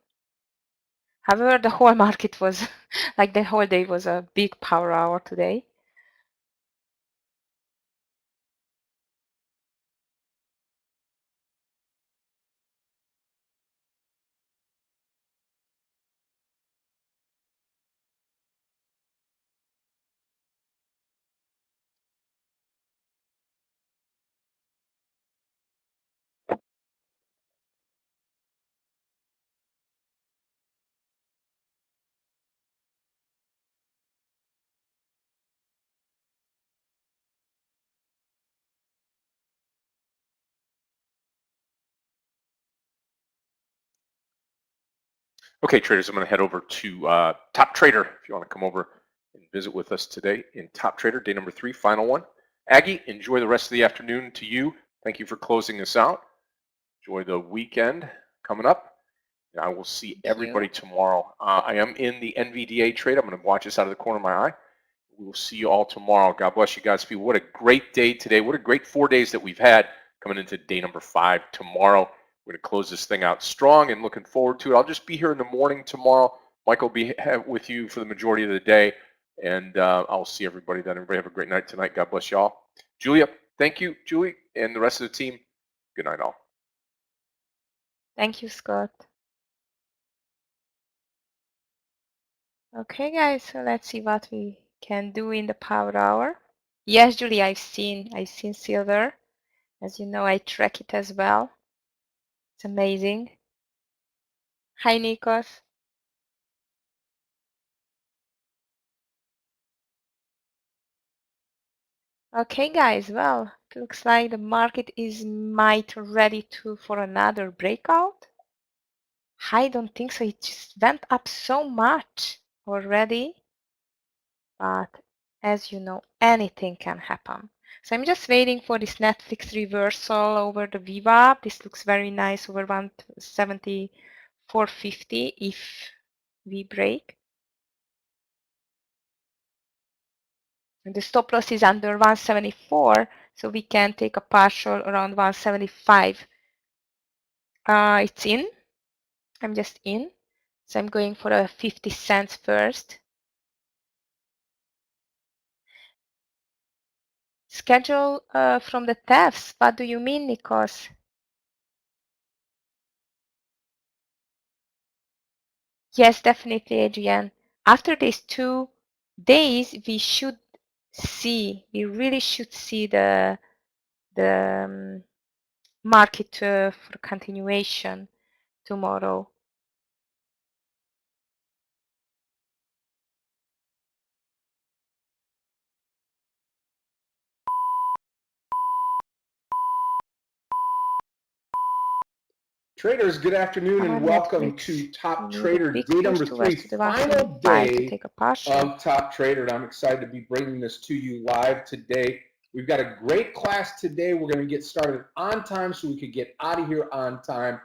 However, the whole market was, like the whole day was a big power hour today. Okay, traders, I'm going to head over to Top Trader if you want to come over and visit with us today in Top Trader, day number 3, final one. Aggie, enjoy the rest of the afternoon to you. Thank you for closing us out. Enjoy the weekend coming up. And I will see everybody tomorrow. I am in the NVDA trade. I'm going to watch this out of the corner of my eye. We will see you all tomorrow. God bless you guys. What a great day today. What a great 4 days that we've had coming into day number 5 tomorrow. We're going to close this thing out strong and looking forward to it. I'll just be here in the morning tomorrow. Mike will be with you for the majority of the day. And I'll see everybody then. Everybody have a great night tonight. God bless you all. Julia, thank you, Julie, and the rest of the team. Good night, all. Thank you, Scott. Okay, guys, so let's see what we can do in the power hour. Yes, Julie, I've seen silver. As you know, I track it as well. It's amazing. Hi, Nikos. Okay, guys, well, it looks like the market might ready for another breakout. I don't think so. It just went up so much already. But as you know, anything can happen. So I'm just waiting for this Netflix reversal over the VWAP. This looks very nice over 174.50 if we break. And the stop loss is under 174, so we can take a partial around 175. It's in. I'm just in. So I'm going for a 50 cents first. Schedule from the TEFs. What do you mean, Nikos? Yes, definitely, Adrian. After these 2 days, we really should see the market for continuation tomorrow. Traders, good afternoon and welcome Netflix, to Top we need a Trader big Day push number towards 3, to the final 175 to day take a partial. of Top Trader, and I'm excited to be bringing this to you live today. We've got a great class today. We're going to get started on time so we could get out of here on time.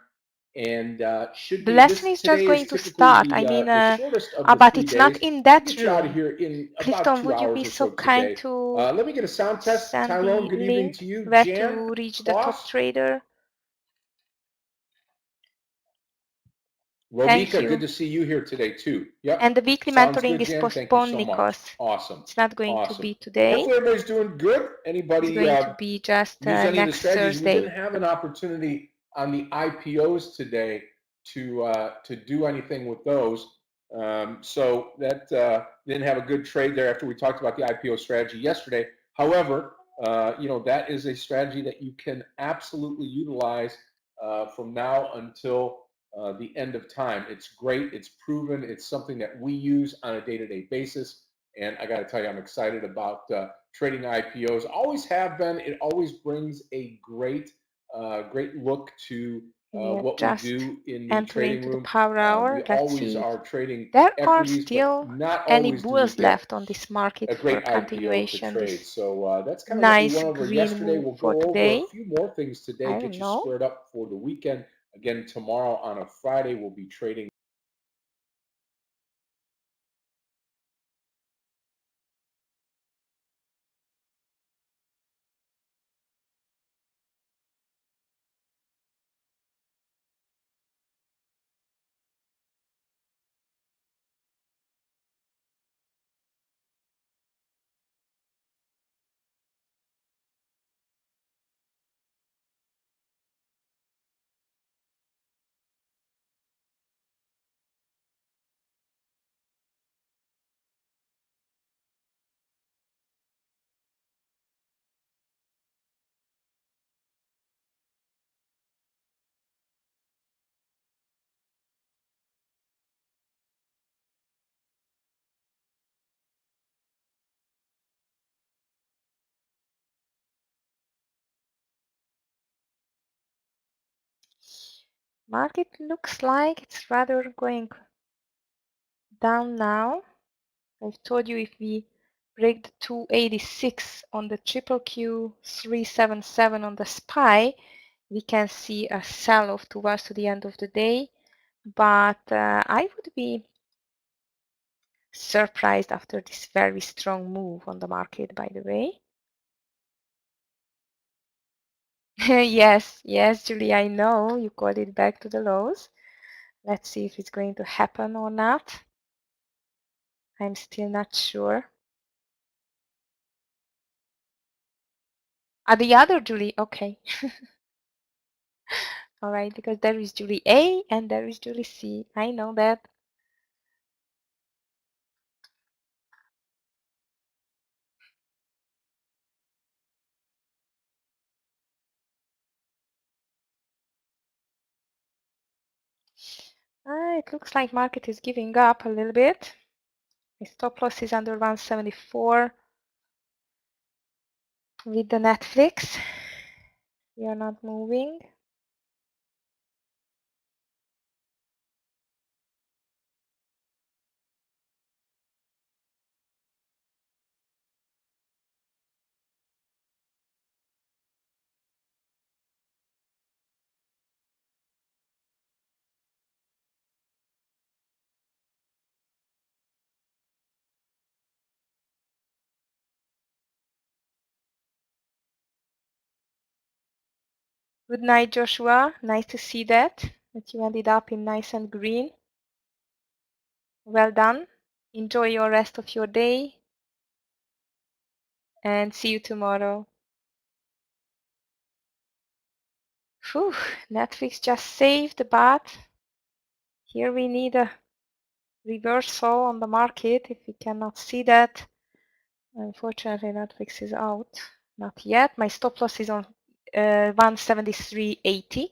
And The lesson is just going to start. I mean, but it's not in that room. Clifton, would you be so kind to let me get a sound test. send Tyrone, the good evening link to you. where Jan, to reach the top boss. trader? Romika, good to see you here today too. Yep. And the weekly Sounds mentoring good, is Jan. postponed, Thank you so Nikos. much. Awesome. It's not going to be today. Hopefully everybody's doing good. Anybody it's going to be just use any of the next strategies? Thursday. We didn't have an opportunity on the IPOs today to do anything with those. So that didn't have a good trade there after we talked about the IPO strategy yesterday. However, you know, that is a strategy that you can absolutely utilize from now until the end of time. It's great. It's proven. It's something that we use on a day-to-day basis. And I got to tell you, I'm excited about trading IPOs. Always have been. It always brings a great look to what we do in the trading room. Power hour. We always are trading there equities, are still but not any always bulls do we get left on this market a great for IPO to continuation. trade. So that's kind of Nice what we went over green yesterday. move We'll for go today. over a few more things today, get you squared up for the weekend. Again, tomorrow on a Friday, we'll be trading. Market looks like it's rather going down now. I've told you if we break the 286 on the triple Q, 377 on the SPY, we can see a sell-off towards to the end of the day. But I would be surprised after this very strong move on the market, by the way. Yes, Julie, I know you called it back to the lows. Let's see if it's going to happen or not. I'm still not sure. The other Julie, okay. All right, because there is Julie A and there is Julie C. I know that. It looks like market is giving up a little bit. My stop loss is under 174 with the Netflix. We are not moving. Good night, Joshua. Nice to see that you ended up in nice and green. Well done. Enjoy your rest of your day and see you tomorrow. Whew, Netflix just saved, but here we need a reversal on the market. If we cannot see that, unfortunately, Netflix is out. Not yet. My stop loss is on 173.80.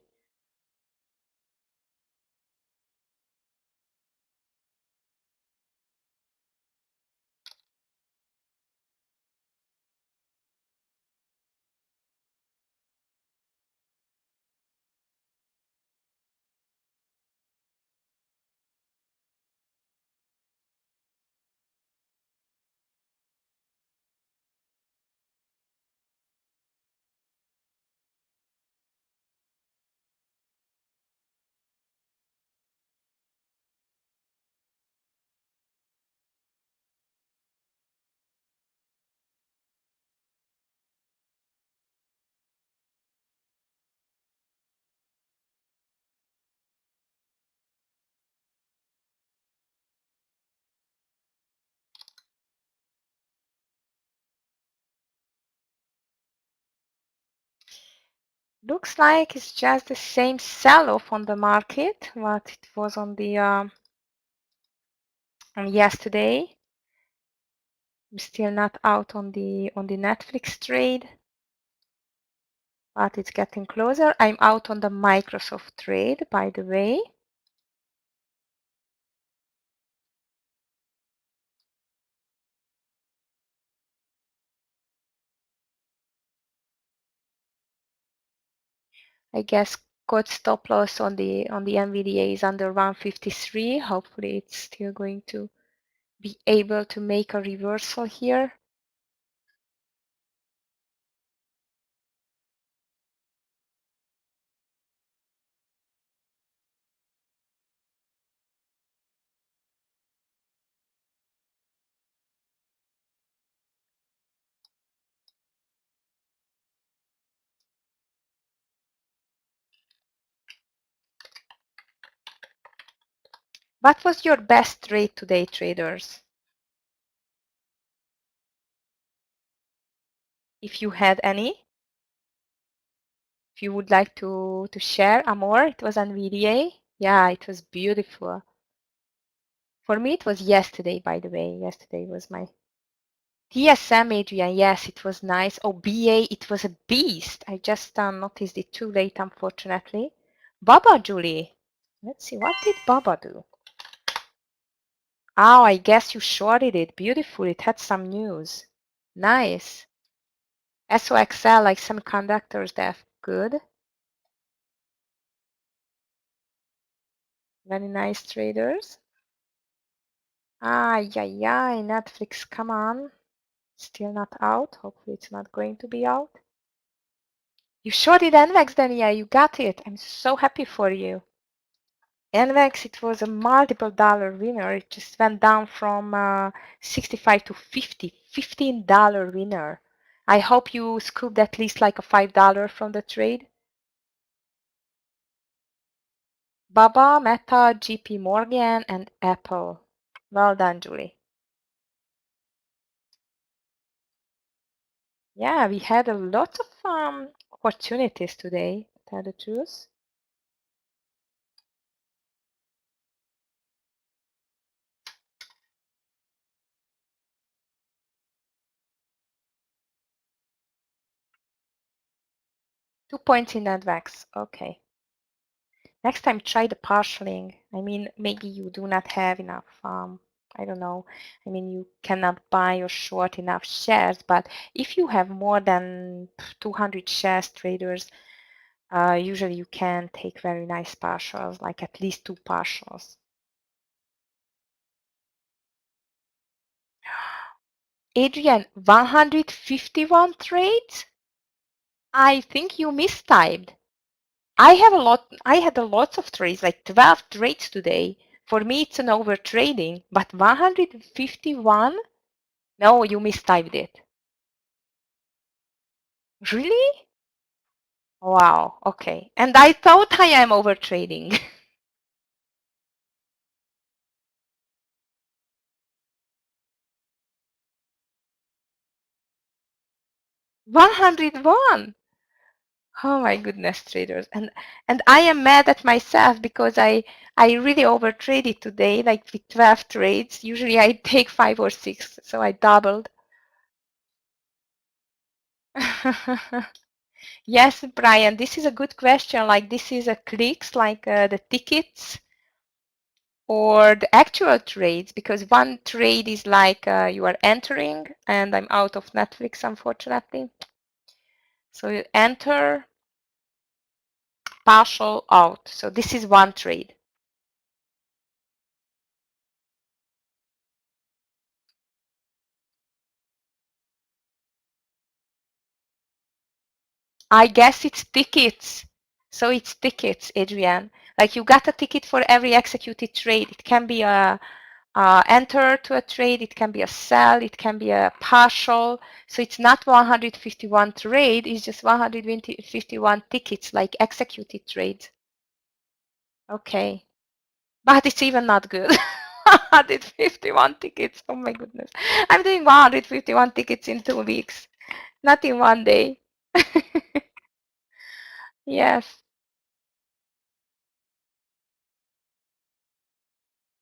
Looks like it's just the same sell-off on the market what it was on the on yesterday. I'm still not out on the Netflix trade, but it's getting closer. I'm out on the Microsoft trade, by the way. I guess code stop loss on the NVDA is under 153. Hopefully it's still going to be able to make a reversal here. What was your best trade today, traders? If you had any, if you would like to share, Amor, it was NVDA. Yeah, it was beautiful. For me, it was yesterday, by the way. Yesterday was my TSM, Adrian. Yes, it was nice. Oh, BA, it was a beast. I just noticed it too late, unfortunately. Baba, Julie. Let's see, what did Baba do? Oh, I guess you shorted it. Beautiful. It had some news. Nice. SOXL, like semiconductors, they're good. Very nice traders. Ay, ay, ay, Netflix, come on. Still not out. Hopefully it's not going to be out. You shorted NVAX, then yeah, you got it. I'm so happy for you. NVAX, it was a multiple dollar winner. It just went down from 65 to 50, $15 winner. I hope you scooped at least like a $5 from the trade. Baba, Meta, JP Morgan, and Apple. Well done, Julie. Yeah, we had a lot of opportunities today, to tell the truth. Two points in NVAX. Okay. Next time, try the partialing. I mean, maybe you do not have enough. I don't know. I mean, you cannot buy or short enough shares, but if you have more than 200 shares, traders, usually you can take very nice partials, like at least 2 partials. Adrian, 151 trades? I think you mistyped. I had a lot of trades, like 12 trades today. For me, it's an over trading, but 151? No, you mistyped it. Really? Wow, okay. And I thought I am over trading. 101. Oh my goodness, traders. And I am mad at myself because I really over traded today, like with 12 trades. Usually I take 5 or 6, so I doubled. Yes, Brian, this is a good question. Like this is a clicks, like the tickets or the actual trades, because one trade is like you are entering, and I'm out of Netflix, unfortunately. So you enter, partial out. So this is one trade. I guess it's tickets. So it's tickets, Adrian. Like you got a ticket for every executed trade. It can be a enter to a trade, it can be a sell, it can be a partial. So it's not 151 trade, it's just 151 tickets, like executed trades. Okay. But it's even not good. 151 tickets. Oh my goodness. I'm doing 151 tickets in 2 weeks, not in one day. Yes.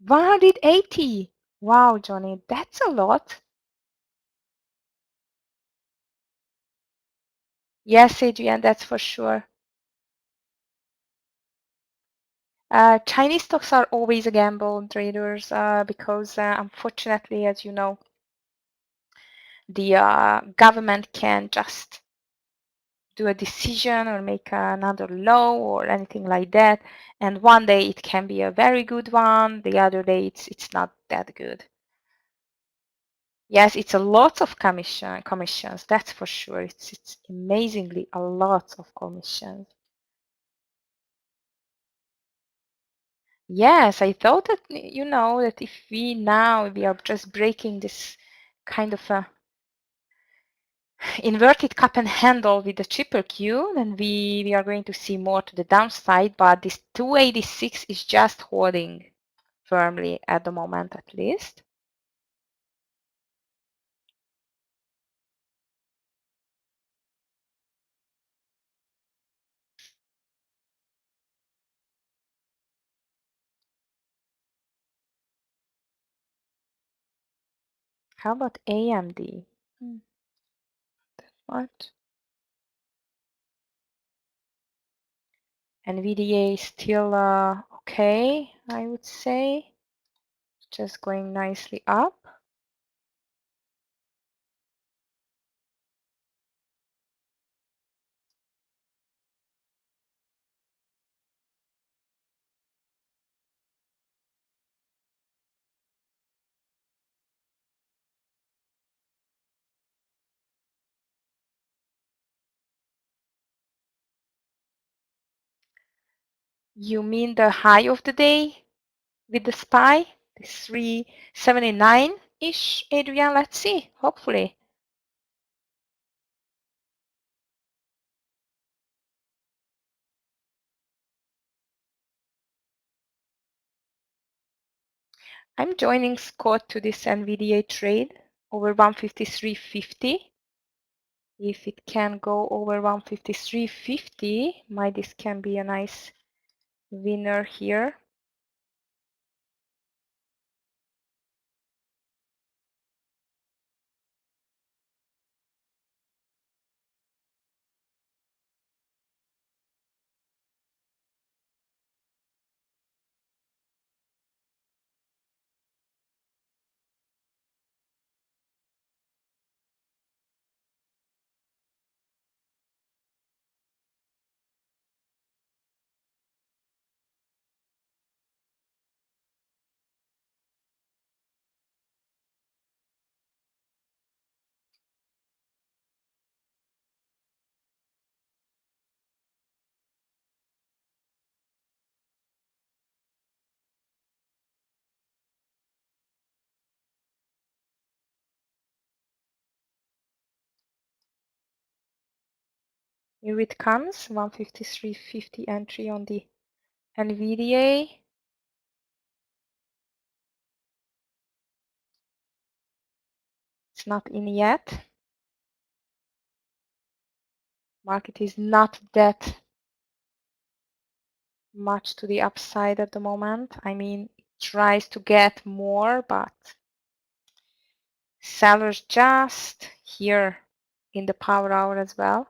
180. Wow, Johnny, that's a lot. Yes, Adrian, that's for sure. Chinese stocks are always a gamble, traders, because unfortunately, as you know, the government can just do a decision or make another law or anything like that, and one day it can be a very good one, the other day it's not that good. Yes, it's a lot of commissions, that's for sure. It's amazingly a lot of commissions. Yes, I thought that, you know, that if we are just breaking this kind of a inverted cup and handle with the triple Q, then we are going to see more to the downside, but this 286 is just holding firmly at the moment at least. How about AMD? What? NVDA is still okay, I would say. Just going nicely up. You mean the high of the day with the SPY? The 379-ish, Adrian? Let's see, hopefully. I'm joining Scott to this NVDA trade over 153.50. If it can go over 153.50, this can be a nice winner here. Here it comes, 153.50 entry on the NVDA. It's not in yet. Market is not that much to the upside at the moment. I mean, it tries to get more, but sellers just here in the power hour as well.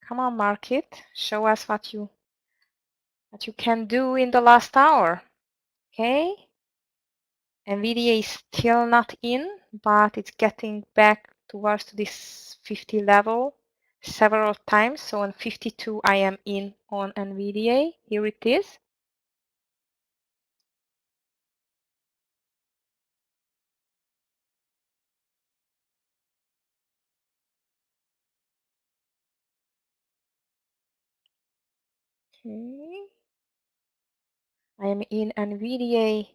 Come on, market, show us what you can do in the last hour. Okay, NVDA is still not in, but it's getting back towards this 50 level several times. So on 52, I am in on NVDA. Here it is. Okay. I am in NVDA.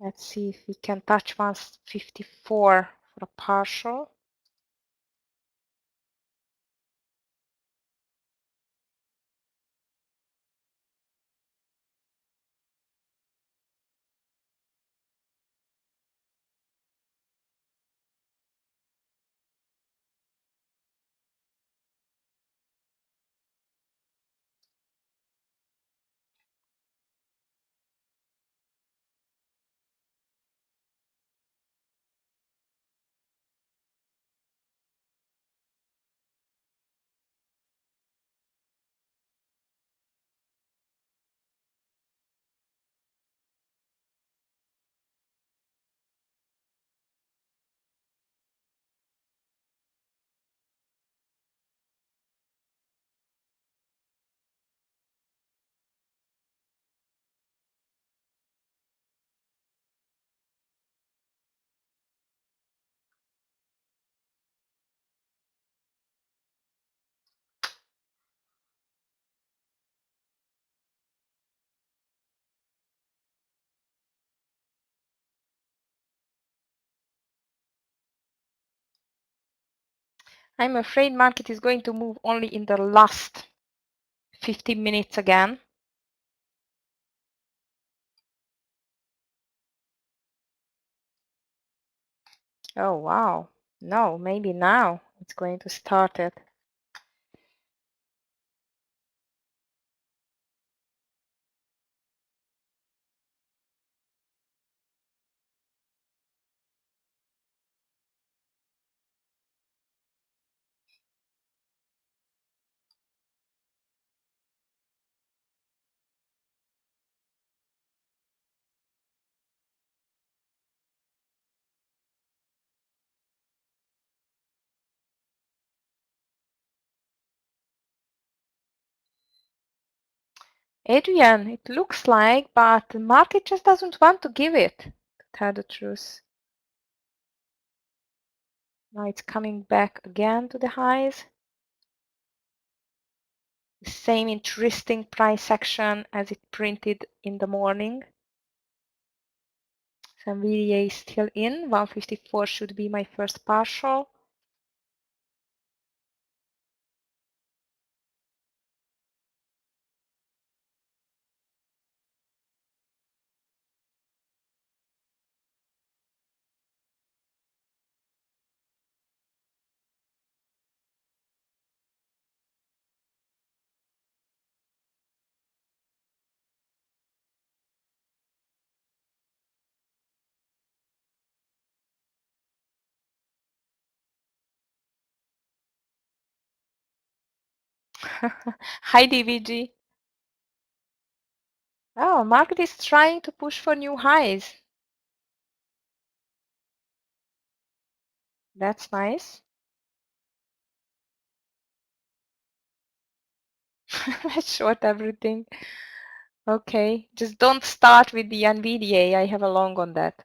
Let's see if we can touch 154 for a partial. I'm afraid market is going to move only in the last 15 minutes again. Oh, wow. No, maybe now it's going to start it. Adrian, it looks like, but the market just doesn't want to give it, to tell the truth. Now it's coming back again to the highs. The same interesting price action as it printed in the morning. So NVDA is still in. 154 should be my first partial. Hi, DVG. Oh, market is trying to push for new highs. That's nice. Let's short everything. Okay, just don't start with the NVDA. I have a long on that.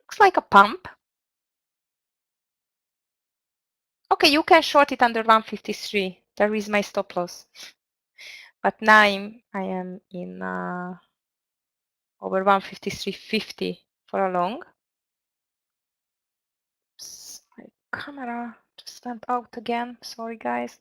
Looks like a pump. Okay, you can short it under 153. There is my stop loss. But now I am in over 153.50 for a long. Oops, my camera just went out again. Sorry, guys.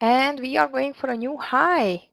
And we are going for a new high.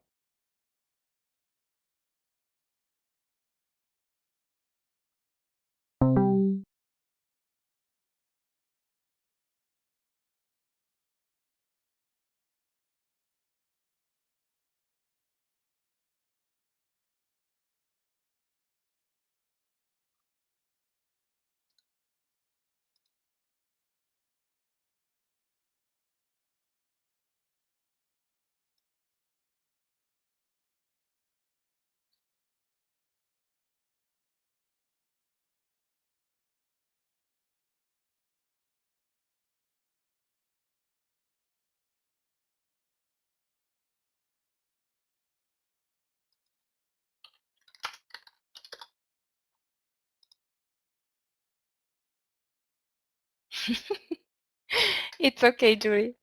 It's okay, Julie.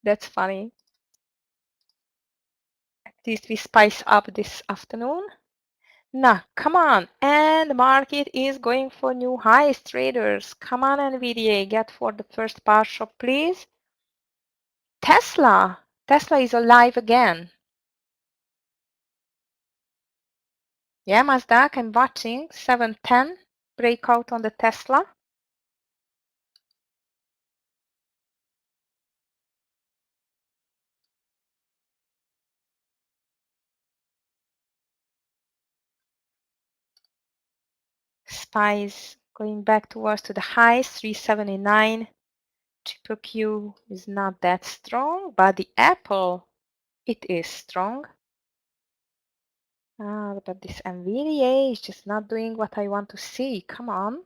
That's funny. At least we spice up this afternoon. Nah, come on. And the market is going for new highs, traders. Come on, NVDA, get for the first partial, please. Tesla. Tesla is alive again. Yeah, NASDAQ, I'm watching. 710 breakout on the Tesla. SPY's going back towards to the highs, 379. Triple Q is not that strong, but the Apple, it is strong. But this NVDA is just not doing what I want to see. Come on.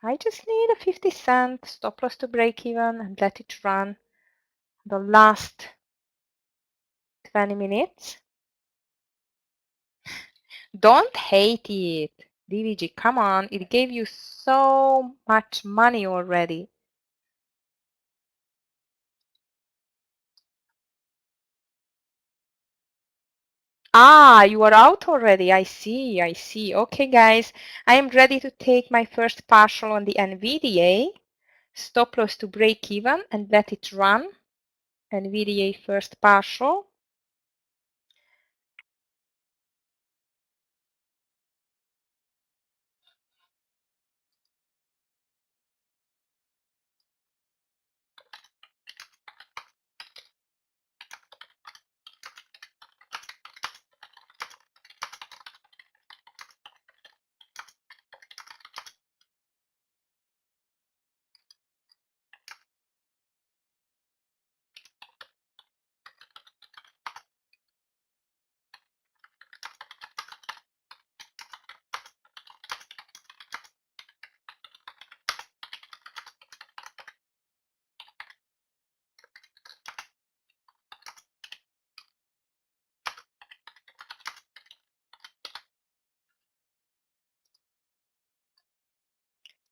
I just need a 50-cent stop loss to break even and let it run the last 20 minutes. Don't hate it. DVG, come on. It gave you so much money already. You are out already. I see. Okay, guys, I am ready to take my first partial on the NVDA. Stop loss to break even and let it run. NVDA first partial.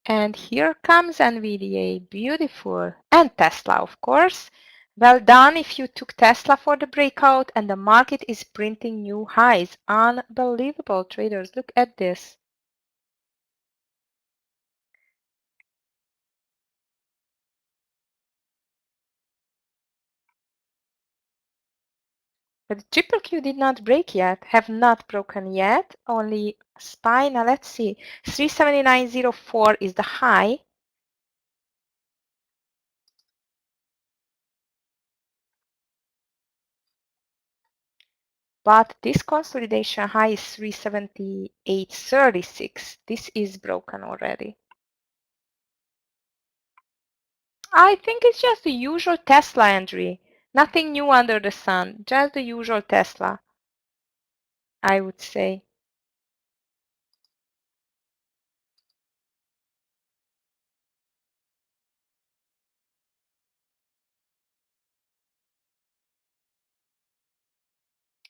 And here comes NVDA, beautiful. And Tesla, of course. Well done if you took Tesla for the breakout and the market is printing new highs. Unbelievable, traders. Look at this. But the triple Q did not break yet, have not broken yet, only SPY. Now let's see, 379.04 is the high. But this consolidation high is 378.36. This is broken already. I think it's just the usual Tesla entry. Nothing new under the sun, just the usual Tesla, I would say.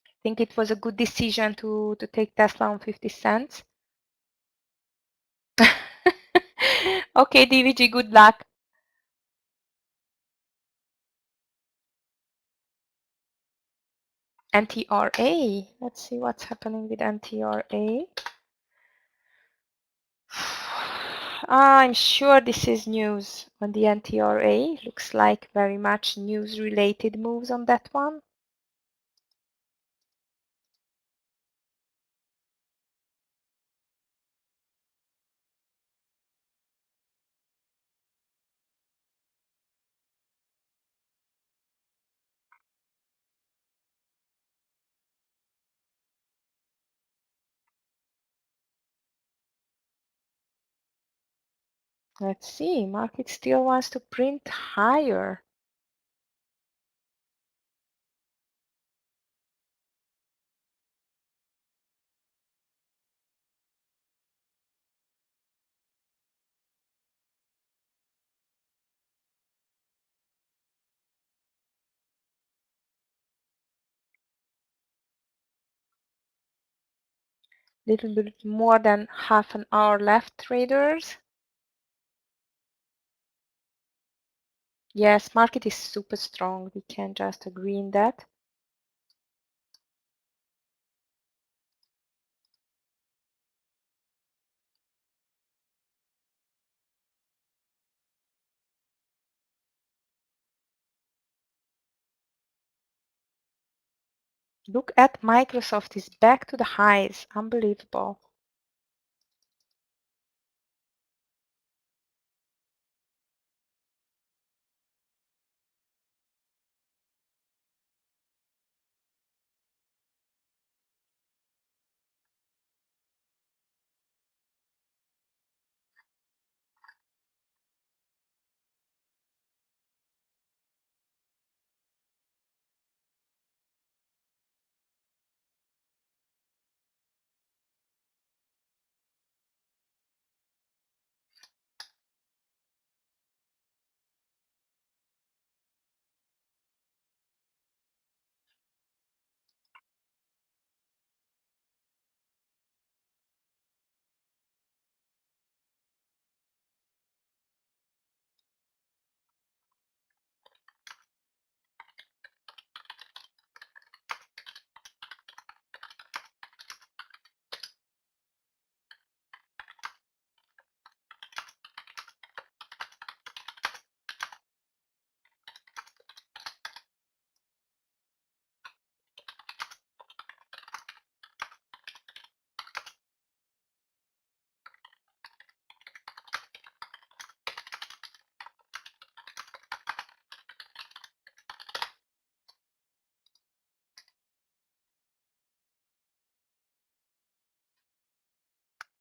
I think it was a good decision to take Tesla on 50 cents. Okay, DVG, good luck. NTRA. Let's see what's happening with NTRA. I'm sure this is news on the NTRA. Looks like very much news-related moves on that one. Let's see, market still wants to print higher. Little bit more than half an hour left, traders. Yes, market is super strong. We can just agree in that. Look at Microsoft is back to the highs. Unbelievable.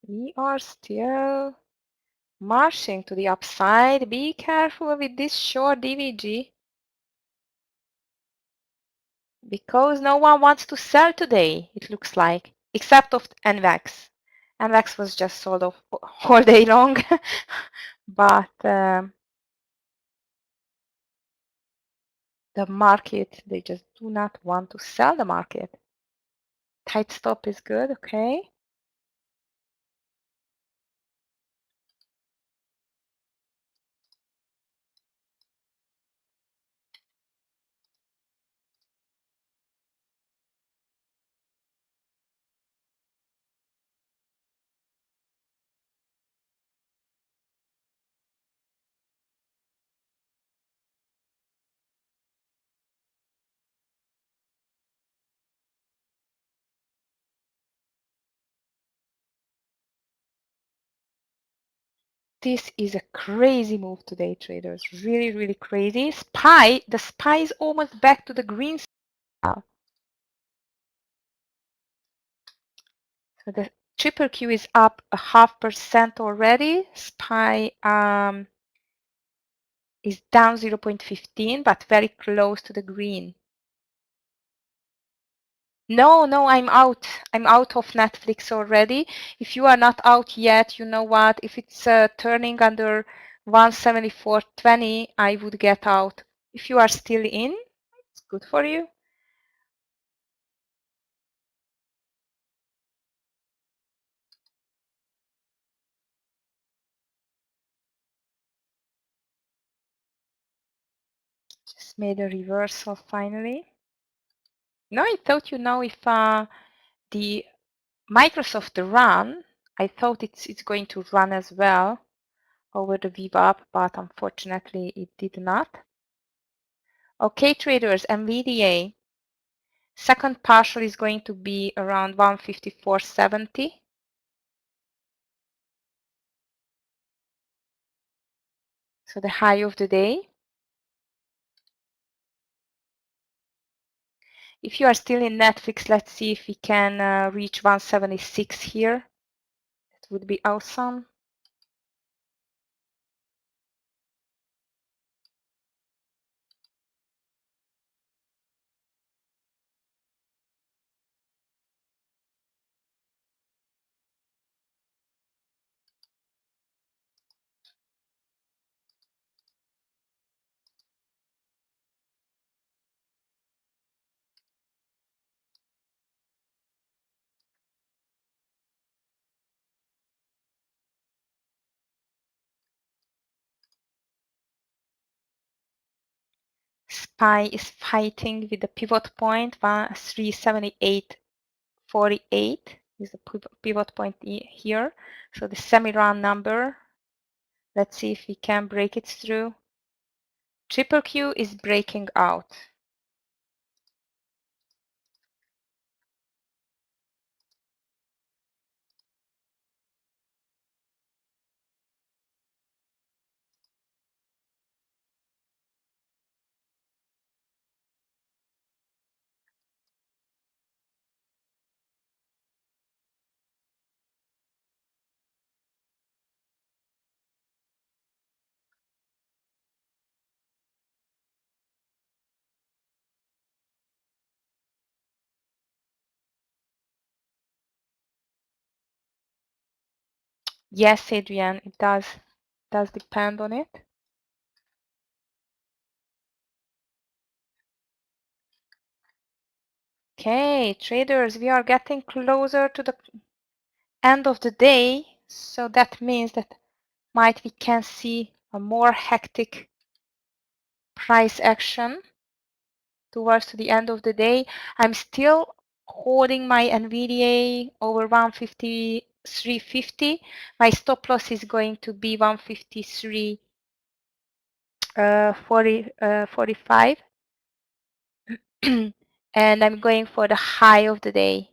We are still marching to the upside. Be careful with this short DVG because no one wants to sell today, it looks like, except of NVAX. NVAX was just sold off all day long, but the market, they just do not want to sell the market. Tight stop is good, okay. This is a crazy move today, traders. Really, really crazy. The SPY is almost back to the green now. So the triple Q is up 0.5% already. SPY is down 0.15, but very close to the green. No, I'm out. I'm out of Netflix already. If you are not out yet, you know what? If it's turning under 174.20, I would get out. If you are still in, it's good for you. Just made a reversal finally. No, I thought if the Microsoft run, I thought it's going to run as well over the VWAP, but unfortunately it did not. Okay, traders, NVDA. Second partial is going to be around 154.70. So the high of the day. If you are still in Netflix, let's see if we can reach 176 here. That would be awesome. SPY is fighting with the pivot point 378.48 is the pivot point here. So the semi-round number. Let's see if we can break it through. Triple Q is breaking out. Yes, Adrian, it does depend on it. Okay, traders, we are getting closer to the end of the day, so that means that we can see a more hectic price action towards the end of the day. I'm still holding my NVDA over 153.50. My stop loss is going to be 153.45. And I'm going for the high of the day.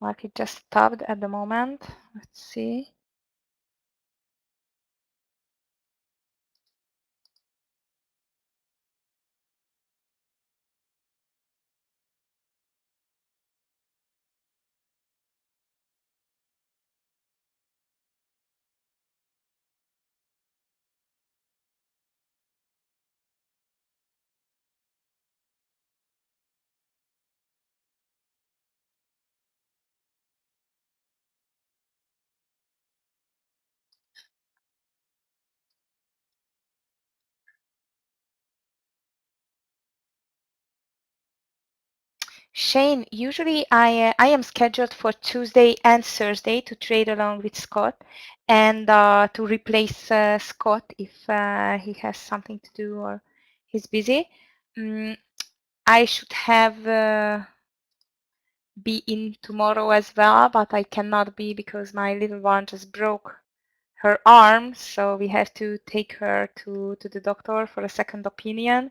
Market just stopped at the moment. Let's see. Shane, usually I am scheduled for Tuesday and Thursday to trade along with Scott and to replace Scott if he has something to do or he's busy. I should have be in tomorrow as well, but I cannot be because my little one just broke her arm, so we have to take her to the doctor for a second opinion.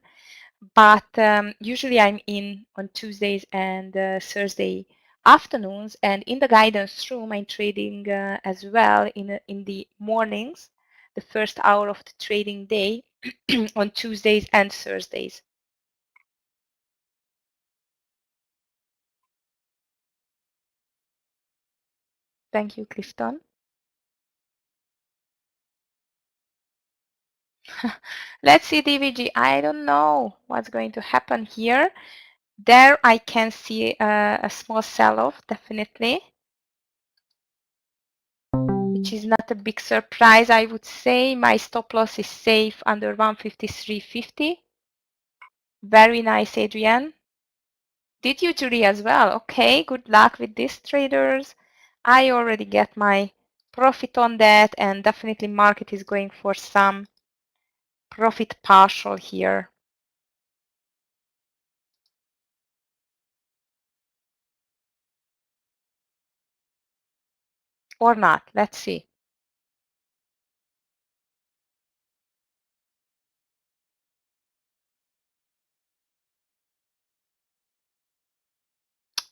But usually I'm in on Tuesdays and Thursday afternoons, and in the guidance room I'm trading as well in the mornings, the first hour of the trading day on Tuesdays and Thursdays. Thank you, Clifton. Let's see, DVG. I don't know what's going to happen here. There I can see a small sell-off, definitely, which is not a big surprise, I would say. My stop loss is safe under 153.50. Very nice, Adrian. Did you, Julie, as well? Okay, good luck with this, traders. I already get my profit on that, and definitely market is going for some profit partial here. Or not, let's see.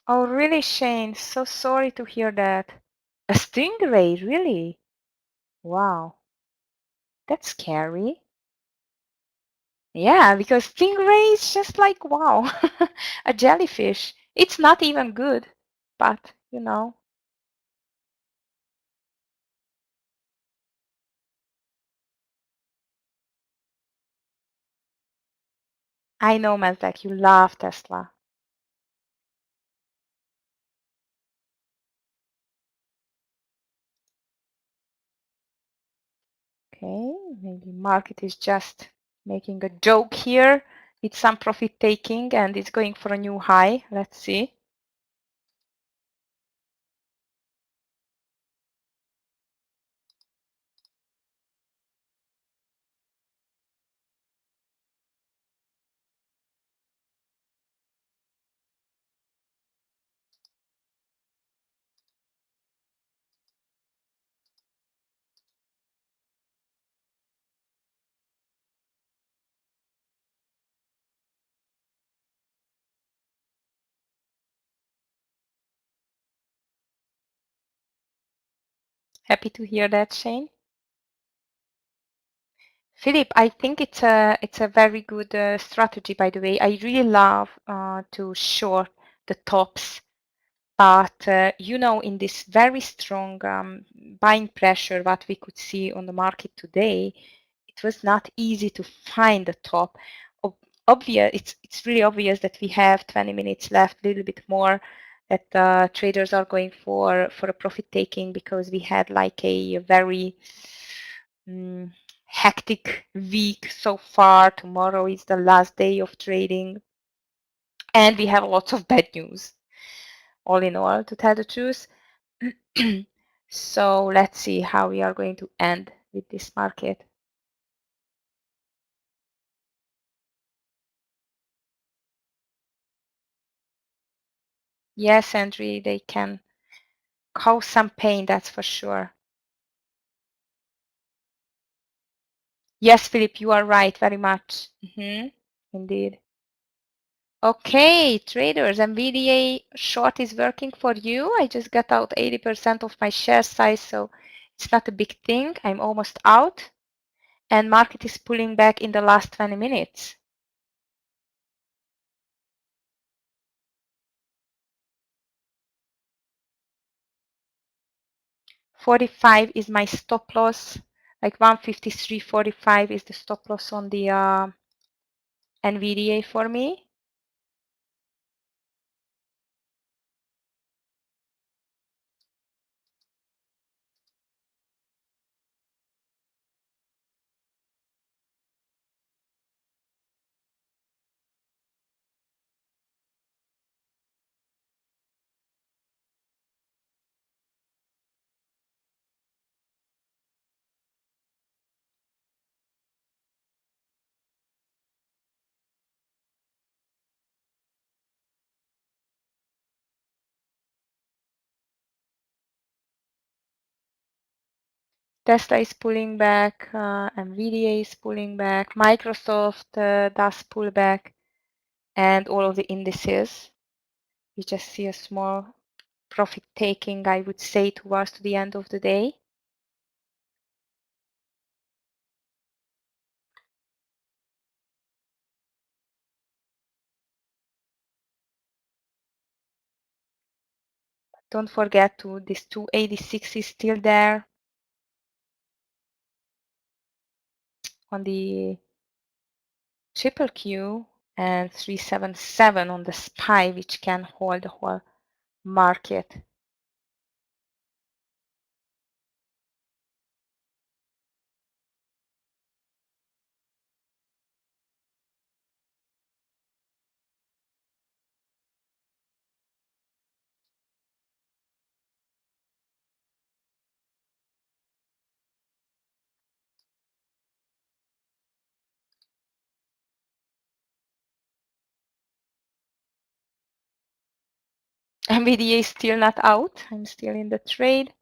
Oh, really, Shane? So sorry to hear that. A stingray, really? Wow, that's scary. Yeah, because stingray is just like, wow, a jellyfish. It's not even good, but you know. I know, Mazdak, you love Tesla. Okay, maybe market is just making a joke here with some profit taking and it's going for a new high. Let's see. Happy to hear that, Shane. Philip, I think it's a very good strategy, by the way. I really love to short the tops, but you know, in this very strong buying pressure what we could see on the market today, it was not easy to find the top. Obvious, it's really obvious that we have 20 minutes left, a little bit more, that traders are going for a profit taking because we had like a very hectic week so far. Tomorrow is the last day of trading, and we have lots of bad news. All in all, to tell the truth. So let's see how we are going to end with this market. Yes, Andrew, they can cause some pain, that's for sure. Yes, Philip, you are right, very much. Indeed. Okay, traders, NVDA short is working for you. I just got out 80% of my share size, so it's not a big thing. I'm almost out, and market is pulling back in the last 20 minutes. 45 is my stop loss, like 153.45 is the stop loss on the NVDA for me. Tesla is pulling back, NVIDIA is pulling back, Microsoft does pull back, and all of the indices. We just see a small profit taking, I would say, towards the end of the day. Don't forget to this 286 is still there on the triple Q and 377 on the SPY, which can hold the whole market. NVDA is still not out. I'm still in the trade.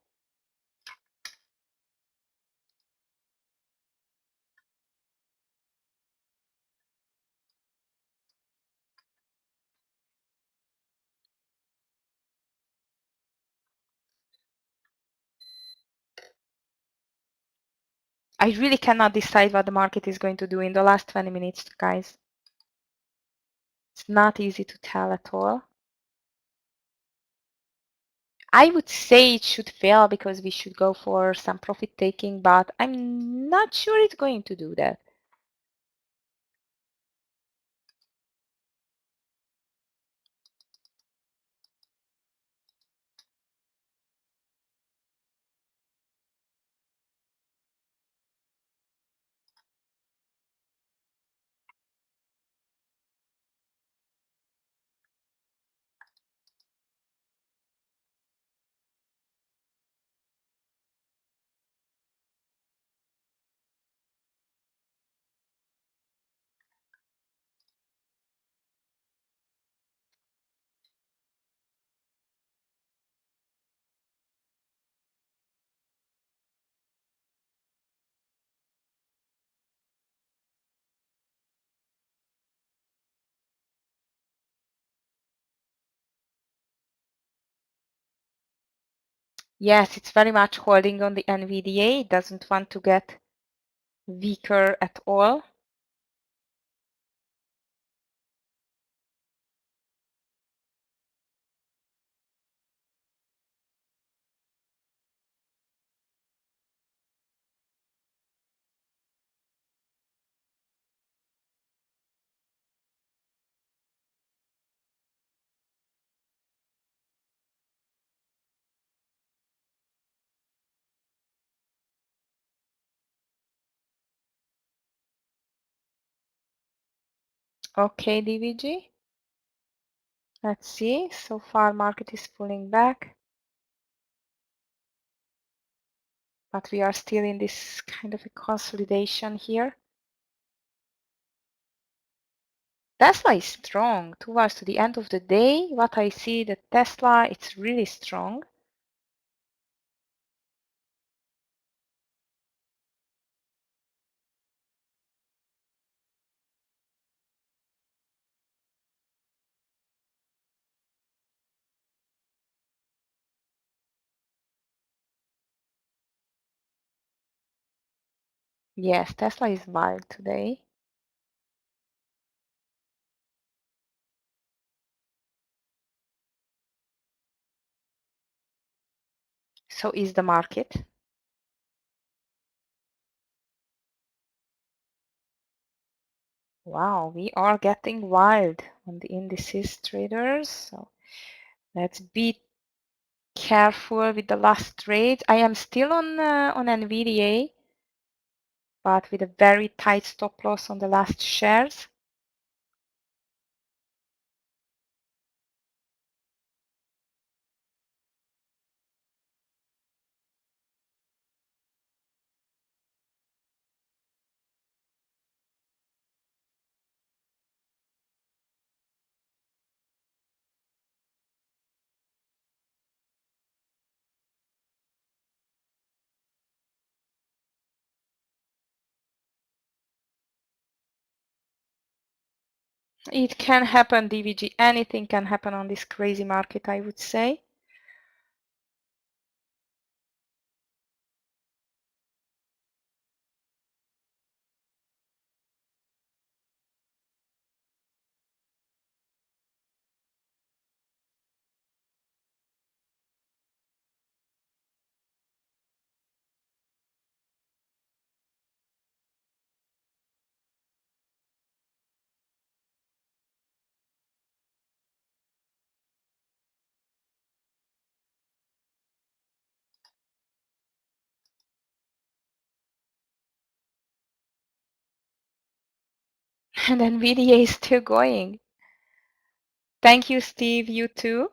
I really cannot decide what the market is going to do in the last 20 minutes, guys. It's not easy to tell at all. I would say it should fail because we should go for some profit taking, but I'm not sure it's going to do that. Yes, it's very much holding on the NVDA. It doesn't want to get weaker at all. Okay, DVG. Let's see. So far, market is pulling back, but we are still in this kind of a consolidation here. Tesla is strong towards the end of the day. What I see, the Tesla, it's really strong. Yes, Tesla is wild today. So is the market. Wow, we are getting wild on the indices, traders. So let's be careful with the last trade. I am still on NVDA, but with a very tight stop loss on the last shares. It can happen, DVG. Anything can happen on this crazy market, I would say. And NVDA is still going. Thank you, Steve. You too.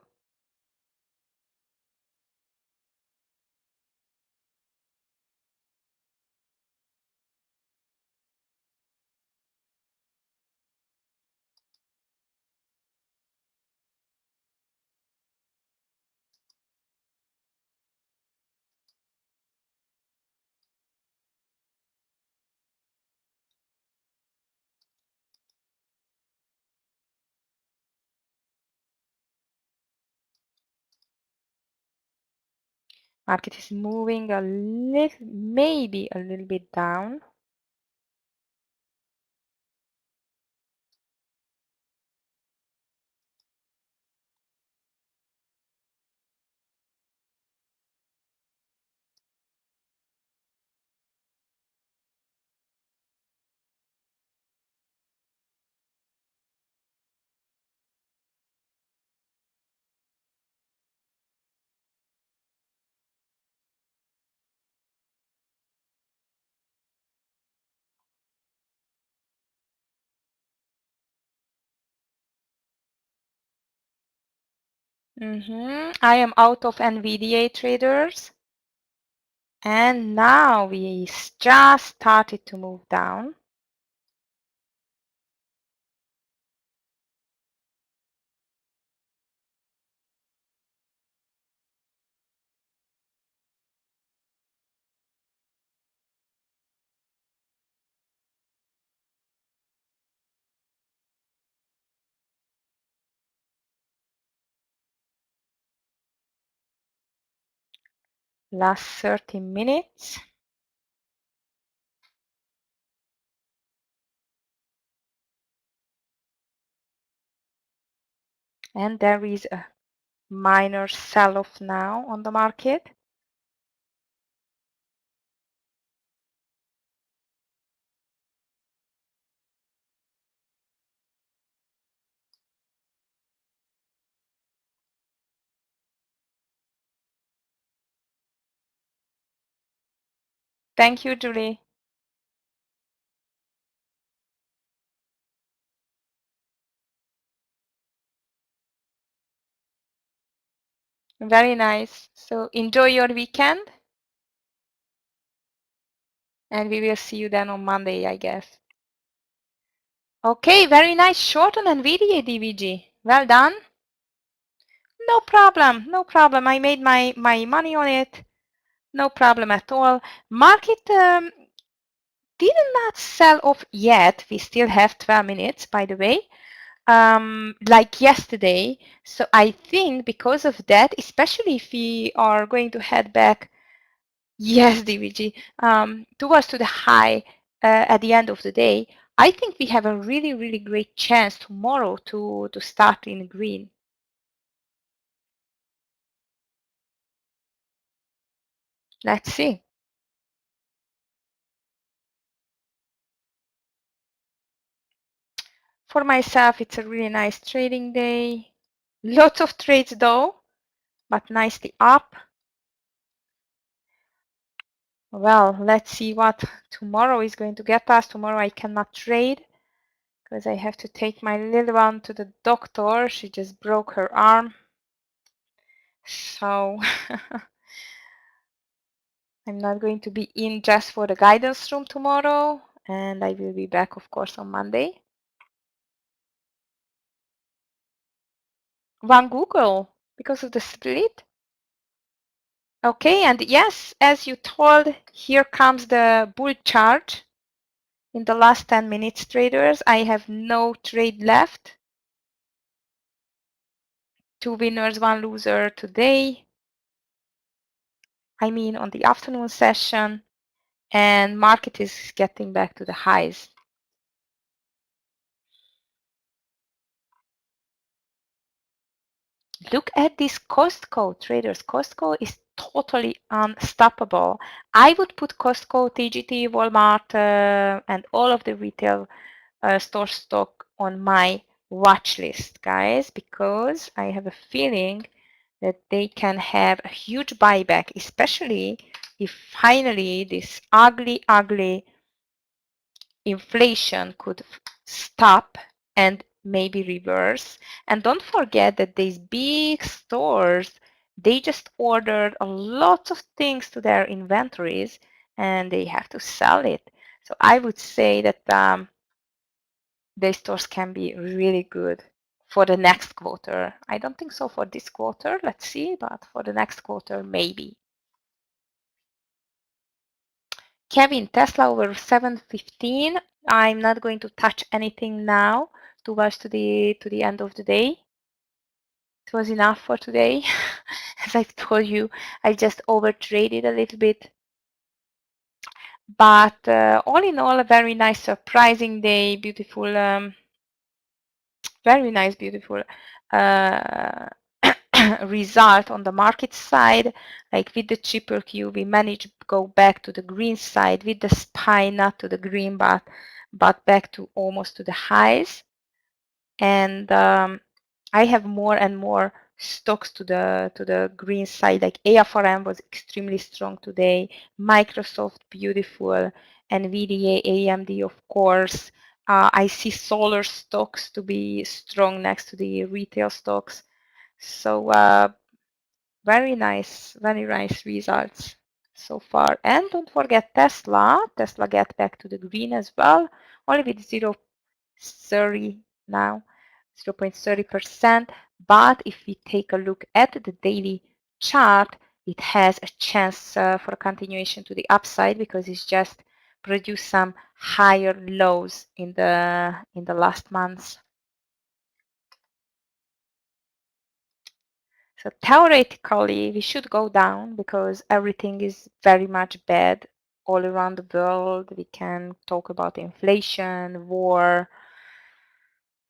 Market is moving a little, maybe a little bit down. I am out of NVDA, traders. And now we just started to move down. Last 30 minutes. And there is a minor sell-off now on the market. Thank you, Julie. Very nice. So enjoy your weekend. And we will see you then on Monday, I guess. Okay, very nice short on NVIDIA, DVG. Well done. No problem, no problem. I made my money on it. No problem at all. Market did not sell off yet. We still have 12 minutes, by the way, like yesterday. So I think because of that, especially if we are going to head back, Yes, DVG. Towards to the high at the end of the day, I think we have a really, really great chance tomorrow to start in green. Let's see. For myself, it's a really nice trading day. Lots of trades though, but nicely up. Well, let's see what tomorrow is going to get us. Tomorrow I cannot trade because I have to take my little one to the doctor. She just broke her arm. So I'm not going to be in just for the guidance room tomorrow, and I will be back, of course, on Monday. One Google because of the split. Okay, and yes, as you told, here comes the bull charge. In the last 10 minutes, traders, I have no trade left. 2 winners, 1 loser today. I mean, on the afternoon session, and market is getting back to the highs. Look at this Costco, traders. Costco is totally unstoppable. I would put Costco, TGT, Walmart, and all of the retail store stock on my watch list, guys, because I have a feeling that they can have a huge buyback, especially if finally this ugly, ugly inflation could stop and maybe reverse. And don't forget that these big stores, they just ordered a lot of things to their inventories and they have to sell it. So I would say that these stores can be really good for the next quarter. I don't think so for this quarter, let's see, but for the next quarter, maybe. Kevin, Tesla over 715. I'm not going to touch anything now towards to the end of the day. It was enough for today. As I've told you, I just overtraded a little bit. But all in all, a very nice, surprising day. Beautiful, very nice, beautiful result on the market side. Like with the triple Q, we managed to go back to the green side with the SPY, not to the green, but back to almost to the highs. And I have more and more stocks to the green side. Like AFRM was extremely strong today. Microsoft, beautiful. NVDA, AMD, of course. I see solar stocks to be strong next to the retail stocks. So very nice results so far. And don't forget Tesla. Tesla get back to the green as well, only with 0.30 now, 0.30%. But if we take a look at the daily chart, it has a chance for a continuation to the upside because it's just produced some higher lows in the last months. So theoretically, we should go down because everything is very much bad all around the world. We can talk about inflation, war,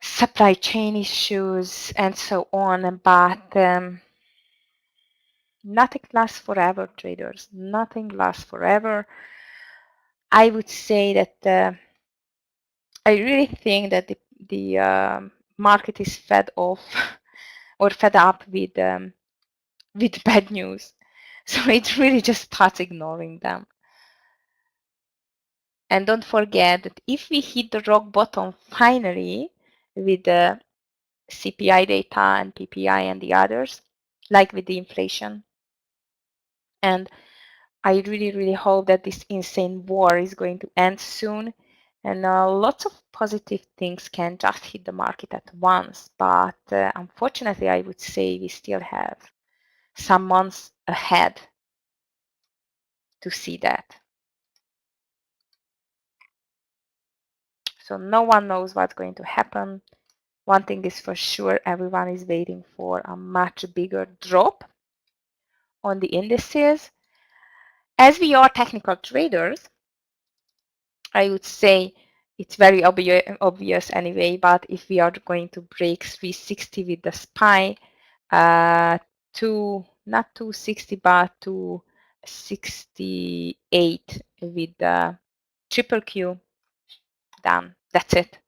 supply chain issues, and so on. But nothing lasts forever, traders. Nothing lasts forever. I would say that I really think that the market is fed off or fed up with bad news. So it really just starts ignoring them. And don't forget that if we hit the rock bottom finally with the CPI data and PPI and the others, like with the inflation, and I really, really hope that this insane war is going to end soon and lots of positive things can just hit the market at once. But unfortunately, I would say we still have some months ahead to see that. So no one knows what's going to happen. One thing is for sure, everyone is waiting for a much bigger drop on the indices. As we are technical traders, I would say it's very obvious anyway, but if we are going to break 360 with the SPY, to not 260 but 268 with the triple Q, down. That's it.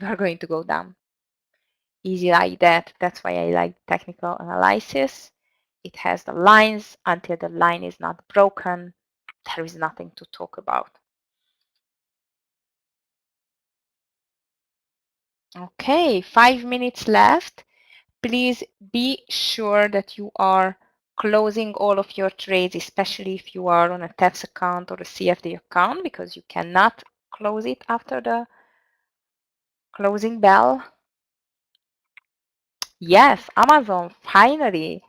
We are going to go down. Easy like that. That's why I like technical analysis. It has the lines. Until the line is not broken, there is nothing to talk about. Okay, 5 minutes left. Please be sure that you are closing all of your trades, especially if you are on a TEPS account or a CFD account, because you cannot close it after the closing bell. Yes, Amazon, finally.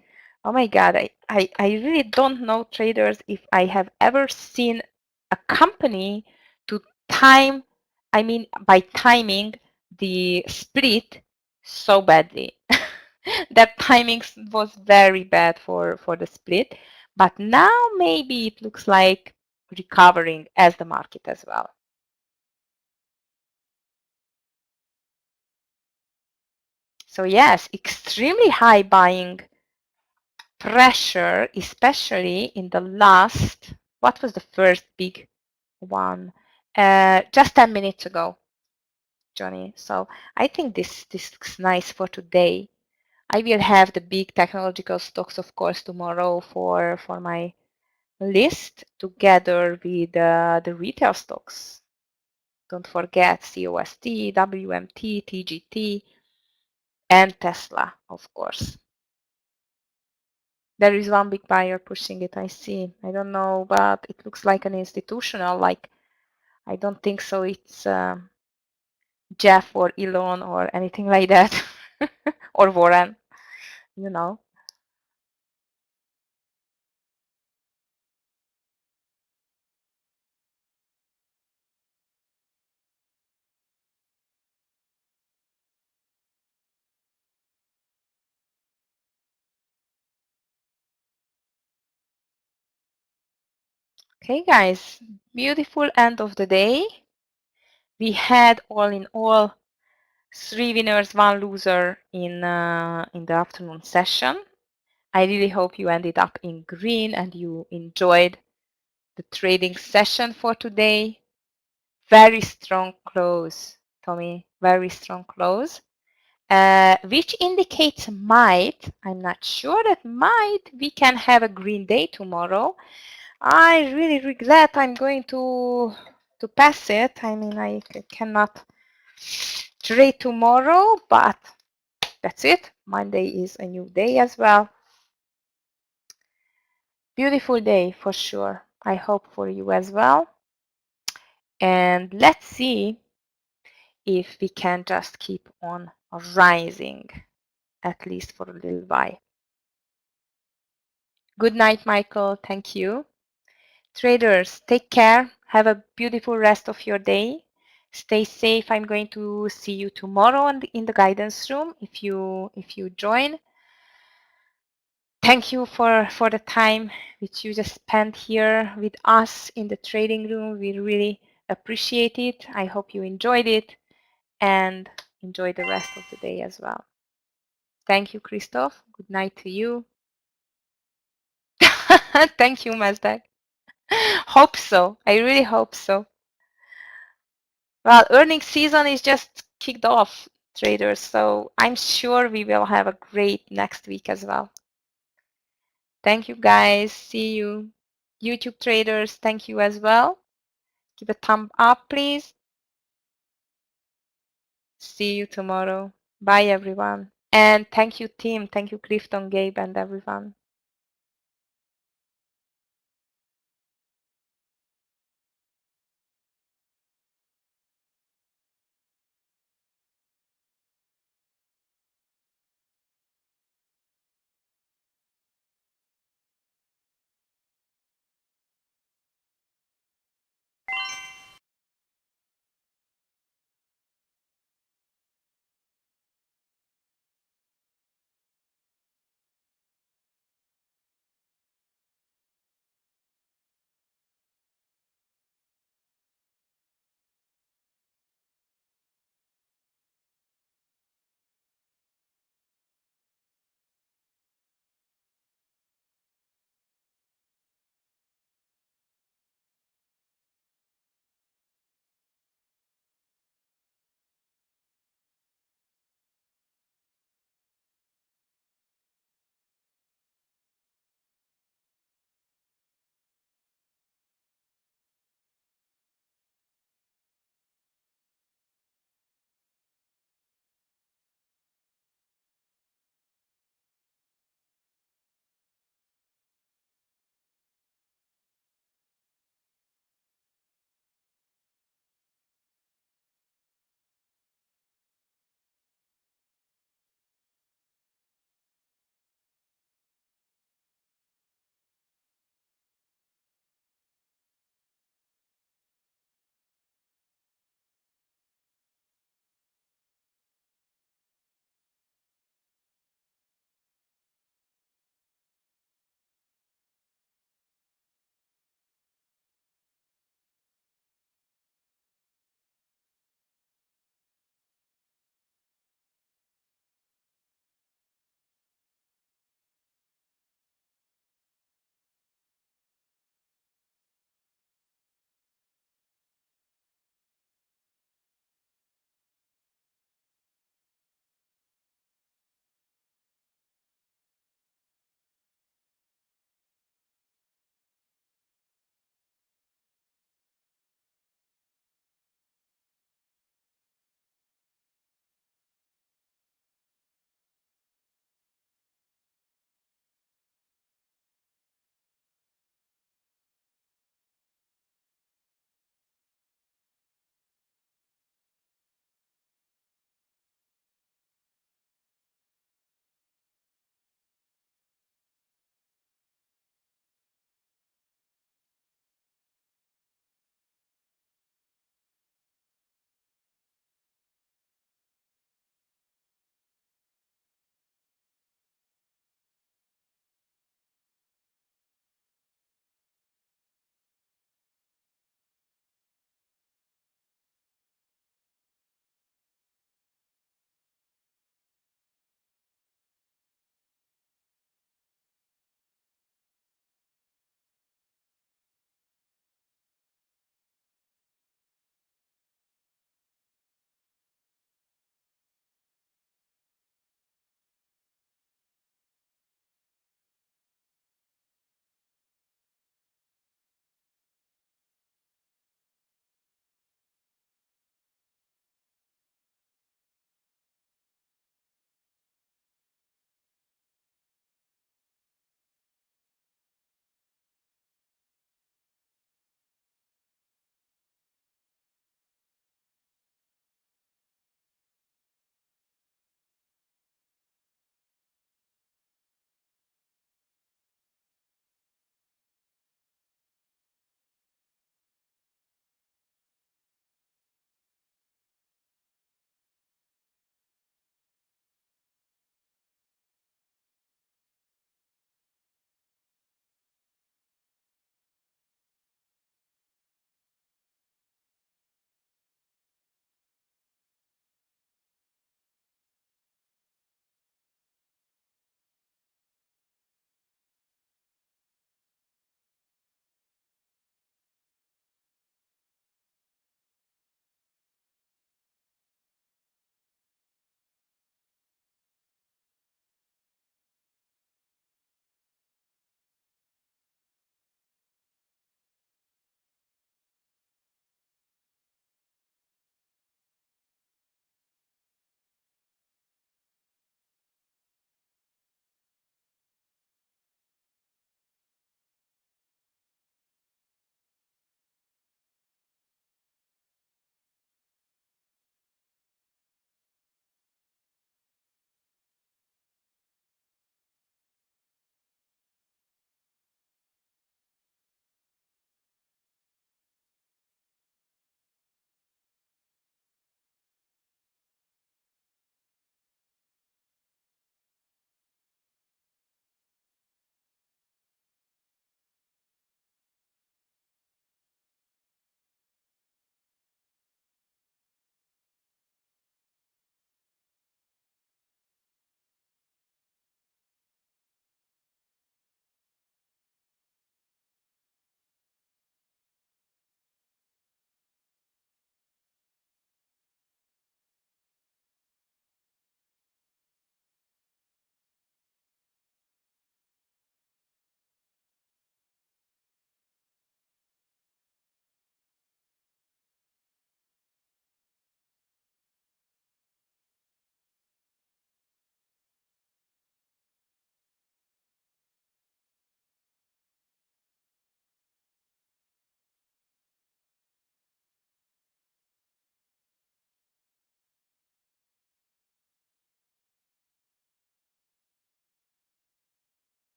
Oh my God, I really don't know, traders, if I have ever seen a company to time, I mean, by timing the split so badly. That timing was very bad for the split, but now maybe it looks like recovering as the market as well. So yes, extremely high buying pressure, especially in the last, what was the first big one? Just 10 minutes ago, Johnny. So I think this looks nice for today. I will have the big technological stocks, of course, tomorrow for my list together with the retail stocks. Don't forget COST, WMT, TGT, and Tesla, of course. There is one big buyer pushing it, I see. I don't know, but it looks like an institutional, like, I don't think so it's Jeff or Elon or anything like that, or Warren, you know. Okay, guys, beautiful end of the day. We had all in all 3 winners, 1 loser in the afternoon session. I really hope you ended up in green and you enjoyed the trading session for today. Very strong close, Tommy, very strong close, which indicates might, I'm not sure that might, we can have a green day tomorrow. I really regret I'm going to pass it. I mean, I cannot trade tomorrow, but that's it. Monday is a new day as well. Beautiful day for sure. I hope for you as well. And let's see if we can just keep on rising, at least for a little while. Good night, Michael. Thank you. Traders, take care. Have a beautiful rest of your day. Stay safe. I'm going to see you tomorrow in the guidance room if you join. Thank you for the time which you just spent here with us in the trading room. We really appreciate it. I hope you enjoyed it and enjoy the rest of the day as well. Thank you, Christoph. Good night to you. Thank you, Mazdak. Hope so. I really hope so. Well, earnings season is just kicked off, traders, so I'm sure we will have a great next week as well. Thank you, guys. See you. YouTube traders, thank you as well. Give a thumb up, please. See you tomorrow. Bye, everyone. And thank you, team. Thank you, Clifton, Gabe, and everyone.